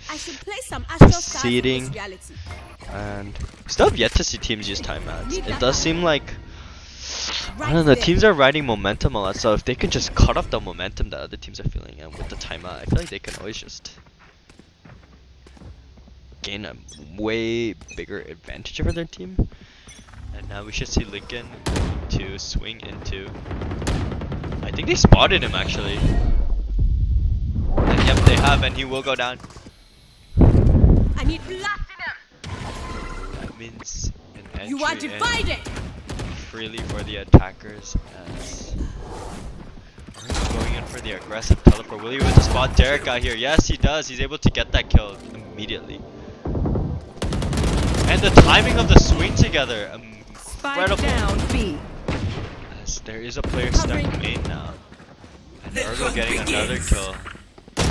proceeding. And still have yet to see teams use timeouts. It does seem like, I don't know, teams are riding momentum a lot, so if they can just cut off the momentum that other teams are feeling, and with the timeout, I feel like they can always just gain a way bigger advantage over their team. And now we should see Lincoln to swing into, I think they spotted him actually. And yep, they have, and he will go down.
I need blasting him.
That means an entry
You are divided.
Freely for the attackers, as going in for the aggressive teleport. Will he able to spot Derek out here? Yes, he does. He's able to get that kill immediately. And the timing of the swing together, incredible.
Down B.
As there is a player stuck main now, and Ergo getting another kill.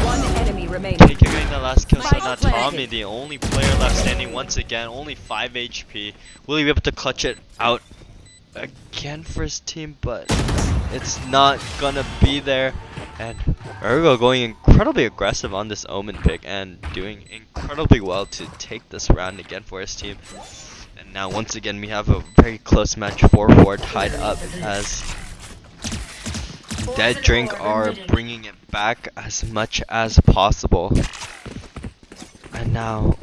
One enemy remaining.
Taking getting the last kill, so now
Spike
Tommy, the only player left standing once again, only 5 HP. Will he be able to clutch it out again for his team? But it's not gonna be there. And Ergo going incredibly aggressive on this Omen pick and doing incredibly well to take this round again for his team. And now once again we have a very close match, 4-4 tied up, as Dead Drink are bringing it back as much as possible. And now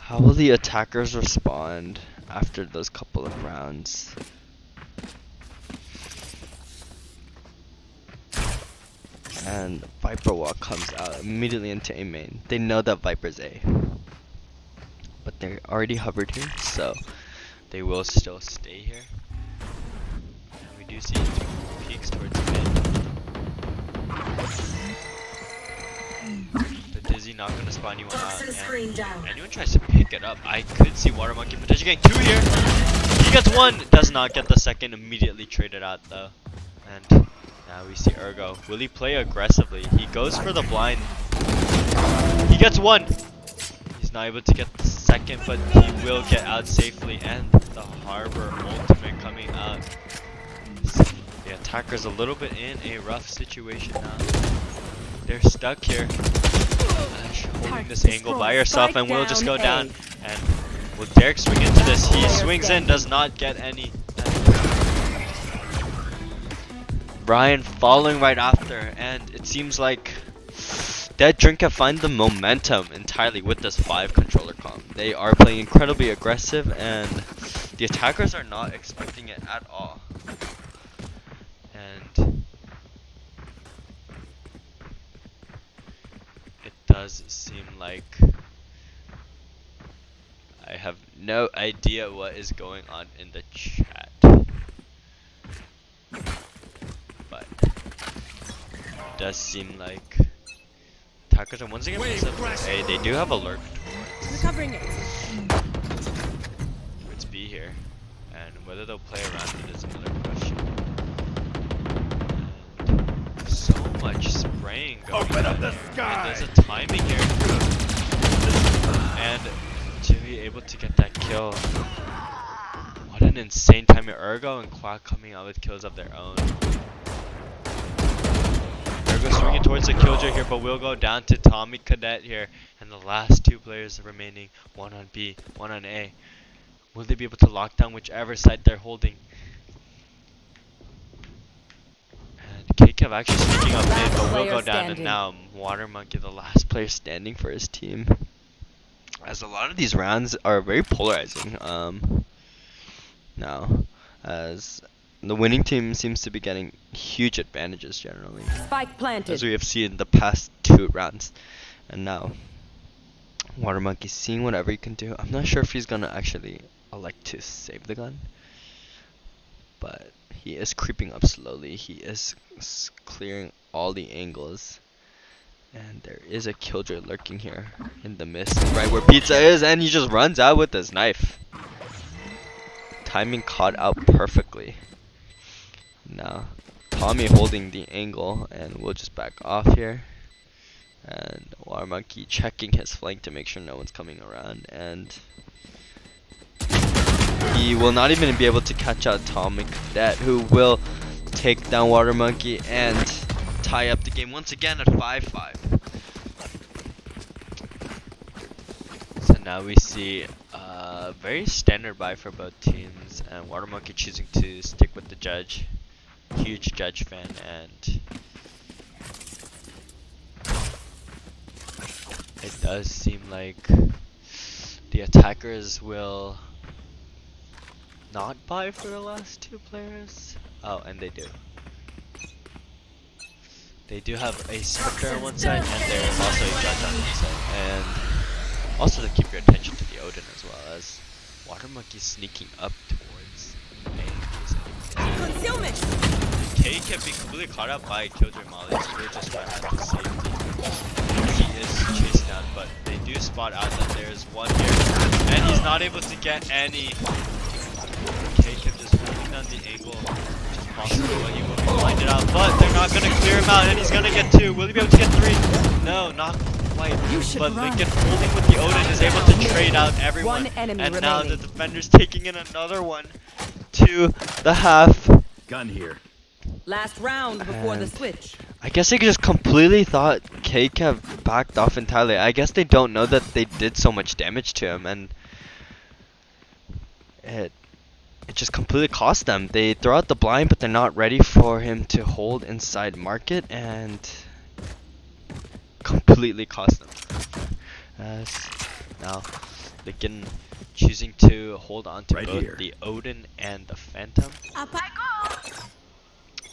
how will the attackers respond after those couple of rounds? And Viper Walk comes out immediately into A main. They know that Viper's A, but they're already hovered here, so they will still stay here. And we do see peeks towards mid. Dizzy not gonna spot anyone out, and anyone tries to pick it up. I could see Water Monkey potentially getting 2 here. He gets 1, does not get the second, immediately traded out though. And Now we see Ergo. Will he play aggressively? He goes for the blind. He gets one! He's not able to get the second, but he will get out safely. And the Harbor ultimate coming out. The attacker's a little bit in a rough situation now. They're stuck here. Ash holding this angle by herself, and will just go down. And will Derek swing into this? He swings in, does not get any. Brian following right after, and it seems like Dead Drink have find the momentum entirely with this 5 controller comp. They are playing incredibly aggressive, and the attackers are not expecting it at all. And it does seem like I have no idea what is going on in the chat. But it does seem like attackers are once again hey, they do have a lurk
Recovering it.
towards B here, and whether they'll play around it is another question. And so much spraying going
Open
on
up the
here.
sky.
And there's a timing here, and to be able to get that kill. What an insane timing. Ergo and Quack coming out with kills of their own. Ergo swinging towards the killjoy here, but will go down to Tommy Cadet here. And the last 2 players remaining, 1 on B, 1 on A. Will they be able to lock down whichever side they're holding? And KKev actually sneaking up mid, but will go down. And now Water Monkey, the last player standing for his team. As a lot of these rounds are very polarizing. Now, as the winning team seems to be getting huge advantages generally,
Spike planted.
as we have seen the past 2 rounds. And now, Water Monkey seeing whatever he can do. I'm not sure if he's gonna actually elect to save the gun, but he is creeping up slowly. He is clearing all the angles. And there is a killjoy lurking here in the mist, right where Pizza is, and he just runs out with his knife. Timing caught out perfectly. Now, Tommy holding the angle, and we'll just back off here. And Water Monkey checking his flank to make sure no one's coming around, and he will not even be able to catch out Tommy Cadet, who will take down Water Monkey and tie up the game once again at 5-5. So now we see a very standard buy for both teams, and Water Monkey choosing to stick with the Judge. Huge Judge fan, and it does seem like the attackers will not buy for the last 2 players. Oh, and they do. They do have a Spectre on one side, and there is also a Judge on one side. And also to keep your attention to the Odin as well, as Water Monkey sneaking up towards
Concealment.
K kept being completely caught up by Killjoy Molly, so we're just trying to safety. He is chased down, but they do spot out that there's one here, and he's not able to get any. K kept just holding down the angle, which is possible, but he will be blinded out, but they're not gonna clear him out, and he's gonna get 2. Will he be able to get 3? No, not quite. But Lincoln holding with the Odin is able to trade out everyone, and now the defender's taking in another one to the half.
Gun here.
Last round before the switch.
I guess they just completely thought KKev backed off entirely. I guess they don't know that they did so much damage to him, and it just completely cost them. They throw out the blind, but they're not ready for him to hold inside market, and completely cost them. As now Lincoln choosing to hold on to both the Odin and the Phantom.
Up I go.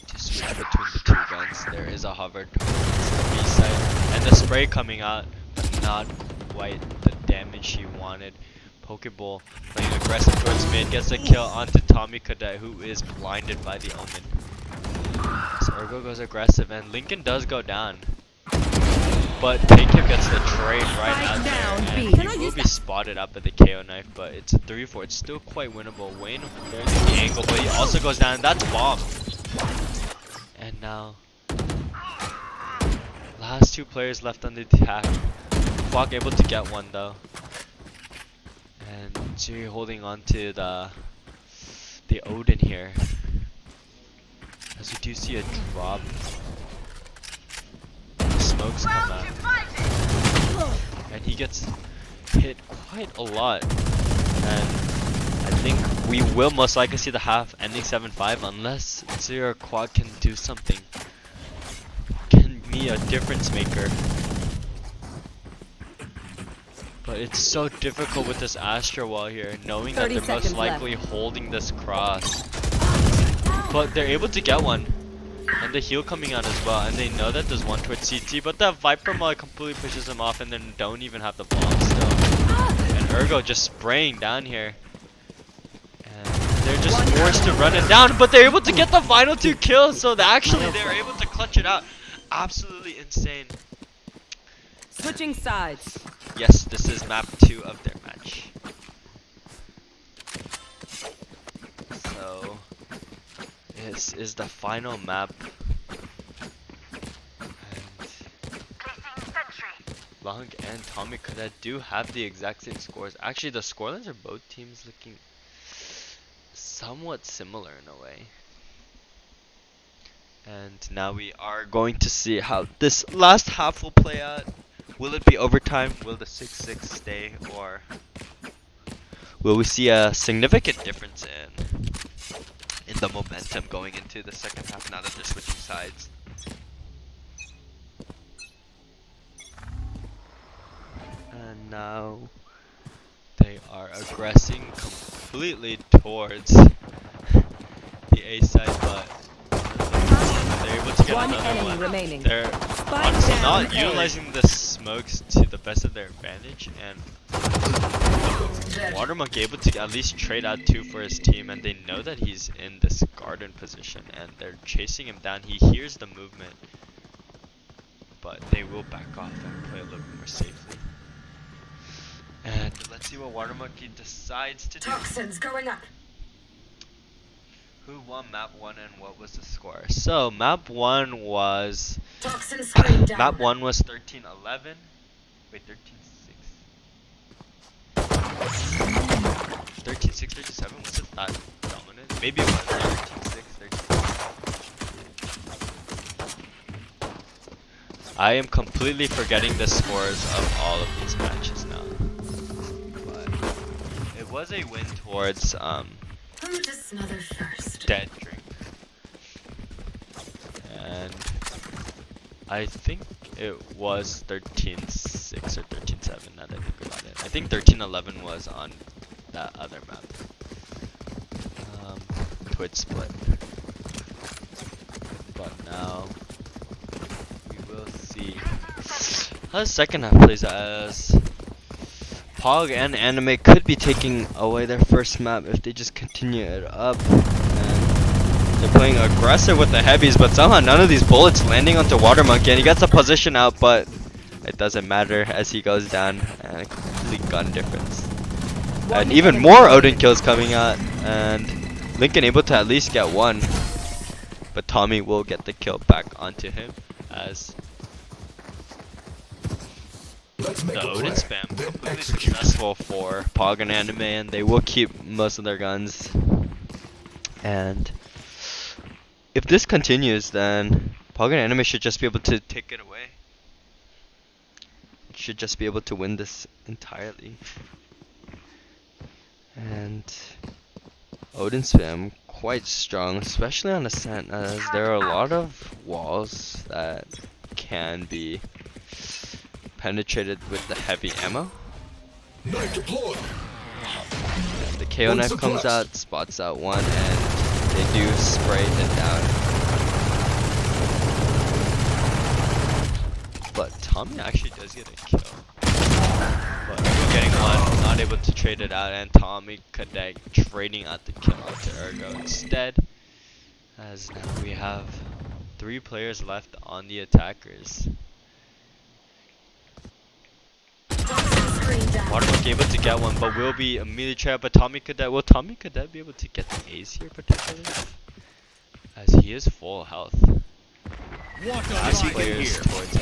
To switch between the 2 guns. There is a hover towards the B side, and the spray coming out, but not quite the damage he wanted. Pokeball playing aggressive towards mid, gets a kill onto Tommy Cadet, who is blinded by the Omen. So Ergo goes aggressive, and Lincoln does go down. But KKev gets the trade right out there, and he will be spotted up at the KO knife, but it's a 3-4. It's still quite winnable. Wayne holding the angle, but he also goes down. That's bomb. And now, last two players left on the attack. Quack able to get one though. And Jiri holding on to the Odin here. As we do see a drop. The smokes come out. And he gets hit quite a lot. And I think we will most likely see the half ending 7-5 unless Zero or Quad can do something. Can be a difference maker. But it's so difficult with this Astra wall here, knowing that they're most likely holding this cross. But they're able to get one. And the heal coming out as well, and they know that there's one towards CT, but that Viper Maul completely pushes them off and then don't even have the bomb still. And Ergo just spraying down here. And they're just forced to run it down, but they're able to get the final 2 kills, so they're able to clutch it out. Absolutely insane.
Switching sides.
Yes, this is map 2 of their match. So this is the final map. And Long and Tommy Cadet do have the exact same scores. Actually, the scorelines are both teams looking somewhat similar in a way. And now we are going to see how this last half will play out. Will it be overtime? Will the 6-6 stay? Or will we see a significant difference in the momentum going into the second half now that they're switching sides? And now they are aggressing completely towards the A side, but they're able to get another one.
Remaining.
They're honestly not utilizing the smokes to the best of their advantage, and Watermonk able to at least trade out 2 for his team, and they know that he's in this garden position, and they're chasing him down. He hears the movement, but they will back off and play a little bit more safely. And let's see what Watermonkey decides to do.
Toxins going up.
Who won map 1 and what was the score? So map 1 was map 1 was 13-11. Wait, 13-6. 13-6, 13-7. Was it that dominant? Maybe it was 13-6, 13-6. I am completely forgetting the scores of all of these matches now. But it was a win towards
Who to smother first?
Dead Drink. And I think it was 13-6 or 13-7 now that I think about it. I think 13-11 was on that other map. Twitch split. But now we will see how the second half plays out, as Pog and Anime could be taking away their first map if they just continue it up. And they're playing aggressive with the heavies, but somehow none of these bullets landing onto Watermonkey, and he gets a position out, but it doesn't matter as he goes down, and a complete gun difference. And even more Odin kills coming out, and Lincoln able to at least get one, but Tommy will get the kill back onto him as the Odin spam completely successful for Pog and Anime, and they will keep most of their guns. And if this continues, then Pog and Anime should just be able to take it away. Should just be able to win this entirely. And Odin spam quite strong, especially on Ascent, as there are a lot of walls that can be penetrated with the heavy ammo. And the KO knife comes out, spots out one, and they do spray it down. But Tommy actually does get a kill. But Ergo getting one, not able to trade it out, and Tommy Cadet trading out the kill onto Ergo instead. As now we have 3 players left on the attackers. Watermark able to get one, but will be immediately trapped by Tommy Cadet. Will Tommy Cadet be able to get the ace here potentially? As he is full health. Last players towards A.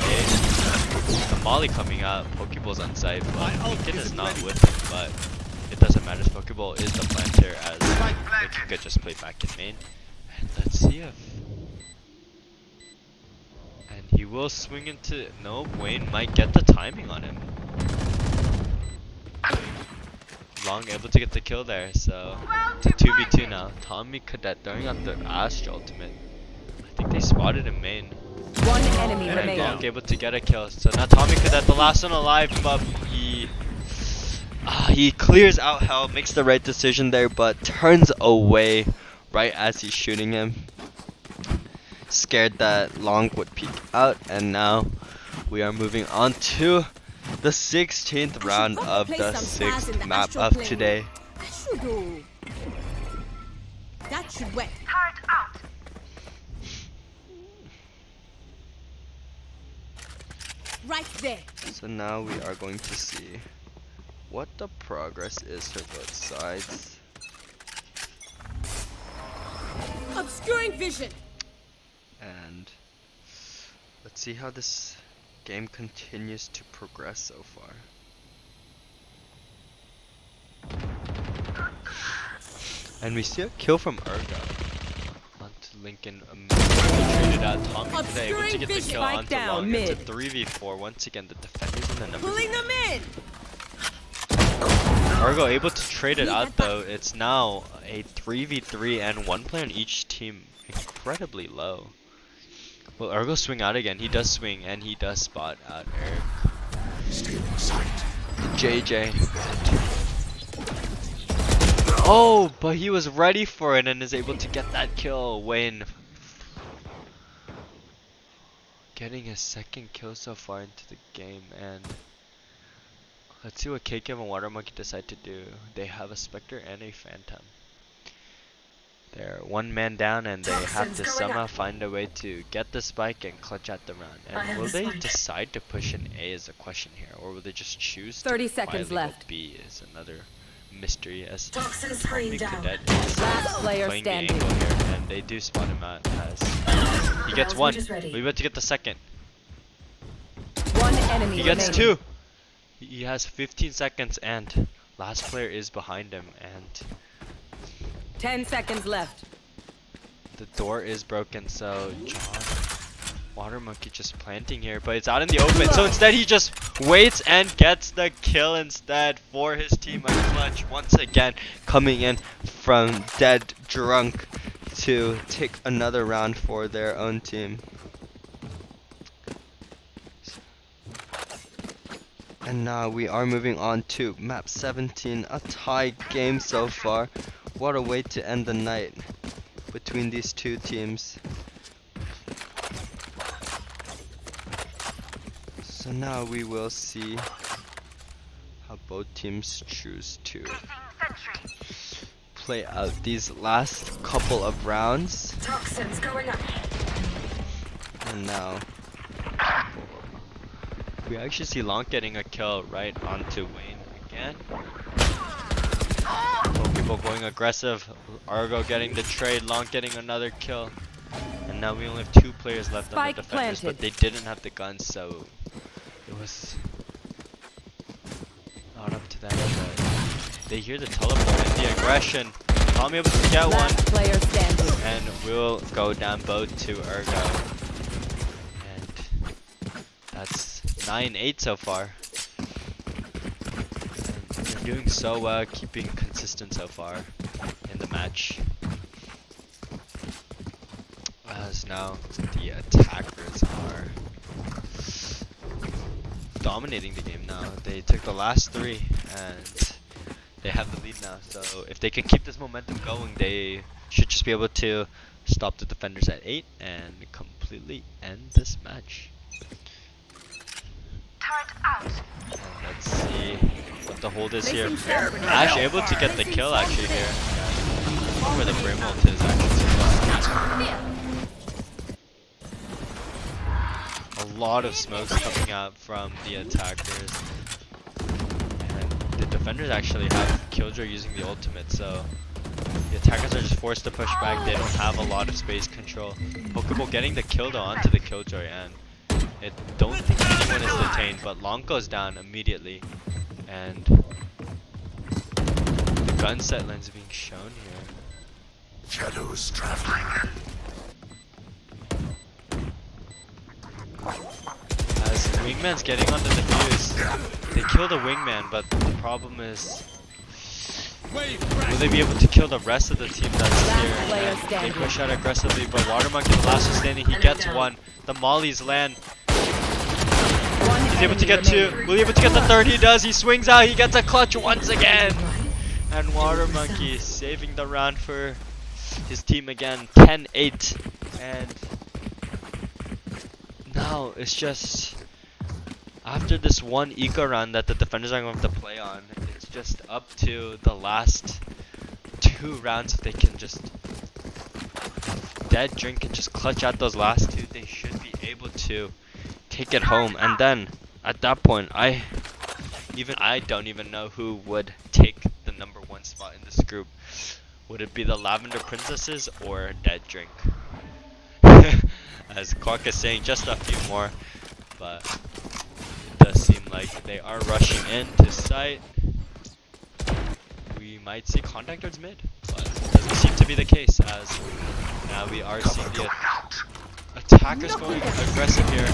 The molly coming out. Pokeball's on site, but Lincoln is not with him. But it doesn't matter. Pokeball is the planter as Lincoln could just play back in main. And let's see if. And he will swing into. No, Wayne might get the timing on him. Long able to get the kill there, so it's a 2v2 now. Tommy Cadet throwing out the Astro ultimate. I think they spotted him main.
One enemy
And
remaining.
Long able to get a kill. So now Tommy Cadet, the last one alive, but he clears out hell, makes the right decision there, but turns away right as he's shooting him. Scared that Long would peek out, and now we are moving on to the 16th round of the 6th map of today.
That should wet. Right there.
So now we are going to see what the progress is for both sides.
Obscuring vision.
And let's see how this game continues to progress so far. And we see a kill from Ergo onto Lincoln. Traded out Tommy today, able to get the kill onto Long. It's a 3v4. Once again, the defenders in the numbers.
Pulling them in.
Ergo able to trade it out though. It's now a 3v3 and one player on each team incredibly low. Will Ergo swing out again? He does swing and he does spot out Eric. JJ. Oh, but he was ready for it and is able to get that kill. Wayne getting his second kill so far into the game, and let's see what KK and Water Monkey decide to do. They have a Spectre and a Phantom. They're one man down and they have to somehow find a way to get the spike and clutch out the round. And will they decide to push an A is a question here, or will they just choose
30
to
seconds left.
B is another mystery as
Toxin screen down.
Cadet is
Last player
playing
standing.
the angle here, and they do spot him out as he gets one. We're about to get the second.
One enemy
He gets
remaining.
two. He has 15 seconds and last player is behind him and
10 seconds left.
the door is broken, so John Water Monkey just planting here, but it's out in the open, so instead he just waits and gets the kill instead for his team. A clutch once again coming in from Dead Drunk to take another round for their own team. And now we are moving on to map 17, a tie game so far. What a way to end the night between these two teams. So now we will see how both teams choose to play out these last couple of rounds.
Toxins going up.
And now we actually see Long getting a kill right onto Wayne again. People going aggressive. Argo getting the trade. Long getting another kill. And now we only have two players left on the defenders, but they didn't have the guns, so it was not up to them. But they hear the teleport and the aggression. Tommy able to get one.
Player standing.
And we'll go down both to Ergo. And that's 9-8 so far. And they're doing so well, keeping consistent so far in the match. As now the attackers are dominating the game now. They took the last three and they have the lead now. So if they can keep this momentum going, they should just be able to stop the defenders at 8 and completely end this match. And let's see what the hold is here. Ash able to get the kill actually here. Where the Brim ult is actually. A lot of smokes coming out from the attackers. And the defenders actually have Killjoy using the ultimate, so The attackers are just forced to push back. They don't have a lot of space control. Pokeball getting the kill though onto the Killjoy, and I don't think anyone is detained, but Long goes down immediately. And the gun set lens being shown here.
Shadows traveling.
As Wingman's getting onto the fuse, they kill the Wingman, but the problem is, will they be able to kill the rest of the team that's here? And they push out aggressively, but Water Monkey, the last one standing, he gets one. The mollies land. He's able to get two. Will he be able to get the third? He does. He swings out. He gets a clutch once again. And Water Monkey saving the round for his team again. 10-8. And now it's just, after this one eco round that the defenders are going to have to play on, it's just up to the last 2 rounds. If they can just dead drink and just clutch out those last 2, they should be able to take it home. And then at that point, I don't even know who would take the number 1 spot in this group. Would it be the Lavender Princesses or Dead Drink? As Quark is saying, just a few more, but it does seem like they are rushing into site. We might see contact towards mid, but it doesn't seem to be the case, as now we are seeing the attackers going aggressive here.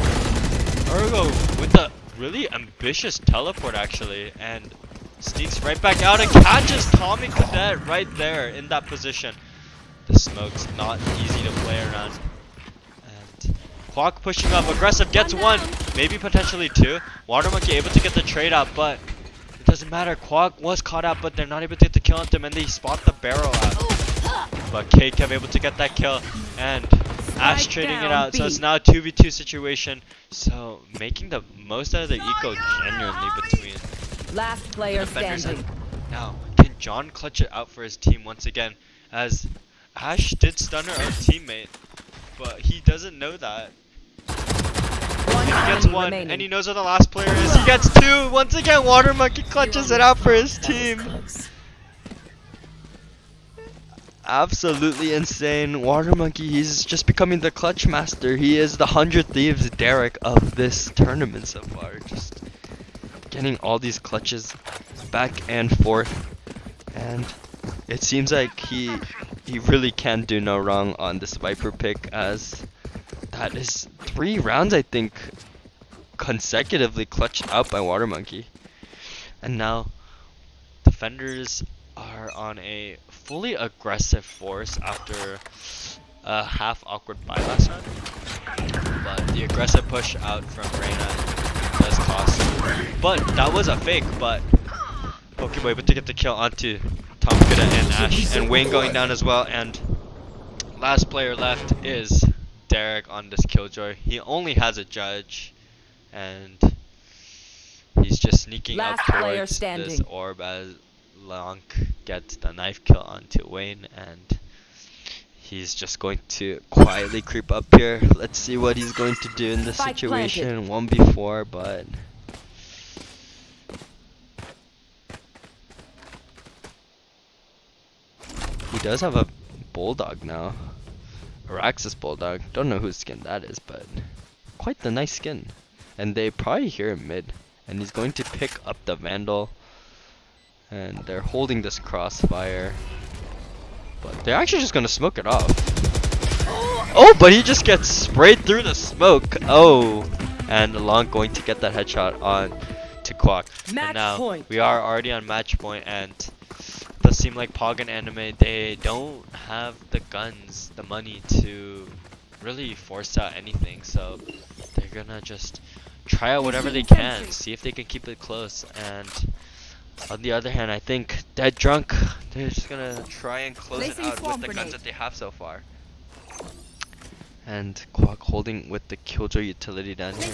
Ergo with a really ambitious teleport actually, and sneaks right back out and catches Tommy Cadet right there in that position. The smoke's not easy to play around. And Clock pushing up, aggressive, gets 1, maybe potentially 2. Water Monkey able to get the trade out, but it doesn't matter. Quag was caught out, but they're not able to get the kill on him, and they spot the barrel out. But K-Kev able to get that kill, and Ash trading it out, so it's now a 2v2 situation. So making the most out of the eco genuinely between
last player standing.
Now, can John clutch it out for his team once again? As Ash did stun her own teammate, but he doesn't know that. And he gets 1, and he knows where the last player is. He gets 2. Once again, Water Monkey clutches it out for his team. Absolutely insane. Water Monkey, he's just becoming the clutch master. He is the 100 Thieves Derek of this tournament so far. Just getting all these clutches back and forth. And it seems like he really can do no wrong on this Viper pick, as that is 3 rounds, I think, consecutively clutched out by Water Monkey. And now defenders are on a fully aggressive force after a half awkward bye last round. But the aggressive push out from Reyna does cost. But that was a fake, but Pokeboy able to get the kill onto Tom Kuda and Ash, and Wayne going down as well. And last player left is Derek on this Killjoy. He only has a judge, and he's just sneaking up towards this orb as Lank gets the knife kill onto Wayne, and he's just going to quietly creep up here. Let's see what he's going to do in this situation. 1v4, but he does have a Bulldog now. Araxis Bulldog. Don't know whose skin that is, but quite the nice skin. And they probably hear him mid, and he's going to pick up the Vandal. And they're holding this crossfire, but they're actually just gonna smoke it off. Oh, but he just gets sprayed through the smoke. Oh, and Long going to get that headshot on to Quack. And now we are already on match point, and it does seem like Pog and Anime, they don't have the guns, the money to really force out anything. So they're gonna just try out whatever they can, see if they can keep it close. And on the other hand, I think Dead Drunk, they're just gonna try and close it out with the guns that they have so far. And Quack holding with the Killjoy utility down here.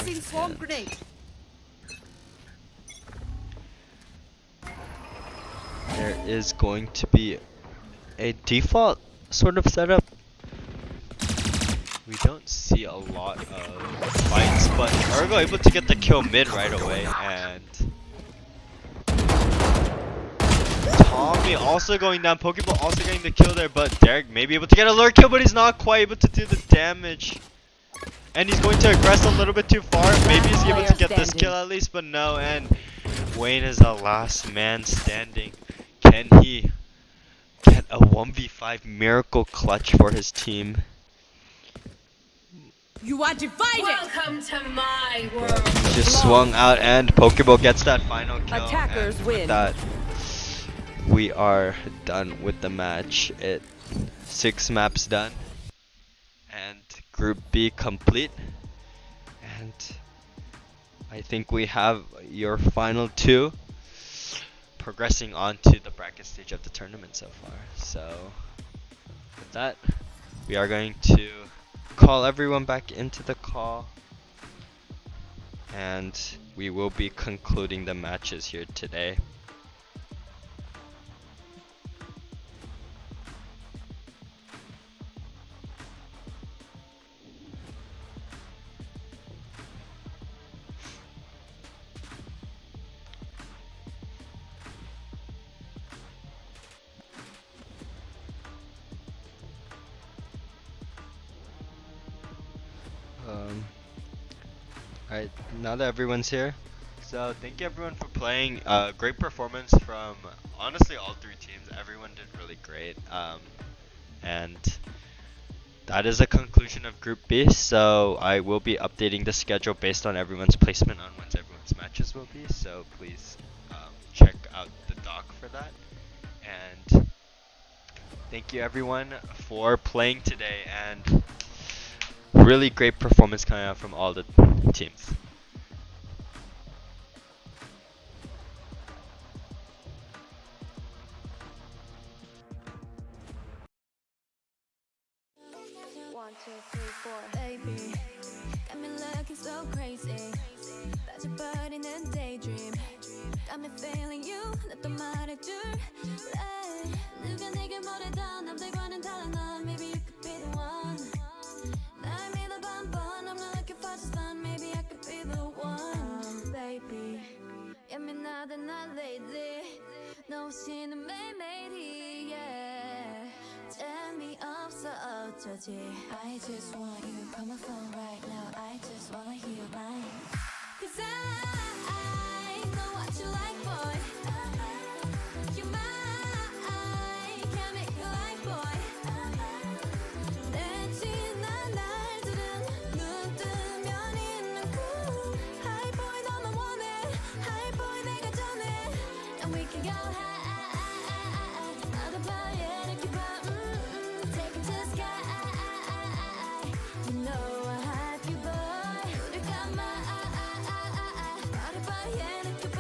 There is going to be a default sort of setup. We don't see a lot of fights, but Ergo able to get the kill mid right away, and Tom Naomi also going down. Pokeball also getting the kill there, but Derek may be able to get a lure kill, but he's not quite able to do the damage. And he's going to aggress a little bit too far. Maybe he's able to get this kill at least, but no. And Wayne is the last man standing. Can he get a 1v5 miracle clutch for his team?
You are divided.
Welcome to my world.
He just swung out, and Pokeball gets that final kill.
Attackers
and
win.
with that, we are done with the match. 6 maps done, and Group B complete. And I think we have your final 2 progressing on to the bracket stage of the tournament so far. So with that, we are going to call everyone back into the call, and we will be concluding the matches here today. Alright, now that everyone's here, so thank you everyone for playing. Great performance from honestly all 3 teams. Everyone did really great. And that is a conclusion of Group B. So I will be updating the schedule based on everyone's placement on when everyone's matches will be. So please check out the doc for that. And thank you everyone for playing today, and really great performance coming out from all the teams.
One, two, three, four. Baby, got me looking so crazy. That's your body in a daydream. Got me feeling you. 나또 말해줄래? 누가 내게 뭐래도 남들과는 달라 넌. Maybe you could be the one. 날 믿어봐 번. I'm not looking for just fun. Maybe I could be the one. Baby, 예민하다 나 lately. 너 없이는 매일매일이 yeah. 재미없어 어쩌지. I just want you. Call my phone right now. I just wanna hear your line. 'Cause I know what you like, boy. You're mine. Can't make you like, boy. 내 지난 날들은 눈 뜨면 있는 cool. Hi boy 너만 원해. Hi boy 내가 전해. And we can go high. 나도 봐야 이렇게 봐. Take it to the sky. You know I have you, boy. 우리 가마. 나를 봐야 이렇게